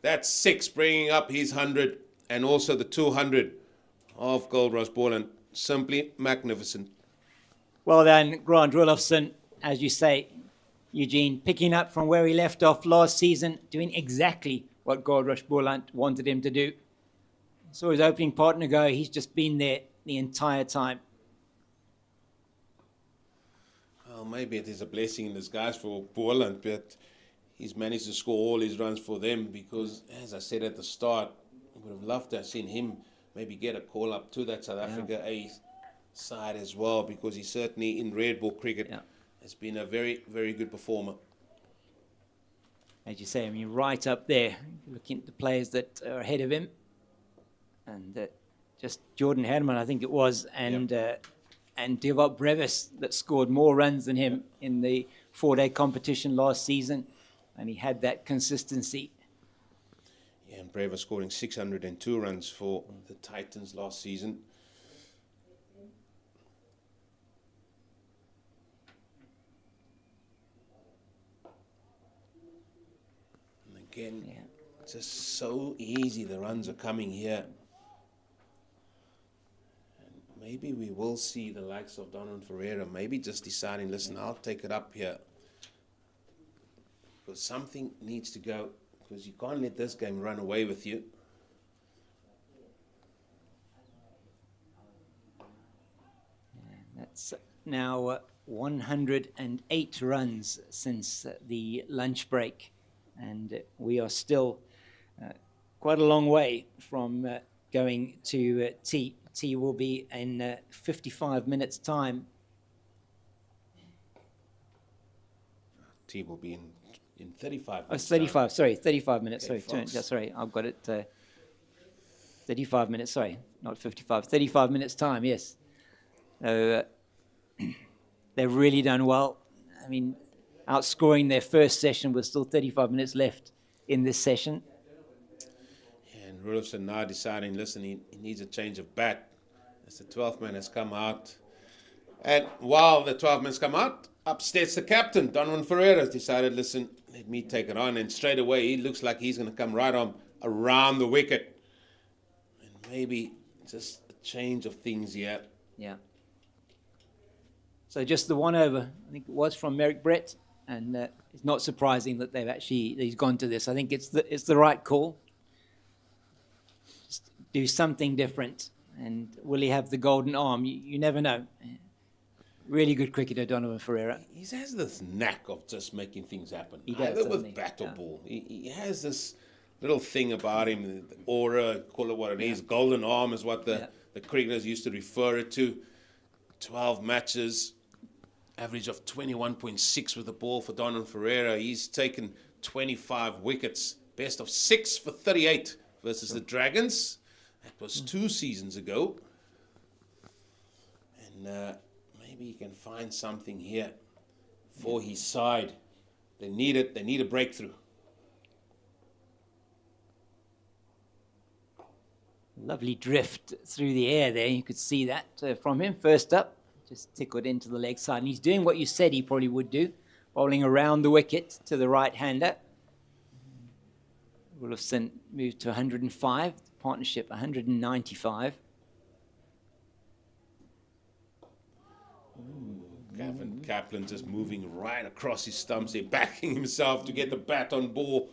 [SPEAKER 1] That's 6, bringing up his 100 and also the 200 of Goldrush Boland. Simply magnificent.
[SPEAKER 2] Well done, Grant Roelofsen, as you say, Eugene, picking up from where he left off last season, doing exactly what Goldrush Boland wanted him to do. Saw his opening partner go, he's just been there the entire time.
[SPEAKER 1] Well, maybe it is a blessing in disguise for Boland, but he's managed to score all his runs for them because, as I said at the start, I would have loved to have seen him maybe get a call up to that South Africa A side as well, because he certainly in red ball cricket has been a very, very good performer.
[SPEAKER 2] As you say, I mean, right up there, looking at the players that are ahead of him, and just Jordan Herman, I think it was, and Devot Brevis that scored more runs than him in the 4-day competition last season, and he had that consistency.
[SPEAKER 1] Yeah, and Brevis scoring 602 runs for the Titans last season. Again, just so easy the runs are coming here. And maybe we will see the likes of Donovan Ferreira maybe just deciding, listen, I'll take it up here. Because something needs to go, because you can't let this game run away with you.
[SPEAKER 2] That's now 108 runs since the lunch break. And we are still quite a long way from going to tea. Tea will be in 55 minutes' time.
[SPEAKER 1] Tea will be in 35 minutes.
[SPEAKER 2] Oh, 35,
[SPEAKER 1] time.
[SPEAKER 2] sorry, 35 minutes.
[SPEAKER 1] Okay,
[SPEAKER 2] sorry, sorry, I've got it. 35 minutes, sorry, not 55. 35 minutes' time, yes. They've really done well. I mean, outscoring their first session with still 35 minutes left in this session.
[SPEAKER 1] Yeah, and Roelofsen now deciding, listen, he needs a change of bat as the 12th man has come out. And while the 12th man's come out, up steps the captain, Donovan Ferreira, has decided, listen, let me take it on. And straight away, he looks like he's going to come right on around the wicket. And maybe just a change of things here.
[SPEAKER 2] Yeah. So just the one over, I think it was from Merrick Brett. And it's not surprising that he's gone to this. I think it's the right call. Just do something different. And will he have the golden arm? You never know. Really good cricketer, Donovan Ferreira.
[SPEAKER 1] He has this knack of just making things happen.
[SPEAKER 2] He does,
[SPEAKER 1] either with bat or ball. He has this little thing about him, the aura, call it what it is. Golden arm is what the cricketers used to refer it to. 12 matches. Average of 21.6 with the ball for Donovan Ferreira. He's taken 25 wickets. Best of 6 for 38 versus the Dragons. That was 2 seasons ago. And maybe he can find something here for his side. They need it. They need a breakthrough.
[SPEAKER 2] Lovely drift through the air there. You could see that from him. First up, just tickled into the leg side. And he's doing what you said he probably would do, bowling around the wicket to the right-hander. Roelofsen moved to 105, partnership 195.
[SPEAKER 1] Kaplan just moving right across his stumps there, backing himself to get the bat on ball.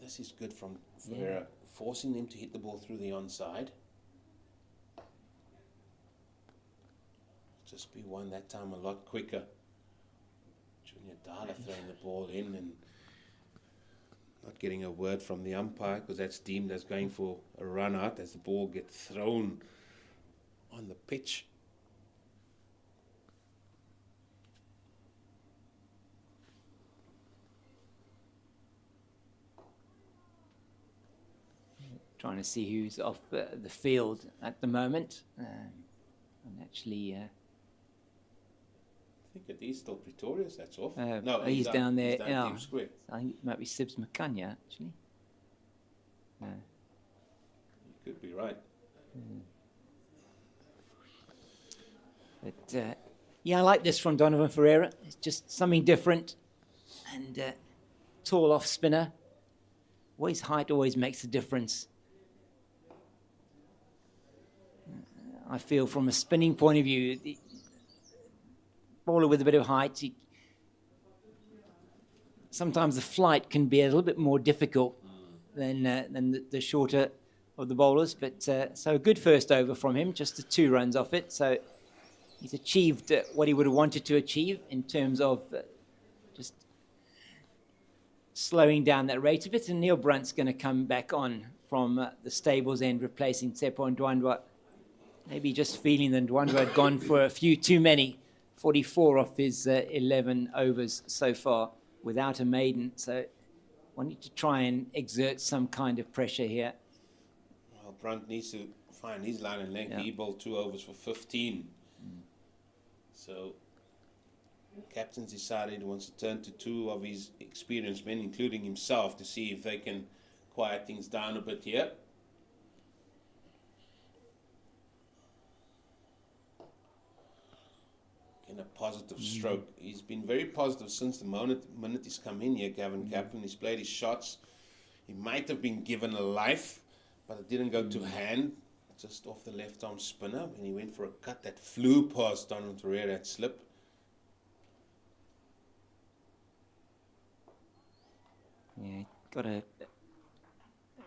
[SPEAKER 1] This is good from Ferreira, forcing them to hit the ball through the onside. Just be one that time a lot quicker. Junior Dala throwing the ball in and not getting a word from the umpire because that's deemed as going for a run out as the ball gets thrown on the pitch.
[SPEAKER 2] Trying to see who's off the field at the moment. And actually...
[SPEAKER 1] I think it is still Pretorius that's off.
[SPEAKER 2] No, he's down there.
[SPEAKER 1] He's down Deep Square.
[SPEAKER 2] I think it might be Sibs McCanya, actually.
[SPEAKER 1] You could be right.
[SPEAKER 2] But, yeah, I like this from Donovan Ferreira. It's just something different. And tall off spinner. Always height always makes a difference. I feel from a spinning point of view, the bowler with a bit of height, sometimes the flight can be a little bit more difficult than the shorter of the bowlers. But so a good first over from him, just the 2 runs off it. So he's achieved what he would have wanted to achieve in terms of just slowing down that rate of it. And Neil Brunt's going to come back on from the stables end, replacing Tsepo Ndwandwe. Maybe just feeling that Ndwandwe had gone for a few too many, 44 off his 11 overs so far without a maiden. So wanting to try and exert some kind of pressure here.
[SPEAKER 1] Well, Brunt needs to find his line and length. He bowled 2 overs for 15. So captain's decided he wants to turn to 2 of his experienced men, including himself, to see if they can quiet things down a bit here. In a positive stroke. He's been very positive since the minute he's come in here, Gavin Kaplan. He's played his shots. He might have been given a life, but it didn't go to hand. Just off the left arm spinner. When he went for a cut that flew past Donovan Ferreira at slip.
[SPEAKER 2] Yeah, got to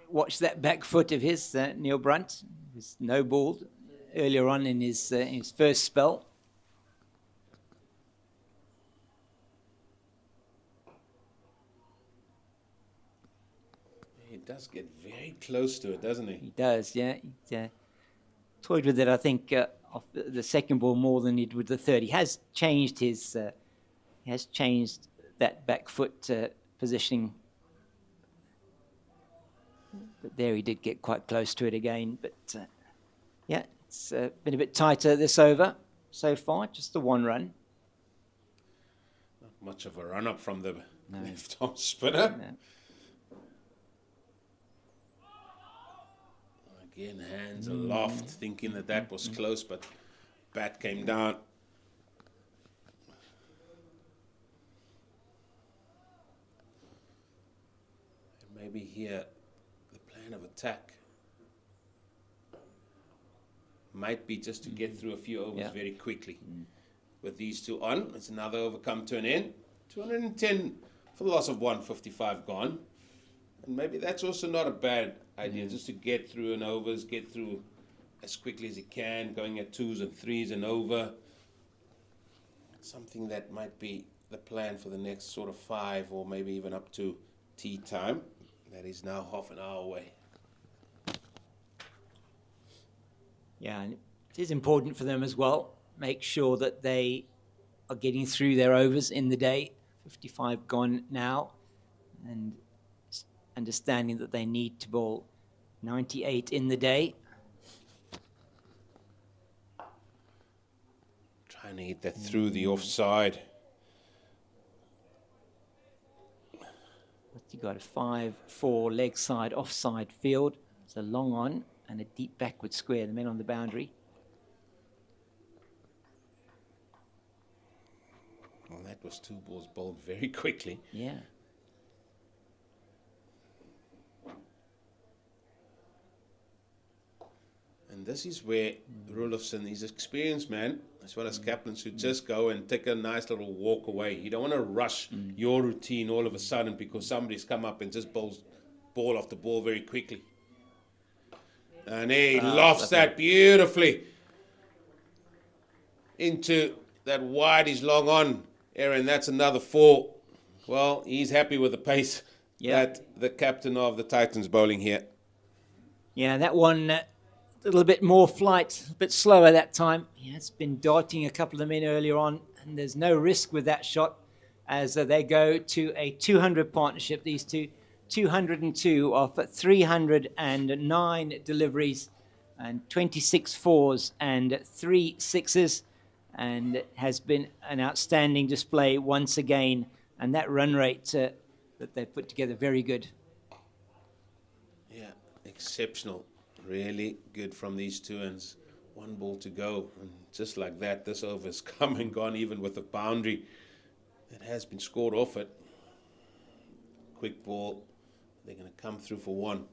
[SPEAKER 2] watch that back foot of his, Neil Brunt. He was no-balled earlier on in his first spell.
[SPEAKER 1] He does get very close to it, doesn't he?
[SPEAKER 2] He does, yeah. He toyed with it, I think, off the second ball more than he did with the third. He has changed his, that back foot positioning. But there he did get quite close to it again. But yeah, it's been a bit tighter this over so far, just the 1 run.
[SPEAKER 1] Not much of a run up from the left arm spinner.
[SPEAKER 2] No.
[SPEAKER 1] Again, hands aloft, thinking that was close, but bat came down. And maybe here, the plan of attack might be just to get through a few overs very quickly. With these 2 on, it's another over come to an end. 210 for the loss of 155 gone. And maybe that's also not a bad idea, just to get through an overs, get through as quickly as you can, going at 2s and 3s and over. Something that might be the plan for the next sort of 5 or maybe even up to tea time. That is now half an hour away.
[SPEAKER 2] Yeah, and it is important for them as well. Make sure that they are getting through their overs in the day. 55 gone now. And understanding that they need to bowl 98 in the day.
[SPEAKER 1] Trying to hit that through the offside.
[SPEAKER 2] You got a 5-4 leg side offside field. It's a long on and a deep backward square. The men on the boundary.
[SPEAKER 1] Well, that was 2 balls bowled very quickly.
[SPEAKER 2] Yeah.
[SPEAKER 1] And this is where Roelofsen is experienced, man, as well as Kaplan, should just go and take a nice little walk away. You don't want to rush your routine all of a sudden because somebody's come up and just bowls ball after ball very quickly. And he lofts that beautifully into that wide. He's long on, Aaron. That's another 4. Well, he's happy with the pace that the captain of the Titans bowling here.
[SPEAKER 2] Yeah, that one... a little bit more flight, a bit slower that time. Yeah, it's been darting a couple of them in earlier on, and there's no risk with that shot as they go to a 200 partnership, these two. 202 off 309 deliveries and 26 fours and 3 sixes, and it has been an outstanding display once again, and that run rate that they've put together, very good.
[SPEAKER 1] Yeah, exceptional. Really good from these 2 ends. 1 ball to go. And just like that, this over's come and gone, even with the boundary that has been scored off it. Quick ball. They're going to come through for 1.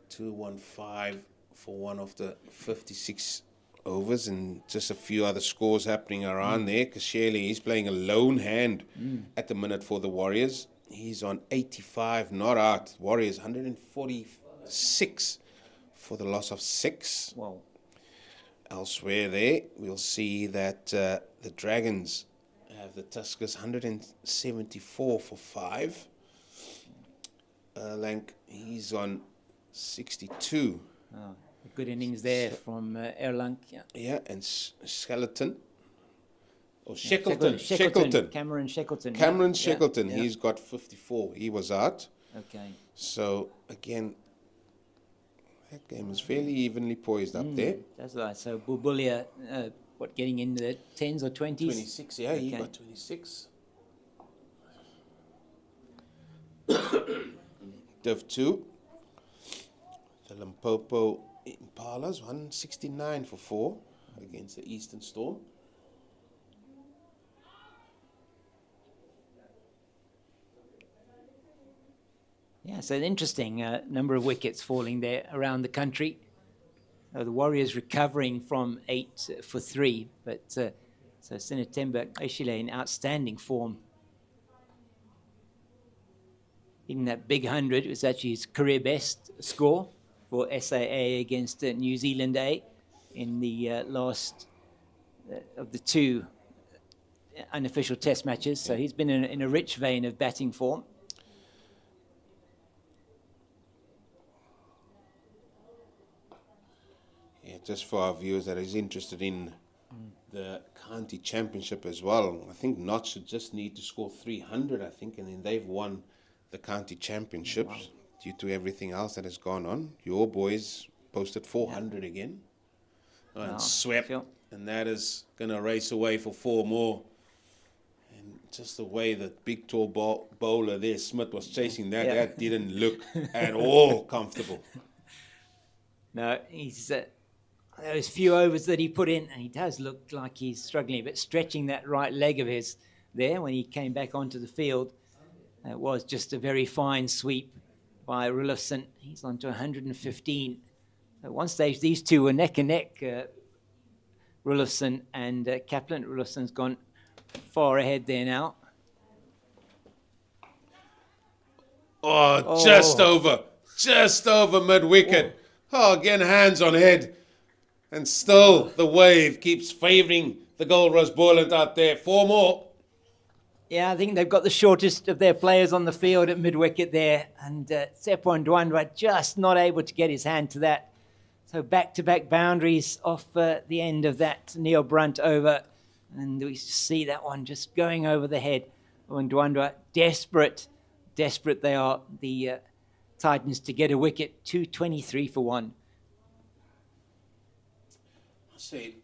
[SPEAKER 1] 2-1-5 for 1 of the 56 overs. And just a few other scores happening around there. Kasherli is playing a lone hand at the minute for the Warriors. He's on 85, not out. Warriors 146. For the loss of 6.
[SPEAKER 2] Wow.
[SPEAKER 1] Elsewhere there, we'll see that the Dragons have the Tuskers 174 for 5. Lank, he's on 62.
[SPEAKER 2] Oh, a good innings there from Erlang.
[SPEAKER 1] Yeah, and Shackleton. Or
[SPEAKER 2] Shackleton.
[SPEAKER 1] Shackleton.
[SPEAKER 2] Cameron Shackleton.
[SPEAKER 1] Cameron Shackleton, he's got 54. He was out.
[SPEAKER 2] Okay.
[SPEAKER 1] So, again, that game is fairly evenly poised up there.
[SPEAKER 2] That's right. So Bubulia, getting in the 10s or 20s?
[SPEAKER 1] 26, yeah, he got 26. Div 2. The Limpopo Impalas, 169 for 4 against the Eastern Storm.
[SPEAKER 2] Yeah, so an interesting number of wickets falling there around the country. The Warriors recovering from 8 for 3, but so Sinetemba Eshile in outstanding form. In that big 100, it was actually his career best score for SAA against New Zealand A in the last of the 2 unofficial test matches. So he's been in a rich vein of batting form.
[SPEAKER 1] Just for our viewers that is interested in the county championship as well, I think Notts should just need to score 300, I think, and then they've won the county championships due to everything else that has gone on. Your boys posted 400 again and swept, and that is going to race away for 4 more. And just the way that big tall bowler there, Smith, was chasing that didn't look at all comfortable.
[SPEAKER 2] No, he's... those few overs that he put in, and he does look like he's struggling a bit, stretching that right leg of his there when he came back onto the field. It was just a very fine sweep by Roelofsen. He's on to 115. At one stage, these 2 were neck and neck, Roelofsen and Kaplan. Roelofsen's gone far ahead there now.
[SPEAKER 1] Just over mid-wicket. Again, hands on head. And still, the wave keeps favouring the Goldrush Boland out there. 4 more.
[SPEAKER 2] Yeah, I think they've got the shortest of their players on the field at mid-wicket there. And Sepon Dwandwa just not able to get his hand to that. So back-to-back boundaries off the end of that Neil Brunt over. And we see that one just going over the head. And Dwandwa, desperate they are, the Titans, to get a wicket. 223 for 1.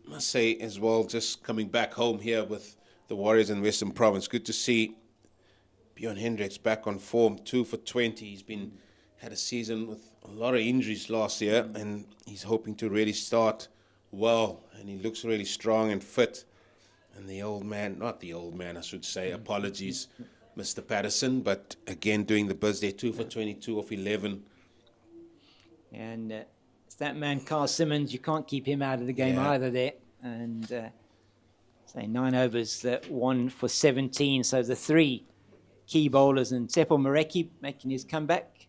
[SPEAKER 1] Must say as well, just coming back home here with the Warriors in Western Province, good to see Bjorn Hendricks back on form, 2 for 20. He's had a season with a lot of injuries last year, and he's hoping to really start well, and he looks really strong and fit. And the old man, not the old man, I should say, apologies, Mr. Patterson, but again doing the biz there, 2 for 22 off 11.
[SPEAKER 2] And it's that man, Carl Simmons, you can't keep him out of the game either there. And say 9 overs, 1 for 17. So the 3 key bowlers, and Tsepo Mareki making his comeback.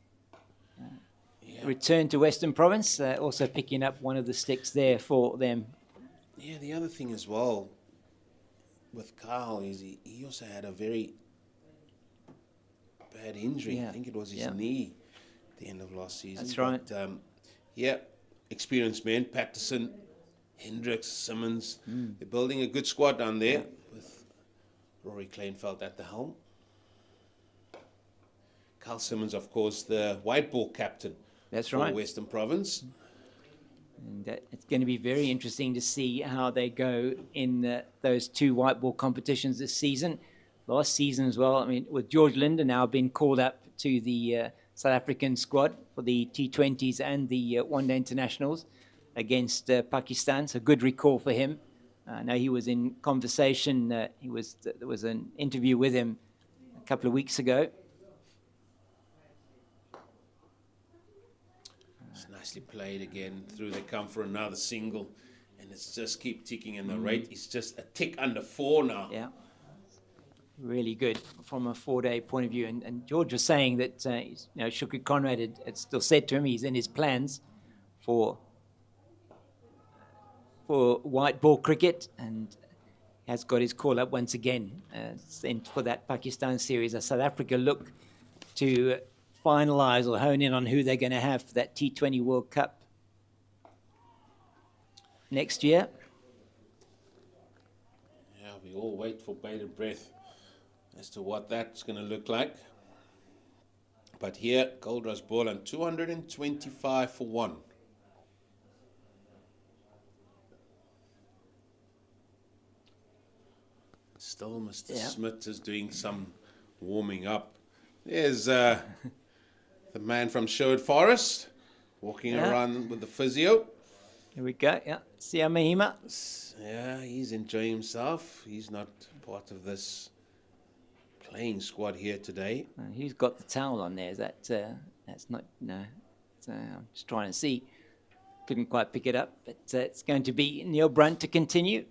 [SPEAKER 2] Return to Western Province, also picking up one of the sticks there for them.
[SPEAKER 1] Yeah, the other thing as well with Carl is he also had a very bad injury. I think it was his knee at the end of last season.
[SPEAKER 2] That's right.
[SPEAKER 1] But, experienced men, Patterson, Hendricks, Simmons. They're building a good squad down there with Rory Kleinfeld at the helm. Carl Simmons, of course, the white ball captain.
[SPEAKER 2] That's
[SPEAKER 1] for
[SPEAKER 2] right.
[SPEAKER 1] Western Province.
[SPEAKER 2] And it's going to be very interesting to see how they go in those 2 white ball competitions this season. Last season as well, I mean, with George Linder now being called up to the South African squad for the T20s and the one-day internationals against Pakistan. So good recall for him. I know he was in conversation. There was an interview with him a couple of weeks ago.
[SPEAKER 1] Nicely played again. Through they come for another single, and it's just keep ticking, and the rate is just a tick under 4 now.
[SPEAKER 2] Yeah, really good from a 4-day point of view. And George was saying that Shukri Conrad had still said to him he's in his plans for white ball cricket, and has got his call up once again sent for that Pakistan series. A South Africa look to finalise or hone in on who they're going to have for that T20 World Cup next year.
[SPEAKER 1] Yeah, we all wait for bated breath as to what that's going to look like. But here, Goldrush Boland, 225 for 1. Still, Mr. Smith is doing some warming up. There's the man from Sherwood Forest walking around with the physio.
[SPEAKER 2] Here we go, Sia Mahima.
[SPEAKER 1] Yeah, he's enjoying himself. He's not part of this playing squad here today.
[SPEAKER 2] Who's got the towel on there? Is that, that's not, no. I'm just trying to see. Couldn't quite pick it up, but it's going to be Neil Brunt to continue.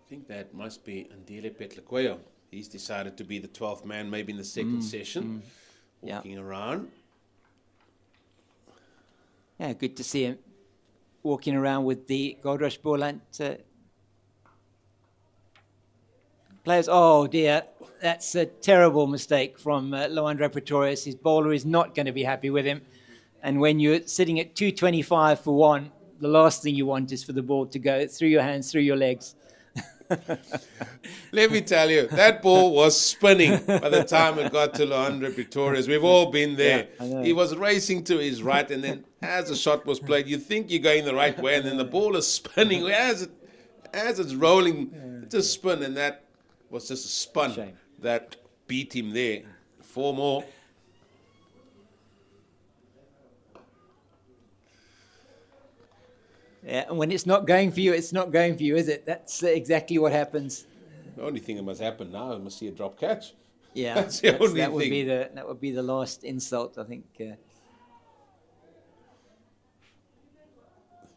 [SPEAKER 1] I think that must be Andile Petlakoyo. He's decided to be the 12th man, maybe in the second session, walking around.
[SPEAKER 2] Yeah, good to see him walking around with the Goldrush Boland players. Oh dear, that's a terrible mistake from Loandra Pretorius. His bowler is not going to be happy with him. And when you're sitting at 225 for 1, the last thing you want is for the ball to go through your hands, through your legs.
[SPEAKER 1] Let me tell you, that ball was spinning by the time it got to Loandra Pretorius. We've all been there.
[SPEAKER 2] Yeah,
[SPEAKER 1] he was racing to his right, and then as the shot was played, you think you're going the right way, and then the ball is spinning. As it's rolling, it just spun, and that was just a spun that beat him there. 4 more.
[SPEAKER 2] Yeah, and when it's not going for you, it's not going for you, is it? That's exactly what happens.
[SPEAKER 1] The only thing that must happen now, I must see a drop catch.
[SPEAKER 2] Yeah,
[SPEAKER 1] that's the only
[SPEAKER 2] that would
[SPEAKER 1] thing.
[SPEAKER 2] That would be the last insult, I think.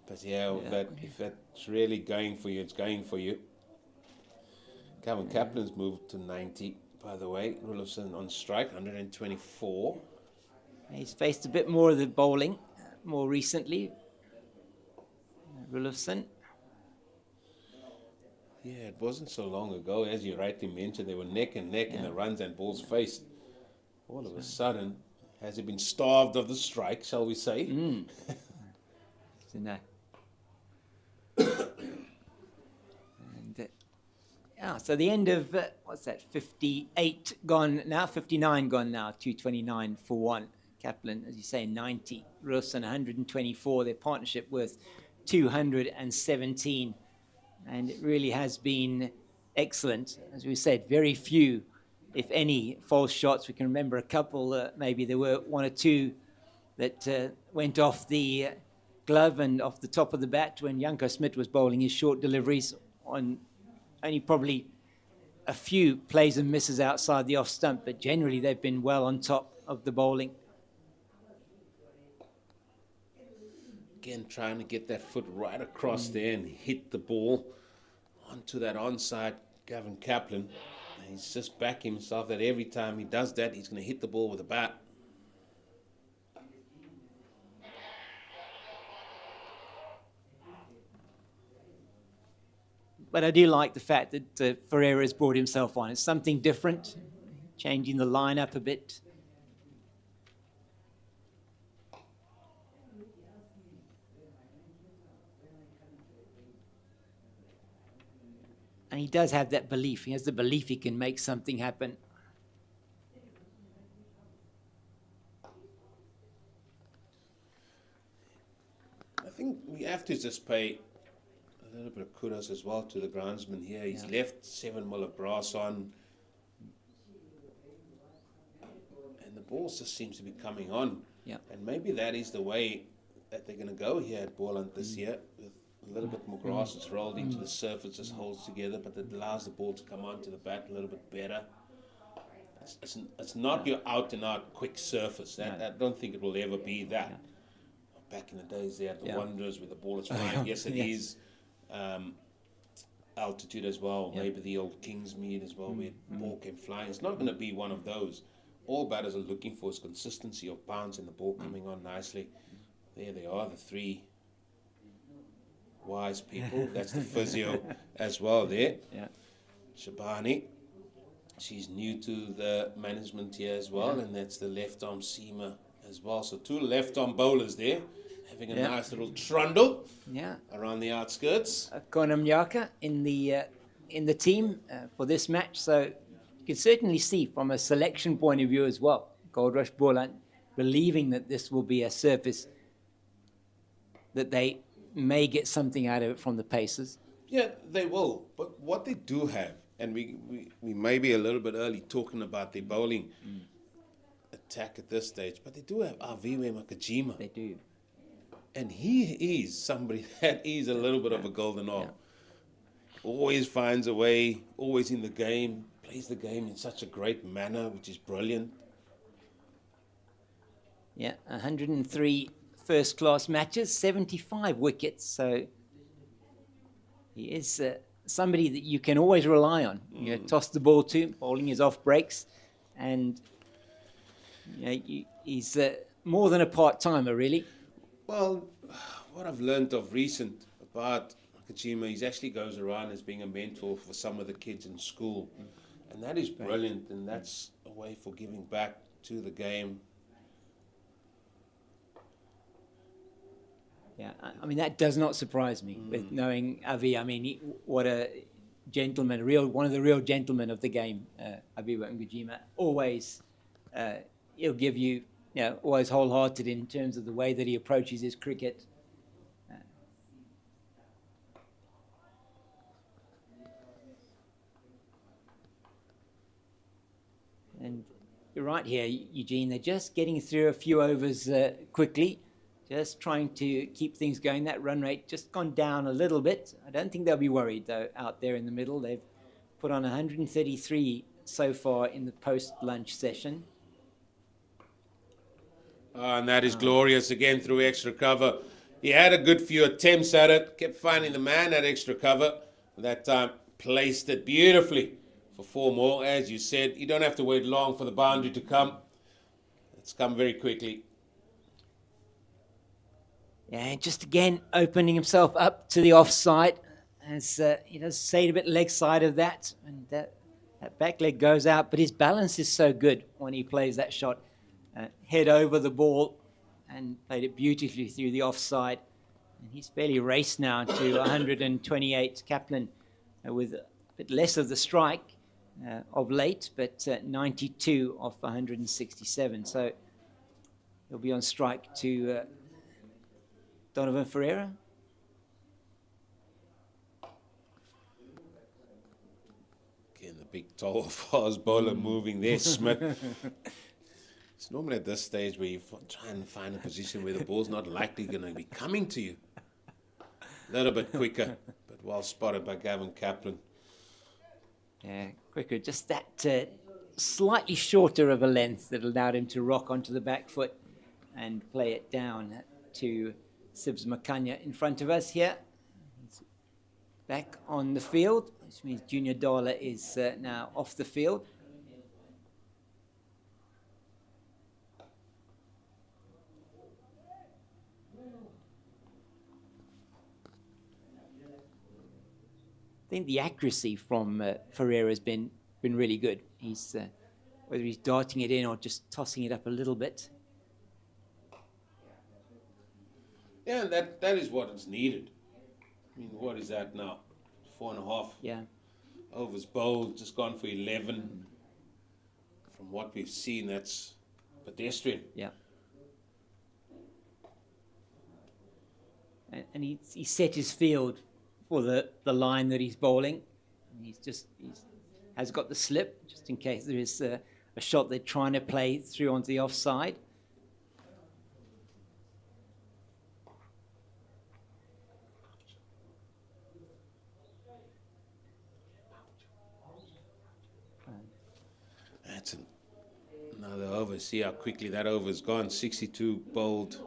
[SPEAKER 1] But if that's really going for you, it's going for you. Kaplan's moved to 90, by the way. Roelofsen on strike, 124.
[SPEAKER 2] He's faced a bit more of the bowling more recently. Roelofsen.
[SPEAKER 1] Yeah, it wasn't so long ago, as you rightly mentioned, they were neck and neck in the runs and balls faced. All of a sudden, has he been starved of the strike, shall we say?
[SPEAKER 2] So no. And, so the end of, 58 gone now, 59 gone now, 229 for 1. Kaplan, as you say, 90. Roelofsen, 124. Their partnership worth 217. And it really has been excellent. As we said, very few, if any, false shots. We can remember a couple, maybe there were one or two that went off the glove and off the top of the bat when Janko Smit was bowling his short deliveries, on only probably a few plays and misses outside the off stump, but generally they've been well on top of the bowling.
[SPEAKER 1] Again, trying to get that foot right across there and hit the ball onto that onside Gavin Kaplan. And he's just backing himself that every time he does that, he's going to hit the ball with a bat.
[SPEAKER 2] But I do like the fact that Ferreira has brought himself on. It's something different, changing the lineup a bit. And he does have that belief. He has the belief he can make something happen.
[SPEAKER 1] I think we have to just pay a little bit of kudos as well to the groundsman here. He's left 7 mil of grass on. And the ball just seems to be coming on.
[SPEAKER 2] Yeah.
[SPEAKER 1] And maybe that is the way that they're going to go here at Boland this year. With a little bit more grass that's rolled into the surface, just holds together, but it allows the ball to come onto the bat a little bit better. It's not your out-and-out quick surface. I don't think it will ever be that. Back in the days there at the Wanderers where the ball is flying. Yes, it is altitude as well. Maybe the old Kingsmead as well, where the ball came flying. It's not going to be one of those. All batters are looking for is consistency of bounce and the ball coming on nicely. There they are, the three wise people. That's the physio as well there.
[SPEAKER 2] Yeah.
[SPEAKER 1] Shabani, she's new to the management here as well, and that's the left arm seamer as well. So 2 left arm bowlers there, having a nice little trundle around the outskirts.
[SPEAKER 2] Konamyaka in the team for this match. So you can certainly see from a selection point of view as well, Goldrush Boland believing that this will be a surface that they may get something out of it from the Pacers.
[SPEAKER 1] Yeah, they will. But what they do have, and we may be a little bit early talking about their bowling attack at this stage, but they do have Aviwe Makajima.
[SPEAKER 2] They do.
[SPEAKER 1] And he is somebody that is a little bit of a golden arm. Always finds a way, always in the game, plays the game in such a great manner, which is brilliant.
[SPEAKER 2] Yeah, 103 first-class matches, 75 wickets. So he is somebody that you can always rely on. You know, toss the ball to, bowling his off breaks, and he's more than a part-timer, really.
[SPEAKER 1] Well, what I've learned of recent about Nakajima, he actually goes around as being a mentor for some of the kids in school. And that is brilliant, and that's a way for giving back to the game.
[SPEAKER 2] Yeah, I mean, that does not surprise me with knowing Avi. I mean, what a gentleman, one of the real gentlemen of the game, Avi Ngujima. Always, he'll give you, always wholehearted in terms of the way that he approaches his cricket. And you're right here, Eugene. They're just getting through a few overs quickly. Just trying to keep things going. That run rate just gone down a little bit. I don't think they'll be worried, though, out there in the middle. They've put on 133 so far in the post-lunch session.
[SPEAKER 1] And that is glorious again through extra cover. He had a good few attempts at it, kept finding the man at extra cover. That time placed it beautifully for 4 more. As you said, you don't have to wait long for the boundary to come. It's come very quickly.
[SPEAKER 2] Yeah, just again opening himself up to the offside, as he does say a bit leg side of that, and that back leg goes out, but his balance is so good when he plays that shot. Head over the ball and played it beautifully through the offside. And he's fairly raced now to 128. Kaplan with a bit less of the strike of late, but 92 off 167. So he'll be on strike to Donovan Ferreira.
[SPEAKER 1] big toe fast bowler moving there, Smith. It's normally at this stage where you try and find a position where the ball's not likely going to be coming to you. A little bit quicker, but well spotted by Gavin Kaplan.
[SPEAKER 2] Yeah, quicker. Just that slightly shorter of a length that allowed him to rock onto the back foot and play it down to Sibs Makanya in front of us here. He's back on the field, which means Junior Dala is now off the field. I think the accuracy from Ferreira has been really good. He's whether he's darting it in or just tossing it up a little bit.
[SPEAKER 1] Yeah, that is what is needed. I mean, what is that now? 4.5.
[SPEAKER 2] Yeah.
[SPEAKER 1] Overs bowled, just gone for 11. From what we've seen, that's pedestrian.
[SPEAKER 2] Yeah. And he set his field for the line that he's bowling. He's has got the slip, just in case there is a shot they're trying to play through onto the offside.
[SPEAKER 1] That's another over. See how quickly that over's gone. 62 bowled,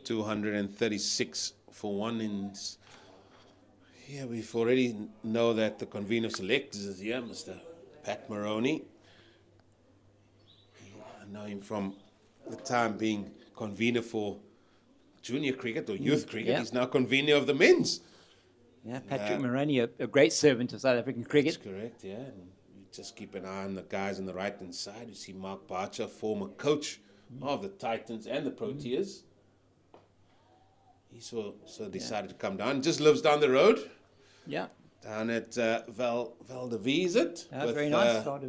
[SPEAKER 1] 236 for one innings. Yeah, we've already know that the convener of selectors is here, Mr. Pat Maroney. I know him from the time being convener for junior cricket or youth cricket.
[SPEAKER 2] Yeah.
[SPEAKER 1] He's now convener of the men's.
[SPEAKER 2] Yeah, Patrick Maroney, a great servant of South African cricket.
[SPEAKER 1] That's correct, yeah. And you just keep an eye on the guys on the right-hand side. You see Mark Barcher, former coach of the Titans and the Proteas. He so decided to come down. Just lives down the road.
[SPEAKER 2] Yeah.
[SPEAKER 1] Down at Valdevieset.
[SPEAKER 2] With, very nice.
[SPEAKER 1] Shark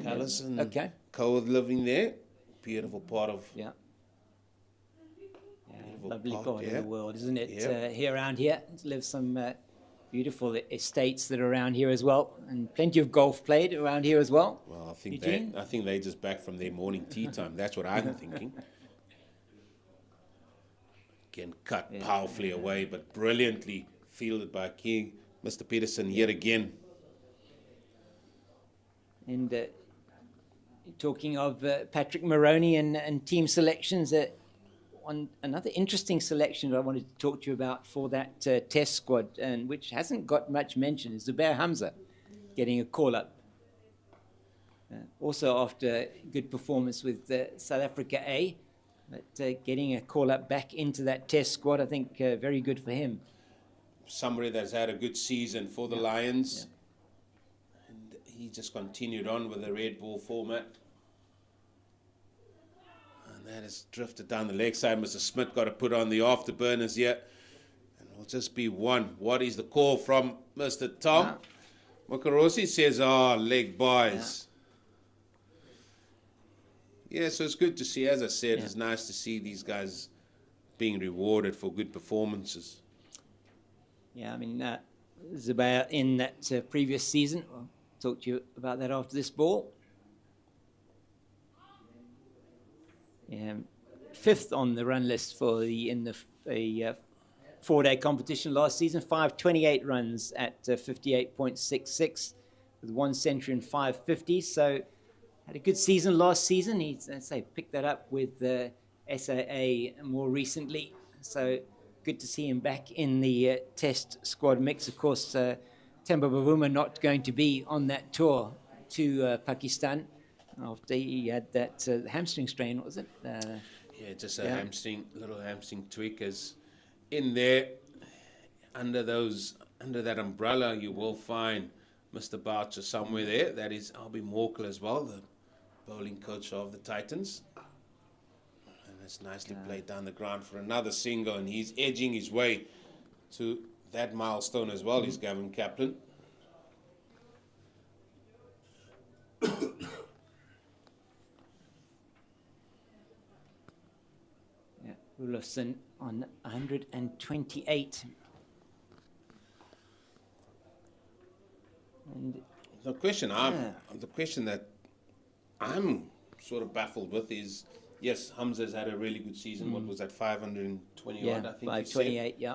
[SPEAKER 1] Callis and Code living there. Beautiful part of...
[SPEAKER 2] Yeah. Lovely part of the world, isn't it?
[SPEAKER 1] Yeah.
[SPEAKER 2] Here around here, live some beautiful estates that are around here as well, and plenty of golf played around here as well.
[SPEAKER 1] Well, I think they're just back from their morning tea time. That's what I'm thinking. Again, cut powerfully away, but brilliantly fielded by King, Mr. Peterson yet again.
[SPEAKER 2] And talking of Patrick Maroney and team selections, another interesting selection that I wanted to talk to you about for that test squad, and which hasn't got much mention, is Zubair Hamza getting a call-up. Also after good performance with South Africa A, but getting a call-up back into that test squad, I think very good for him.
[SPEAKER 1] Somebody that's had a good season for the Lions. Yeah. And he just continued on with the red ball format. And that has drifted down the leg side. Mr. Smith got to put on the afterburners here. And it'll just be one. What is the call from Mr. Tom? Makarosi says, leg buys. Yeah, so it's good to see. As I said, it's nice to see these guys being rewarded for good performances.
[SPEAKER 2] Yeah, I mean, Zubair in that previous season, I'll talk to you about that after this ball. Fifth on the run list in the 4-day competition last season, 528 runs at 58.66 with 1 century and 550. So had a good season last season. He, picked that up with the SAA more recently. So good to see him back in the test squad mix. Of course, Temba Bavuma not going to be on that tour to Pakistan after he had that hamstring strain, was it?
[SPEAKER 1] Just a little hamstring tweak is in there. Under that umbrella, you will find Mr. Boucher somewhere there. That is Albie Morkel as well, the bowling coach of the Titans. It's nicely played down the ground for another single, and he's edging his way to that milestone as well. He's Gavin Kaplan.
[SPEAKER 2] Roelofsen on 128. And
[SPEAKER 1] the question that I'm sort of baffled with is, yes, Hamza's had a really good season. What was that, 520 odd, I think
[SPEAKER 2] 528, yeah.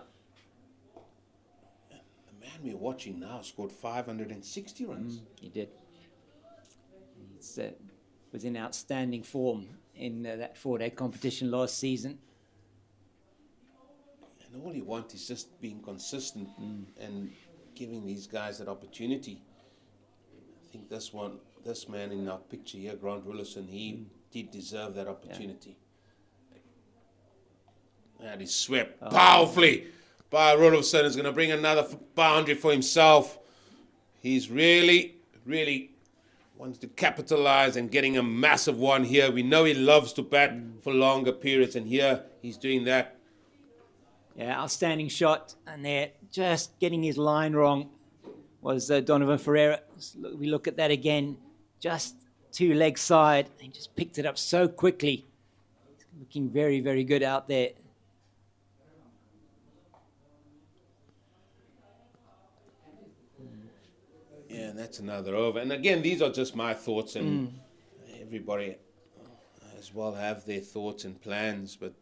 [SPEAKER 1] The man we're watching now scored 560 runs.
[SPEAKER 2] He did. He was in outstanding form in that 4-day competition last season.
[SPEAKER 1] And all you want is just being consistent and giving these guys that opportunity. I think this man in our picture here, Roelofsen, he did deserve that opportunity. Yeah. And he swept powerfully by Roelofsen. Is going to bring another boundary for himself. He's really, really wants to capitalize and getting a massive one here. We know he loves to bat for longer periods, and here he's doing that.
[SPEAKER 2] Yeah, outstanding shot, and there, just getting his line wrong was Donovan Ferreira. We look at that again, just 2 leg side. He just picked it up so quickly. Looking very, very good out there.
[SPEAKER 1] Yeah, and that's another over. And again, these are just my thoughts, and everybody as well have their thoughts and plans. But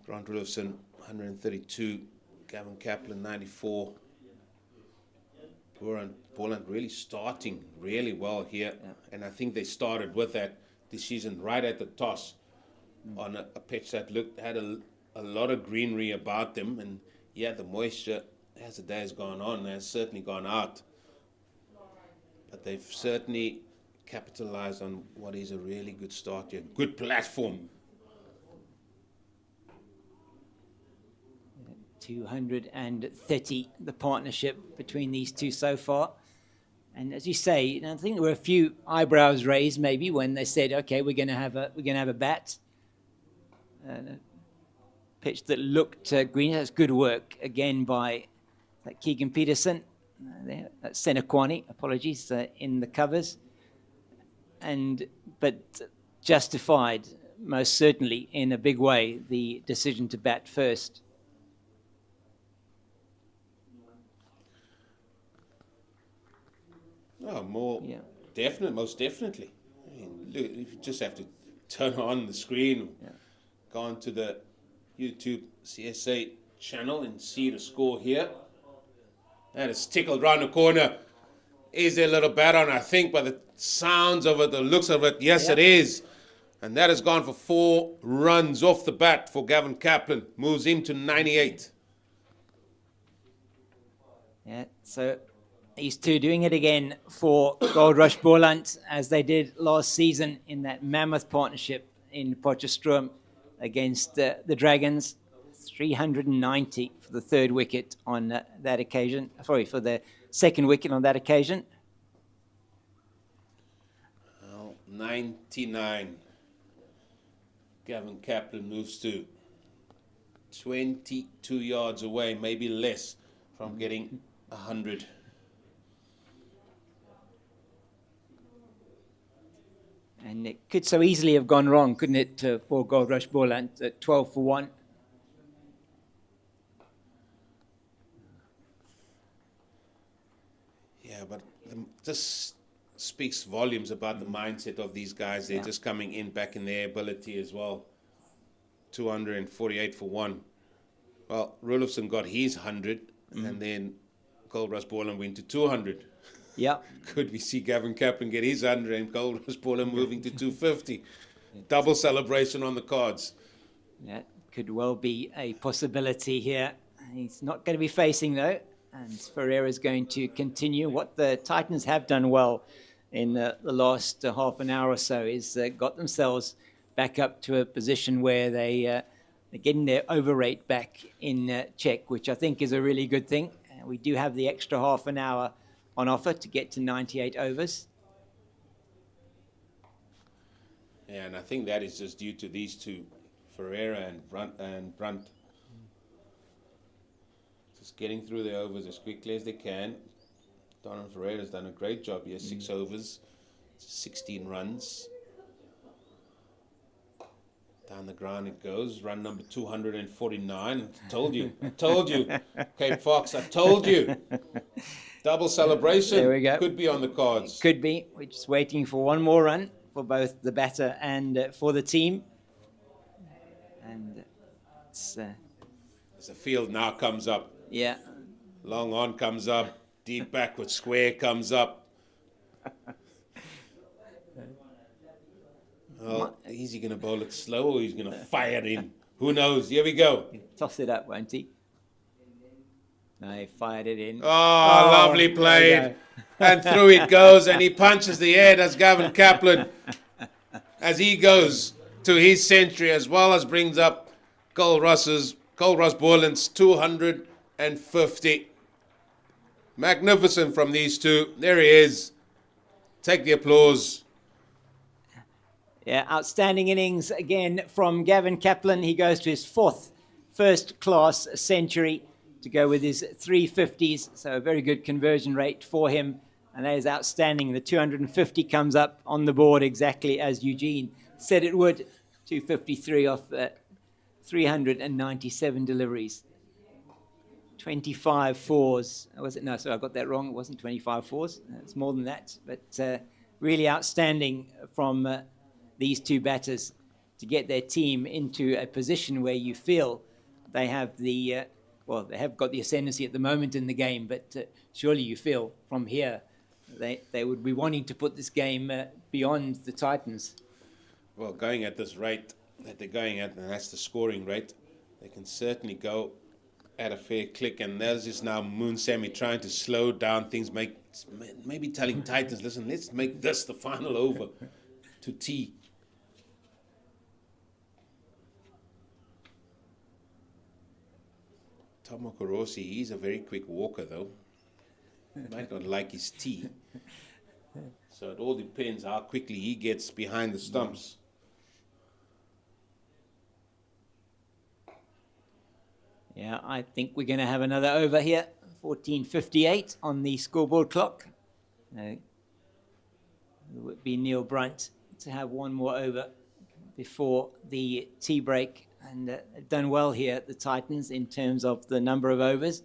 [SPEAKER 1] Grant Roelofsen, 132, Gavin Kaplan, 94. Boland really starting really well here, and I think they started with that decision right at the toss on a pitch that had a lot of greenery about them, and the moisture as the day has gone on has certainly gone out, but they've certainly capitalized on what is a really good start here, good platform.
[SPEAKER 2] 230, the partnership between these two so far. And as you say, I think there were a few eyebrows raised maybe when they said, "Okay, we're going to have a bat." Pitch that looked green. That's good work again by Keegan Peterson. That's Senequani, apologies, in the covers. But justified most certainly in a big way the decision to bat first.
[SPEAKER 1] Oh, most definitely. I mean, look, if you just have to turn on the screen, go onto the YouTube CSA channel and see the score here. That is tickled round the corner. Is there a little bat on? I think by the sounds of it, the looks of it, yes, it is. And that has gone for 4 runs off the bat for Gavin Kaplan. Moves him to 98.
[SPEAKER 2] Yeah, so these two doing it again for Goldrush Boland as they did last season in that mammoth partnership in Potchefstroom against the Dragons. 390 for the 3rd wicket on that occasion. Sorry, for the 2nd wicket on that occasion.
[SPEAKER 1] Well, 99. Gavin Kaplan moves to 22 yards away, maybe less, from getting 100.
[SPEAKER 2] And it could so easily have gone wrong, couldn't it, for Goldrush Boland at 12 for 1.
[SPEAKER 1] Yeah, but this speaks volumes about the mindset of these guys. They're just coming in back in their ability as well. 248 for 1. Well, Roelofsen got his 100, and then Goldrush Boland went to 200.
[SPEAKER 2] Yeah.
[SPEAKER 1] Could we see Gavin Kaplan get his 100 and Goldrush Boland moving to 250? Double celebration on the cards.
[SPEAKER 2] That could well be a possibility here. He's not going to be facing, though. And Ferreira's going to continue. What the Titans have done well in the last half an hour or so is got themselves back up to a position where they're getting their over rate back in check, which I think is a really good thing. We do have the extra half an hour on offer to get to 98 overs.
[SPEAKER 1] Yeah, and I think that is just due to these two, Ferreira and Brunt. Just getting through the overs as quickly as they can. Donovan Ferreira's done a great job here. 6 overs, 16 runs. Down the ground it goes. Run number 249. I told you. Cape Fox, I told you. Double celebration.
[SPEAKER 2] There we go.
[SPEAKER 1] Could be on the cards.
[SPEAKER 2] Could be. We're just waiting for one more run for both the batter and for the team. And it's...
[SPEAKER 1] As the field now comes up.
[SPEAKER 2] Yeah.
[SPEAKER 1] Long on comes up. Deep backward square comes up. Well, is he going to bowl it slow or he's going to fire in? Who knows? Here we go.
[SPEAKER 2] Toss it up, won't he? No, he fired it in.
[SPEAKER 1] Oh, lovely played. And through it goes, and he punches the air. That's Gavin Kaplan. As he goes to his century, as well as brings up Goldrush Boland's 250. Magnificent from these two. There he is. Take the applause.
[SPEAKER 2] Yeah, outstanding innings again from Gavin Kaplan. He goes to his fourth first-class century to go with his 350s. So a very good conversion rate for him. And that is outstanding. The 250 comes up on the board exactly as Eugene said it would. 253 off 397 deliveries. 25 fours. Was it? No, sorry, I got that wrong. It wasn't 25 fours. It's more than that. But really outstanding from these two batters to get their team into a position where you feel they have the, well, they have got the ascendancy at the moment in the game, but surely you feel from here they would be wanting to put this game beyond the Titans.
[SPEAKER 1] Well, going at this rate that they're going at, and that's the scoring rate, they can certainly go at a fair click. And there's just now Moon Sammy trying to slow down things, maybe telling Titans, listen, let's make this the final over to T. Tom Okorosi, he's a very quick walker, though. Might not like his tea. So it all depends how quickly he gets behind the stumps.
[SPEAKER 2] Yeah, I think we're going to have another over here. 14:58 on the scoreboard clock. It would be Neil Brunt to have one more over before the tea break. And done well here at the Titans in terms of the number of overs.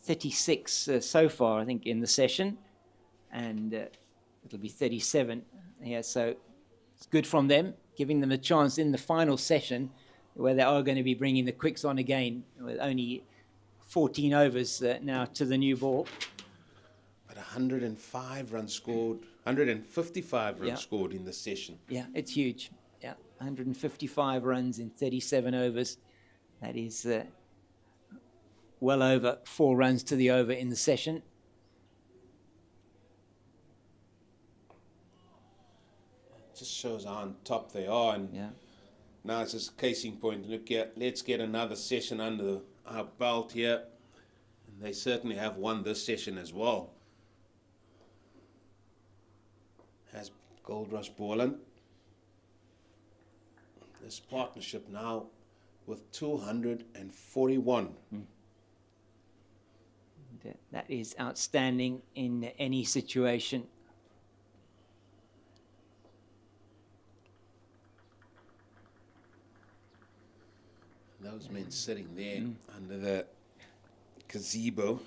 [SPEAKER 2] 36 so far, I think, in the session. And it'll be 37 here. So it's good from them, giving them a chance in the final session where they are going to be bringing the quicks on again with only 14 overs now to the new ball.
[SPEAKER 1] But 105 runs scored, 155 runs scored in the session.
[SPEAKER 2] Yeah, it's huge. Yeah, 155 runs in 37 overs. That is well over 4 runs to the over in the session.
[SPEAKER 1] Just shows how on top they are. And now it's just a casing point. Look here, let's get another session under our belt here. And they certainly have won this session as well. Has Goldrush Boland. This partnership now with 241.
[SPEAKER 2] That is outstanding in any situation.
[SPEAKER 1] Those men sitting there under the gazebo.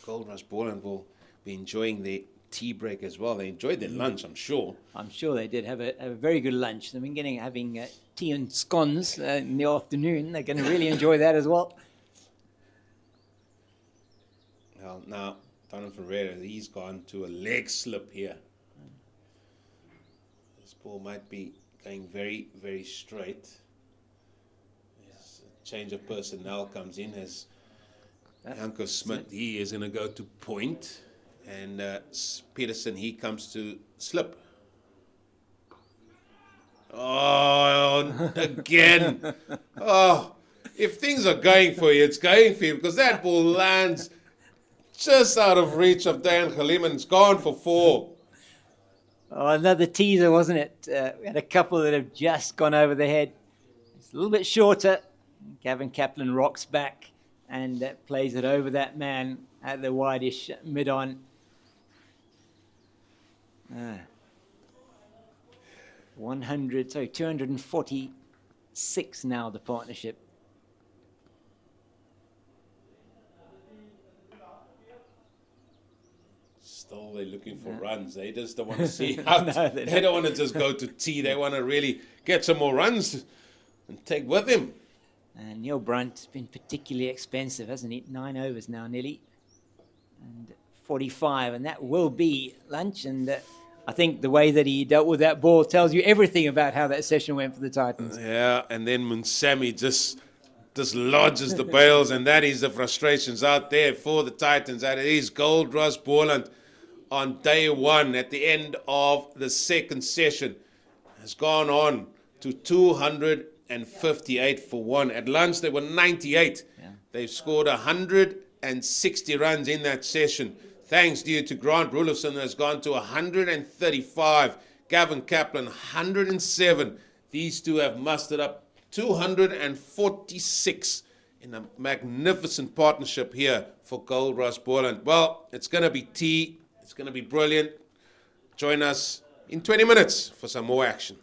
[SPEAKER 1] Goldrush Boland will be enjoying their tea break as well. They enjoyed their lunch, I'm sure.
[SPEAKER 2] I'm sure they did have a very good lunch. They've been having tea and scones in the afternoon. They're going to really enjoy that as well.
[SPEAKER 1] Well, now, Donald Ferreira, he's gone to a leg slip here. This ball might be going very, very straight. As a change of personnel comes in as Janko Smith, he is going to go to point. And Peterson, he comes to slip. Oh, again. Oh, if things are going for you, it's going for you, because that ball lands just out of reach of Dan Khaliman. It's gone for 4.
[SPEAKER 2] Oh, another teaser, wasn't it? We had a couple that have just gone over the head. It's a little bit shorter. Gavin Kaplan rocks back and plays it over that man at the wideish mid-on. 246 now, the partnership.
[SPEAKER 1] looking for runs. They just don't want to see out.
[SPEAKER 2] No,
[SPEAKER 1] they don't want to just go to tea. They want to really get some more runs and take with him.
[SPEAKER 2] And Neil Brunt's been particularly expensive, hasn't he? 9 overs now, nearly. And 45, and that will be lunch. And I think the way that he dealt with that ball tells you everything about how that session went for the Titans.
[SPEAKER 1] Yeah, and then Munsami just lodges the bails, and that is the frustrations out there for the Titans. That is Goldrush Boland on day one at the end of the second session has gone on to 258 for one. At lunch, they were 98. Yeah. They've scored 160 runs in that session. Thanks due to Grant Roelofsen, has gone to 135. Gavin Kaplan, 107. These two have mustered up 246 in a magnificent partnership here for Goldrush Boland. Well, it's going to be tea. It's going to be brilliant. Join us in 20 minutes for some more action.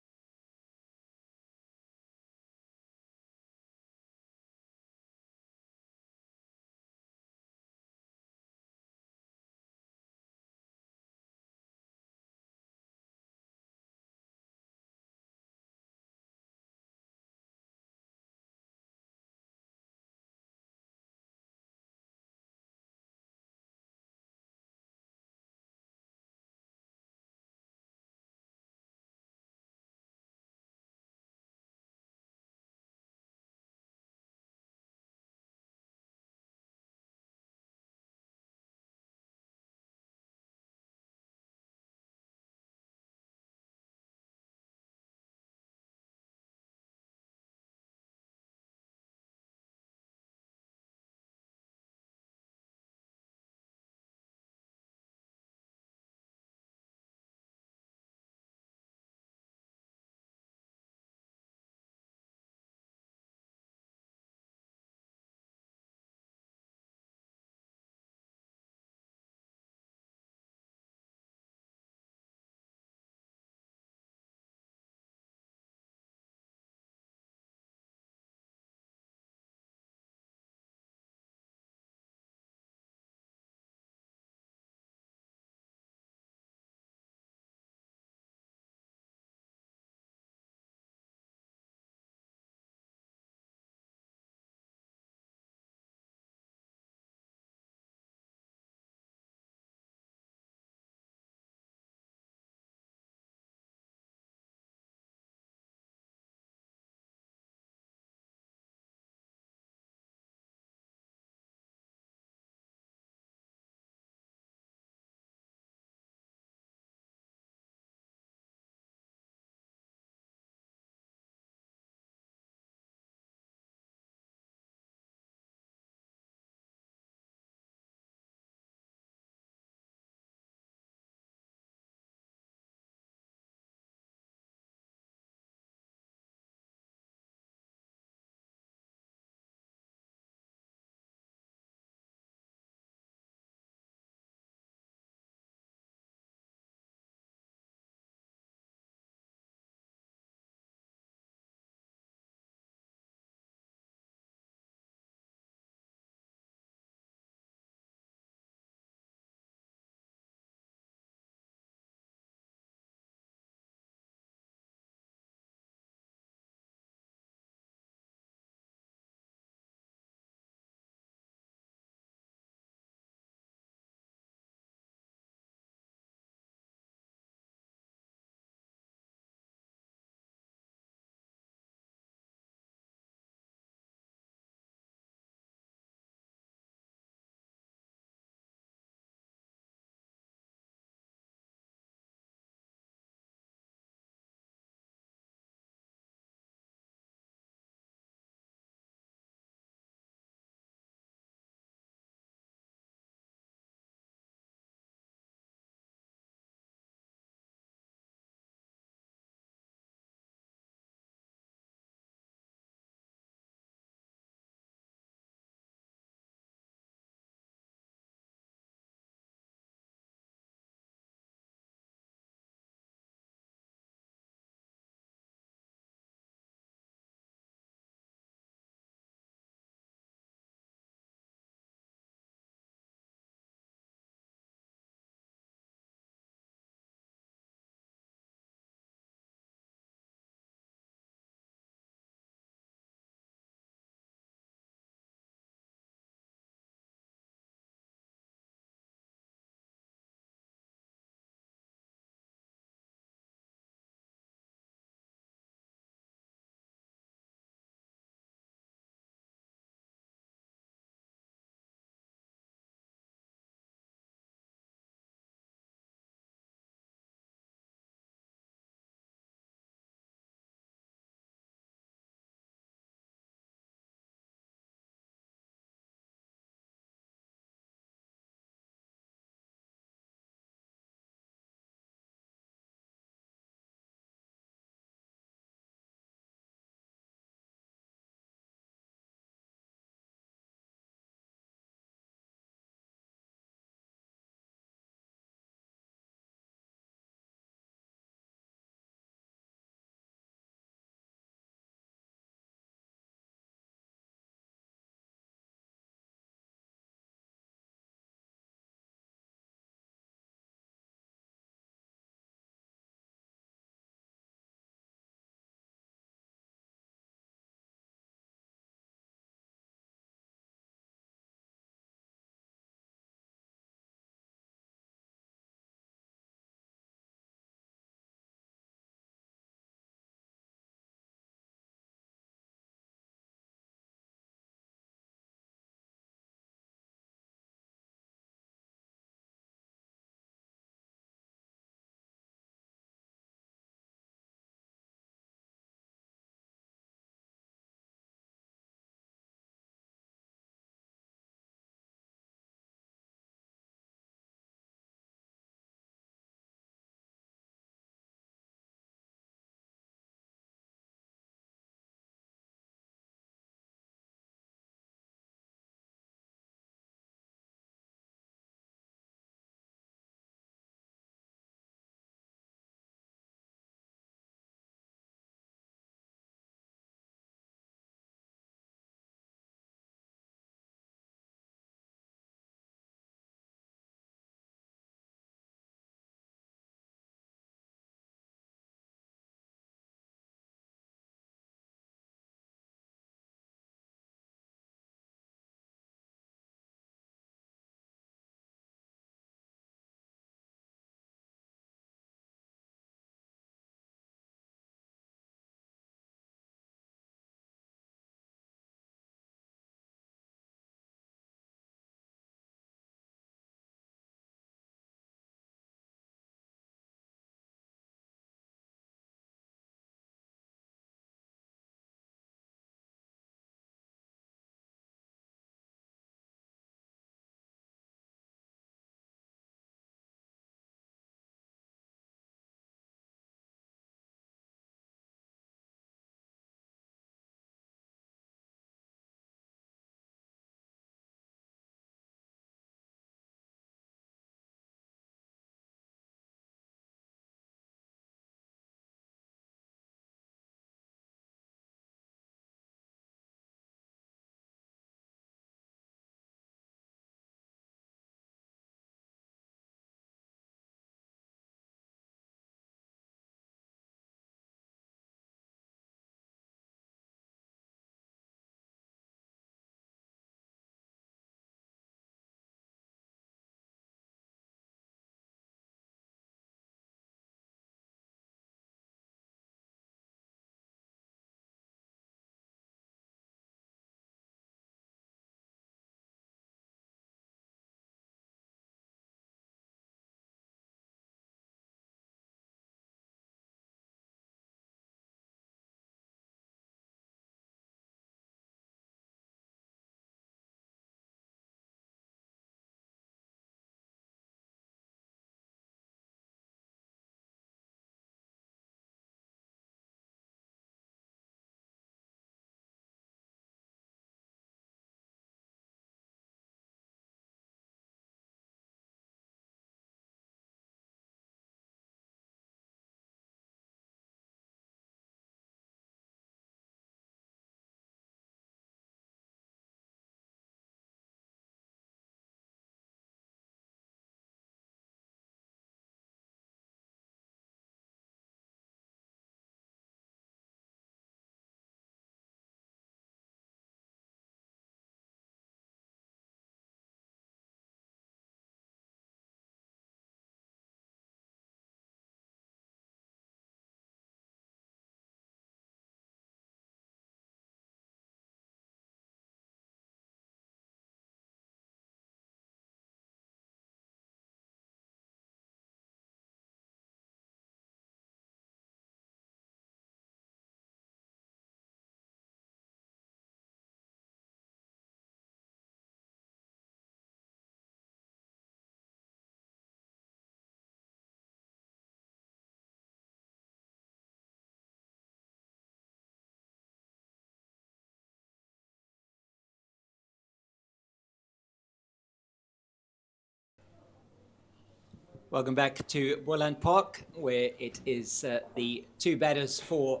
[SPEAKER 2] Welcome back to Boland Park, where it is the two batters for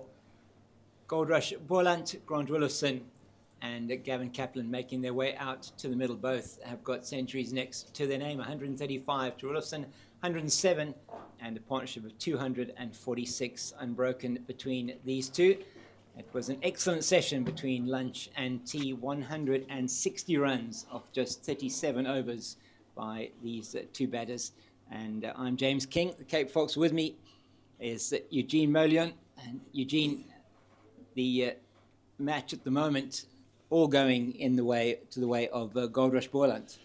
[SPEAKER 2] Goldrush Boland, Grant Roelofsen and Gavin Kaplan making their way out to the middle. Both have got centuries next to their name, 135 to Roelofsen, 107, and a partnership of 246 unbroken between these two. It was an excellent session between lunch and tea, 160 runs off just 37 overs by these two batters. And I'm James King, the Cape Fox. With me is Eugene Molion. And Eugene, the match at the moment, all going in the way of Goldrush Boland.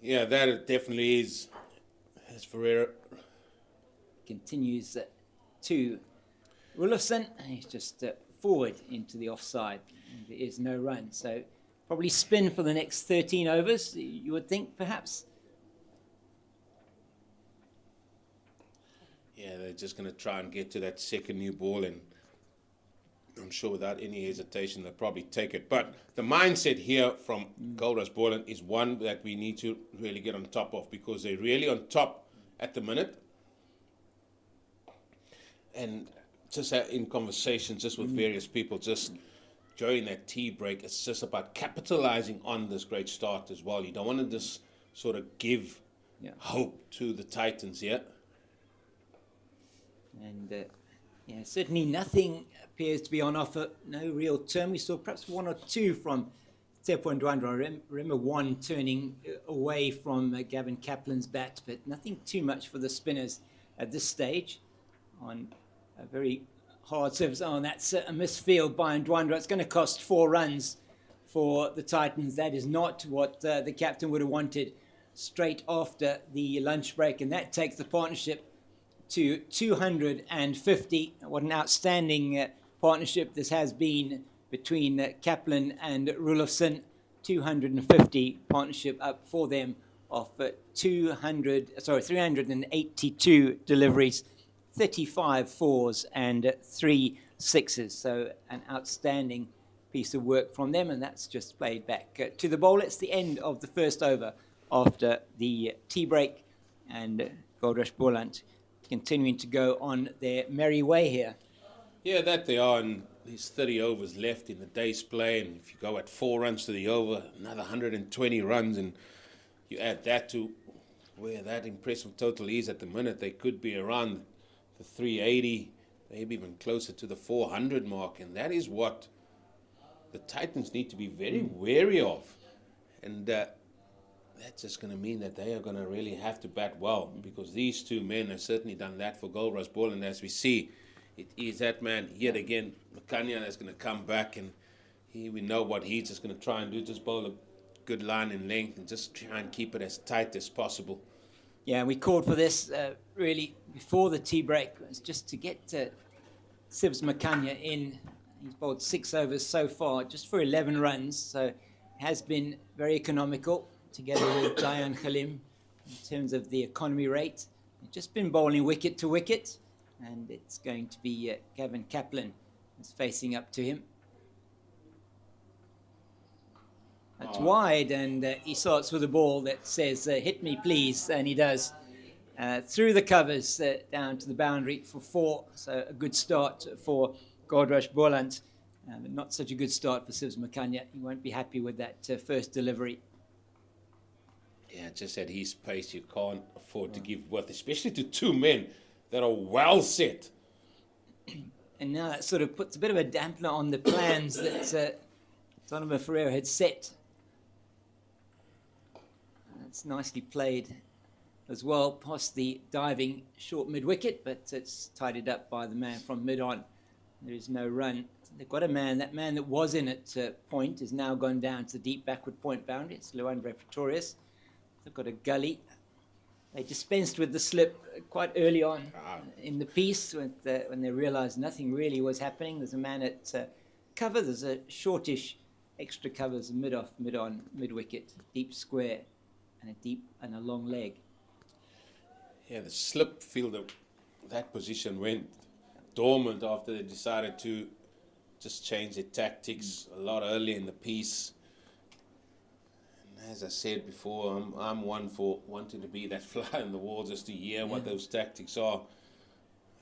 [SPEAKER 1] Yeah, that it definitely is. As Ferreira
[SPEAKER 2] continues to Roelofsen, he's just forward into the offside. There is no run, so probably spin for the next 13 overs, you would think, perhaps.
[SPEAKER 1] Yeah, they're just going to try and get to that second new ball, and I'm sure without any hesitation they'll probably take it. But the mindset here from Goldrush Boland is one that we need to really get on top of, because they're really on top at the minute. And just in conversations just with various people, just during that tea break, it's just about capitalizing on this great start as well. You don't want to just sort of give hope to the Titans here. And certainly nothing appears to be on offer. No real turn. We saw perhaps one or two from Tsepo and Ndwandwe. I remember one turning away from Gavin Kaplan's bat, but nothing too much for the spinners at this stage. On a very hard service. Oh, and that's a misfield by Ndwandwe. It's going to cost 4 runs for the Titans. That is not what the captain would have wanted straight after the lunch break, and that takes the partnership to 250. What an outstanding partnership this has been between Kaplan and Roelofsen. 250 partnership up for them of 382 deliveries, 35 fours and 3 sixes. So an outstanding piece of work from them, and that's just played back to the bowl. It's the end of the first over after the tea break, and Goldrush Boland continuing to go on their merry way here. Yeah, that they are, and there's 30 overs left in the day's play, and if you go at 4 runs to the over, another 120 runs, and you add that to where that impressive total is at the minute, they could be around the 380, maybe even closer to the 400 mark, and that is what the Titans need to be very wary of. And that's just going to mean that they are going to really have to bat well, because these two men have certainly done that for Goldrush Boland. And as we see, it is that man yet again, Makanya, that's going to come back, and we know what he's just going to try and do, just bowl a good line in length and just try and keep it as tight as possible.
[SPEAKER 2] Yeah, we called for this really before the tea break. It was just to get Sibs Makanya in. He's bowled 6 overs so far, just for 11 runs, so has been very economical, together with Dayan Khalim in terms of the economy rate. He's just been bowling wicket to wicket, and it's going to be Gavin Kaplan who's facing up to him. That's wide, and he starts with a ball that says, hit me please, and he does. Through the covers, down to the boundary for 4, so a good start for Goldrush Boland, but not such a good start for Sibs Makanya. He won't be happy with that first delivery.
[SPEAKER 1] Yeah, just at his pace, you can't afford to give worth, especially to two men that are well set.
[SPEAKER 2] And now that sort of puts a bit of a dampener on the plans that Donovan Ferreira had set. That's nicely played as well, past the diving short mid-wicket, but it's tidied up by the man from mid-on. There is no run. They've got a man, that man that was in at point has now gone down to the deep backward point boundary. It's Luandre Pretorius. They've got a gully. They dispensed with the slip quite early on in the piece when they realised nothing really was happening. There's a man at cover. There's a shortish extra covers mid-off, mid-on, mid-wicket, deep square, and a long leg.
[SPEAKER 1] Yeah, the slip fielder, that position went dormant after they decided to just change their tactics a lot earlier in the piece. And as I said before, I'm one for wanting to be that fly on the wall just to hear what those tactics are.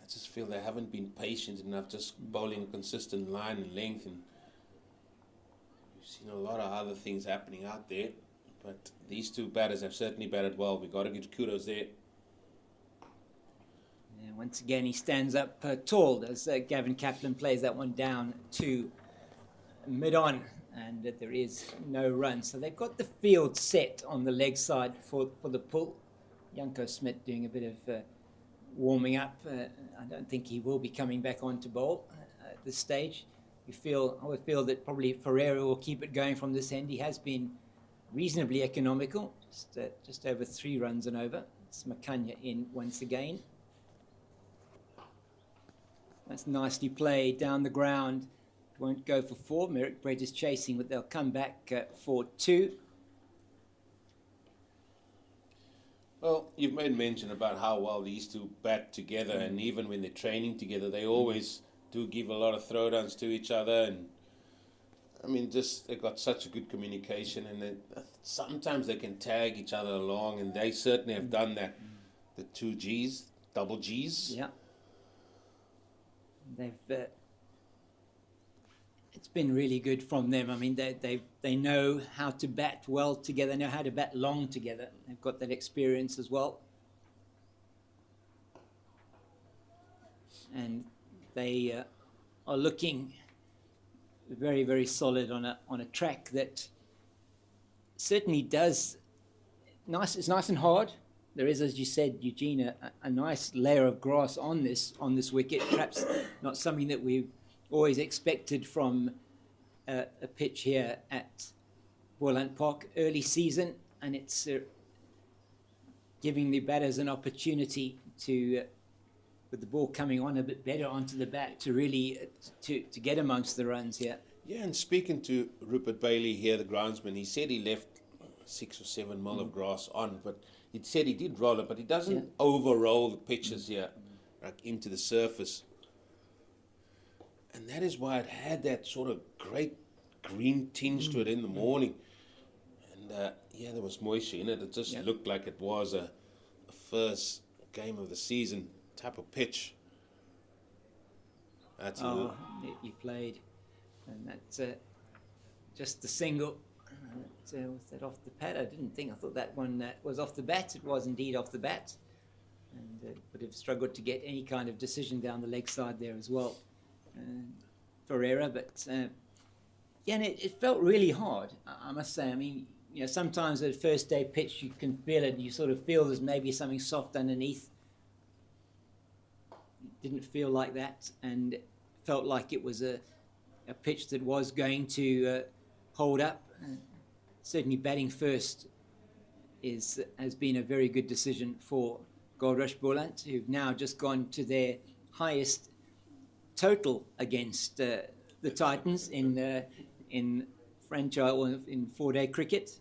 [SPEAKER 1] I just feel they haven't been patient enough, just bowling a consistent line and length, and we've seen a lot of other things happening out there. But these two batters have certainly batted well. We've got to give kudos there.
[SPEAKER 2] Yeah, once again, he stands up tall as Gavin Kaplan plays that one down to mid-on, and there is no run. So they've got the field set on the leg side for the pull. Janko Smit doing a bit of warming up. I don't think he will be coming back on to bowl at this stage. I would feel that probably Ferreira will keep it going from this end. He has been reasonably economical, just over 3 runs and over. It's Makanya in once again. That's nicely played down the ground. Won't go for 4. Merrick Brett is chasing, but they'll come back for 2.
[SPEAKER 1] Well, you've made mention about how well these two bat together, and even when they're training together, they always do give a lot of throwdowns to each other. And I mean, just they've got such a good communication, and sometimes they can tag each other along, and they certainly have done that. The 2 Gs, double Gs.
[SPEAKER 2] Yeah. They've. It's been really good from them. I mean, they know how to bat well together, know how to bat long together. They've got that experience as well. And they are looking very, very solid on a track that certainly does it's nice and hard. There is, as you said, Eugene, a nice layer of grass on this wicket. Perhaps not something that we've always expected from a pitch here at Boland Park early season, and it's giving the batters an opportunity to, with the ball coming on a bit better onto the bat, to really to get amongst the runs here.
[SPEAKER 1] Yeah, and speaking to Rupert Bailey here, the groundsman, he said he left 6 or 7 mil of grass on, but he said he did roll it, but he doesn't over-roll the pitches here, like into the surface. And that is why it had that sort of great green tinge to it in the morning. And there was moisture in it. It just looked like it was a first game of the season type of pitch. That's
[SPEAKER 2] he played, and that's just the single. Was that off the pad? I didn't think. I thought that one was off the bat. It was indeed off the bat, and would have struggled to get any kind of decision down the leg side there as well. Ferreira, but and it felt really hard, I must say. I mean, sometimes at a first day pitch you can feel it, and you sort of feel there's maybe something soft underneath. It didn't feel like that, and it felt like it was a pitch that was going to hold up. Certainly batting first has been a very good decision for Goldrush Boland, who've now just gone to their highest total against the Titans in franchise or in 4-day cricket.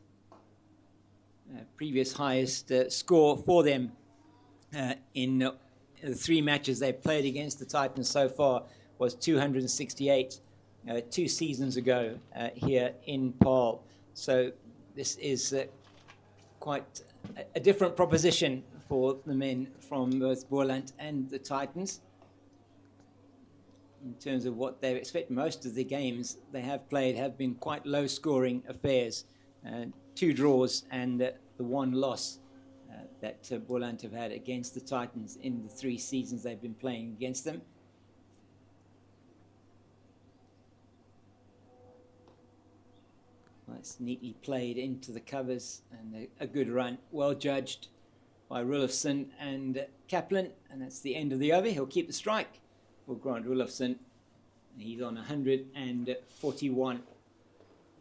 [SPEAKER 2] Previous highest score for them in the 3 matches they've played against the Titans so far was 268 2 seasons ago here in Paarl. So this is quite a different proposition for the men from both Boland and the Titans. In terms of what they expect, most of the games they have played have been quite low-scoring affairs. 2 draws and the 1 loss that Boland have had against the Titans in the 3 seasons they've been playing against them. That's neatly played into the covers, and a good run, well judged by Roelofsen and Kaplan, and that's the end of the over. He'll keep the strike for Grant Roelofsen. He's on 141,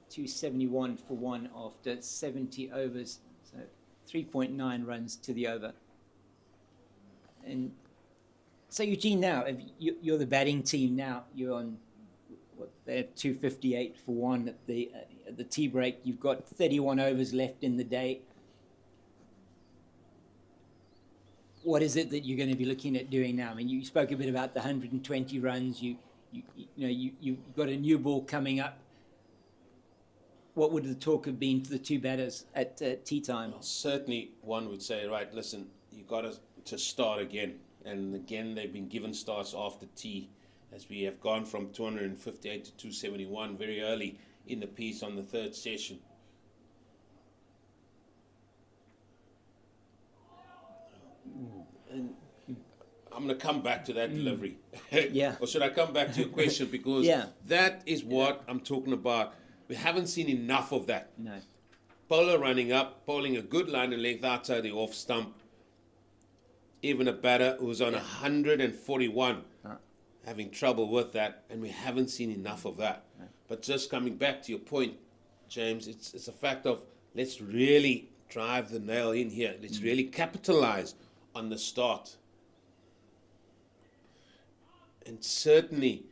[SPEAKER 2] 271 for 1 after 70 overs, so 3.9 runs to the over. And so Eugene, now you're the batting team now. You're on they're 258 for 1 at the tea break. You've got 31 overs left in the day. What is it that you're going to be looking at doing now? I mean, you spoke a bit about the 120 runs. You've got a new ball coming up. what would the talk have been to the two batters at tea time?
[SPEAKER 1] Well, certainly one would say, right, listen, you got to start again. And again, they've been given starts after tea, as we have gone from 258 to 271 very early in the piece on the third session. And I'm going to come back to that delivery.
[SPEAKER 2] Yeah.
[SPEAKER 1] Or should I come back to your question? Because that is what I'm talking about. We haven't seen enough of that.
[SPEAKER 2] No.
[SPEAKER 1] Bowler running up, bowling a good line and length outside the off stump. Even a batter who's on 141 having trouble with that, and we haven't seen enough of that. No. But just coming back to your point, James, it's a fact of let's really drive the nail in here. Let's really capitalize on the start. And certainly,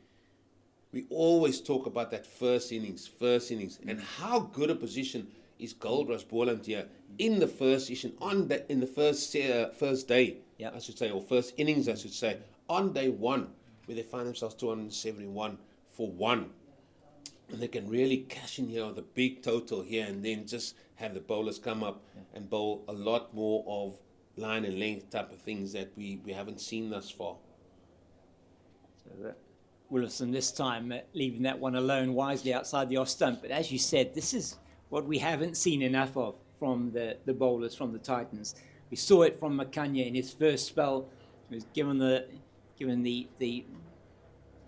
[SPEAKER 1] we always talk about that first innings, and how good a position is Goldrush Boland here in the first session, in the first day, I should say, or first innings, I should say, on day one, where they find themselves 271 for one. And they can really cash in here with a big total here, and then just have the bowlers come up and bowl a lot more of line and length type of things that we haven't seen thus far.
[SPEAKER 2] So Roelofsen this time leaving that one alone wisely outside the off stump. But as you said, this is what we haven't seen enough of from the bowlers, from the Titans. We saw it from Makanya in his first spell. He was given the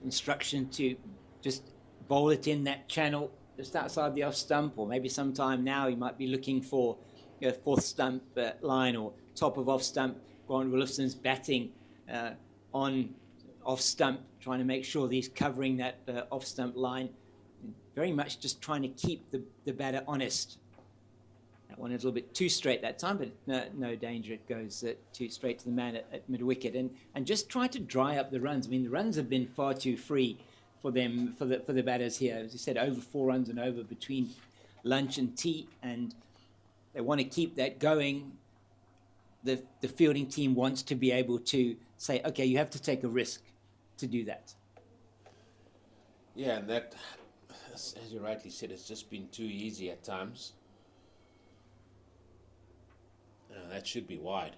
[SPEAKER 2] instruction to just bowl it in that channel just outside the off stump, or maybe sometime now he might be looking for fourth stump line or top of off stump. Grant Roelofsen's batting on off stump, trying to make sure that he's covering that off stump line. Very much just trying to keep the batter honest. That one a little bit too straight that time, but no danger. It goes too straight to the man at mid wicket, and just try to dry up the runs. I mean, the runs have been far too free for them, for the batters here. As you said, over 4 runs and over between lunch and tea, and they want to keep that going. The fielding team wants to be able to say, okay, you have to take a risk to do that.
[SPEAKER 1] Yeah, and that, as you rightly said, it's just been too easy at times. That should be wide.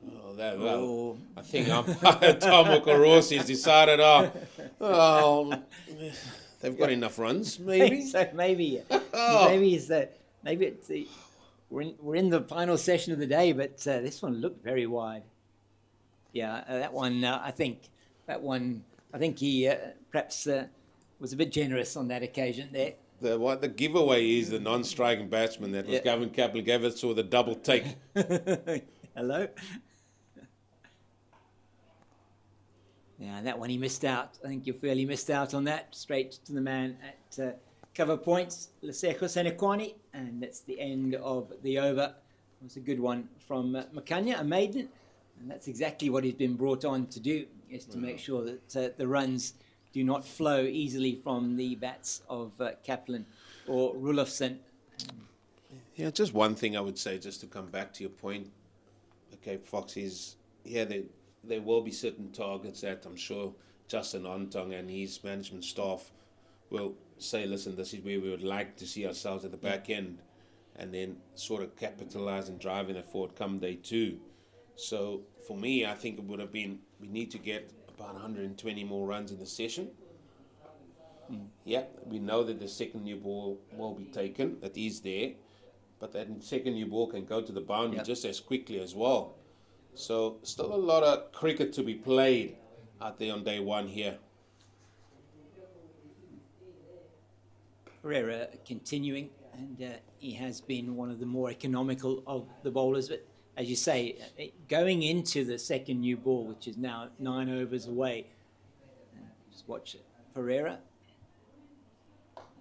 [SPEAKER 1] I think Tom Okorosi has decided, they've got enough runs, maybe.
[SPEAKER 2] So maybe it's we're in the final session of the day, but this one looked very wide. Yeah, that one. I think he perhaps was a bit generous on that occasion there.
[SPEAKER 1] The giveaway is the non-striking batsman that was Gavin Kaplan gave us with a double take.
[SPEAKER 2] Hello. Yeah, that one he missed out. I think you fairly missed out on that. Straight to the man at cover points, Lesejo Senekwani, and that's the end of the over. It was a good one from Makanya, a maiden, and that's exactly what he's been brought on to do, is to make sure that the runs do not flow easily from the bats of Kaplan or Roelofsen.
[SPEAKER 1] Yeah, just one thing I would say, just to come back to your point, okay, Fox, is, there will be certain targets that I'm sure Justin Ontong and his management staff will say, listen, this is where we would like to see ourselves at the back end, and then sort of capitalize and driving it forward come day 2. So for me, I think it would have been, we need to get about 120 more runs in the session. Yeah, we know that the second new ball will be taken, that is there, but that second new ball can go to the boundary just as quickly as well. So still a lot of cricket to be played out there on day 1 here.
[SPEAKER 2] Pereira continuing, and he has been one of the more economical of the bowlers. But as you say, going into the second new ball, which is now 9 overs away, just watch Pereira.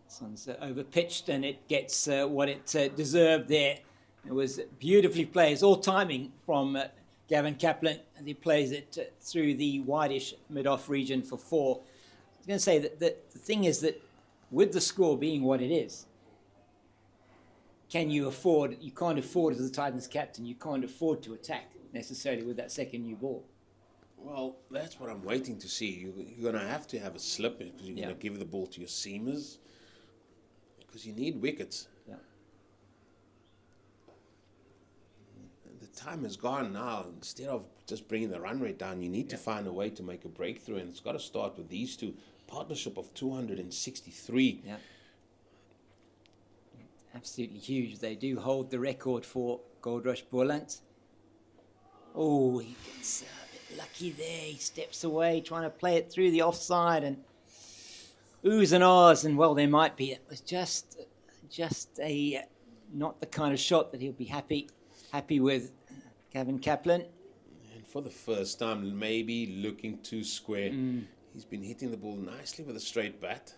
[SPEAKER 2] This one's over pitched, and it gets what it deserved there. It was beautifully played. It's all timing from Gavin Kaplan, and he plays it through the wideish mid-off region for 4. I was going to say that the thing is that with the score being what it is, you can't afford, as the Titans captain, you can't afford to attack necessarily with that second new ball.
[SPEAKER 1] Well, that's what I'm waiting to see. You're going to have a slip, because you're going to give the ball to your seamers. because you need wickets.
[SPEAKER 2] Yeah.
[SPEAKER 1] The time has gone now. Instead of just bringing the run rate down, you need to find a way to make a breakthrough, and it's got to start with these two. Partnership of 263.
[SPEAKER 2] Yeah. Absolutely huge. They do hold the record for Goldrush Boland. Oh, he gets a bit lucky there. He steps away, trying to play it through the offside, and oohs and ahs, and well, there might be. It was just a not the kind of shot that he'll be happy with. Kaplan.
[SPEAKER 1] And for the first time, maybe looking too square. He's been hitting the ball nicely with a straight bat.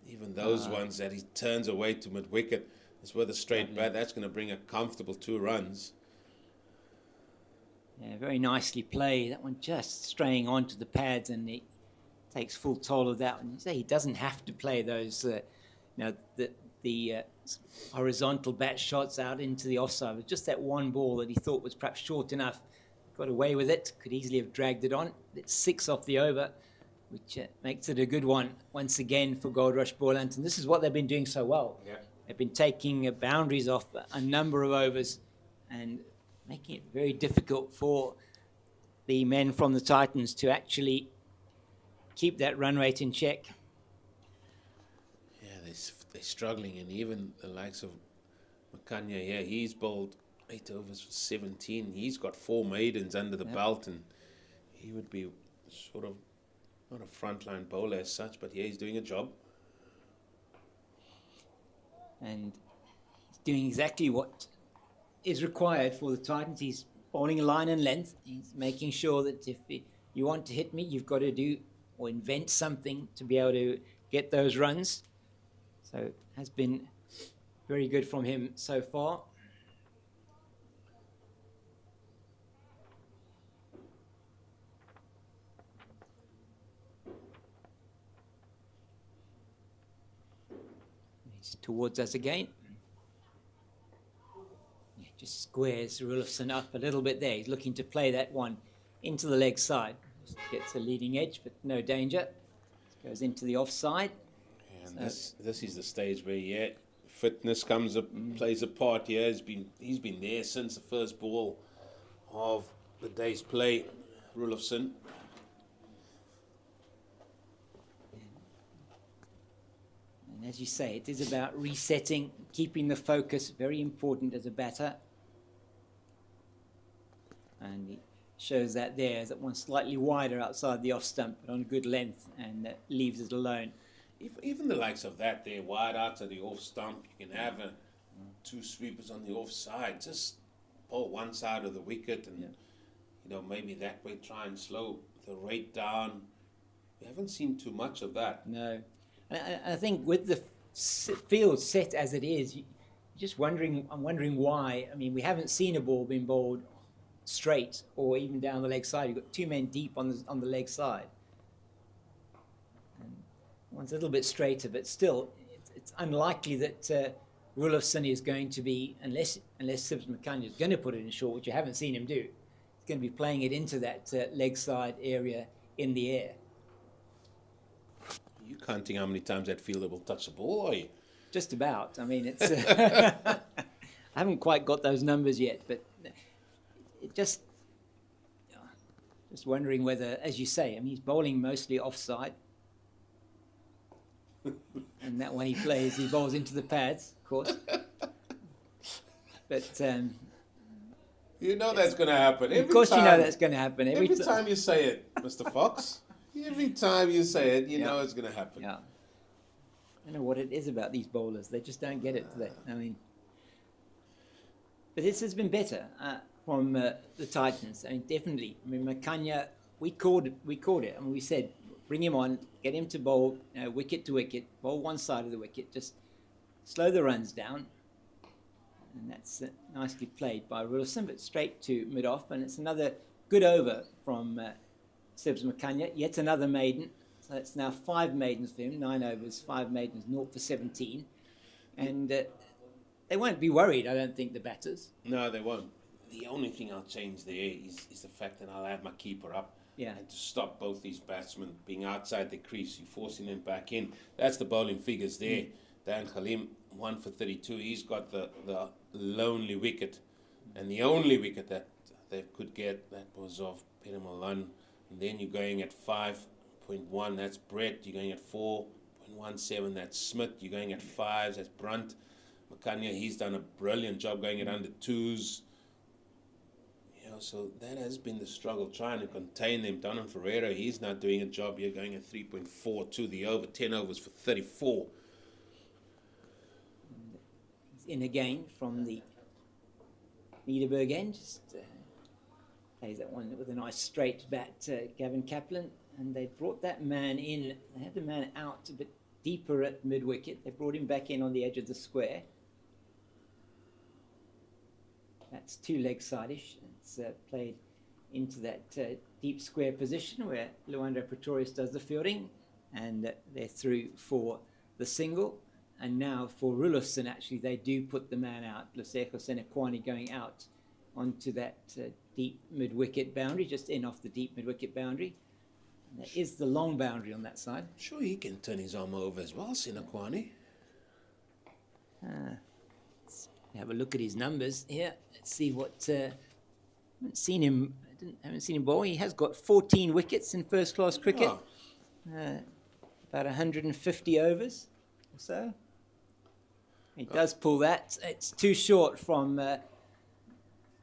[SPEAKER 1] Even those ones that he turns away to mid-wicket, is with a straight bat. That's going to bring a comfortable 2 runs.
[SPEAKER 2] Yeah, very nicely played. That one just straying onto the pads, and he takes full toll of that one. You say he doesn't have to play those, the horizontal bat shots out into the offside. It was just that one ball that he thought was perhaps short enough. Got away with it. Could easily have dragged it on. It's 6 off the over, which makes it a good one once again for Goldrush Boland. And this is what they've been doing so well.
[SPEAKER 1] Yeah.
[SPEAKER 2] They've been taking boundaries off a number of overs and making it very difficult for the men from the Titans to actually keep that run rate in check.
[SPEAKER 1] Yeah, they're struggling, and even the likes of Makanya here, he's bowled 8 overs for 17. He's got 4 maidens under the belt, and he would be sort of not a frontline bowler as such, but yeah, he's doing a job.
[SPEAKER 2] And he's doing exactly what is required for the Titans. He's bowling line and length. He's making sure that if you want to hit me, you've got to do or invent something to be able to get those runs. So it has been very good from him so far. He's towards us again. Yeah, just squares Roelofsen up a little bit there. He's looking to play that one into the leg side. Just gets a leading edge, but no danger. Goes into the offside.
[SPEAKER 1] And so this is the stage where fitness comes up, plays a part here. He's been there since the first ball of the day's play, Roelofsen.
[SPEAKER 2] And as you say, it is about resetting, keeping the focus, very important as a batter. And he shows that there, that one slightly wider outside the off stump, but on good length, and leaves it alone.
[SPEAKER 1] Even the likes of that, they're wide out to the off stump. You can have 2 sweepers on the offside. Just pull one side of the wicket, and maybe that way try and slow the rate down. We haven't seen too much of that.
[SPEAKER 2] No, and I think with the field set as it is, I'm wondering why. I mean, we haven't seen a ball being bowled straight or even down the leg side. You've got 2 men deep on the leg side. One's a little bit straighter, but still, it's unlikely that Roelofsen is going to be, unless Sibs Makanya is going to put it in short, which you haven't seen him do. He's going to be playing it into that leg side area in the air.
[SPEAKER 1] Are you counting how many times that fielder will touch the ball, are you?
[SPEAKER 2] Just about. I mean, it's. I haven't quite got those numbers yet, but it just wondering whether, as you say, I mean, he's bowling mostly offside. And that one he plays, he bowls into the pads, of course. But
[SPEAKER 1] you know that's going to happen.
[SPEAKER 2] Of course, you know that's going to happen.
[SPEAKER 1] Every time you say it, Mr. Fox. Every time you say it, you know it's going to happen.
[SPEAKER 2] Yeah. I don't know what it is about these bowlers. They just don't get it, do they? I mean, but this has been better from the Titans. I mean, definitely. I mean, Makanya, we called it. I mean, we said, bring him on, get him to bowl wicket to wicket, bowl one side of the wicket, just slow the runs down. And that's nicely played by Roelofsen, but straight to mid-off. And it's another good over from Sibs Makanya, yet another maiden. So it's now 5 maidens for him, 9 overs, 5 maidens, 0 for 17. And they won't be worried, I don't think, the batters.
[SPEAKER 1] No, they won't. The only thing I'll change there is the fact that I'll have my keeper up.
[SPEAKER 2] Yeah.
[SPEAKER 1] And to stop both these batsmen being outside the crease, you're forcing them back in. That's the bowling figures there. Dan Khalim, 1 for 32. He's got the lonely wicket. And the only wicket that they could get, that was off Peter Malan. And then you're going at 5.1, that's Brett. You're going at 4.17, that's Smith. You're going at 5s, that's Brunt. Makanya, he's done a brilliant job going at under 2s. You know, so that has been the struggle, trying to contain them. Donovan Ferreira, he's not doing a job here, going at 3.4 to the over, 10 overs for 34.
[SPEAKER 2] He's in again from the Niederberg end. Just plays that one with a nice straight bat, Gavin Kaplan. And they brought that man in. They had the man out a bit deeper at mid-wicket. They brought him back in on the edge of the square. That's two-leg sideish. It's played into that deep square position where Luandro Pretorius does the fielding. And they're through for the single. And now for Roelofsen, actually, they do put the man out. Luseko Senekwani going out onto that deep mid-wicket boundary, just in off the deep mid-wicket boundary. And there is the long boundary on that side.
[SPEAKER 1] Sure, he can turn his arm over as well, Senekwani.
[SPEAKER 2] Let's have a look at his numbers here. Let's see what... I haven't seen him bowl. He has got 14 wickets in first-class cricket.
[SPEAKER 1] Oh.
[SPEAKER 2] About 150 overs or so. He does pull that. It's too short from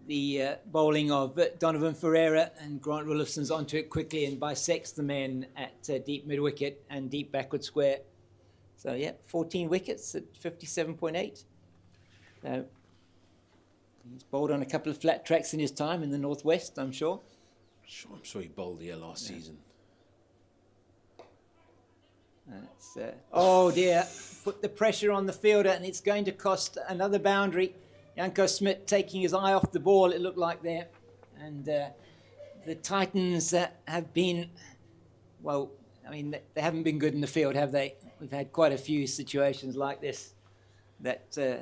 [SPEAKER 2] the bowling of Donovan Ferreira, and Grant Roelofsen's onto it quickly and bisects the men at deep mid-wicket and deep backward square. So, yeah, 14 wickets at 57.8. He's bowled on a couple of flat tracks in his time in the northwest, I'm sure.
[SPEAKER 1] I'm sure he bowled here last season.
[SPEAKER 2] Oh dear, put the pressure on the fielder, and it's going to cost another boundary. Janko Smit taking his eye off the ball, it looked like there. And the Titans have been, well, I mean, they haven't been good in the field, have they? We've had quite a few situations like this that the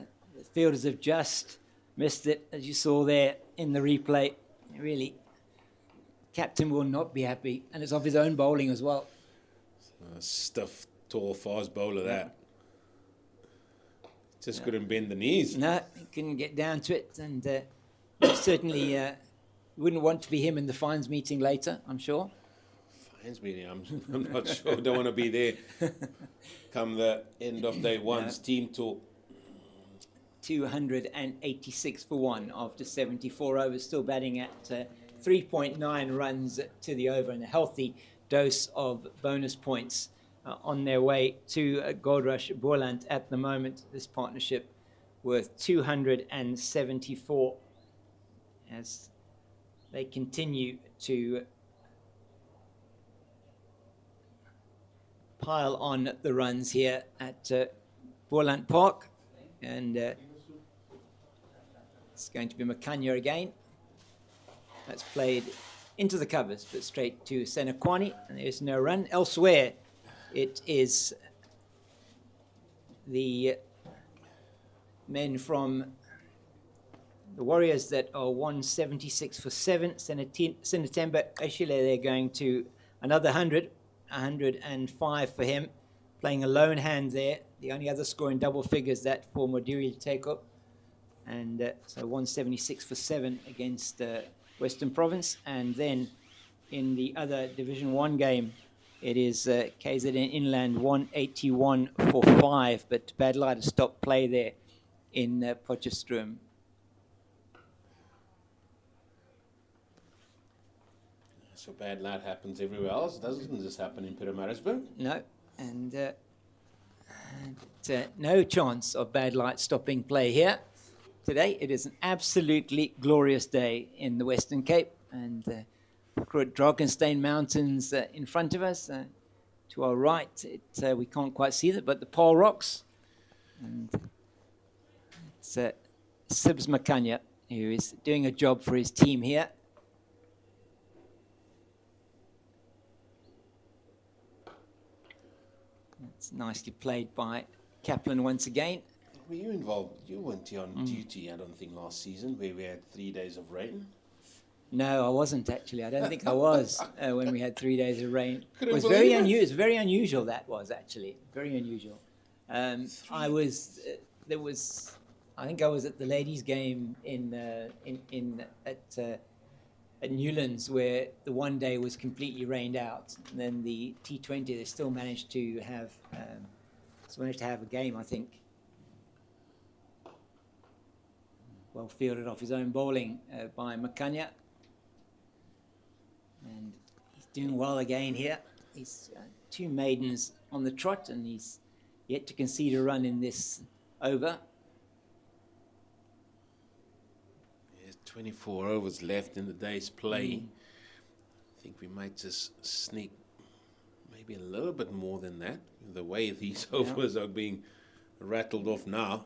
[SPEAKER 2] fielders have just missed it, as you saw there in the replay. Really, captain will not be happy, and it's off his own bowling as well.
[SPEAKER 1] Stiff, tall, fast bowler, that. Just couldn't bend the knees.
[SPEAKER 2] No, he couldn't get down to it, and certainly wouldn't want to be him in the fines meeting later, I'm sure.
[SPEAKER 1] Fines meeting, I'm not sure. Don't want to be there come the end of day one's team talk.
[SPEAKER 2] 286 for 1 after 74 overs, still batting at 3.9 runs to the over, and a healthy dose of bonus points on their way to Goldrush Boland at the moment. This partnership worth 274 as they continue to pile on the runs here at Boland Park. And it's going to be Makanya again. That's played into the covers, but straight to Senekwani, and there's no run. Elsewhere, it is the men from the Warriors that are 176 for 7. Sinetemba Eshile, they're going to another 105 for him, playing a lone hand there. The only other score in double figures, that for Modiri Teko. And so 176 for 7 against Western Province. And then in the other Division 1 game, it is KZN Inland 181 for 5, but Bad Light has stopped play there in Potchefstroom.
[SPEAKER 1] So Bad Light happens everywhere else. Doesn't just happen in Pietermaritzburg?
[SPEAKER 2] No, and no chance of Bad Light stopping play here. Today, it is an absolutely glorious day in the Western Cape, and Drakenstein Mountains in front of us. To our right, we can't quite see that, but the Paul Rocks. And it's Sibs Makanya, who is doing a job for his team here. It's nicely played by Kaplan once again.
[SPEAKER 1] Were you involved? You weren't here on duty, I don't think, last season, where we had 3 days of rain.
[SPEAKER 2] No, I wasn't actually. I don't think I was when we had 3 days of rain.
[SPEAKER 1] Couldn't
[SPEAKER 2] It was
[SPEAKER 1] believe
[SPEAKER 2] very
[SPEAKER 1] it.
[SPEAKER 2] unusual. It's very unusual. That was actually very unusual. I was. There was. I think I was at the ladies' game at Newlands, where the one day was completely rained out, and then the T20 they still managed to have a game, I think. Well fielded off his own bowling by Makanya, and he's doing well again here. He's 2 maidens on the trot, and he's yet to concede a run in this over.
[SPEAKER 1] 24 overs left in the day's play. I think we might just sneak maybe a little bit more than that, the way these overs are being rattled off now.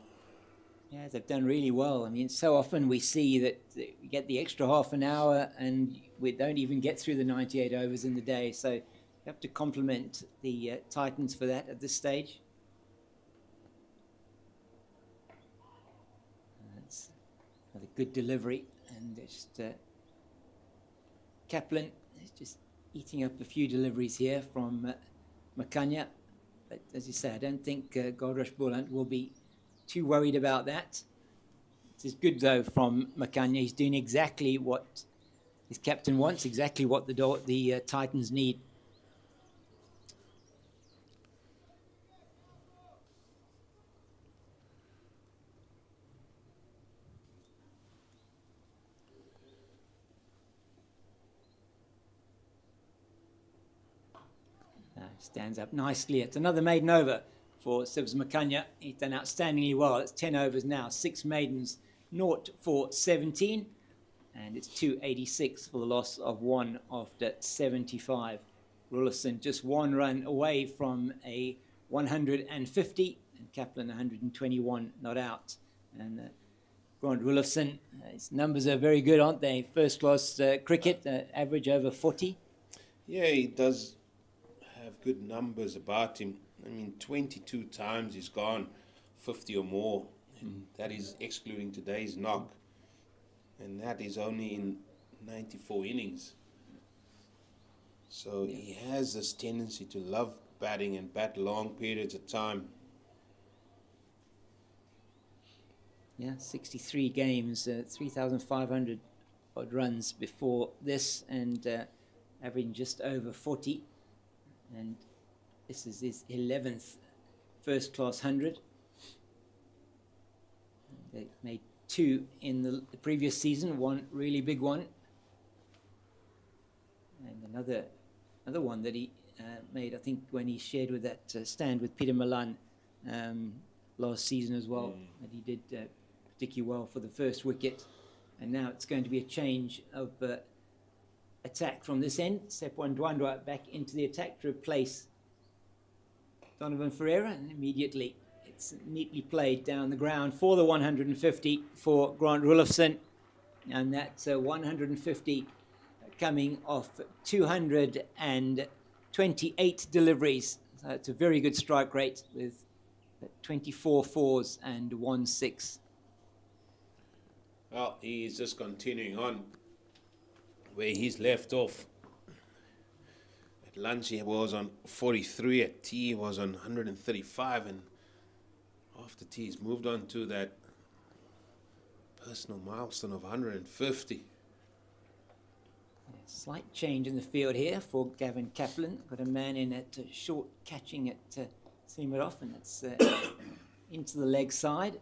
[SPEAKER 2] Yeah, they've done really well. I mean, so often we see that we get the extra half an hour and we don't even get through the 98 overs in the day. So you have to compliment the Titans for that at this stage. That's another good delivery. And just Kaplan is just eating up a few deliveries here from Makanya. But as you say, I don't think Goldrush Boland will be too worried about that. It is good though from Makanya. He's doing exactly what his captain wants, exactly what the Titans need. Stands up nicely. It's another maiden over for Sibs Makanya. He's done outstandingly well. It's 10 overs now, 6 maidens, 0 for 17, and it's 286 for the loss of 1 after 75. Roelofsen just 1 run away from a 150, and Kaplan 121 not out. And Roelofsen, his numbers are very good, aren't they? First class cricket, average over 40.
[SPEAKER 1] Yeah, he does have good numbers about him. I mean, 22 times he's gone 50 or more. And that is excluding today's knock. And that is only in 94 innings. So he has this tendency to love batting and bat long periods of time.
[SPEAKER 2] Yeah, 63 games, 3,500 odd runs before this, and averaging just over 40. And this is his 11th first-class 100. They made 2 in the previous season, 1 really big one, and another one that he made, I think, when he shared with that stand with Peter Milan last season as well. That he did particularly well for the first wicket, and now it's going to be a change of attack from this end. Sepwan Dwandwa back into the attack to replace Donovan Ferreira, and immediately it's neatly played down the ground for the 150 for Grant Roelofsen, and that's 150 coming off 228 deliveries. So it's a very good strike rate with 24 fours and 1 6.
[SPEAKER 1] Well, he's just continuing on where he's left off. At lunch he was on 43, at tea he was on 135, and after tea he's moved on to that personal milestone of 150.
[SPEAKER 2] Slight change in the field here for Gavin Kaplan. Got a man in at short, catching at seam it off, and it's into the leg side.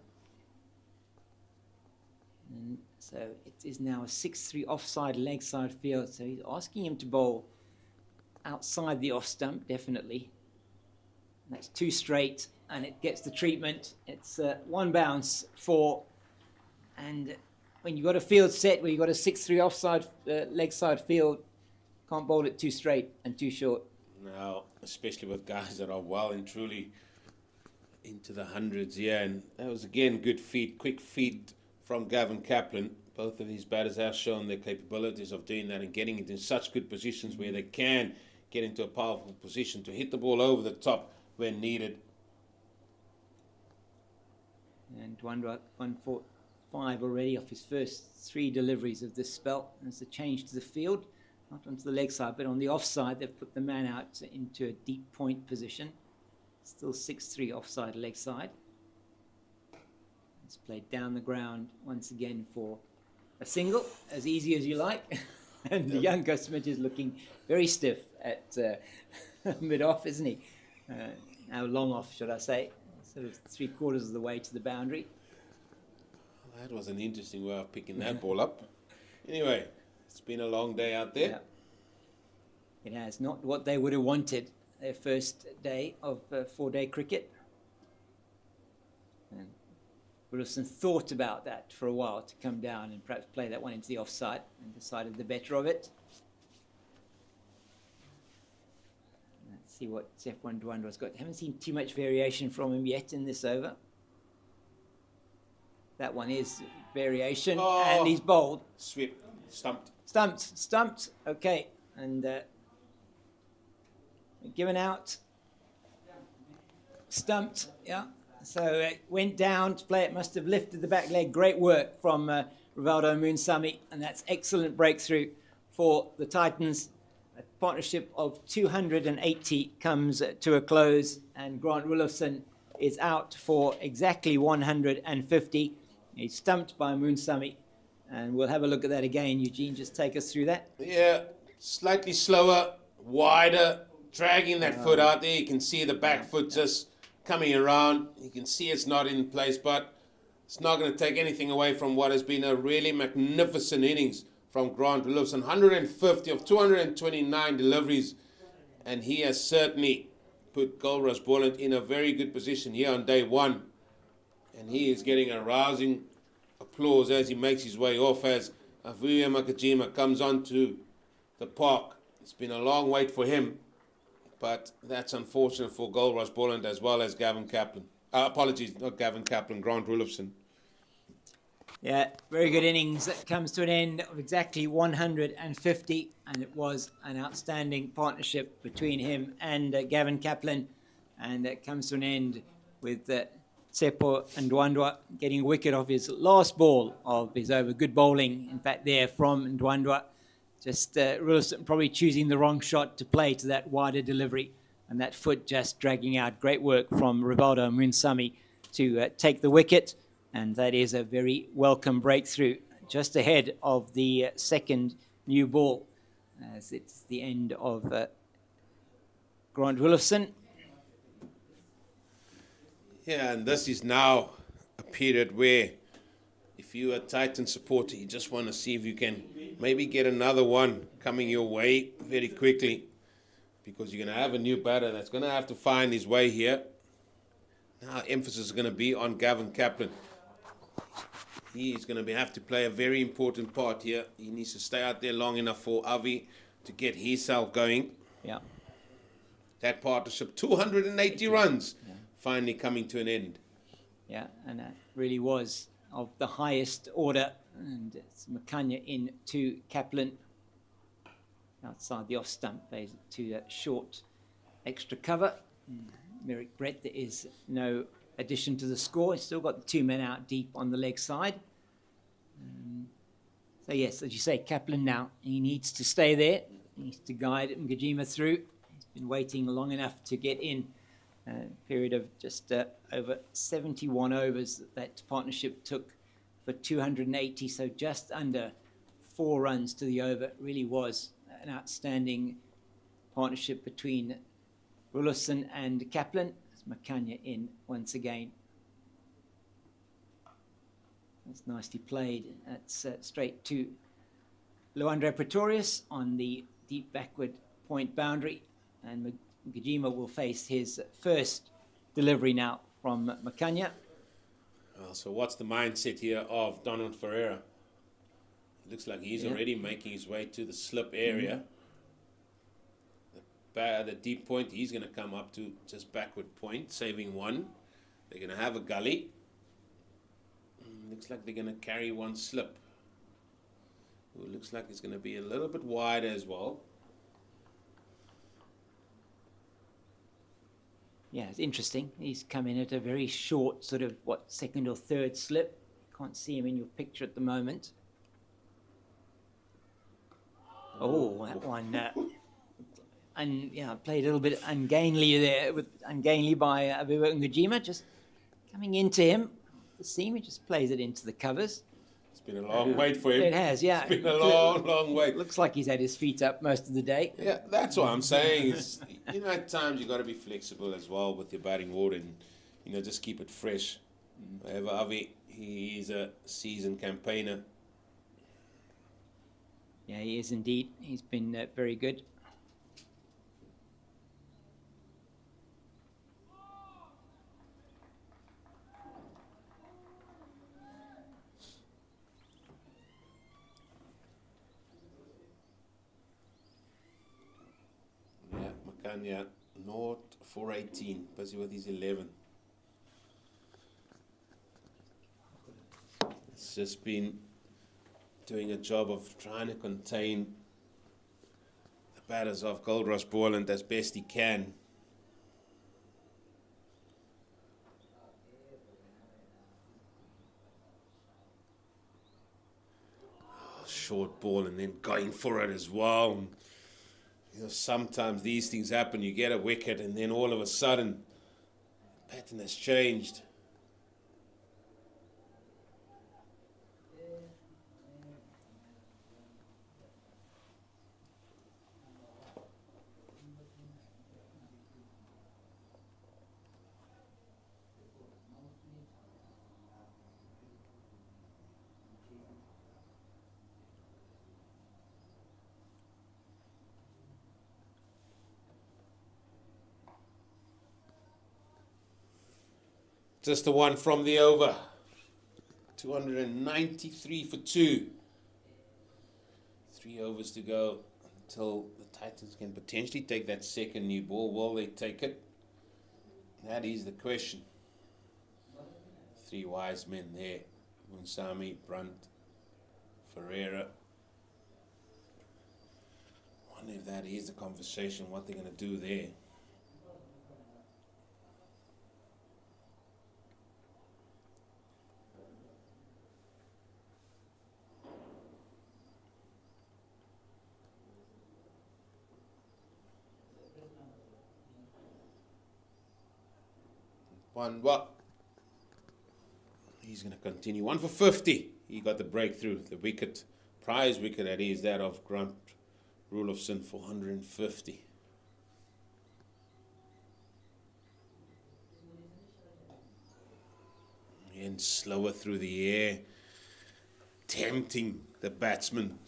[SPEAKER 2] And so it is now a 6-3 offside leg side field. So he's asking him to bowl outside the off stump, definitely. And that's 2 straight, and it gets the treatment. It's 1 bounce, 4, and when you've got a field set where you've got a 6-3 offside leg side field, can't bowl it too straight and too short.
[SPEAKER 1] Now, especially with guys that are well and truly into the hundreds here. And that was, again, good feed, quick feed from Gavin Kaplan. Both of these batters have shown their capabilities of doing that and getting it in such good positions where they can get into a powerful position to hit the ball over the top when needed.
[SPEAKER 2] And 1 for 5 already off his first 3 deliveries of this spell. There's a change to the field, not onto the leg side, but on the offside. They've put the man out into a deep point position. Still 6-3 offside leg side. It's played down the ground once again for a single, as easy as you like. And the young Gus Smith is looking very stiff at mid-off, isn't he? Now long off, should I say. Sort of 3/4 of the way to the boundary.
[SPEAKER 1] Well, that was an interesting way of picking that ball up. Anyway, it's been a long day out there.
[SPEAKER 2] Yeah. It has. Not what they would have wanted their first day of 4-day cricket. And Roelofsen thought about that for a while, to come down and perhaps play that one into the offside, and decided the better of it. Let's see what Sefwan Dwanda's got. Haven't seen too much variation from him yet in this over. That one is variation, and he's bowled.
[SPEAKER 1] Sweep, stumped.
[SPEAKER 2] Stumped, okay. And given out. Stumped, yeah. So it went down to play. It must have lifted the back leg. Great work from Rivaldo Moonsamy, and that's excellent breakthrough for the Titans. A partnership of 280 comes to a close, and Grant Roelofsen is out for exactly 150. He's stumped by Moonsamy, and we'll have a look at that again. Eugene, just take us through that.
[SPEAKER 1] Yeah, slightly slower, wider, dragging that foot out there. You can see the back foot just coming around. You can see it's not in place, but it's not going to take anything away from what has been a really magnificent innings from Grant Roelofsen. 150 of 229 deliveries, and he has certainly put Goldrush Boland in a very good position here on day one. And he is getting a rousing applause as he makes his way off, as Avuya Makajima comes onto the park. It's been a long wait for him, but that's unfortunate for Goldrush Boland as well as Gavin Kaplan. Apologies, not Gavin Kaplan, Grant Roelofsen.
[SPEAKER 2] Yeah, very good innings. That comes to an end of exactly 150, and it was an outstanding partnership between him and Gavin Kaplan, and it comes to an end with Tsepo Ndwandwe getting a wicket off his last ball of his over. Good bowling, in fact, there from Ndwandwe. Just Roelofsen probably choosing the wrong shot to play to that wider delivery, and that foot just dragging out. Great work from Rivaldo Moonsamy to take the wicket, and that is a very welcome breakthrough just ahead of the second new ball, as it's the end of Grant Roelofsen.
[SPEAKER 1] Yeah, and this is now a period where if you're a Titan supporter, you just want to see if you can maybe get another one coming your way very quickly, because you're going to have a new batter that's going to have to find his way here. Now emphasis is going to be on Gavin Kaplan. He's going to have to play a very important part here. He needs to stay out there long enough for Avi to get himself going.
[SPEAKER 2] Yeah.
[SPEAKER 1] That partnership, 280 runs, finally coming to an end.
[SPEAKER 2] Yeah, and that really was of the highest order. And it's Makanya in to Kaplan. Outside the off stump, plays it to that short extra cover. Merrick Brett, there is no addition to the score. He's still got the 2 men out deep on the leg side. So yes, as you say, Kaplan now, he needs to stay there. He needs to guide Ngajima through. He's been waiting long enough to get in. A period of just over 71 overs that partnership took for 280, so just under 4 runs to the over. It really was an outstanding partnership between Roelofsen and Kaplan. Makanya in once again. That's nicely played. That's straight to Luandre Pretorius on the deep backward point boundary, and Ngajima will face his first delivery now from Makanya.
[SPEAKER 1] Well, so what's the mindset here of Donald Ferreira? Looks like he's already making his way to the slip area. The deep point, he's going to come up to just backward point, saving one. They're going to have a gully. Looks like they're going to carry one slip. It looks like it's going to be a little bit wider as well. Yeah,
[SPEAKER 2] it's interesting. He's come in at a very short sort of, second or third slip. can't see him in your picture at the moment. Oh, that one. And yeah, played a little bit ungainly there, ungainly by Aviva Ngujima, just coming into him. The seam, he just plays it into the covers.
[SPEAKER 1] It's been a long wait for him.
[SPEAKER 2] It has, yeah.
[SPEAKER 1] It's been a long, long wait.
[SPEAKER 2] Looks like he's had his feet up most of the day.
[SPEAKER 1] Yeah, that's what I'm saying. Is, at times you got to be flexible as well with your batting order and, just keep it fresh. However, Avi, he is a seasoned campaigner.
[SPEAKER 2] Yeah, he is indeed. He's been very good.
[SPEAKER 1] Yeah, North 418, busy with his 11. It's just been doing a job of trying to contain the batters of Goldrush Boland as best he can. Short ball and then going for it as well. Sometimes these things happen. You get a wicket and then all of a sudden the pattern has changed. Just the one from the over. 293 for 2. 3 overs to go until the Titans can potentially take that second new ball. Will they take it? That is the question. 3 wise men there. Munsami, Brunt, Ferreira. Wonder if that is the conversation, what they're going to do there. He's going to continue. 1 for 50. He got the breakthrough. The wicket, prize wicket that is that of Grant Roelofsen for 150. And slower through the air, tempting the batsman.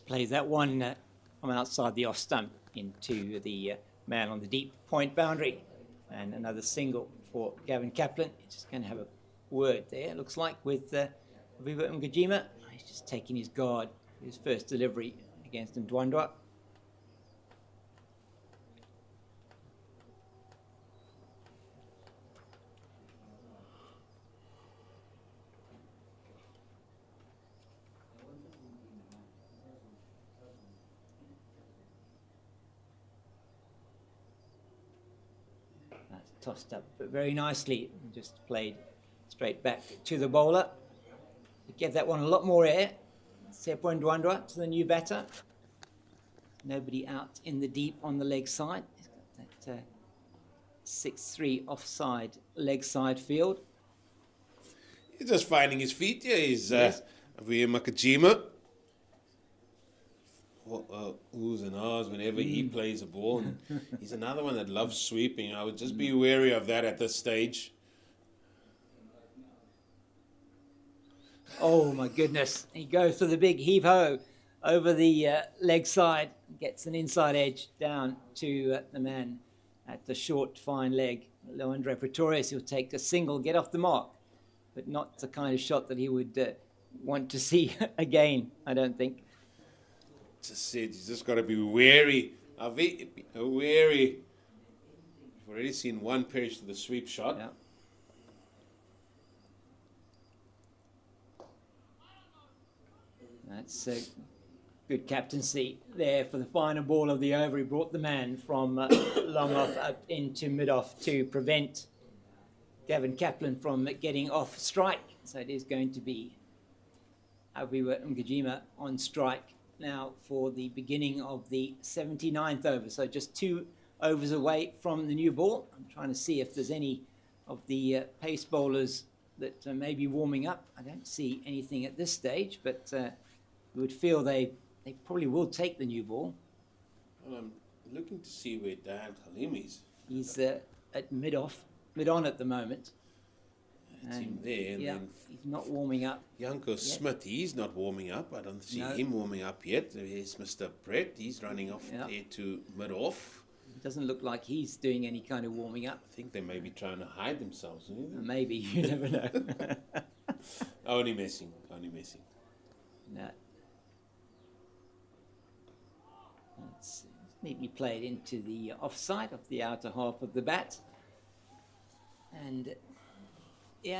[SPEAKER 2] Plays that one from outside the off stump into the man on the deep point boundary. And another single for Gavin Kaplan. He's just going to have a word there, it looks like, with Aviva Ngujima. He's just taking his guard, his first delivery against Ndwandwa. Tossed up but very nicely, just played straight back to the bowler. He gave that one a lot more air. Sepo Ndwandwa to the new batter. Nobody out in the deep on the leg side. He's got that 6-3 offside leg side field.
[SPEAKER 1] He's just finding his feet. Yeah, he's Aviva Ngujima. Oohs and ahs whenever he plays a ball. And he's another one that loves sweeping. I would just be wary of that at this stage.
[SPEAKER 2] Oh my goodness. He goes for the big heave-ho over the leg side. Gets an inside edge down to the man at the short, fine leg. Leandre Pretorius, he'll take a single, get off the mark. But not the kind of shot that he would want to see again, I don't think.
[SPEAKER 1] Just said, you just got to be wary. Wary. We've already seen one perish to the sweep shot.
[SPEAKER 2] Yeah. That's good captaincy there for the final ball of the over. He brought the man from long off up into mid-off to prevent Gavin Kaplan from getting off strike. So it is going to be Abiwa Ngajima on strike now for the beginning of the 79th over. So just 2 overs away from the new ball. I'm trying to see if there's any of the pace bowlers that may be warming up. I don't see anything at this stage, but you would feel they probably will take the new ball.
[SPEAKER 1] Well, I'm looking to see where Dan Halim is.
[SPEAKER 2] He's at mid-on at the moment.
[SPEAKER 1] That's him there. And then
[SPEAKER 2] he's not warming up.
[SPEAKER 1] Janko Smith, he's not warming up. I don't see him warming up yet. There's Mr. Brett. He's running off there to mid-off.
[SPEAKER 2] It doesn't look like he's doing any kind of warming up.
[SPEAKER 1] I think they may be trying to hide themselves.
[SPEAKER 2] Maybe, you never know.
[SPEAKER 1] Only messing.
[SPEAKER 2] No. It's neatly played into the offside of the outer half of the bat. And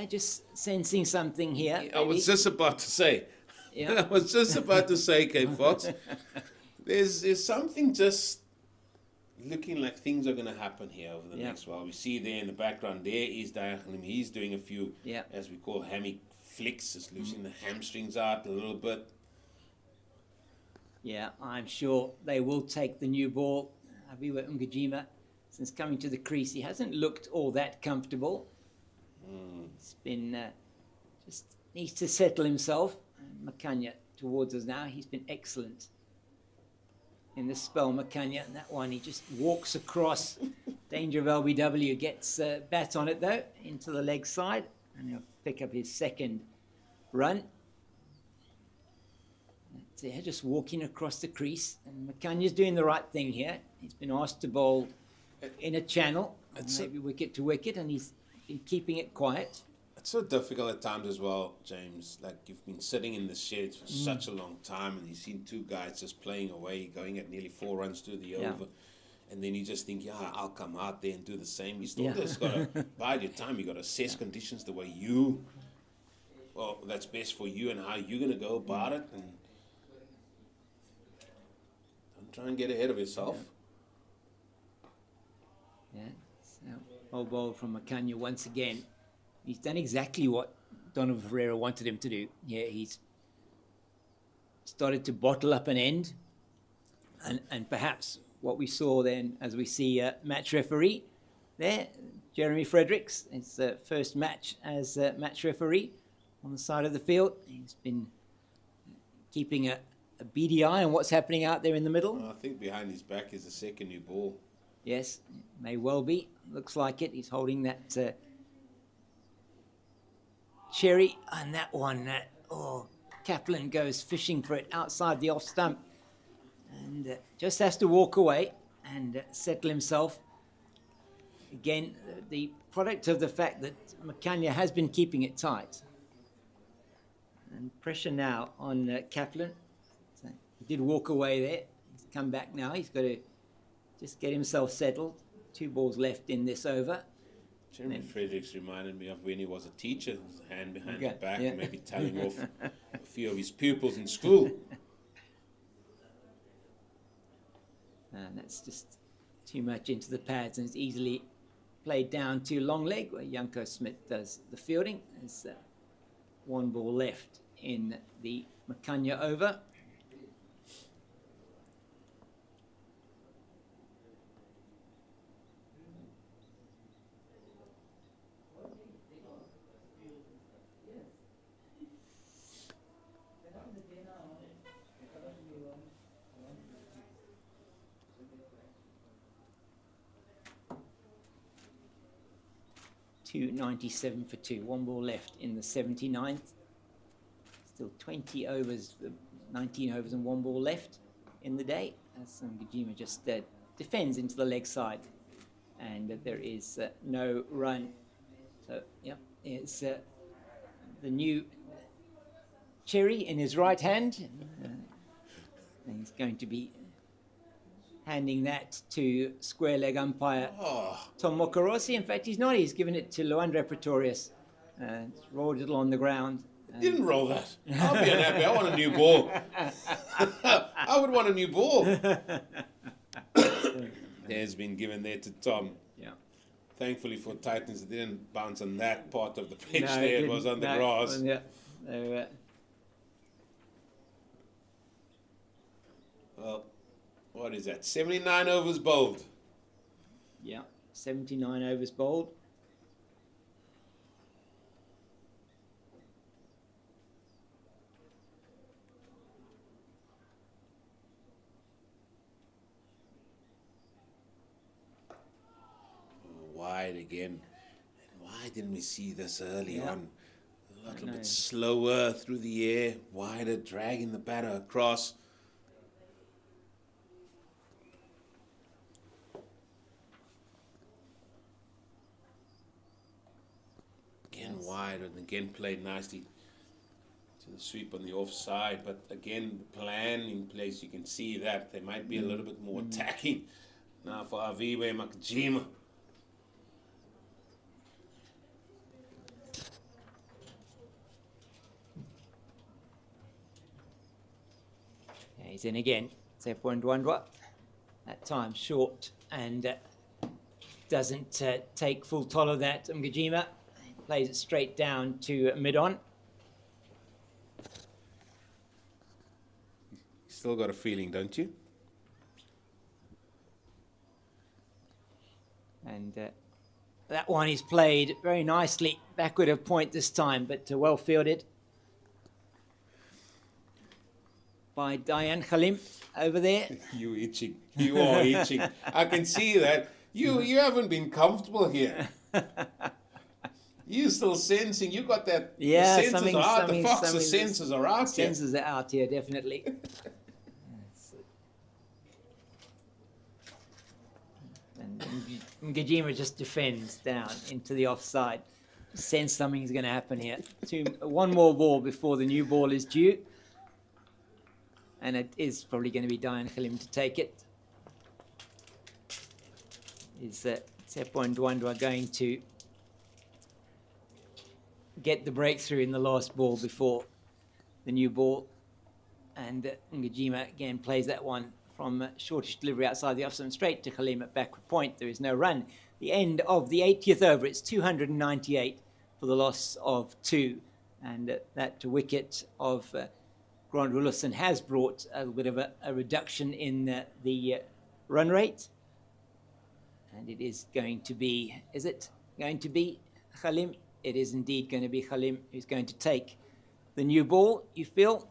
[SPEAKER 2] just sensing something here.
[SPEAKER 1] I was just about to say. Cape Fox. There's something just looking like things are going to happen here over the next while. We see there in the background, there is Diakonim. He's doing a few, as we call, hammy flicks, just loosening the hamstrings out a little bit.
[SPEAKER 2] Yeah, I'm sure they will take the new ball. Abiwa Ngajima, since coming to the crease, he hasn't looked all that comfortable. He's been, just needs to settle himself. Makanya towards us now. He's been excellent in this spell, Makanya. And that one, he just walks across. Danger of LBW, gets bat on it though, into the leg side. And he'll pick up his second run. They're just walking across the crease. And Makanya's doing the right thing here. He's been asked to bowl in a channel, maybe wicket to wicket, and he's been keeping it quiet.
[SPEAKER 1] It's so difficult at times as well, James. Like, you've been sitting in the sheds for such a long time, and you've seen 2 guys just playing away, going at nearly 4 runs to the over. And then you just think, I'll come out there and do the same. You still just got to bide your time. You got to assess conditions the way that's best for you and how you're going to go about it. And don't try and get ahead of yourself.
[SPEAKER 2] So, well bowled from Makanya once again. He's done exactly what Donovan Ferreira wanted him to do. Yeah, he's started to bottle up an end. And perhaps what we saw then, as we see match referee there, Jeremy Fredericks, his first match as match referee on the side of the field. He's been keeping a beady eye on what's happening out there in the middle.
[SPEAKER 1] Well, I think behind his back is the second new ball.
[SPEAKER 2] Yes, may well be. Looks like it. He's holding that cherry, and that one, Kaplan goes fishing for it outside the off stump, and just has to walk away and settle himself. Again, the product of the fact that Makanya has been keeping it tight. And pressure now on Kaplan. So he did walk away there. He's come back now. He's got to just get himself settled. 2 balls left in this over.
[SPEAKER 1] Jeremy Fredericks reminded me of when he was a teacher, his hand behind his back, maybe telling off a few of his pupils in school.
[SPEAKER 2] And that's just too much into the pads, and it's easily played down to long leg, where Janko Smith does the fielding. There's 1 ball left in the Makanya over. .297 for 2. 1 ball left in the 79th. Still 20 overs, 19 overs and 1 ball left in the day. As Ngajima just defends into the leg side. And there is no run. So, it's the new cherry in his right hand. And he's going to be handing that to square leg umpire Tom Mokorossi. In fact, he's not. He's given it to Luandre Pretorius. It's rolled it on the ground,
[SPEAKER 1] Didn't roll that. I'll be unhappy. I want a new ball. I would want a new ball. There's been given there to Tom.
[SPEAKER 2] Yeah.
[SPEAKER 1] Thankfully for Titans, it didn't bounce on that part of the pitch
[SPEAKER 2] No,
[SPEAKER 1] there. It was on the grass.
[SPEAKER 2] Yeah. So,
[SPEAKER 1] well, what is that? 79 overs bowled.
[SPEAKER 2] yeah. 79 overs bowled.
[SPEAKER 1] Wide again. And why didn't we see this early on? A little
[SPEAKER 2] know.
[SPEAKER 1] bit slower through the air, wider, dragging the batter across. Again wide and again played nicely to the sweep on the offside. But again, the plan in place, you can see that they might be a little bit more attacking now for Aviwe Makajima.
[SPEAKER 2] He's in again. Seppo Ndwandwe. That time short and doesn't take full toll of that. Mgijima plays it straight down to mid-on.
[SPEAKER 1] Still got a feeling, don't you?
[SPEAKER 2] And that one is played very nicely. Backward of point this time, but well fielded by Diane Khalim over there.
[SPEAKER 1] You itching. You are itching. I can see that. You haven't been comfortable here. You still sensing. You got that.
[SPEAKER 2] Yeah,
[SPEAKER 1] the senses are out. The fox's senses are out here.
[SPEAKER 2] Senses are out here, definitely. And Mgijima just defends down into the offside. Sense something's going to happen here. One more ball before the new ball is due. And it is probably going to be Diane Khalim to take it. Is Seppo Ndwandwe going to get the breakthrough in the last ball before the new ball? And Mgijima again plays that one from shortish delivery outside the off-stump straight to Khalim at backward point. There is no run. The end of the 80th over. It's 298 for the loss of 2. And that wicket of Roelofsen has brought a bit of a reduction in the run rate. And it is going to be, is it going to be Khalim? It is indeed going to be Khalim who's going to take the new ball, you feel?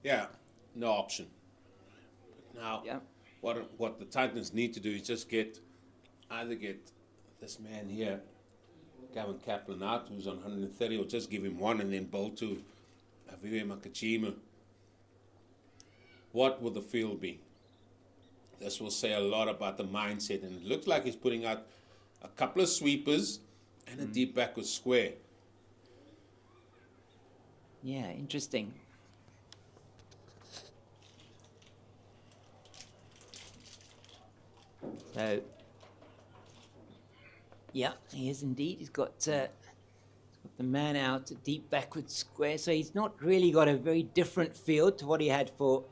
[SPEAKER 1] Yeah, no option. Now, what the Titans need to do is just either get this man here, Gavin Kaplan, out, who's on 130, or just give him one and then bowl to Aviwe Makajima. What will the field be? This will say a lot about the mindset, and it looks like he's putting out a couple of sweepers and a deep backward square.
[SPEAKER 2] Yeah, interesting. So, yeah, he is indeed. He's got the man out, a deep backward square. So he's not really got a very different field to what he had for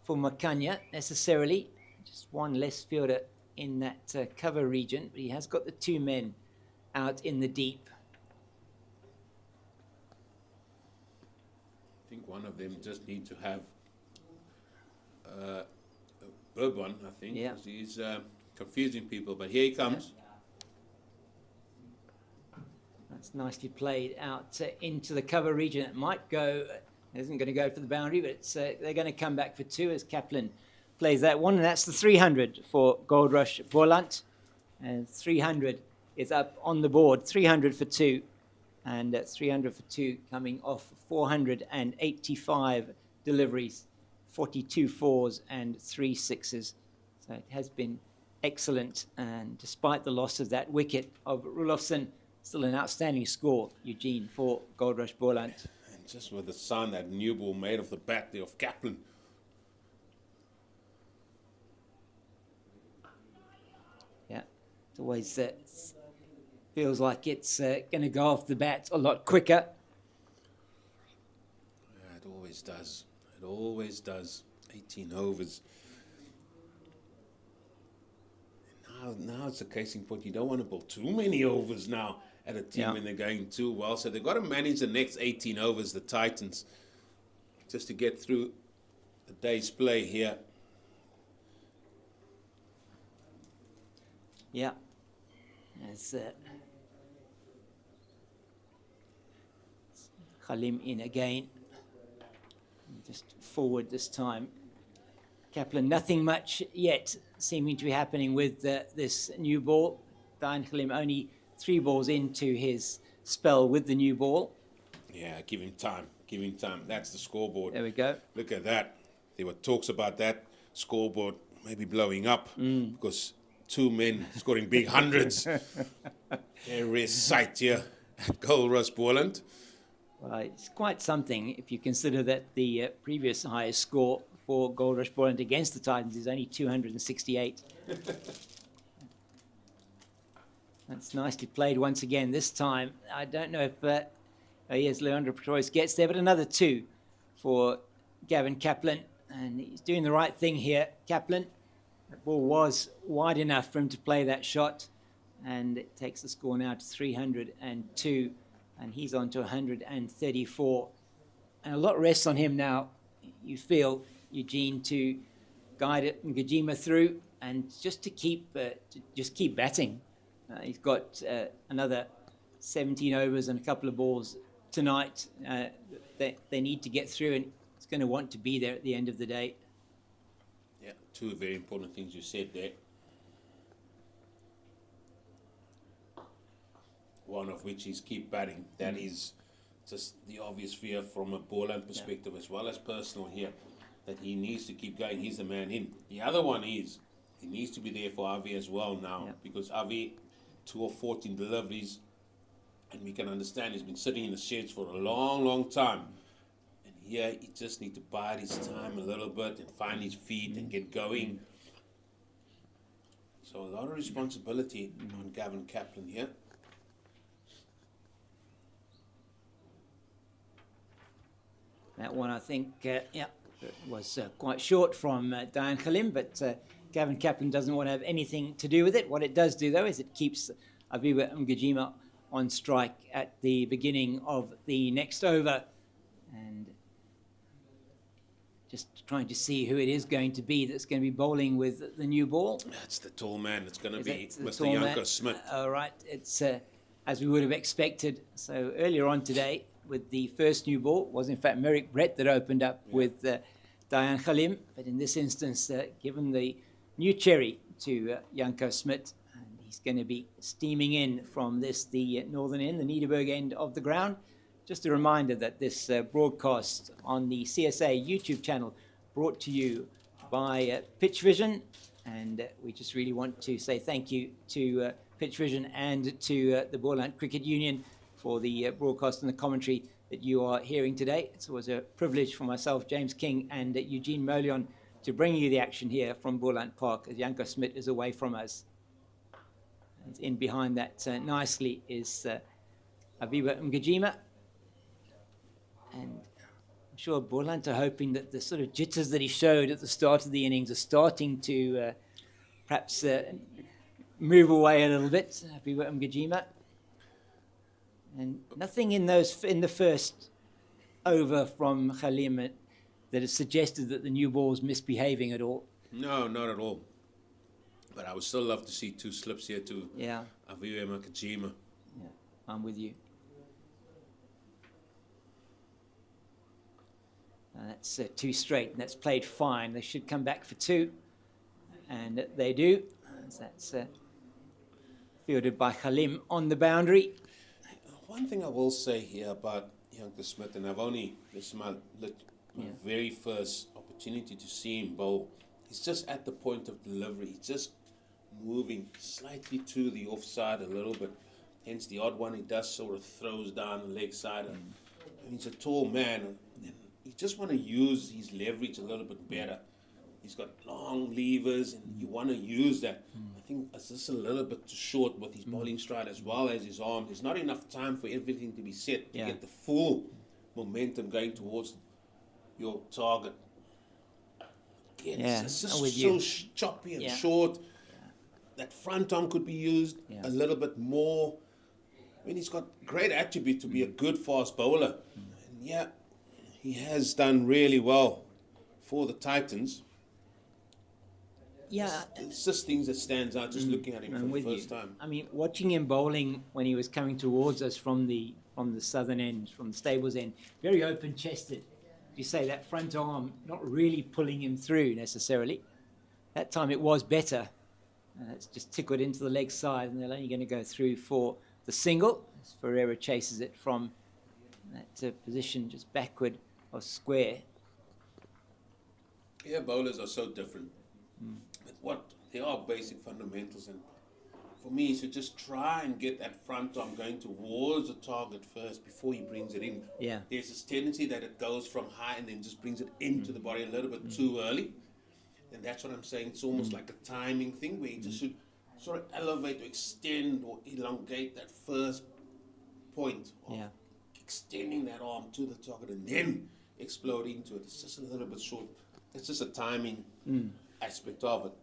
[SPEAKER 2] Makanya necessarily. Just one less fielder in that cover region, but he has got the 2 men out in the deep.
[SPEAKER 1] I think one of them just need to have a Bourbon, I think.
[SPEAKER 2] Yeah.
[SPEAKER 1] He's confusing people, but here he comes.
[SPEAKER 2] That's nicely played out into the cover region. It might go, it isn't going to go for the boundary, but it's, they're going to come back for 2 as Kaplan plays that one, and that's the 300 for Goldrush Boland. And 300 is up on the board, 300 for 2. And 300 for 2 coming off 485 deliveries, 42 fours and 3 sixes. So it has been excellent, and despite the loss of that wicket of Roelofsen, still an outstanding score, Eugene, for Goldrush Boland.
[SPEAKER 1] And just with the sound that new ball made off the bat there of Kaplan.
[SPEAKER 2] Yeah, it always feels like it's going to go off the bat a lot quicker.
[SPEAKER 1] always does. It always does. 18 overs. Now it's a case in point. You don't want to bowl too many overs now at a team when they're going too well. So they've got to manage the next 18 overs, the Titans, just to get through the day's play here.
[SPEAKER 2] Yeah. As Khalim in again. Just forward this time. Kaplan, nothing much yet seeming to be happening with this new ball. Diane Khalim only 3 balls into his spell with the new ball.
[SPEAKER 1] Yeah, give him time. Give him time. That's the scoreboard.
[SPEAKER 2] There we go.
[SPEAKER 1] Look at that. There were talks about that scoreboard maybe blowing up because 2 men scoring big hundreds. Very rare sight here at Goldrush, Boland.
[SPEAKER 2] Well, it's quite something if you consider that the previous highest score for Goldrush Boland against the Titans is only 268. That's nicely played once again. This time, I don't know if here's Leandro Pretorius gets there, but another 2 for Gavin Kaplan. And he's doing the right thing here. Kaplan, the ball was wide enough for him to play that shot. And it takes the score now to 302. And he's on to 134. And a lot rests on him now, you feel, Eugene, to guide it and Ngajima through and just to keep batting. He's got another 17 overs and a couple of balls tonight. They need to get through, and he's going to want to be there at the end of the day.
[SPEAKER 1] Yeah, 2 very important things you said there. One of which is keep batting. That is just the obvious fear from a Boland perspective as well as personal here, that he needs to keep going. He's the man in. The other one is he needs to be there for Avi as well now, because Avi 2 of 14 deliveries, and we can understand he's been sitting in the sheds for a long, long time. And here he just needs to bide his time a little bit and find his feet and get going. So a lot of responsibility on Gavin Kaplan here.
[SPEAKER 2] That one, I think, was quite short from Diane Khalim, but Gavin Kaplan doesn't want to have anything to do with it. What it does do, though, is it keeps Aviva Ngajima on strike at the beginning of the next over. And just trying to see who it is going to be that's going to be bowling with the new ball.
[SPEAKER 1] That's the tall man. It's going to be Mr. Janko Smith.
[SPEAKER 2] All right. It's as we would have expected. So earlier on today, with the first new ball, was in fact Merrick Brett that opened up with Diane Khalim. But in this instance, given the new cherry to Janko Smit, and he's going to be steaming in from the northern end, the Nederburg end of the ground. Just a reminder that this broadcast on the CSA YouTube channel brought to you by Pitch Vision, and we just really want to say thank you to Pitch Vision and to the Boland Cricket Union for the broadcast and the commentary that you are hearing today. It was a privilege for myself, James King, and Eugene Molion to bring you the action here from Boland Park as Janko Smit is away from us. And in behind that nicely is Aviva Ngajima. And I'm sure Boland are hoping that the sort of jitters that he showed at the start of the innings are starting to perhaps move away a little bit. Aviva Ngajima. And nothing in the first over from Khalim that has suggested that the new ball's misbehaving at all.
[SPEAKER 1] No, not at all. But I would still love to see 2 slips here to Aviva Ngajima.
[SPEAKER 2] Yeah, I'm with you. That's 2 straight, and that's played fine. They should come back for 2, and they do. That's fielded by Khalim on the boundary.
[SPEAKER 1] One thing I will say here about Janko Smit, and this is my very first opportunity to see him bowl. He's just at the point of delivery. He's just moving slightly to the offside a little bit. Hence the odd one he does sort of throws down the leg side. And he's a tall man. And you just want to use his leverage a little bit better. He's got long levers, and you want to use that. I think it's just a little bit too short with his bowling stride as well as his arm. There's not enough time for everything to be set to get the full momentum going towards your target. Again,
[SPEAKER 2] Yeah,
[SPEAKER 1] it's
[SPEAKER 2] I'm
[SPEAKER 1] just
[SPEAKER 2] with
[SPEAKER 1] so
[SPEAKER 2] you.
[SPEAKER 1] choppy and
[SPEAKER 2] Yeah.
[SPEAKER 1] short. That front arm could be used
[SPEAKER 2] Yeah.
[SPEAKER 1] a little bit more. I mean, he's got great attribute to be a good fast bowler. And yeah, he has done really well for the Titans.
[SPEAKER 2] Yeah,
[SPEAKER 1] It's just things that stands out just looking at him for
[SPEAKER 2] I'm
[SPEAKER 1] the
[SPEAKER 2] with
[SPEAKER 1] first
[SPEAKER 2] you.
[SPEAKER 1] time.
[SPEAKER 2] I mean, watching him bowling when he was coming towards us from the southern end, from the stables end, very open chested. You say that front arm not really pulling him through necessarily. That time it was better. It's just tickled into the leg side, and they're only going to go through for the single. As Ferreira chases it from that position just backward or square.
[SPEAKER 1] Yeah, bowlers are so different. But they are basic fundamentals, and for me, he should just try and get that front arm going towards the target first before he brings it in.
[SPEAKER 2] Yeah.
[SPEAKER 1] There's this tendency that it goes from high and then just brings it into the body a little bit too early. And that's what I'm saying. It's almost like a timing thing where you just should sort of elevate or extend or elongate that first point of extending that arm to the target and then explode into it. It's just a little bit short. It's just a timing aspect of it.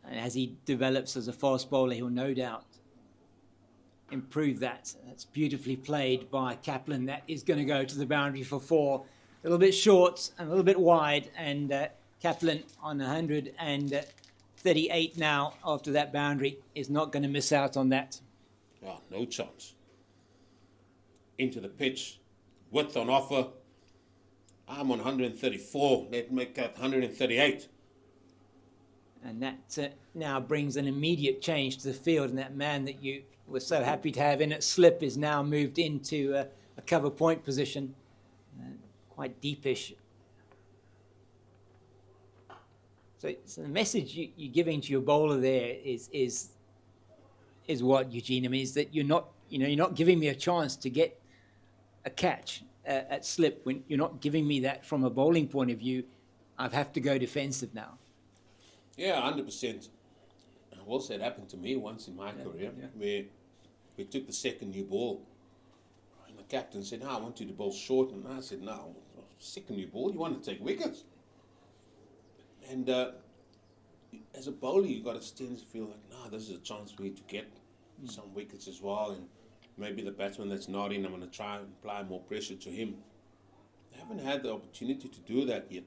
[SPEAKER 2] And as he develops as a fast bowler, he'll no doubt improve that. That's beautifully played by Kaplan. That is going to go to the boundary for 4. A little bit short and a little bit wide. And Kaplan on 138 now after that boundary is not going to miss out on that.
[SPEAKER 1] Oh, no chance. Into the pitch. Width on offer. I'm on 134. Let's make that 138.
[SPEAKER 2] And that now brings an immediate change to the field. And that man that you were so happy to have in at slip is now moved into a cover point position. Quite deepish. So the message you're giving to your bowler there is what, Eugene? I mean, is that you're not giving me a chance to get a catch at slip. When you're not giving me that from a bowling point of view, I have to go defensive now.
[SPEAKER 1] Yeah, 100%. Well, it happened to me once in my career where we took the second new ball. And the captain said, "No, I want you to bowl short." And I said, "No, second new ball, you want to take wickets." And as a bowler, you've got to stand to feel like, no, this is a chance for me to get some wickets as well. And maybe the batsman that's not in, I'm going to try and apply more pressure to him. I haven't had the opportunity to do that yet.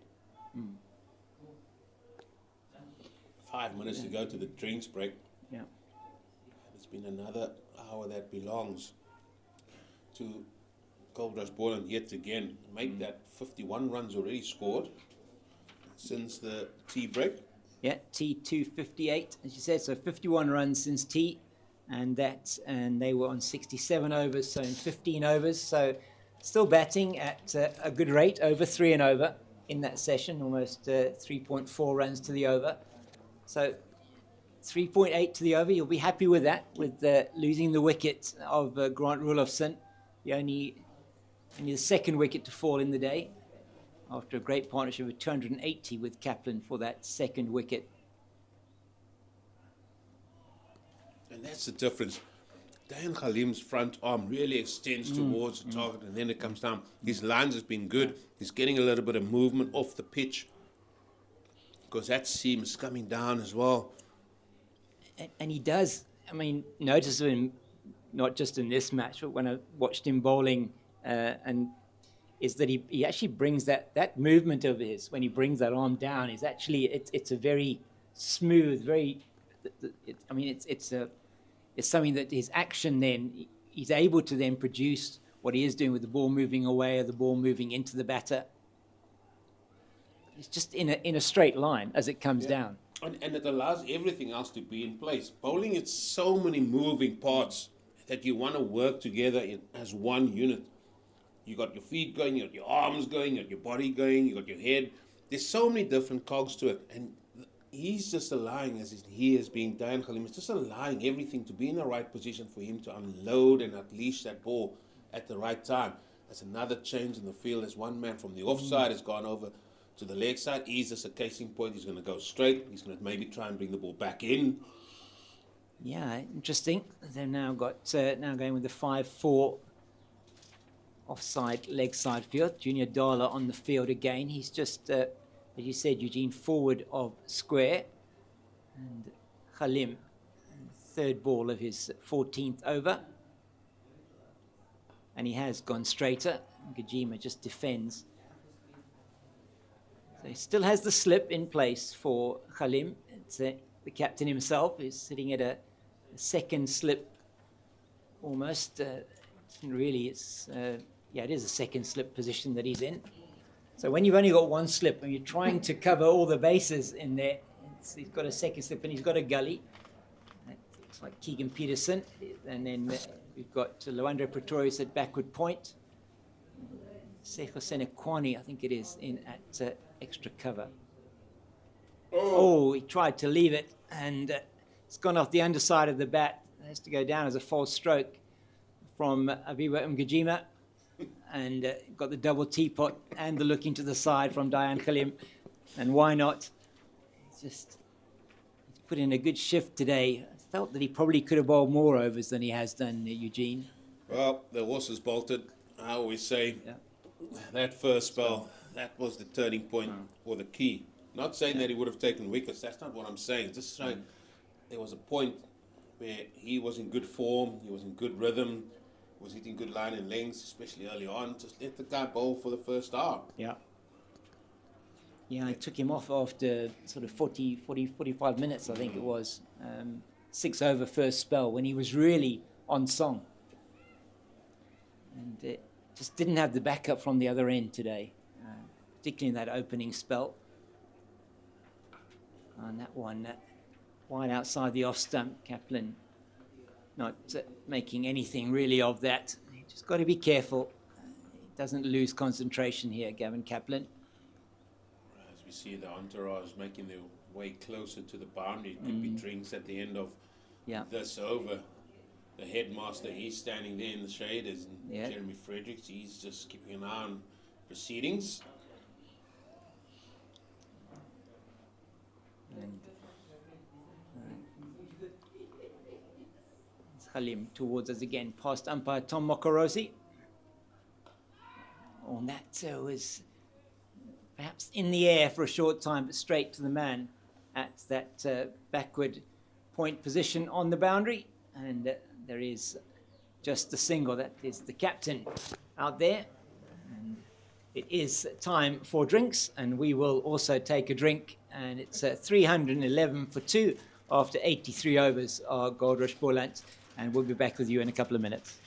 [SPEAKER 1] 5 minutes to go to the drinks break.
[SPEAKER 2] Yeah.
[SPEAKER 1] It's been another hour that belongs to Goldrush Boland yet again. Make that 51 runs already scored since the tea break.
[SPEAKER 2] Yeah, tea 258, as you said, so 51 runs since tea, and they were on 67 overs, so in 15 overs, so still batting at a good rate, over 3 and over in that session, almost 3.4 runs to the over. So 3.8 to the over, you'll be happy with that, with losing the wicket of Grant Roelofsen, only the second wicket to fall in the day, after a great partnership of 280 with Kaplan for that second wicket.
[SPEAKER 1] And that's the difference. Dan Khalim's front arm really extends towards the target and then it comes down. His lines has been good. He's getting a little bit of movement off the pitch because that seam is coming down as well.
[SPEAKER 2] And he does, I mean, notice him not just in this match, but when I watched him bowling, and is that he actually brings that movement of his, when he brings that arm down, is actually, it's a very smooth, very, it's something that his action then, he's able to then produce what he is doing with the ball moving away or the ball moving into the batter. It's just in a straight line as it comes down.
[SPEAKER 1] And it allows everything else to be in place. Bowling, it's so many moving parts that you want to work together as one unit. You got your feet going, you got your arms going, you got your body going, you got your head. There's so many different cogs to it. And he's just allowing, as he is being Dan Khalim, it's just allowing everything to be in the right position for him to unload and unleash that ball at the right time. That's another change in the field. As one man from the offside has gone over to the leg side. He's just a case in point. He's going to go straight. He's going to maybe try and bring the ball back in.
[SPEAKER 2] Yeah, interesting. They've now got now going with the 5-4 offside, leg side field. Junior Dala on the field again. He's just, as you said, Eugene, forward of square. And Khalim, third ball of his 14th over. And he has gone straighter. Gajima just defends. So he still has the slip in place for Khalim. It's the captain himself is sitting at a second slip almost. Really, yeah, it is a second slip position that he's in. So when you've only got one slip and you're trying to cover all the bases in there, he's got a second slip and he's got a gully. That looks like Keegan Peterson. And then we've got Luandro Pretorius at backward point. Sejo Senekwani, I think it is, in at extra cover. Oh, he tried to leave it and it's gone off the underside of the bat. It has to go down as a false stroke from Abiba Mgajima, and got the double teapot and the look into the side from Dayan Khalim. And why not? He's put in a good shift today. I felt that he probably could have bowled more overs than he has done, Eugene.
[SPEAKER 1] Well, the horses bolted. I always say that first spell, that was the turning point or the key. Not saying that he would have taken wickets. That's not what I'm saying. Just saying there was a point where he was in good form, he was in good rhythm, was hitting good line and lengths, especially early on. Just let the guy bowl for the first hour.
[SPEAKER 2] Yeah. Yeah, I took him off after sort of 45 minutes, I think it was. 6 over first spell when he was really on song. And it just didn't have the backup from the other end today, particularly in that opening spell. And that one, wide outside the off stump, Kaplan not making anything really of that. You just got to be careful. He doesn't lose concentration here, Gavin Kaplan.
[SPEAKER 1] As we see the entourage making their way closer to the boundary, it could be drinks at the end of this over. The headmaster, he's standing there in the shade, and Jeremy Fredericks, he's just keeping an eye on proceedings.
[SPEAKER 2] And Khalim towards us again, past umpire Tom Mokorosi. Oh, that was perhaps in the air for a short time, but straight to the man at that backward point position on the boundary. And there is just the single. That is the captain out there. And it is time for drinks, and we will also take a drink. And it's 311 for 2 after 83 overs are Goldrush Boland. And we'll be back with you in a couple of minutes.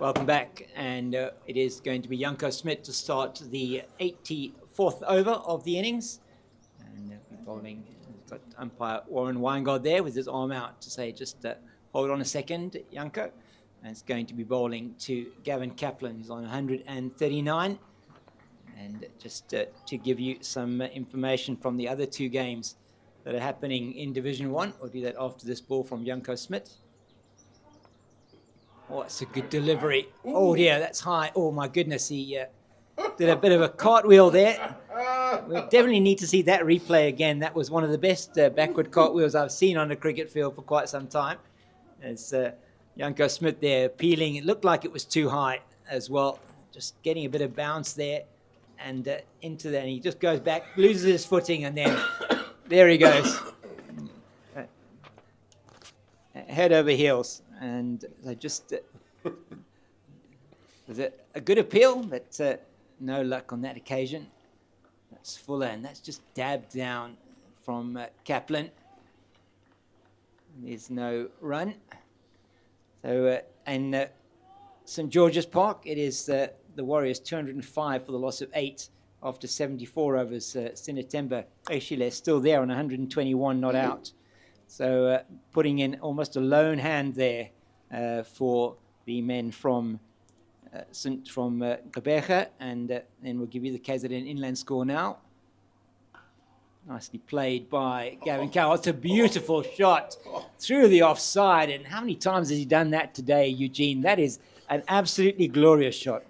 [SPEAKER 2] Welcome back, and it is going to be Janko Smit to start the 84th over of the innings. And bowling, we've got umpire Warren Weingard there with his arm out to say, just hold on a second, Janko. And it's going to be bowling to Gavin Kaplan, who's on 139. And just to give you some information from the other two games that are happening in Division 1, we'll do that after this ball from Janko Smit. Oh, it's a good delivery. Oh dear, that's high. Oh my goodness, he did a bit of a cartwheel there. We definitely need to see that replay again. That was one of the best backward cartwheels I've seen on a cricket field for quite some time. As Janko Smit there peeling, it looked like it was too high as well. Just getting a bit of bounce there and into that. And he just goes back, loses his footing, and then there he goes. Head over heels. And they just was it a good appeal, but no luck on that occasion. That's Fuller, and that's just dabbed down from Kaplan. There's no run. So and St George's Park, it is the Warriors 205 for the loss of 8 after 74 overs. Sinetemba Eshile still there on 121 not out. So putting in almost a lone hand there for the men from Gqeberha, and then we'll give you the KZN inland score now. Nicely played by Gavin Cowell. It's a beautiful shot through the offside, and how many times has he done that today, Eugene? That is an absolutely glorious shot.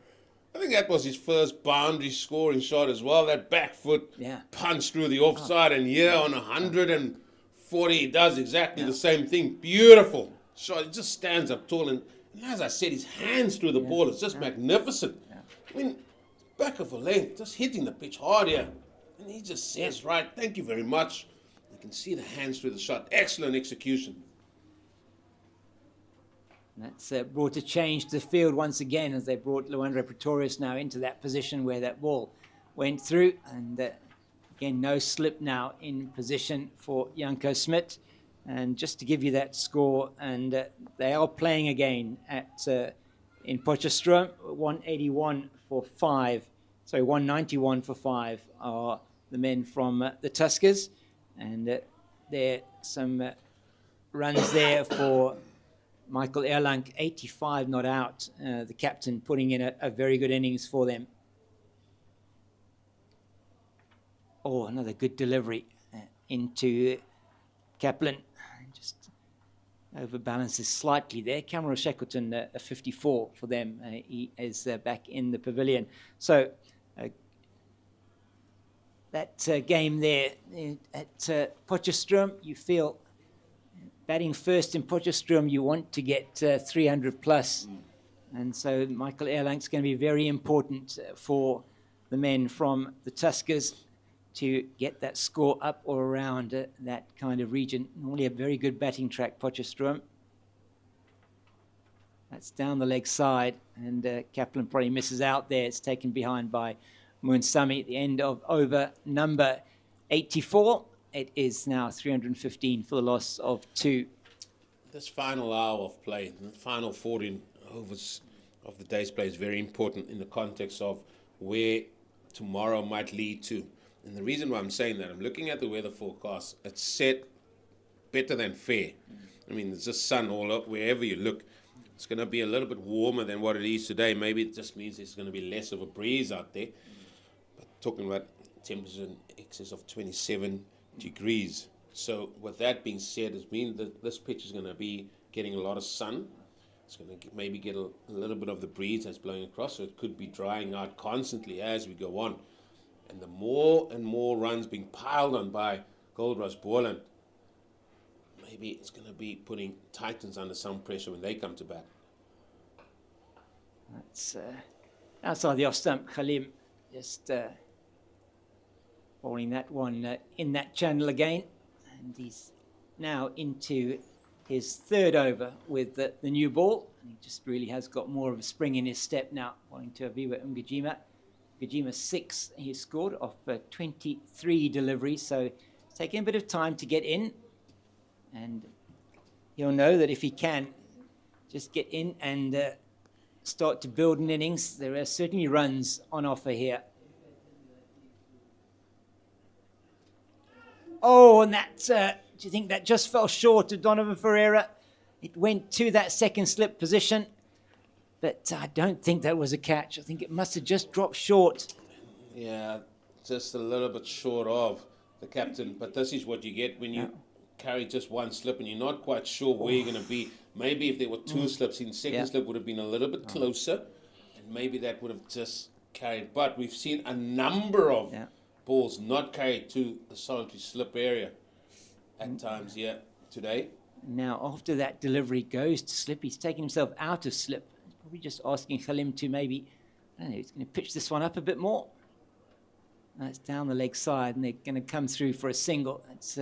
[SPEAKER 1] I think that was his first boundary scoring shot as well. That back foot punch through the offside, and on 140 he does exactly the same thing. Beautiful shot. He just stands up tall, and as I said, his hands through the ball is just magnificent. I mean, back of a length, just hitting the pitch hard here. And he just says, right, thank you very much. You can see the hands through the shot. Excellent execution.
[SPEAKER 2] That's brought a change to the field once again, as they brought Luandre Pretorius now into that position where that ball went through. And again, no slip now in position for Janko Smit. And just to give you that score, and they are playing again at in Potchefstroom, 181 for 5. So 191 for 5 are the men from the Tuskers. And there are some runs there for Michael Erlang, 85 not out, the captain, putting in a very good innings for them. Oh, another good delivery into Kaplan. Just overbalances slightly there. Cameron Shackleton, a 54 for them. He is back in the pavilion. So that game there at Potchefstroom, you feel batting first in Potchefstroom, you want to get 300 plus. And so Michael Erlang's going to be very important for the men from the Tuskers to get that score up or around that kind of region. Normally a very good batting track, Potchefstroom. That's down the leg side, and Kaplan probably misses out there. It's taken behind by Moonsami at the end of over number 84. It is now 315 for the loss of 2.
[SPEAKER 1] This final hour of play, the final 14 overs of the day's play is very important in the context of where tomorrow might lead to. And the reason why I'm saying that, I'm looking at the weather forecast. It's set better than fair. I mean, there's just sun all up wherever you look. It's going to be a little bit warmer than what it is today. Maybe it just means there's going to be less of a breeze out there. But talking about temperature in excess of 27 degrees. So with that being said, it means that this pitch is going to be getting a lot of sun. It's going to maybe get a little bit of the breeze that's blowing across, so it could be drying out constantly as we go on. And the more and more runs being piled on by Goldrush Boland, maybe it's going to be putting Titans under some pressure when they come to bat.
[SPEAKER 2] That's outside the off stump. Khalim just bowling that one in that channel again. And he's now into his third over with the new ball. And he just really has got more of a spring in his step now, bowling to Aviva Umgijima. Umgijima 6 he scored off 23 deliveries, so it's taking a bit of time to get in. And he'll know that if he can just get in and start to build an innings. There are certainly runs on offer here. Oh, and that, do you think that just fell short of Donovan Ferreira? It went to that second slip position, but I don't think that was a catch. I think it must have just dropped short.
[SPEAKER 1] Yeah, just a little bit short of the captain. But this is what you get when you carry just one slip and you're not quite sure where you're going to be. Maybe if there were two slips in, second slip would have been a little bit closer, and maybe that would have just carried. But we've seen a number of balls not carried to the solitary slip area at times here today.
[SPEAKER 2] Now, after that delivery goes to slip, he's taking himself out of slip. He's probably just asking Khalim to maybe, I don't know, he's going to pitch this one up a bit more. That's down the leg side, and they're going to come through for a single. That's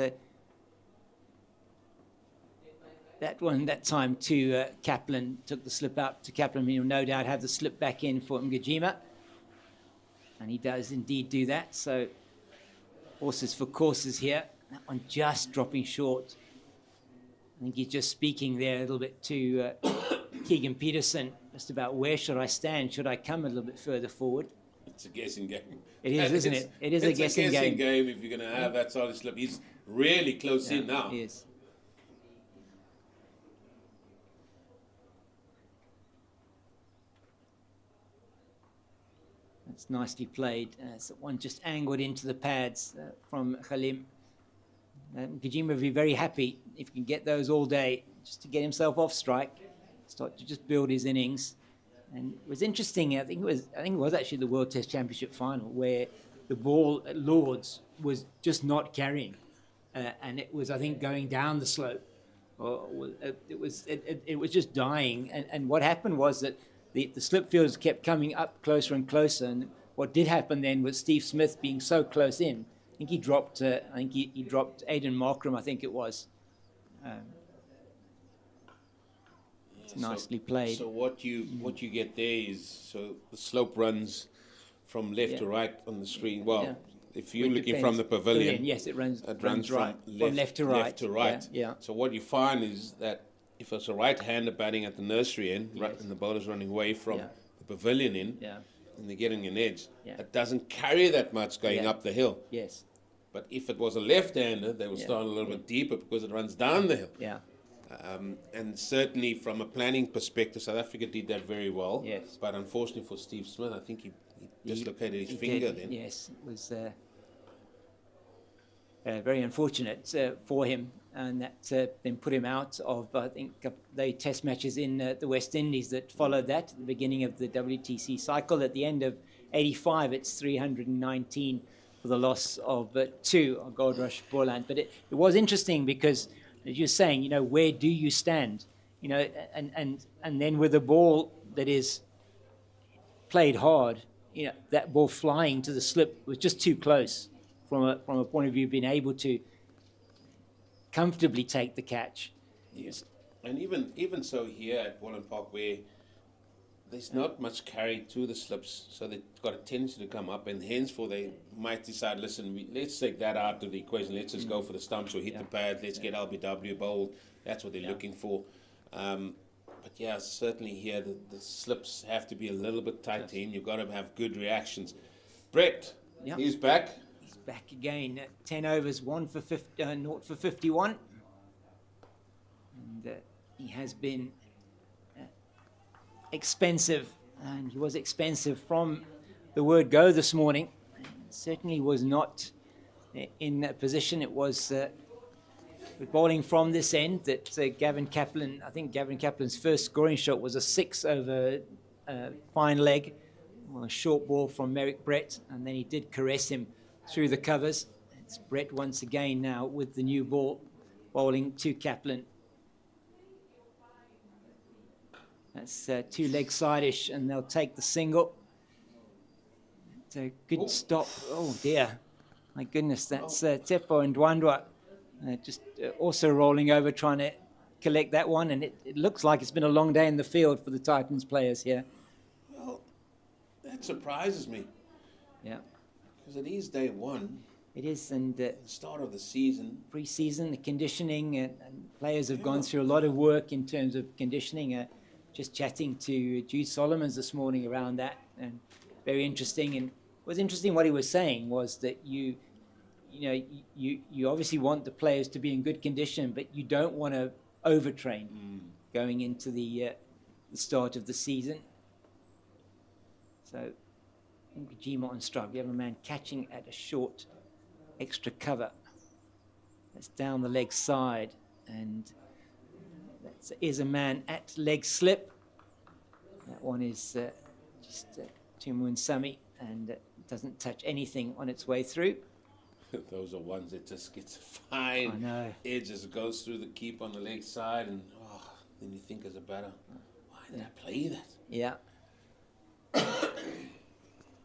[SPEAKER 2] that time to Kaplan, took the slip out to Kaplan. He'll no doubt have the slip back in for Ngajima. And he does indeed do that. So horses for courses here. That one just dropping short. I think he's just speaking there a little bit to Keegan Peterson, just about where should I stand? Should I come a little bit further forward?
[SPEAKER 1] It's a guessing game.
[SPEAKER 2] It is, isn't it? It is a guessing game.
[SPEAKER 1] It's a guessing game if you're going to have that solid slip. He's really close in now.
[SPEAKER 2] He is. That's nicely played. So one just angled into the pads from Khalim. Ngajima would be very happy if he can get those all day, just to get himself off strike, start to just build his innings. And it was interesting. I think it was actually the World Test Championship final where the ball at Lords was just not carrying, and it was, I think, going down the slope. Or it was just dying. And what happened was that the slip fielders kept coming up closer and closer. And what did happen then was Steve Smith being so close in. I think he dropped. He dropped Aidan Markram. I think it was. It's nicely played.
[SPEAKER 1] So what you get there is, so the slope runs from left to right on the screen. Well, if you're looking from the pavilion,
[SPEAKER 2] yes, it runs
[SPEAKER 1] right,
[SPEAKER 2] from left to right.
[SPEAKER 1] Left to right.
[SPEAKER 2] Yeah.
[SPEAKER 1] So what you find is that if it's a right-hander batting at the nursery end, and the bowler's running away from the pavilion in, and they're getting an edge, it doesn't carry that much going up the hill.
[SPEAKER 2] Yes.
[SPEAKER 1] But if it was a left-hander, they will start a little bit deeper because it runs down the hill.
[SPEAKER 2] Yeah.
[SPEAKER 1] And certainly from a planning perspective, South Africa did that very well.
[SPEAKER 2] Yes.
[SPEAKER 1] But unfortunately for Steve Smith, I think he dislocated his finger then.
[SPEAKER 2] Yes, it was very unfortunate for him. And that then put him out of, I think, the test matches in the West Indies that followed that at the beginning of the WTC cycle. At the end of 85, it's 319 for the loss of 2 on Goldrush, Boland. But it was interesting because, as you're saying, where do you stand? And then with a ball that is played hard, that ball flying to the slip was just too close from a point of view of being able to comfortably take the catch.
[SPEAKER 1] Yes. And even so here at Boland Park, where there's not much carry to the slips, so they've got a tendency to come up, and henceforth they might decide, listen, let's take that out of the equation, let's just go for the stumps or hit the pad, let's get LBW bowled. That's what they're looking for. But yeah, certainly here the slips have to be a little bit tight in. You've got to have good reactions. Brett, he's back.
[SPEAKER 2] He's back again. 10 overs, 0 for 51. And he has been expensive, and he was expensive from the word go this morning. Certainly was not in that position. It was bowling from this end that Gavin Kaplan, I think Gavin Kaplan's first scoring shot was a 6 over fine leg, a short ball from Merrick Brett, and then he did caress him through the covers. It's Brett once again now with the new ball, bowling to Kaplan. That's 2 leg side-ish, and they'll take the single. It's a good stop. Oh dear, my goodness, that's Tepo and Ndwandwa just also rolling over, trying to collect that one, and it looks like it's been a long day in the field for the Titans players here.
[SPEAKER 1] Well, that surprises me.
[SPEAKER 2] Yeah.
[SPEAKER 1] Because it is day 1.
[SPEAKER 2] It is, and
[SPEAKER 1] the start of the season.
[SPEAKER 2] Pre-season, the conditioning, and players have gone through a lot of work in terms of conditioning. just chatting to Jude Solomons this morning around that, and very interesting. And what was interesting what he was saying was that you obviously want the players to be in good condition, but you don't want to overtrain going into the start of the season. So, Ngajima on strike. We have a man catching at a short extra cover. That's down the leg side, and that is a man at leg slip. That one is just Timun Sami, and doesn't touch anything on its way through.
[SPEAKER 1] Those are ones that just gets fine edge as it goes through the keep on the leg side, and then you think as a batter, why did I play that?
[SPEAKER 2] Yeah.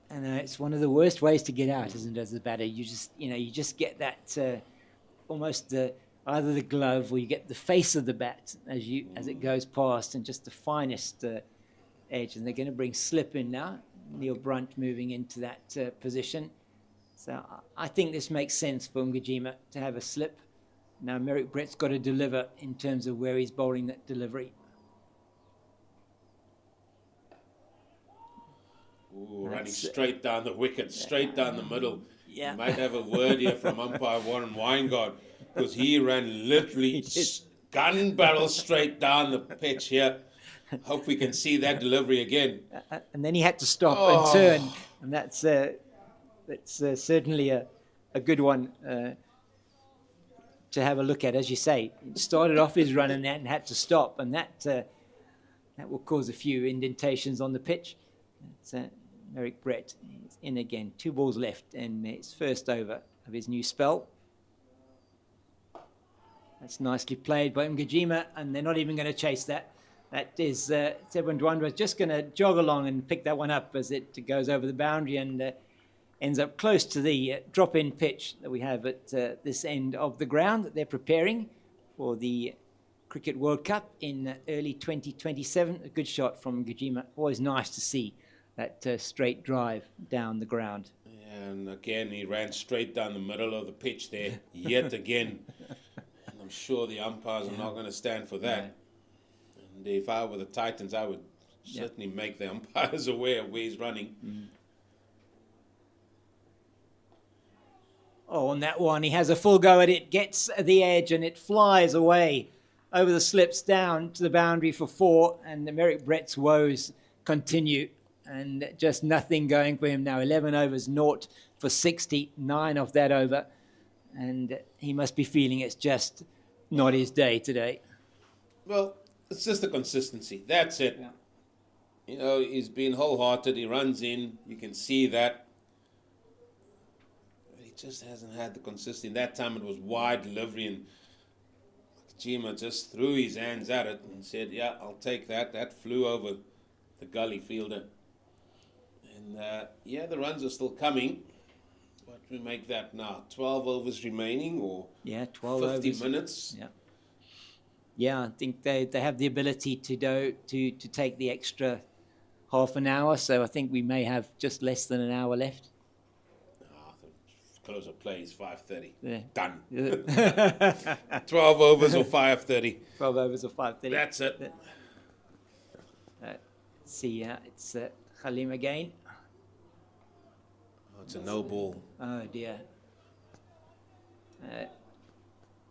[SPEAKER 2] And it's one of the worst ways to get out, isn't it, as a batter? You just get that almost either the glove, or you get the face of the bat as it goes past, and just the finest edge. And they're going to bring slip in now. Neil Brunt moving into that position. So I think this makes sense for Ngajima to have a slip. Now Merrick Brett's got to deliver in terms of where he's bowling that delivery.
[SPEAKER 1] Ooh, running straight down the wicket, straight down the middle.
[SPEAKER 2] Yeah.
[SPEAKER 1] You might have a word here from umpire Warren Weingart, because he ran literally gun barrel straight down the pitch here. Hope we can see that delivery again.
[SPEAKER 2] And then he had to stop and turn, and that's certainly a good one to have a look at. As you say, he started off his run and had to stop, and that will cause a few indentations on the pitch. It's Merrick Brett is in again. 2 balls left in his first over of his new spell. That's nicely played by Ngajima, and they're not even going to chase that. That is Tebun Dwandwa just going to jog along and pick that one up as it goes over the boundary and ends up close to the drop-in pitch that we have at this end of the ground that they're preparing for the Cricket World Cup in early 2027. A good shot from Ngajima. Always nice to see that straight drive down the ground.
[SPEAKER 1] And again, he ran straight down the middle of the pitch there, yet again. And I'm sure the umpires are not going to stand for that. And if I were the Titans, I would certainly make the umpires aware of where he's running.
[SPEAKER 2] Oh, on that one, he has a full go at it, gets the edge, and it flies away over the slips down to the boundary for 4, and the Merrick Brett's woes continue. And just nothing going for him now. 11 overs, 0 for 60, 9 off that over. And he must be feeling it's just not his day today.
[SPEAKER 1] Well, it's just the consistency. That's it.
[SPEAKER 2] Yeah.
[SPEAKER 1] You know, he's been wholehearted. He runs in. You can see that. But he just hasn't had the consistency. That time it was wide delivery, and Ngajima just threw his hands at it and said, yeah, I'll take that. That flew over the gully fielder. And, the runs are still coming. What do we make that now? 12 overs remaining, or
[SPEAKER 2] 12
[SPEAKER 1] 50
[SPEAKER 2] overs.
[SPEAKER 1] minutes?
[SPEAKER 2] Yeah, I think they have the ability to take the extra half an hour, so I think we may have just less than an hour left.
[SPEAKER 1] The close of play is 5:30.
[SPEAKER 2] Yeah.
[SPEAKER 1] Done. 12 overs or 5:30.
[SPEAKER 2] 12 overs or 5:30.
[SPEAKER 1] That's it.
[SPEAKER 2] See, it's Khalim again.
[SPEAKER 1] It's a no ball.
[SPEAKER 2] Oh dear.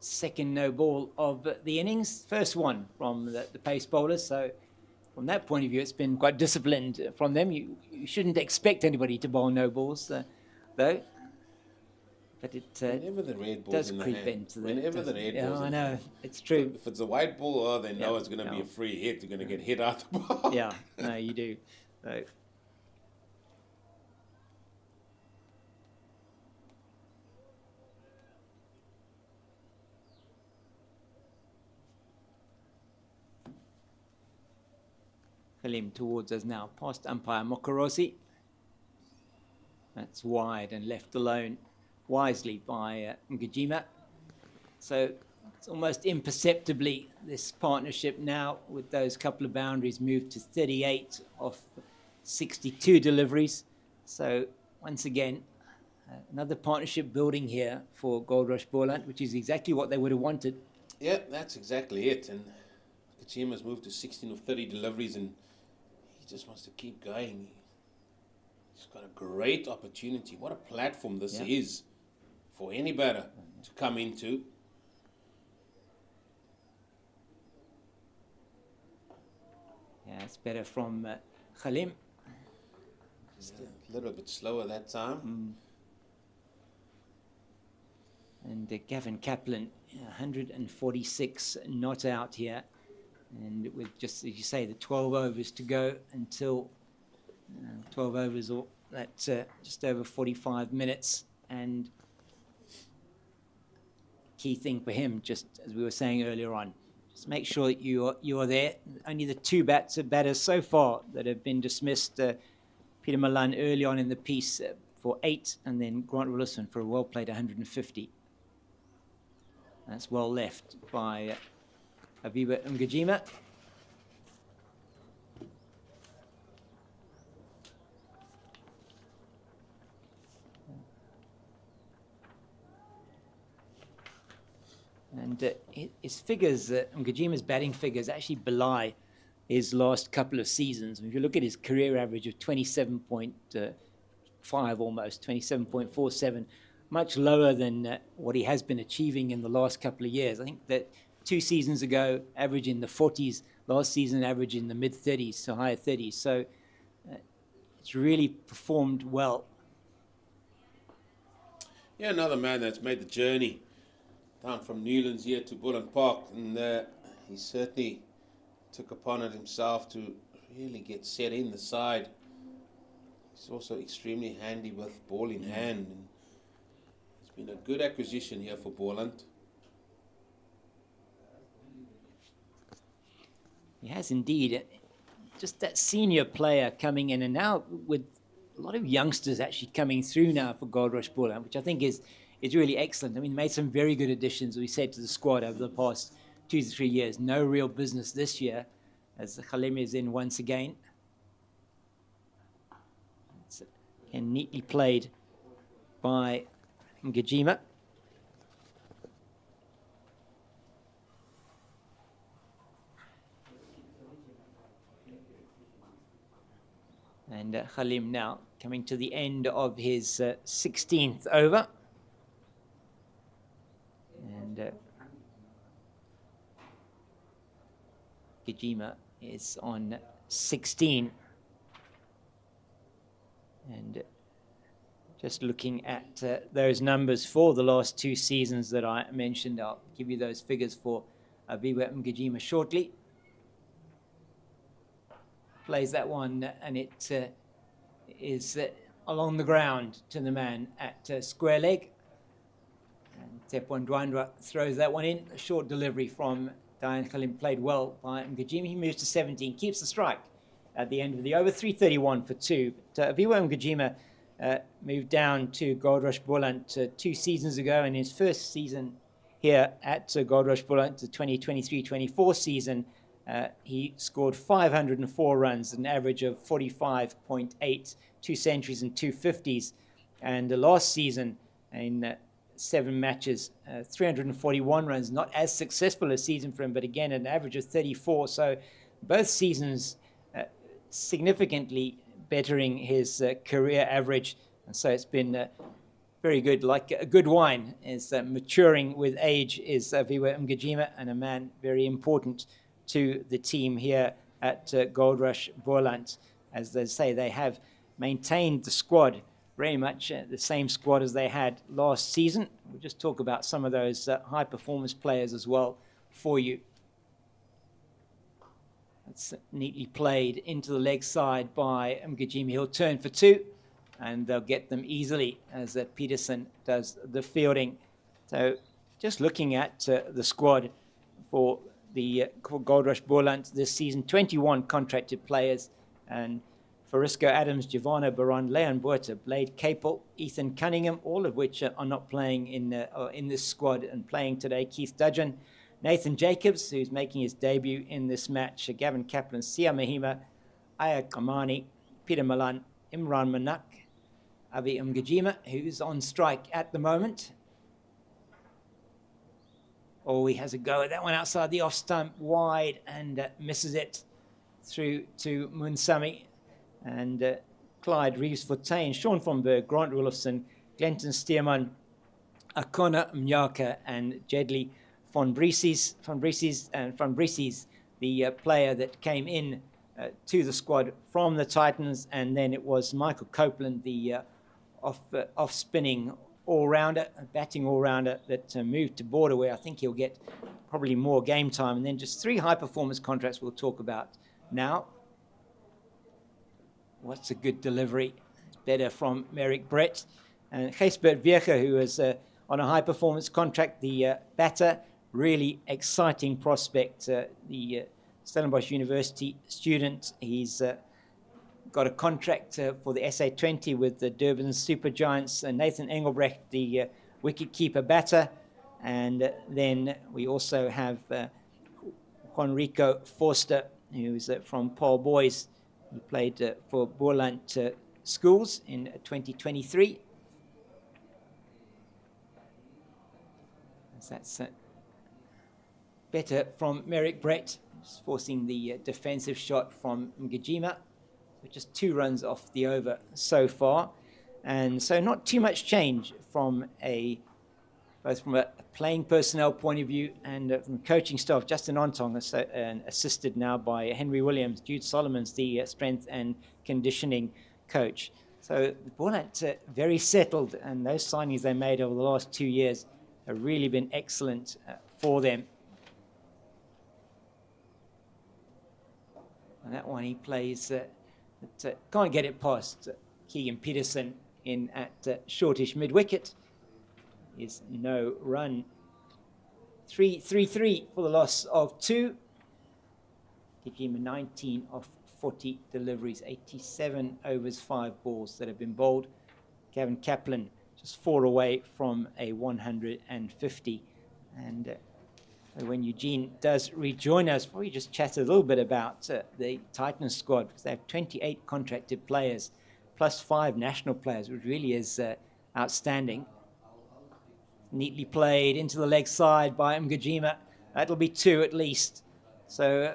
[SPEAKER 2] Second no ball of the innings. First one from the pace bowlers. So from that point of view, it's been quite disciplined from them. You shouldn't expect anybody to bowl no balls, though. But it
[SPEAKER 1] whenever the red ball's
[SPEAKER 2] does
[SPEAKER 1] in
[SPEAKER 2] creep
[SPEAKER 1] the hand,
[SPEAKER 2] into the...
[SPEAKER 1] whenever the red ball's
[SPEAKER 2] I
[SPEAKER 1] in
[SPEAKER 2] know.
[SPEAKER 1] the hand.
[SPEAKER 2] It's true.
[SPEAKER 1] If it's a white ball, they know it's going to be a free hit. You're going to get hit out the ball.
[SPEAKER 2] Yeah, no, you do. So, Khalim towards us now, past umpire Mokorosi. That's wide and left alone wisely by Ngajima. So it's almost imperceptibly this partnership now with those couple of boundaries moved to 38 off 62 deliveries. So once again, another partnership building here for Goldrush Boland, which is exactly what they would have wanted.
[SPEAKER 1] Yeah, that's exactly it. And Kachima's moved to 16 of 30 deliveries, and he just wants to keep going. He's got a great opportunity. What a platform this is for any batter to come into.
[SPEAKER 2] Yeah, it's better from Khalim.
[SPEAKER 1] Just a little bit slower that time.
[SPEAKER 2] And Gavin Kaplan, 146 not out here. And with just, as you say, the 12 overs to go until 12 overs, or that's just over 45 minutes. And key thing for him, just as we were saying earlier on, just make sure that you are there. Only the two batters so far that have been dismissed. Peter Malan early on in the piece for 8, and then Grant Roelofsen for a well-played 150. That's well left by Aviva Mgijima. And his figures, Mgijima's batting figures, actually belie his last couple of seasons. If you look at his career average of 27.5 almost, 27.47, much lower than what he has been achieving in the last couple of years. I think that 2 seasons ago, average in the 40s, last season average in the mid-30s, so higher 30s. So it's really performed well.
[SPEAKER 1] Yeah, another man that's made the journey down from Newlands here to Boland Park, and he certainly took upon it himself to really get set in the side. He's also extremely handy with ball in hand. And it's been a good acquisition here for Boland.
[SPEAKER 2] He has indeed. Just that senior player coming in, and now with a lot of youngsters actually coming through now for Goldrush Boland, which I think is really excellent. I mean, made some very good additions, we said, to the squad over the past 2 to 3 years. No real business this year, as Khalim is in once again. It's again neatly played by Mgijima. And Khalim now coming to the end of his 16th over. And Mgijima is on 16. And just looking at those numbers for the last 2 seasons that I mentioned, I'll give you those figures for Aviva Mgijima shortly. Plays that one, and it is along the ground to the man at square leg. And Tepwan Dwandra throws that one in. A short delivery from Diane Khalim, played well by Mgijima. He moves to 17, keeps the strike at the end of the over. 331 for 2. But Aviva Mgijima moved down to Goldrush Boland 2 seasons ago, and his first season here at Goldrush Boland, the 2023-24 season, he scored 504 runs, an average of 45.8, 2 centuries and 2 50s. And the last season, in 7 matches, 341 runs, not as successful a season for him, but again, an average of 34. So both seasons significantly bettering his career average. And so it's been very good, like a good wine is maturing with age, is Aviva Mgijima, and a man very important to the team here at Goldrush Boland. As they say, they have maintained the squad very much the same squad as they had last season. We'll just talk about some of those high performance players as well for you. That's neatly played into the leg side by Mgijima. He'll turn for 2, and they'll get them easily as Peterson does the fielding. So just looking at the squad for the Goldrush Boland this season, 21 contracted players, and Farisco Adams, Giovanna Baron, Leon Buerta, Blade Capel, Ethan Cunningham, all of which are not playing in this squad and playing today. Keith Dudgeon, Nathan Jacobs, who's making his debut in this match, Gavin Kaplan, Sia Mahima, Aya Kamani, Peter Malan, Imran Manak, Avi Mgijima, who's on strike at the moment. Oh, he has a go at that one outside the off stump, wide, and misses it through to Munsami. And Clyde Reeves-Fortain, Sean von Berg, Grant Roelofsen, Glenton Stearman, Akona Mnyaka, and Jedley von Brieses, the player that came in to the squad from the Titans, and then it was Michael Copeland, the off-spinning all-rounder, batting all-rounder that moved to Border, where I think he'll get probably more game time. And then just 3 high-performance contracts we'll talk about now. What's a good delivery? It's better from Merrick Brett. And Gijsbert Vierge, who is on a high-performance contract, the batter, really exciting prospect, the Stellenbosch University student. He's got a contract for the SA20 with the Durban Super Giants. Nathan Engelbrecht, the wicket-keeper batter. And then we also have Juanrico Forster, who's from Paul Boys. He played for Boland Schools in 2023. That's better from Merrick Brett, just forcing the defensive shot from Ngajima. So just 2 runs off the over so far. And so not too much change from both from a playing personnel point of view and from coaching staff. Justin Ontong, assisted now by Henry Williams. Jude Solomon's the strength and conditioning coach. So the Boland very settled, and those signings they made over the last 2 years have really been excellent for them. And that one he plays, can't get it past Keegan Peterson in at shortish mid-wicket. Is no run. 3-3 for the loss of 2. Give him 19 of 40 deliveries, 87 overs, 5 balls that have been bowled. Gavin Kaplan just 4 away from a 150. And when Eugene does rejoin us, probably just chat a little bit about the Titans squad, because they have 28 contracted players, plus 5 national players, which really is outstanding. Neatly played into the leg side by Ngajima. That'll be 2 at least. So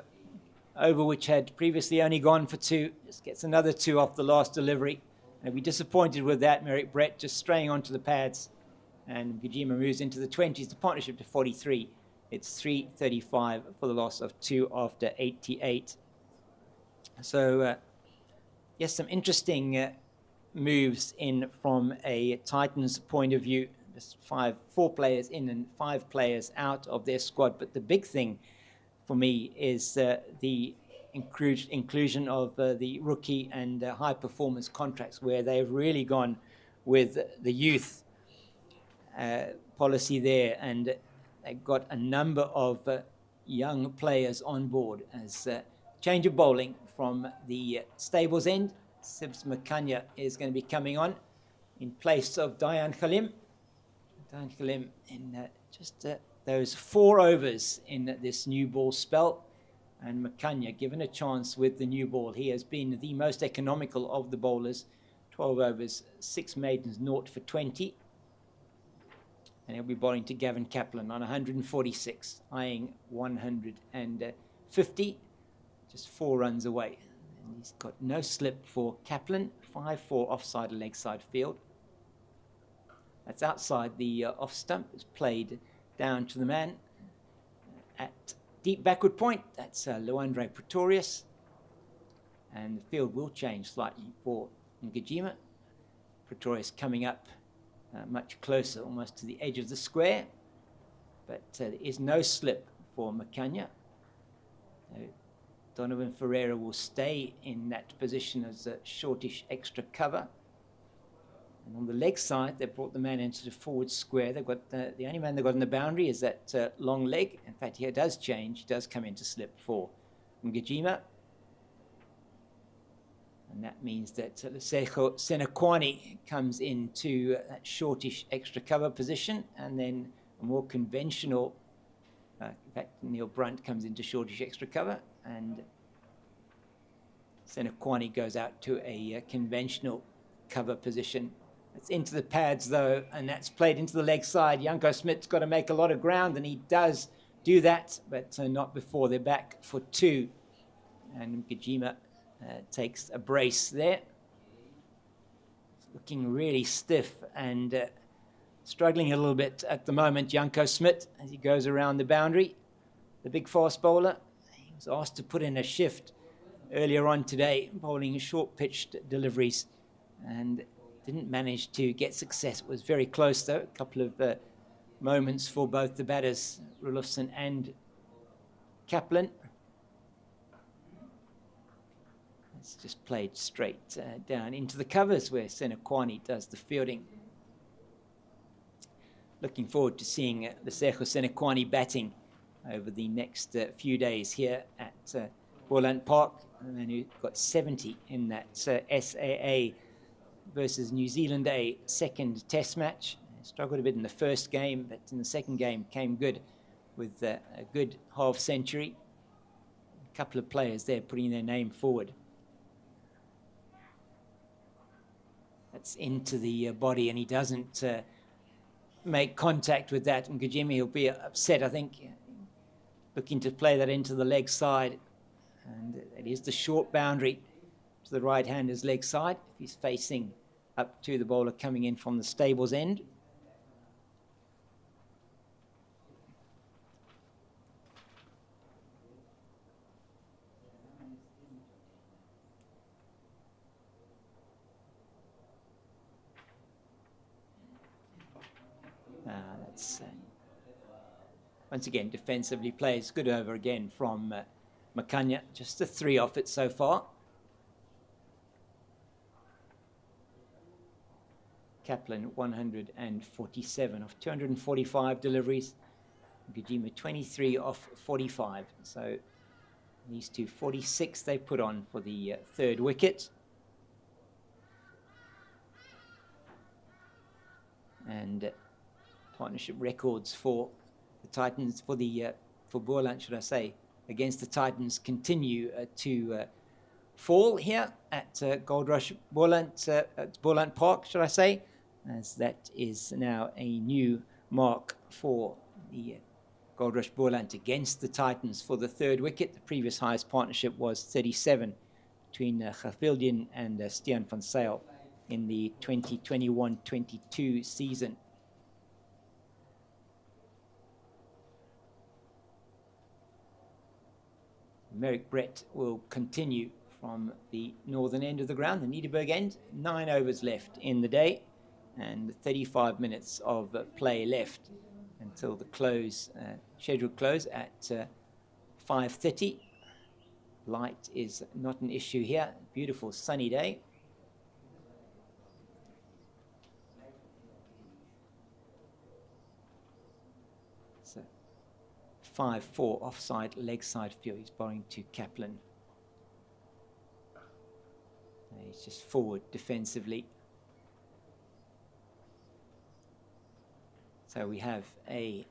[SPEAKER 2] over which had previously only gone for 2, just gets another 2 off the last delivery. And I'll be disappointed with that. Merrick Brett just straying onto the pads. And Ngajima moves into the 20s, the partnership to 43. It's 335 for the loss of 2 after 88. So yes, some interesting moves in from a Titans point of view. Just 4 players in and 5 players out of their squad. But the big thing for me is the inclusion of the rookie and high performance contracts, where they've really gone with the youth policy there, and they've got a number of young players on board as change of bowling from the stables end. Sibs Makanya is going to be coming on in place of Dayan Khalim. Dayan Khalim in just those 4 overs in this new ball spell. And Makanya given a chance with the new ball. He has been the most economical of the bowlers. 12 overs, 6 maidens, 0 for 20. And he'll be bowling to Gavin Kaplan on 146, eyeing 150, just 4 runs away. And he's got no slip for Kaplan, 5-4 offside leg side field. That's outside the off stump. It's played down to the man at deep backward point. That's Luandre Pretorius. And the field will change slightly for Ngajima. Pretorius coming up much closer, almost to the edge of the square. But there is no slip for Makanya. Donovan Ferreira will stay in that position as a shortish extra cover. And on the leg side, they've brought the man into the forward square. They've got the only man they've got in the boundary is that long leg. In fact, he does change. He does come into slip for Ngajima. And that means that Lesejo Senakwani comes into that shortish extra cover position. And then a more conventional, in fact, Neil Brunt comes into shortish extra cover. And Senakwani goes out to a conventional cover position. It's into the pads, though, and that's played into the leg side. Janko Smith's got to make a lot of ground, and he does do that, but not before they're back for 2. And Gajima takes a brace there. It's looking really stiff and struggling a little bit at the moment, Janko Smith, as he goes around the boundary. The big fast bowler, he was asked to put in a shift earlier on today, bowling short-pitched deliveries, and didn't manage to get success. It was very close, though. A couple of moments for both the batters, Roelofsen and Kaplan. It's just played straight down into the covers where Senekwani does the fielding. Looking forward to seeing Lesego Senekwani batting over the next few days here at Boland Park. And then who got 70 in that CSA versus New Zealand A second test match. Struggled a bit in the first game, but in the second game came good with a good half century. A couple of players there putting their name forward. That's into the body, and he doesn't make contact with that. And Gajimi will be upset, I think, looking to play that into the leg side. And it is the short boundary to the right-hander's leg side. If he's facing up to the bowler coming in from the stable's end. That's once again defensively plays. Good over again from Makanya. Just a 3 off it so far. Kaplan 147 off 245 deliveries. Gajima 23 off 45. So these two 46 they put on for the 3rd wicket. And partnership records for the Titans, for Boland, should I say, against the Titans continue to fall here at Goldrush Boland, at Boland Park, should I say, as that is now a new mark for the Goldrush Boland against the Titans for the 3rd wicket. The previous highest partnership was 37 between Gafildian and Stian van Zyl in the 2021-22 season. Merrick Brett will continue from the northern end of the ground, the Nederburg end. 9 overs left in the day and 35 minutes of play left until the close, scheduled close at 5:30. Light is not an issue here. Beautiful sunny day. So 5-4 offside leg side field. He's bowling to Kaplan. He's just forward defensively. So we have a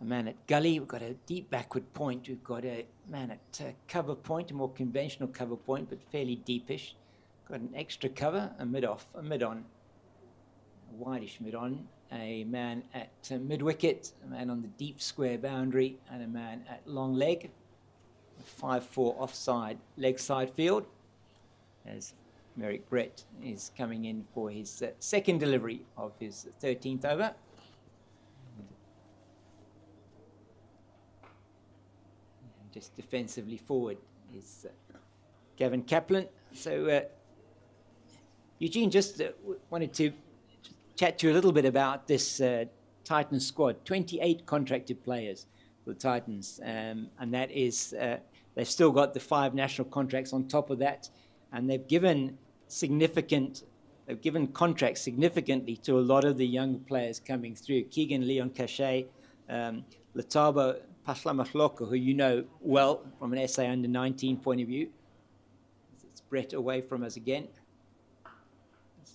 [SPEAKER 2] man at gully. We've got a deep backward point. We've got a man at cover point, a more conventional cover point, but fairly deepish. Got an extra cover, a mid-off, a mid-on, a wideish mid-on. A man at mid-wicket, a man on the deep square boundary, and a man at long leg. 5-4 offside leg side field, as Merrick Brett is coming in for his second delivery of his 13th over. And just defensively forward is Gavin Kaplan. So Eugene, just wanted to chat to you a little bit about this Titans squad. 28 contracted players for the Titans, and that is they've still got the 5 national contracts on top of that, and they've given contracts significantly to a lot of the young players coming through. Keegan Leon Cachet, Latabo Paslamachloko, who you know well from an SA under 19 point of view. It's Brett away from us again.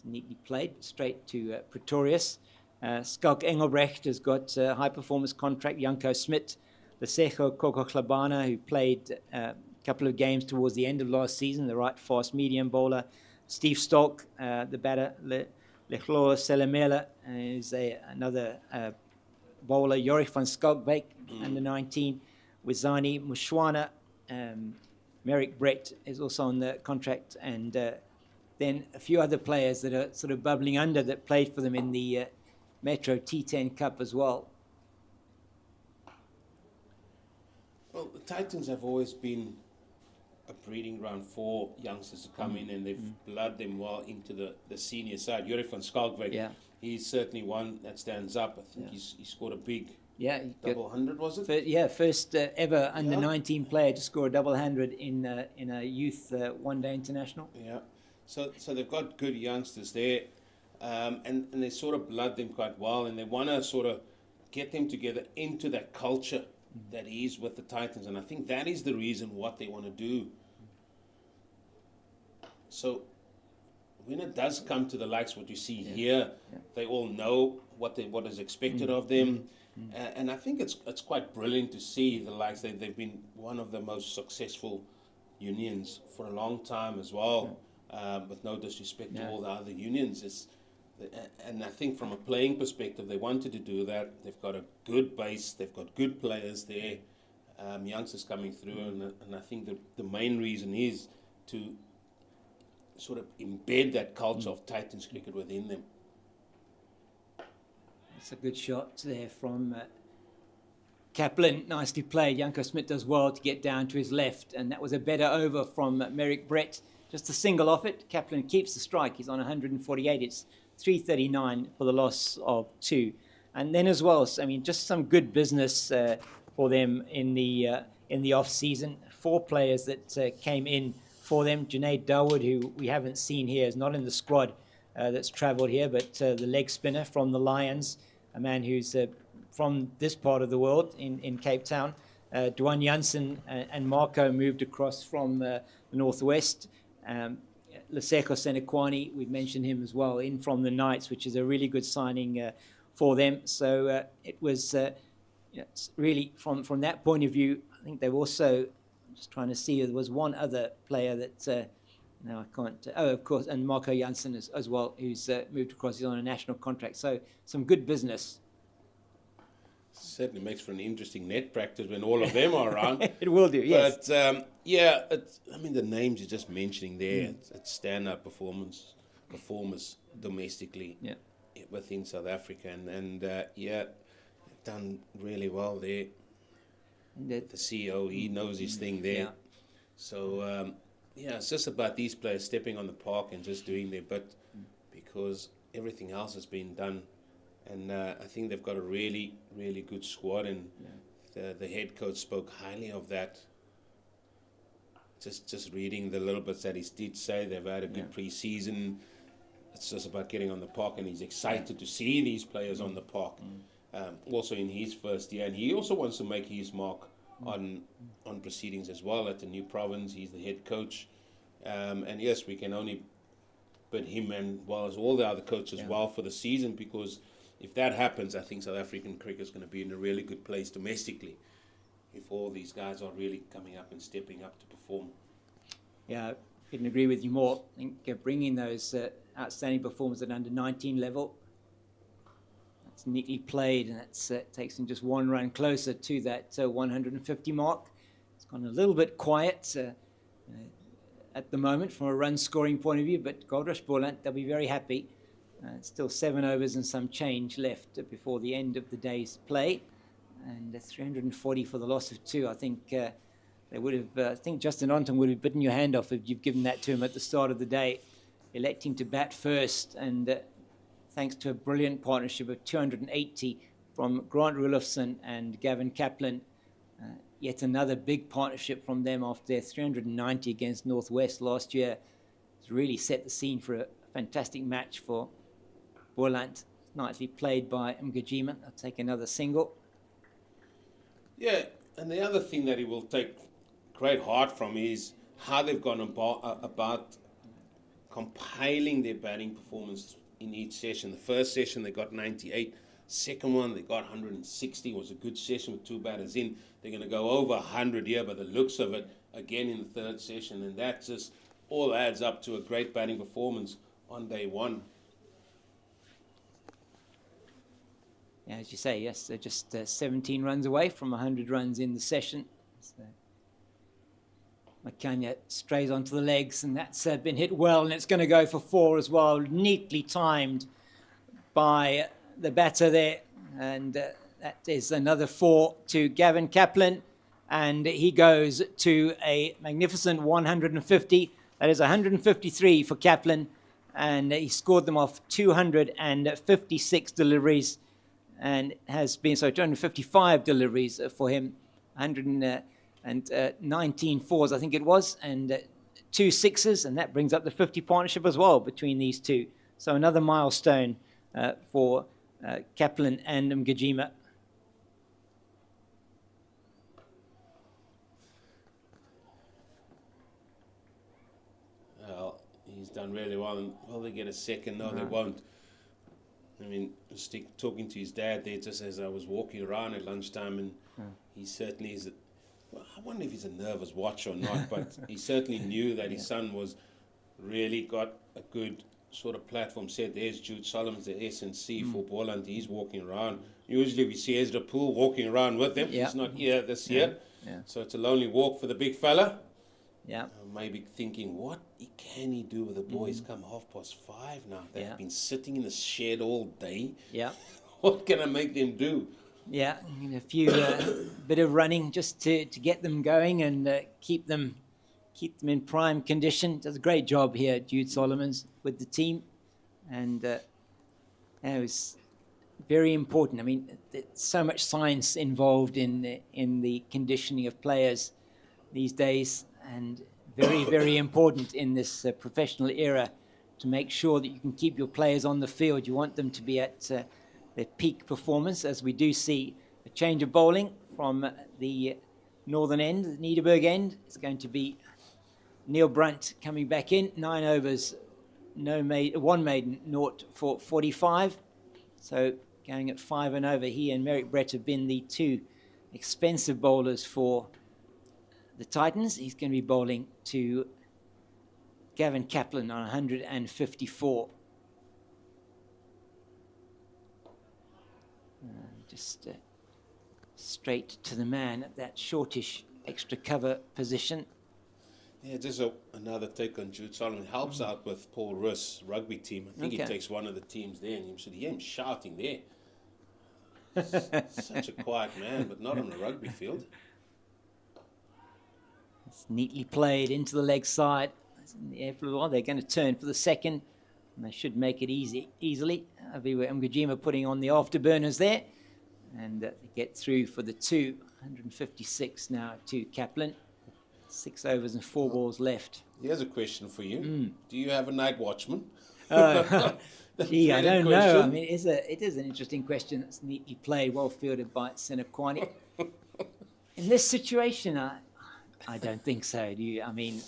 [SPEAKER 2] Neatly played, straight to Pretorius. Skalk Engelbrecht has got a high-performance contract. Janko Smit, Lesego Kokoklabana, who played a couple of games towards the end of last season, the right fast medium bowler. Steve Stolk, the batter, Lechlor Selamela, is another bowler. Jorik van Skalkbeek, under 19. Wizani Mushwana. Merrick Brett is also on the contract. And then a few other players that are sort of bubbling under that played for them in the Metro T10 Cup as well.
[SPEAKER 1] Well, the Titans have always been a breeding ground for youngsters to come in, and they've blooded them well into the senior side. Jorik van Skalkbeek, he's certainly one that stands up. I think he scored a big double 100, was it?
[SPEAKER 2] First ever under 19 player to score a double 100 in a youth one-day international.
[SPEAKER 1] Yeah, so they've got good youngsters there, and they sort of blood them quite well, and they want to sort of get them together into that culture that is with the Titans, and I think that is the reason what they want to do. So when it does come to the likes what you see here, they all know what is expected of them, and I think it's quite brilliant to see the likes. They've been one of the most successful unions for a long time as well, with no disrespect to all the other unions. And I think from a playing perspective, they wanted to do that. They've got a good base. They've got good players there, youngsters coming through. And I think the main reason is to sort of embed that culture of Titans cricket within them.
[SPEAKER 2] It's a good shot there from Kaplan. Nicely played. Janko Smit does well to get down to his left. And that was a better over from Merrick Brett. Just a single off it. Kaplan keeps the strike. He's on 148. It's 339 for the loss of 2. And then as well, I mean, just some good business for them in the off season. 4 players that came in for them. Junaid Dawood, who we haven't seen here, is not in the squad that's travelled here, but the leg spinner from the Lions, a man who's from this part of the world in Cape Town. Dwan Jansen and Marco moved across from the northwest. Leseko Senekwani, we've mentioned him as well, in from the Knights, which is a really good signing for them. So it was really, from that point of view, I think they've also, I'm just trying to see, there was one other player that, now I can't, of course, and Marco Jansen as well, who's moved across. He's on a national contract. So some good business.
[SPEAKER 1] Certainly makes for an interesting net practice when all of them are around.
[SPEAKER 2] It will do, yes.
[SPEAKER 1] But I mean, the names you're just mentioning there, it's stand-up performers domestically within South Africa, and done really well there. The CEO, he knows his thing there. Yeah. So it's just about these players stepping on the park and just doing their bit, because everything else has been done. And I think they've got a really, really good squad, and the head coach spoke highly of that. Just reading the little bits that he did say, they've had a good pre-season. It's just about getting on the park, and he's excited to see these players on the park. Also in his first year, and he also wants to make his mark on proceedings as well at the new province. He's the head coach, and yes, we can only bid him and well as all the other coaches well for the season, because if that happens, I think South African cricket is going to be in a really good place domestically if all these guys are really coming up and stepping up to perform. Yeah,
[SPEAKER 2] I couldn't agree with you more. I think bringing those outstanding performers at under 19 level, that's neatly played, and that takes them just one run closer to that 150 mark. It's gone a little bit quiet at the moment from a run scoring point of view, but Goldrush Boland, they'll be very happy. Still 7 overs and some change left before the end of the day's play, and 340 for the loss of 2. I think they would have. I think Justin Onton would have bitten your hand off if you've given that to him at the start of the day, electing to bat first, and thanks to a brilliant partnership of 280 from Grant Roelofsen and Gavin Kaplan. Yet another big partnership from them after their 390 against Northwest last year. It's really set the scene for a fantastic match for Boland. Nicely played by Mgajima. I'll take another single.
[SPEAKER 1] Yeah, and the other thing that he will take great heart from is how they've gone about compiling their batting performance in each session. The first session they got 98. Second one they got 160. It was a good session with 2 batters in. They're going to go over 100 here by the looks of it again in the third session, and that just all adds up to a great batting performance on day one.
[SPEAKER 2] Yeah, as you say, yes, they're just 17 runs away from 100 runs in the session. So Makanya strays onto the legs, and that's been hit well, and it's going to go for 4 as well. Neatly timed by the batter there, and that is another 4 to Gavin Kaplan, and he goes to a magnificent 150. That is 153 for Kaplan, and he scored them off 256 deliveries, and has been, so 255 deliveries for him, 119 fours, I think it was, and 2 sixes, and that brings up the 50 partnership as well between these two. So another milestone for Kaplan and Mgijima.
[SPEAKER 1] Well, he's done really well, and will they get a second? No, they won't. I mean, talking to his dad there just as I was walking around at lunchtime, and he certainly is. Well, I wonder if he's a nervous watch or not, but he certainly knew that his son was really got a good sort of platform set. There's Jude Solomon, the S&C for Boland. He's walking around. Usually we see Ezra Poole walking around with him. He's not here this year. So it's a lonely walk for the big fella. Maybe thinking, what can he do with the boys come 5:30 now? They've been sitting in the shed all day. What can I make them do?
[SPEAKER 2] A few bit of running just to get them going and keep them in prime condition. Does a great job here, Jude Solomons, with the team, and it was very important. I mean, there's so much science involved in the conditioning of players these days, and very, very important in this professional era to make sure that you can keep your players on the field. You want them to be at their peak performance, as we do see a change of bowling from the northern end, the Nederburg end. It's going to be Neil Brunt coming back in, 9 overs, one maiden, 0 for 45. So going at 5 and over, he and Merrick Brett have been the 2 expensive bowlers for the Titans. He's going to be bowling to Gavin Kaplan on 154. Just straight to the man at that shortish extra cover position.
[SPEAKER 1] Yeah, just another take on Jude Solomon. Helps out with Paul Russ' rugby team. I think he takes one of the teams there, and you should hear him shouting there. Such a quiet man, but not on the rugby field.
[SPEAKER 2] It's neatly played into the leg side. It's in the air for a while. They're going to turn for the second, and they should make it easily. Aviwa Mgijima putting on the afterburners there, and get through for the 2. 156 now to Kaplan. 6 overs and 4 balls left.
[SPEAKER 1] Here's a question for you. Do you have a night watchman?
[SPEAKER 2] Gee, I don't know. I mean, it is an interesting question. It's neatly played, well fielded by Senakwani. In this situation, I don't think so. Do you? I mean,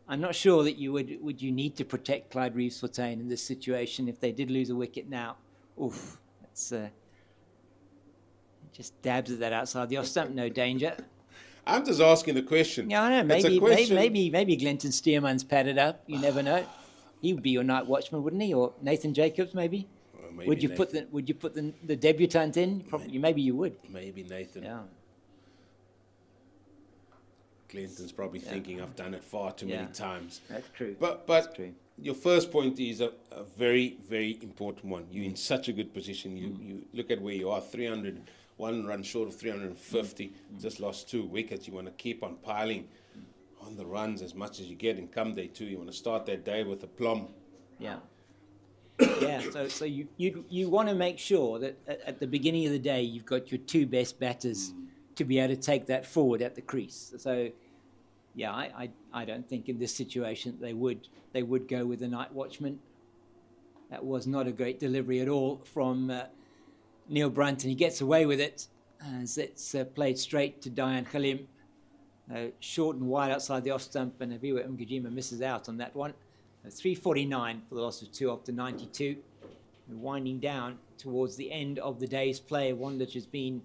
[SPEAKER 2] I'm not sure that you would you need to protect Clyde Reeves-Fontaine in this situation if they did lose a wicket now. Oof, that's just dabs at that outside the off stump, no danger.
[SPEAKER 1] I'm just asking the question.
[SPEAKER 2] Yeah, I know. Maybe Glenton Stearman's padded up. You never know. He would be your night watchman, wouldn't he? Or Nathan Jacobs, maybe.
[SPEAKER 1] Maybe
[SPEAKER 2] would you put the debutant in? Probably. Maybe you would.
[SPEAKER 1] Maybe Nathan.
[SPEAKER 2] Yeah.
[SPEAKER 1] Clinton's probably thinking I've done it far too many times.
[SPEAKER 2] That's true.
[SPEAKER 1] But
[SPEAKER 2] That's true.
[SPEAKER 1] Your first point is a very, very important one. You're in such a good position. You look at where you are, 1 run short of 350, just lost 2 wickets. You want to keep on piling on the runs as much as you get, and come day 2, you want to start that day with aplomb.
[SPEAKER 2] Yeah. So you want to make sure that at the beginning of the day you've got your 2 best batters to be able to take that forward at the crease. So yeah, I don't think in this situation they would go with the night watchman. That was not a great delivery at all from Neil Brunt, and he gets away with it as it's played straight to Diane Khalim. Short and wide outside the off stump, and Aviwa Mgijima misses out on that one. 349 for the loss of 2 after 92. We're winding down towards the end of the day's play, one that has been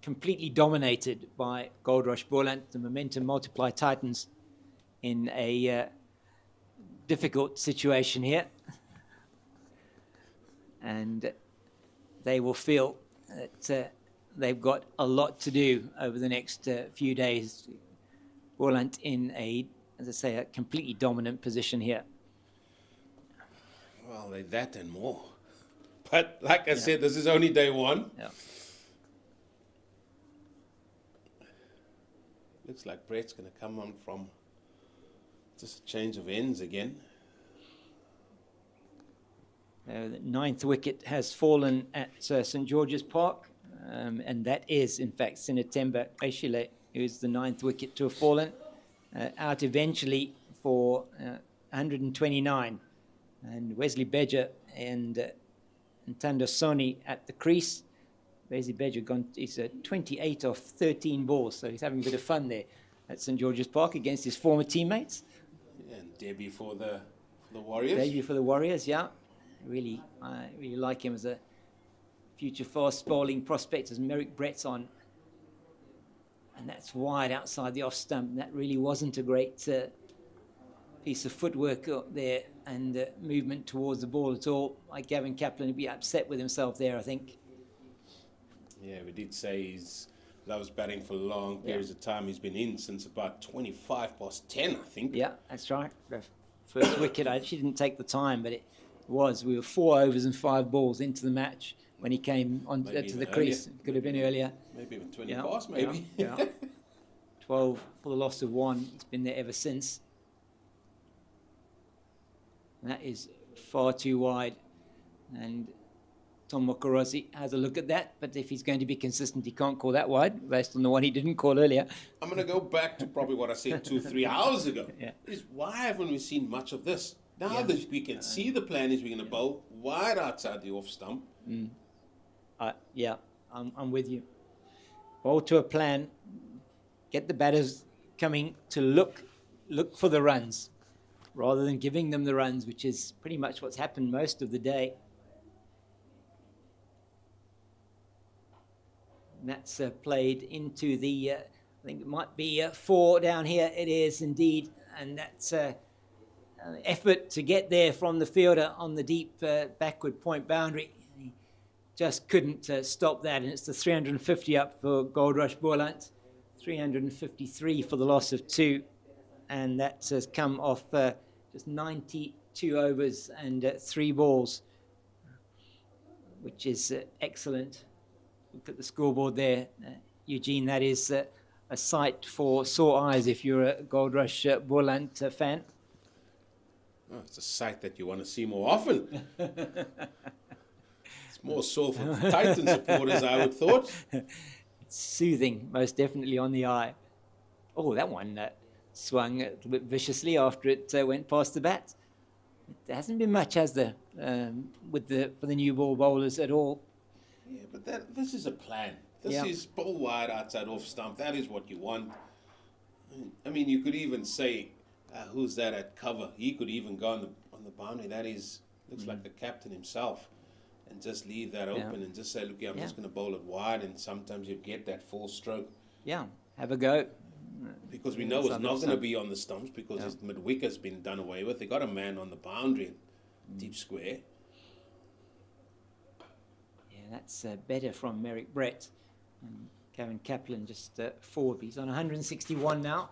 [SPEAKER 2] completely dominated by Goldrush Boland. The momentum multiply Titans in a difficult situation here. And they will feel that they've got a lot to do over the next few days. Boland in a, as I say, a completely dominant position here.
[SPEAKER 1] Well, they're that and more. But like I said, this is only day one.
[SPEAKER 2] Yeah.
[SPEAKER 1] Looks like Brett's going to come on from just a change of ends again.
[SPEAKER 2] The 9th wicket has fallen at St George's Park, and that is, in fact, Sinetemba Eshile, who is the 9th wicket to have fallen, out eventually for 129. And Wesley Bedger and Ntando Soni at the crease. Wesley Bedger is 28 off 13 balls, so he's having a bit of fun there at St George's Park against his former teammates.
[SPEAKER 1] And debut for the Warriors.
[SPEAKER 2] Debut for the Warriors, yeah. I really like him as a future fast bowling prospect as Merrick Brett's on. And that's wide outside the off stump. And that really wasn't a great piece of footwork there and movement towards the ball at all. Like Gavin Kaplan would be upset with himself there, I think.
[SPEAKER 1] Yeah, we did say that was batting for long periods of time. He's been in since about 25 past 10, I think.
[SPEAKER 2] Yeah, that's right. The first wicket, I actually didn't take the time, but we were 4 overs and 5 balls into the match when he came on to the crease. It could have been earlier.
[SPEAKER 1] Maybe even 20 past, maybe.
[SPEAKER 2] Yeah. 12 for the loss of 1. He's been there ever since. And that is far too wide. And Tom Mokorosi has a look at that, but if he's going to be consistent, he can't call that wide, based on the one he didn't call earlier.
[SPEAKER 1] I'm going to go back to probably what I said 2-3 hours ago.
[SPEAKER 2] Yeah.
[SPEAKER 1] Is why haven't we seen much of this? Now that we can see the plan is we're going to bowl wide outside the off stump.
[SPEAKER 2] Yeah, I'm with you. Bowl to a plan, get the batters coming to look for the runs, rather than giving them the runs, which is pretty much what's happened most of the day. And that's played into the, I think it might be 4 down here. It is indeed. And that's effort to get there from the fielder on the deep backward point boundary. He just couldn't stop that. And it's the 350 up for Goldrush Boland, 353 for the loss of 2. And that has come off just 92 overs and 3 balls, which is excellent. Look at the scoreboard there, Eugene. That is a sight for sore eyes if you're a Goldrush Boland fan.
[SPEAKER 1] Oh, it's a sight that you want to see more often. It's more sore for Titan supporters, I would thought.
[SPEAKER 2] It's soothing, most definitely on the eye. Oh, that one swung a little bit viciously after it went past the bat. There hasn't been much, has there, for the new ball bowlers at all.
[SPEAKER 1] Yeah, but this is a plan. This is bowl wide outside off stump. That is what you want. I mean, you could even say, who's that at cover? He could even go on the boundary. That looks like the captain himself, and just leave that open and just say, look, I'm just going to bowl it wide, and sometimes you get that full stroke. Yeah,
[SPEAKER 2] have a go.
[SPEAKER 1] Because we know it's not going to be on the stumps because his mid-wicket's been done away with. They got a man on the boundary, deep square.
[SPEAKER 2] That's better from Merrick Brett. And Gavin Kaplan just forward. He's on 161 now.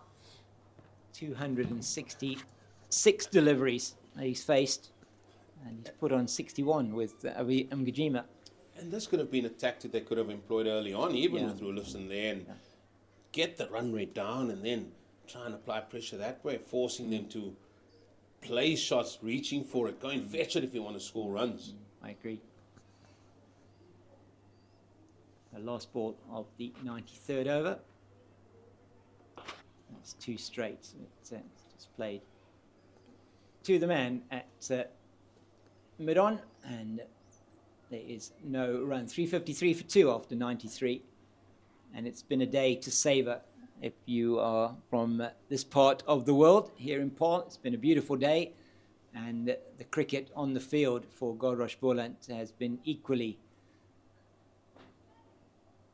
[SPEAKER 2] 266 deliveries that he's faced. And he's put on 61 with Mgijima.
[SPEAKER 1] And this could have been a tactic they could have employed early on, even with Roelofsen there, and get the run rate down and then try and apply pressure that way, forcing them to play shots, reaching for it, go and fetch it if you want to score runs.
[SPEAKER 2] I agree. The last ball of the 93rd over. That's 2 straight. It's just played to the man at mid-on, and there is no run. 353 for 2 after 93. And it's been a day to savour if you are from this part of the world. Here in Paarl, it's been a beautiful day, and the cricket on the field for Goldrush Boland has been equally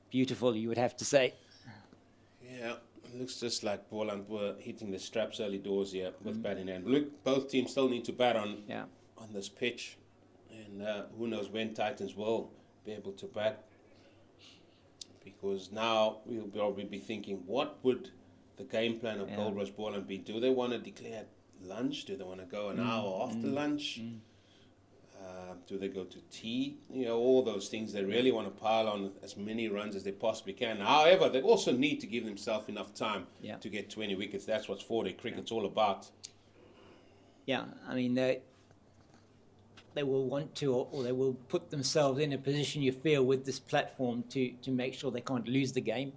[SPEAKER 2] beautiful, you would have to say.
[SPEAKER 1] Yeah, looks just like Boland were hitting the straps early doors here with batting hand. Look, both teams still need to bat on this pitch, and who knows when Titans will be able to bat, because now we'll probably be thinking, what would the game plan of Goldrush Boland be? Do they want to declare lunch? Do they want to go an hour after lunch? Do they go to tea? You know, all those things. They really want to pile on as many runs as they possibly can. However, they also need to give themselves enough time to get 20 wickets. That's what 4-day cricket's all about.
[SPEAKER 2] Yeah, I mean, they will want to, or they will put themselves in a position, you feel, with this platform to make sure they can't lose the game.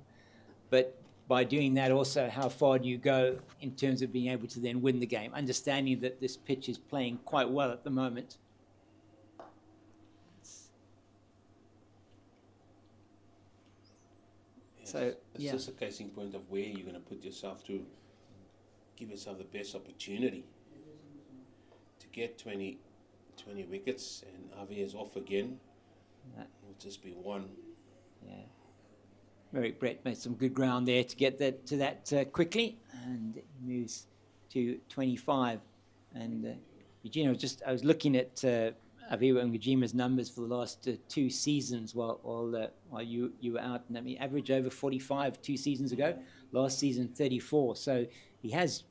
[SPEAKER 2] But by doing that also, how far do you go in terms of being able to then win the game? Understanding that this pitch is playing quite well at the moment. So,
[SPEAKER 1] it's just a case in point of where you're going to put yourself to give yourself the best opportunity to get 20 wickets, and Avier's off again. It will just be one.
[SPEAKER 2] Yeah. Merrick Brett made some good ground there to get that to that quickly, and moves to 25. And Eugene, I was looking at Aviwa and Ngujima's numbers for the last 2 seasons while you were out, and I mean, average over 45 2 seasons ago. Last season 34. So he has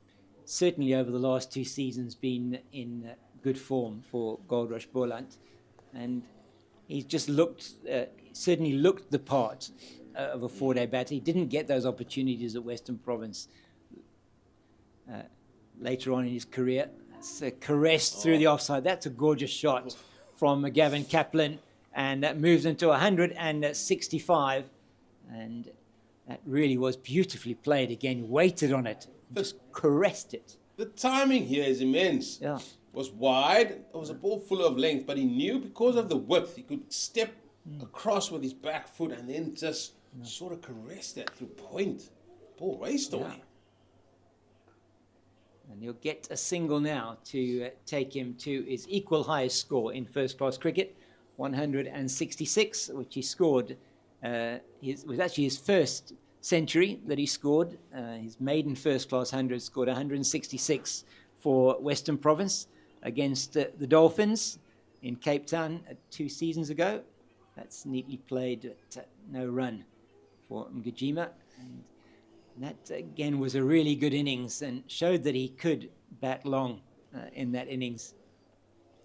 [SPEAKER 2] certainly over the last 2 seasons been in good form for Goldrush Boland, and he's just certainly looked the part of a 4-day batter. He didn't get those opportunities at Western Province later on in his career. It's caressed through the offside. That's a gorgeous shot from Gavin Kaplan, and that moves into 165, and that really was beautifully played again. Waited on it, just caressed it.
[SPEAKER 1] The timing here is immense.
[SPEAKER 2] Yeah.
[SPEAKER 1] Was wide. It was a ball full of length, but he knew because of the width, he could step across with his back foot and then just sort of caress that through point. Ball raced away.
[SPEAKER 2] And he'll get a single now to take him to his equal highest score in first-class cricket, 166, which he scored. Was actually his first century that he scored. His maiden first-class 100, scored 166 for Western Province against the Dolphins in Cape Town 2 seasons ago. That's neatly played, but no run for Ngujima. And that, again, was a really good innings and showed that he could bat long in that innings.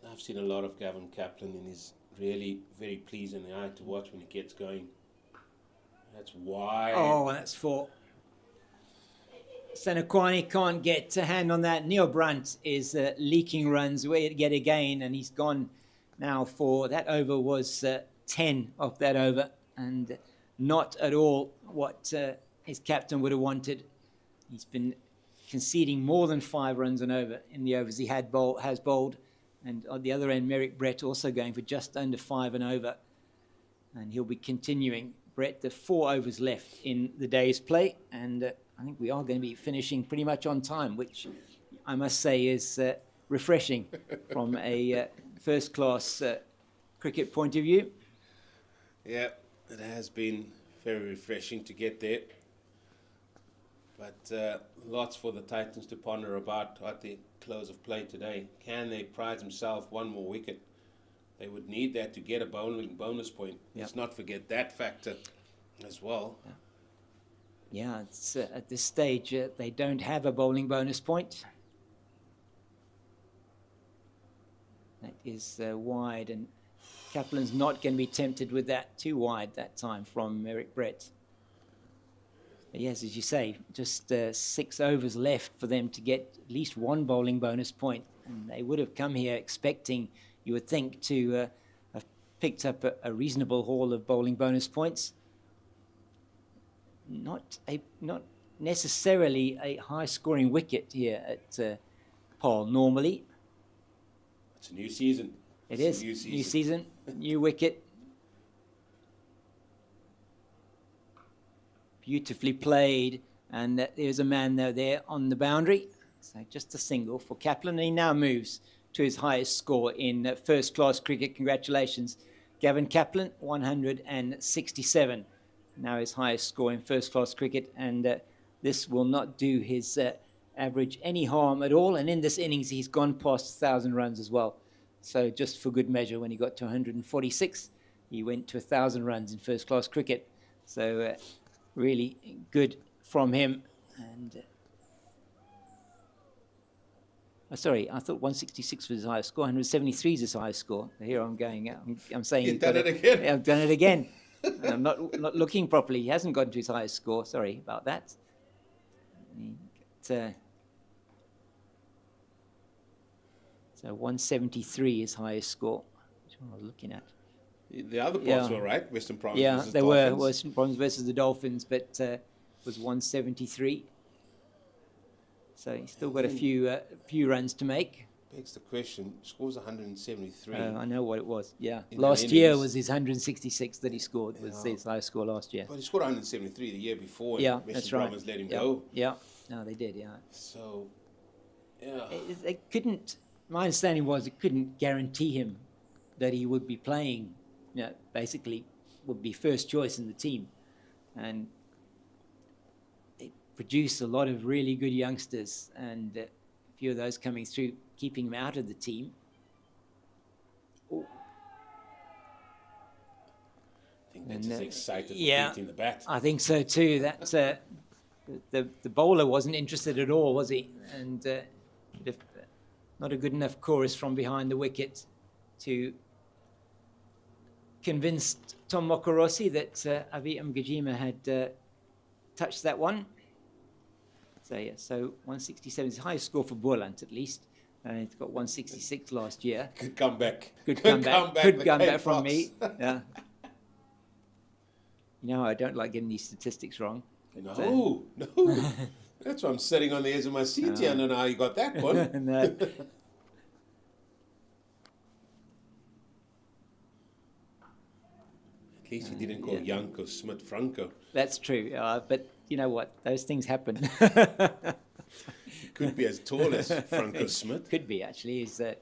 [SPEAKER 1] I've seen a lot of Gavin Kaplan, and he's really very pleasing the eye to watch when he gets going. That's wide.
[SPEAKER 2] Oh, and that's 4. Senakwani can't get a hand on that. Neil Brunt is leaking runs yet again, and he's gone now for that over was 10 off that over, and not at all what his captain would have wanted. He's been conceding more than 5 runs and over in the overs he has bowled, and on the other end, Merrick Brett also going for just under 5 and over, and he'll be continuing. Brett, the 4 overs left in the day's play, and I think we are going to be finishing pretty much on time, which I must say is refreshing from a first-class cricket point of view.
[SPEAKER 1] Yeah, it has been very refreshing to get there. But lots for the Titans to ponder about at the close of play today. Can they prize themselves one more wicket? They would need that to get a bowling bonus point.
[SPEAKER 2] Yep.
[SPEAKER 1] Let's not forget that factor as well.
[SPEAKER 2] Yeah, it's, at this stage, they don't have a bowling bonus point. That is wide, and Kaplan's not going to be tempted with that too wide that time from Merrick Brett. But yes, as you say, just 6 overs left for them to get at least 1 bowling bonus point. And they would have come here expecting, you would think, to have picked up a reasonable haul of bowling bonus points. Not necessarily a high-scoring wicket here at Paul, normally.
[SPEAKER 1] It's a new season.
[SPEAKER 2] It is. New season, new wicket. Beautifully played, and there's a man there on the boundary. So just a single for Kaplan, and he now moves to his highest score in first-class cricket. Congratulations, Gavin Kaplan, 167. Now his highest score in first-class cricket, and this will not do his average any harm at all. And in this innings, he's gone past 1,000 runs as well. So just for good measure, when he got to 146, he went to 1,000 runs in first-class cricket. So really good from him. And sorry, I thought 166 was his highest score. 173 is his highest score. Here I'm going. I'm saying
[SPEAKER 1] You've done it again.
[SPEAKER 2] I've done it again. I'm not looking properly. He hasn't gone to his highest score. Sorry about that. So 173 is highest score. Which one was I looking at?
[SPEAKER 1] The other parts were right. Western Province versus
[SPEAKER 2] they
[SPEAKER 1] Dolphins.
[SPEAKER 2] were Western Province versus the Dolphins, but was 173. So he's still got a few runs to make.
[SPEAKER 1] Begs the question. Scores 173.
[SPEAKER 2] I know what it was. Yeah,
[SPEAKER 1] In
[SPEAKER 2] last
[SPEAKER 1] an
[SPEAKER 2] year
[SPEAKER 1] innings.
[SPEAKER 2] was his 166 that he scored. Was his highest score last year.
[SPEAKER 1] But he scored 173 the year before. And
[SPEAKER 2] Yeah,
[SPEAKER 1] Western
[SPEAKER 2] that's right.
[SPEAKER 1] Province let him go.
[SPEAKER 2] Yeah, no, they did. Yeah.
[SPEAKER 1] So, yeah.
[SPEAKER 2] It couldn't. My understanding was it couldn't guarantee him that he would be playing. You know, basically, would be first choice in the team, and it produced a lot of really good youngsters, and a few of those coming through, keeping him out of the team.
[SPEAKER 1] I think they're just excited
[SPEAKER 2] yeah,
[SPEAKER 1] for beating the bat.
[SPEAKER 2] I think so too. That the bowler wasn't interested at all, was he? And not a good enough chorus from behind the wicket to convince Tom Mokorossi that Avi Mgajima had touched that one. So yeah, so 167 is the highest score for Boland at least. It's got 166 last year.
[SPEAKER 1] Good comeback.
[SPEAKER 2] Good comeback. Good comeback from
[SPEAKER 1] Fox.
[SPEAKER 2] me. Yeah. You know, I don't like getting these statistics wrong.
[SPEAKER 1] No. That's why I'm sitting on the edge of my seat here. I don't know how you got that one.
[SPEAKER 2] No.
[SPEAKER 1] At least you didn't call Janko Smith Franco.
[SPEAKER 2] That's true. But you know what? Those things happen.
[SPEAKER 1] He could be as tall as Franco Smith.
[SPEAKER 2] Could be, actually. He's a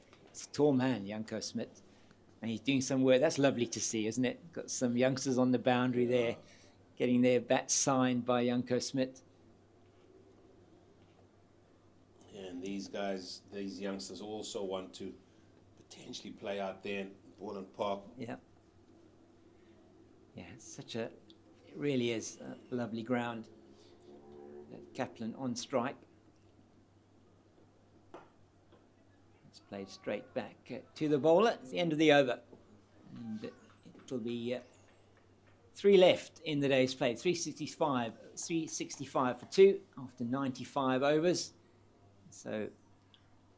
[SPEAKER 2] tall man, Janko Smith. And he's doing some work. That's lovely to see, isn't it? Got some youngsters on the boundary there, getting their bats signed by Janko Smith.
[SPEAKER 1] Yeah, and these guys, these youngsters also want to potentially play out there in Boland Park.
[SPEAKER 2] Yeah. Yeah, it's it really is a lovely ground. Kaplan on strike. It's played straight back to the bowler. It's the end of the over. And it will be 3 left in the day's play. 365 for 2 after 95 overs. So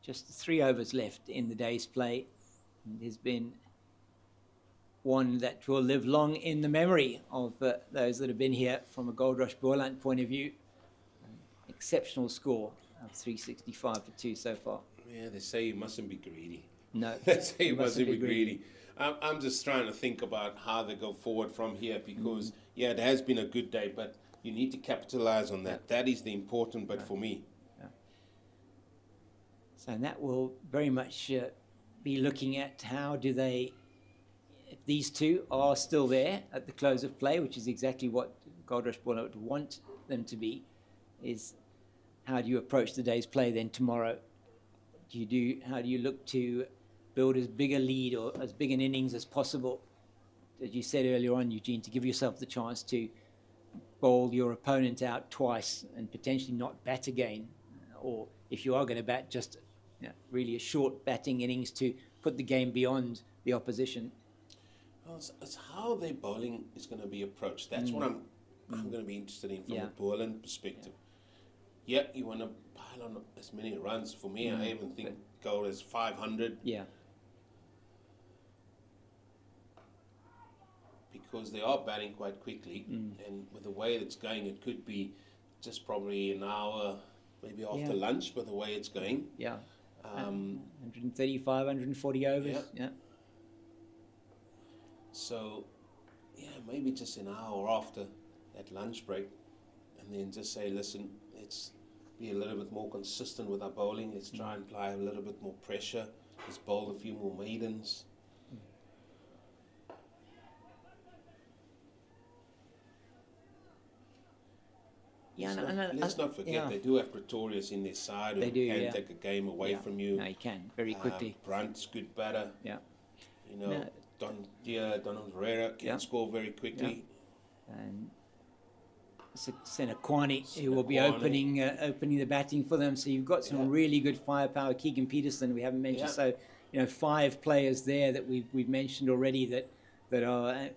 [SPEAKER 2] just 3 overs left in the day's play. And there's been one that will live long in the memory of those that have been here from a Goldrush Boland point of view. Exceptional score of 365 for 2 so far.
[SPEAKER 1] Yeah, they say you mustn't be greedy.
[SPEAKER 2] No.
[SPEAKER 1] They say you mustn't be greedy. I'm just trying to think about how they go forward from here because, yeah, it has been a good day, but you need to capitalize on that. That is the important bit for me.
[SPEAKER 2] Yeah. So that will very much be looking at how do they, if these two are still there at the close of play, which is exactly what Goldrush Boland would want them to be, is how do you approach the day's play then tomorrow? How do you look to build as big a lead or as big an innings as possible, as you said earlier on, Eugene, to give yourself the chance to bowl your opponent out twice and potentially not bat again, or if you are going to bat, just really a short batting innings to put the game beyond the opposition.
[SPEAKER 1] Well, it's how their bowling is going to be approached. That's what I'm going to be interested in from a Boland perspective. Yeah, you want to pile on as many runs. For me, I even think go as 500.
[SPEAKER 2] Yeah.
[SPEAKER 1] Because they are batting quite quickly, and with the way it's going, it could be just probably an hour, maybe after lunch, with the way it's going.
[SPEAKER 2] Yeah. 135, 140 overs. Yeah.
[SPEAKER 1] So, yeah, maybe just an hour after that lunch break, and then just say, listen, let's be a little bit more consistent with our bowling. Let's try and apply a little bit more pressure. Let's bowl a few more maidens. Let's not forget, they do have Pretorius in their side who can take a game away from you.
[SPEAKER 2] No, he can, very quickly.
[SPEAKER 1] Brunt's good batter.
[SPEAKER 2] Yeah.
[SPEAKER 1] You know, Donald Herrera can score very quickly.
[SPEAKER 2] Yeah. And Senakwani, who will be opening the batting for them. So you've got some really good firepower. Keegan Peterson, we haven't mentioned. So, 5 players there that we've mentioned already that are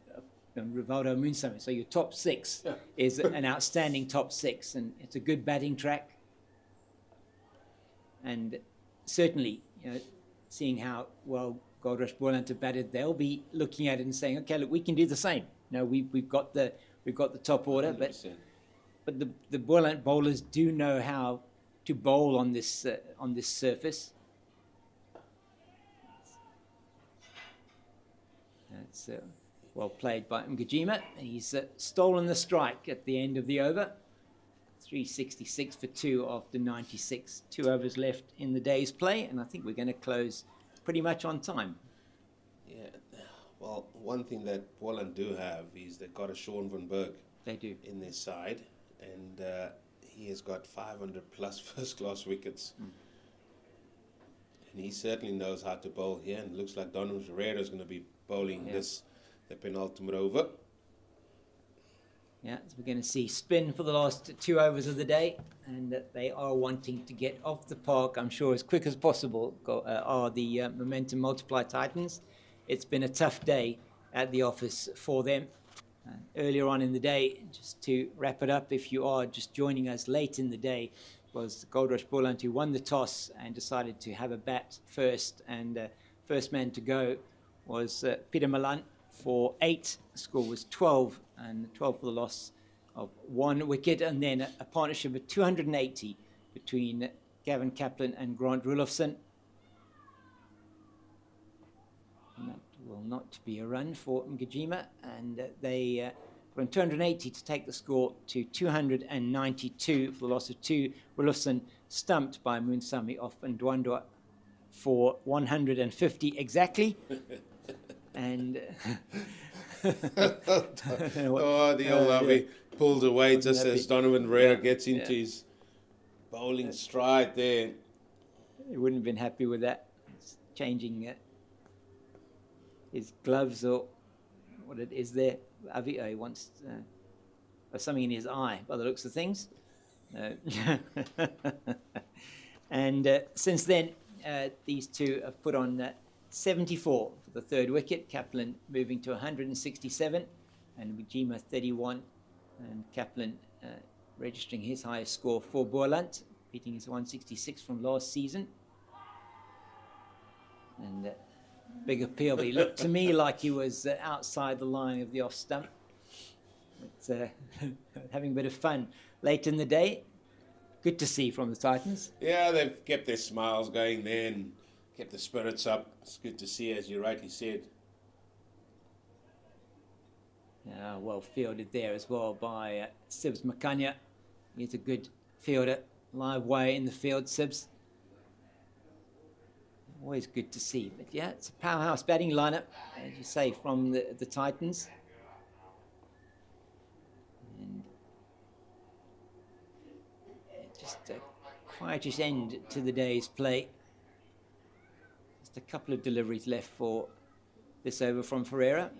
[SPEAKER 2] Rivaldo Munsami. So your top 6 is an outstanding top 6, and it's a good batting track. And certainly, seeing how well Goldrush Boland have batted, they'll be looking at it and saying, "Okay, look, we can do the same." We've got the top order, 100%. but the Boland bowlers do know how to bowl on this surface. That's well played by Mgijima. He's stolen the strike at the end of the over. 366 for 2 after 96. 2 overs left in the day's play, and I think we're going to close pretty much on time.
[SPEAKER 1] Yeah, well, one thing that Boland do have is they've got a Sean van Berg.
[SPEAKER 2] They do.
[SPEAKER 1] In their side, and he has got 500 plus first-class wickets. And he certainly knows how to bowl here, and it looks like Donald Herrera is going to be bowling the penultimate over.
[SPEAKER 2] Yeah, so we're going to see spin for the last 2 overs of the day, and they are wanting to get off the park, I'm sure, as quick as possible, are the Momentum Multiply Titans. It's been a tough day at the office for them. Earlier on in the day, just to wrap it up, if you are just joining us late in the day, was Goldrush Boland who won the toss and decided to have a bat first, and first man to go was Peter Malan for 8. The score was 12, and 12 for the loss of 1 wicket, and then a partnership of 280 between Gavin Kaplan and Grant Roelofsen. And that will not be a run for Mgijima, and they run 280 to take the score to 292 for the loss of 2. Roelofsen stumped by Munsami off Ndwandwe for 150 exactly. And
[SPEAKER 1] the old Avi pulls away just as Donovan Herrera gets into his bowling stride there.
[SPEAKER 2] He wouldn't have been happy with that. It's changing his gloves or what it is there. Avi, he wants something in his eye by the looks of things. And since then, these two have put on 74 for the 3rd wicket. Kaplan moving to 167, and Mgijima 31, and Kaplan registering his highest score for Boland, beating his 166 from last season. And big appeal, but he looked to me like he was outside the line of the off stump. But, having a bit of fun late in the day. Good to see from the Titans.
[SPEAKER 1] Yeah, they've kept their smiles going there and kept the spirits up. It's good to see, as you rightly said.
[SPEAKER 2] Well fielded there as well by Sibs Makanya. He's a good fielder. Live way in the field, Sibs. Always good to see. But yeah, it's a powerhouse batting lineup, as you say, from the Titans. And just a quietish end to the day's play. Just a couple of deliveries left for this over from Ferreira.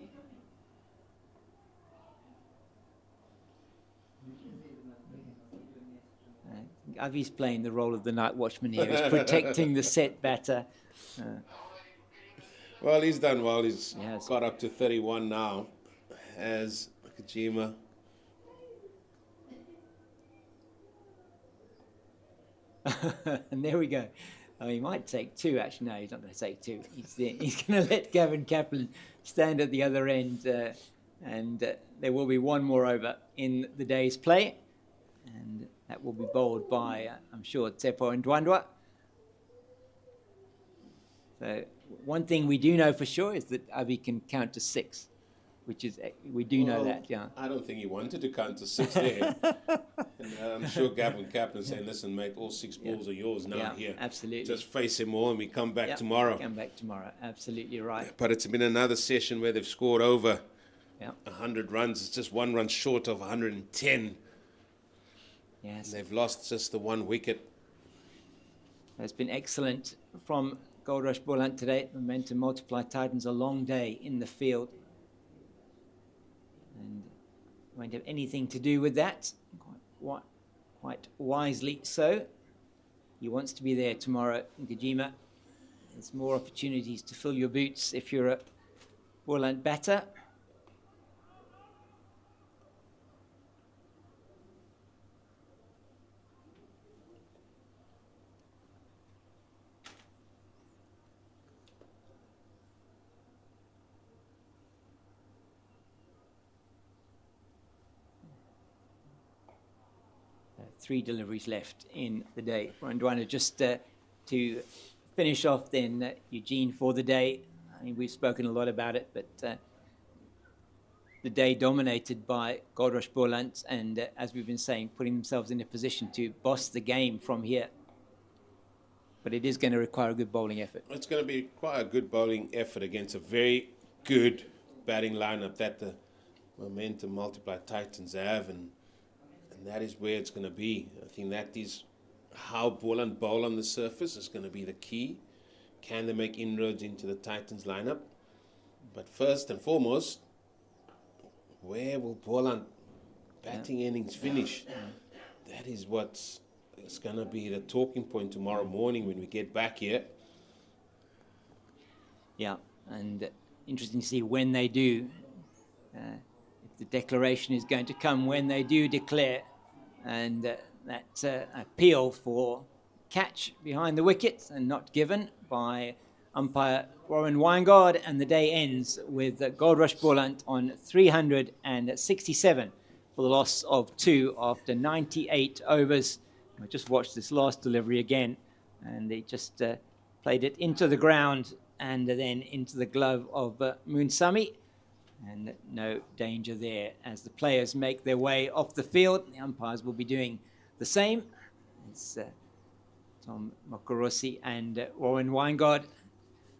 [SPEAKER 2] Avi's playing the role of the night watchman here. He's protecting the set batter.
[SPEAKER 1] Well, he's done well. He's got up to 31 now as Mgijima.
[SPEAKER 2] And there we go. Oh, he might take 2, actually. No, he's not going to take 2. He's going to let Gavin Kaplan stand at the other end, and there will be 1 more over in the day's play. And that will be bowled by, I'm sure, Tsepo Ndwandwe. So one thing we do know for sure is that Avi can count to 6, which is, we do know that, yeah.
[SPEAKER 1] I don't think he wanted to count to 6 there. And I'm sure Gavin Kaplan saying, listen, mate, all 6 balls are yours now here.
[SPEAKER 2] Absolutely.
[SPEAKER 1] Just face them all and we come back tomorrow.
[SPEAKER 2] Come back tomorrow, absolutely right.
[SPEAKER 1] But it's been another session where they've scored over 100 runs. It's just 1 run short of 110.
[SPEAKER 2] Yes.
[SPEAKER 1] They've lost just the 1 wicket.
[SPEAKER 2] It's been excellent from Goldrush Boland today. Momentum multiply Titans, a long day in the field. And won't have anything to do with that. Quite wisely so. He wants to be there tomorrow in Gajima. There's more opportunities to fill your boots if you're a Boland batter. Three deliveries left in the day. Randwana, just to finish off then, Eugene, for the day. I mean, we've spoken a lot about it, but the day dominated by Goldrush Boland, and as we've been saying, putting themselves in a position to boss the game from here. But it is going to require a good bowling effort.
[SPEAKER 1] It's going to be quite a good bowling effort against a very good batting lineup that the momentum multiply Titans have, and that is where it's going to be. I think that is how Boland bowl on the surface is going to be the key. Can they make inroads into the Titans lineup? But first and foremost, where will Boland batting innings finish? That is what's going to be the talking point tomorrow morning when we get back here.
[SPEAKER 2] Yeah, and interesting to see when they do. If the declaration is going to come when they do declare, and that appeal for catch behind the wickets and not given by umpire Warren Weingard, and the day ends with Goldrush Boland on 367 for the loss of 2 after 98 overs. I just watched this last delivery again, and they just played it into the ground and then into the glove of Moonsami. And no danger there as the players make their way off the field. The umpires will be doing the same. It's Tom Mokorossi and Warren Weingard.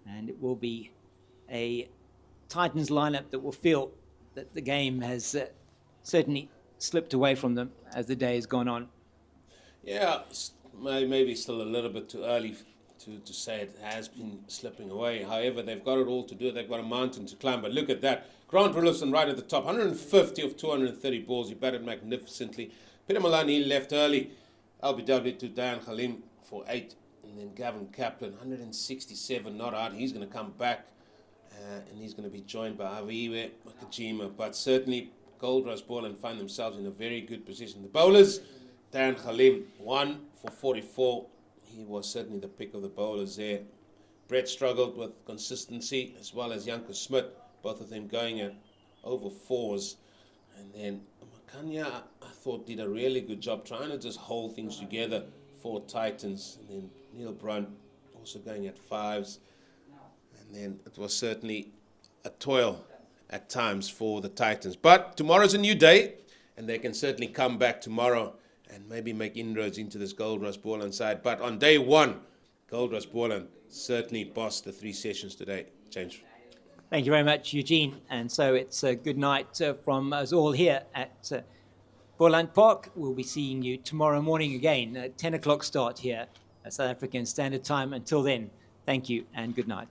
[SPEAKER 2] And it will be a Titans lineup that will feel that the game has certainly slipped away from them as the day has gone on.
[SPEAKER 1] Yeah, maybe still a little bit too early to say it has been slipping away. However, they've got it all to do. They've got a mountain to climb. But look at that. Grant Roelofsen right at the top. 150 of 230 balls. He batted magnificently. Peter Malani left early. LBW to Dan Khalim for 8. And then Gavin Kaplan, 167 not out. He's going to come back. And he's going to be joined by Aviwe Makajima. But certainly, Goldrush Boland find themselves in a very good position. The bowlers, Dan Khalim, 1 for 44. He was certainly the pick of the bowlers there. Brett struggled with consistency, as well as Janko Smit, both of them going at over 4s. And then Makanya, I thought, did a really good job trying to just hold things together for Titans. And then Neil Brunt also going at 5s. And then it was certainly a toil at times for the Titans. But tomorrow's a new day, and they can certainly come back tomorrow and maybe make inroads into this Goldrush Boland side. But on day 1, Goldrush Boland certainly bossed the 3 sessions today. James.
[SPEAKER 2] Thank you very much, Eugene. And so it's a good night from us all here at Boland Park. We'll be seeing you tomorrow morning again at 10 o'clock start here at South African Standard Time. Until then, thank you and good night.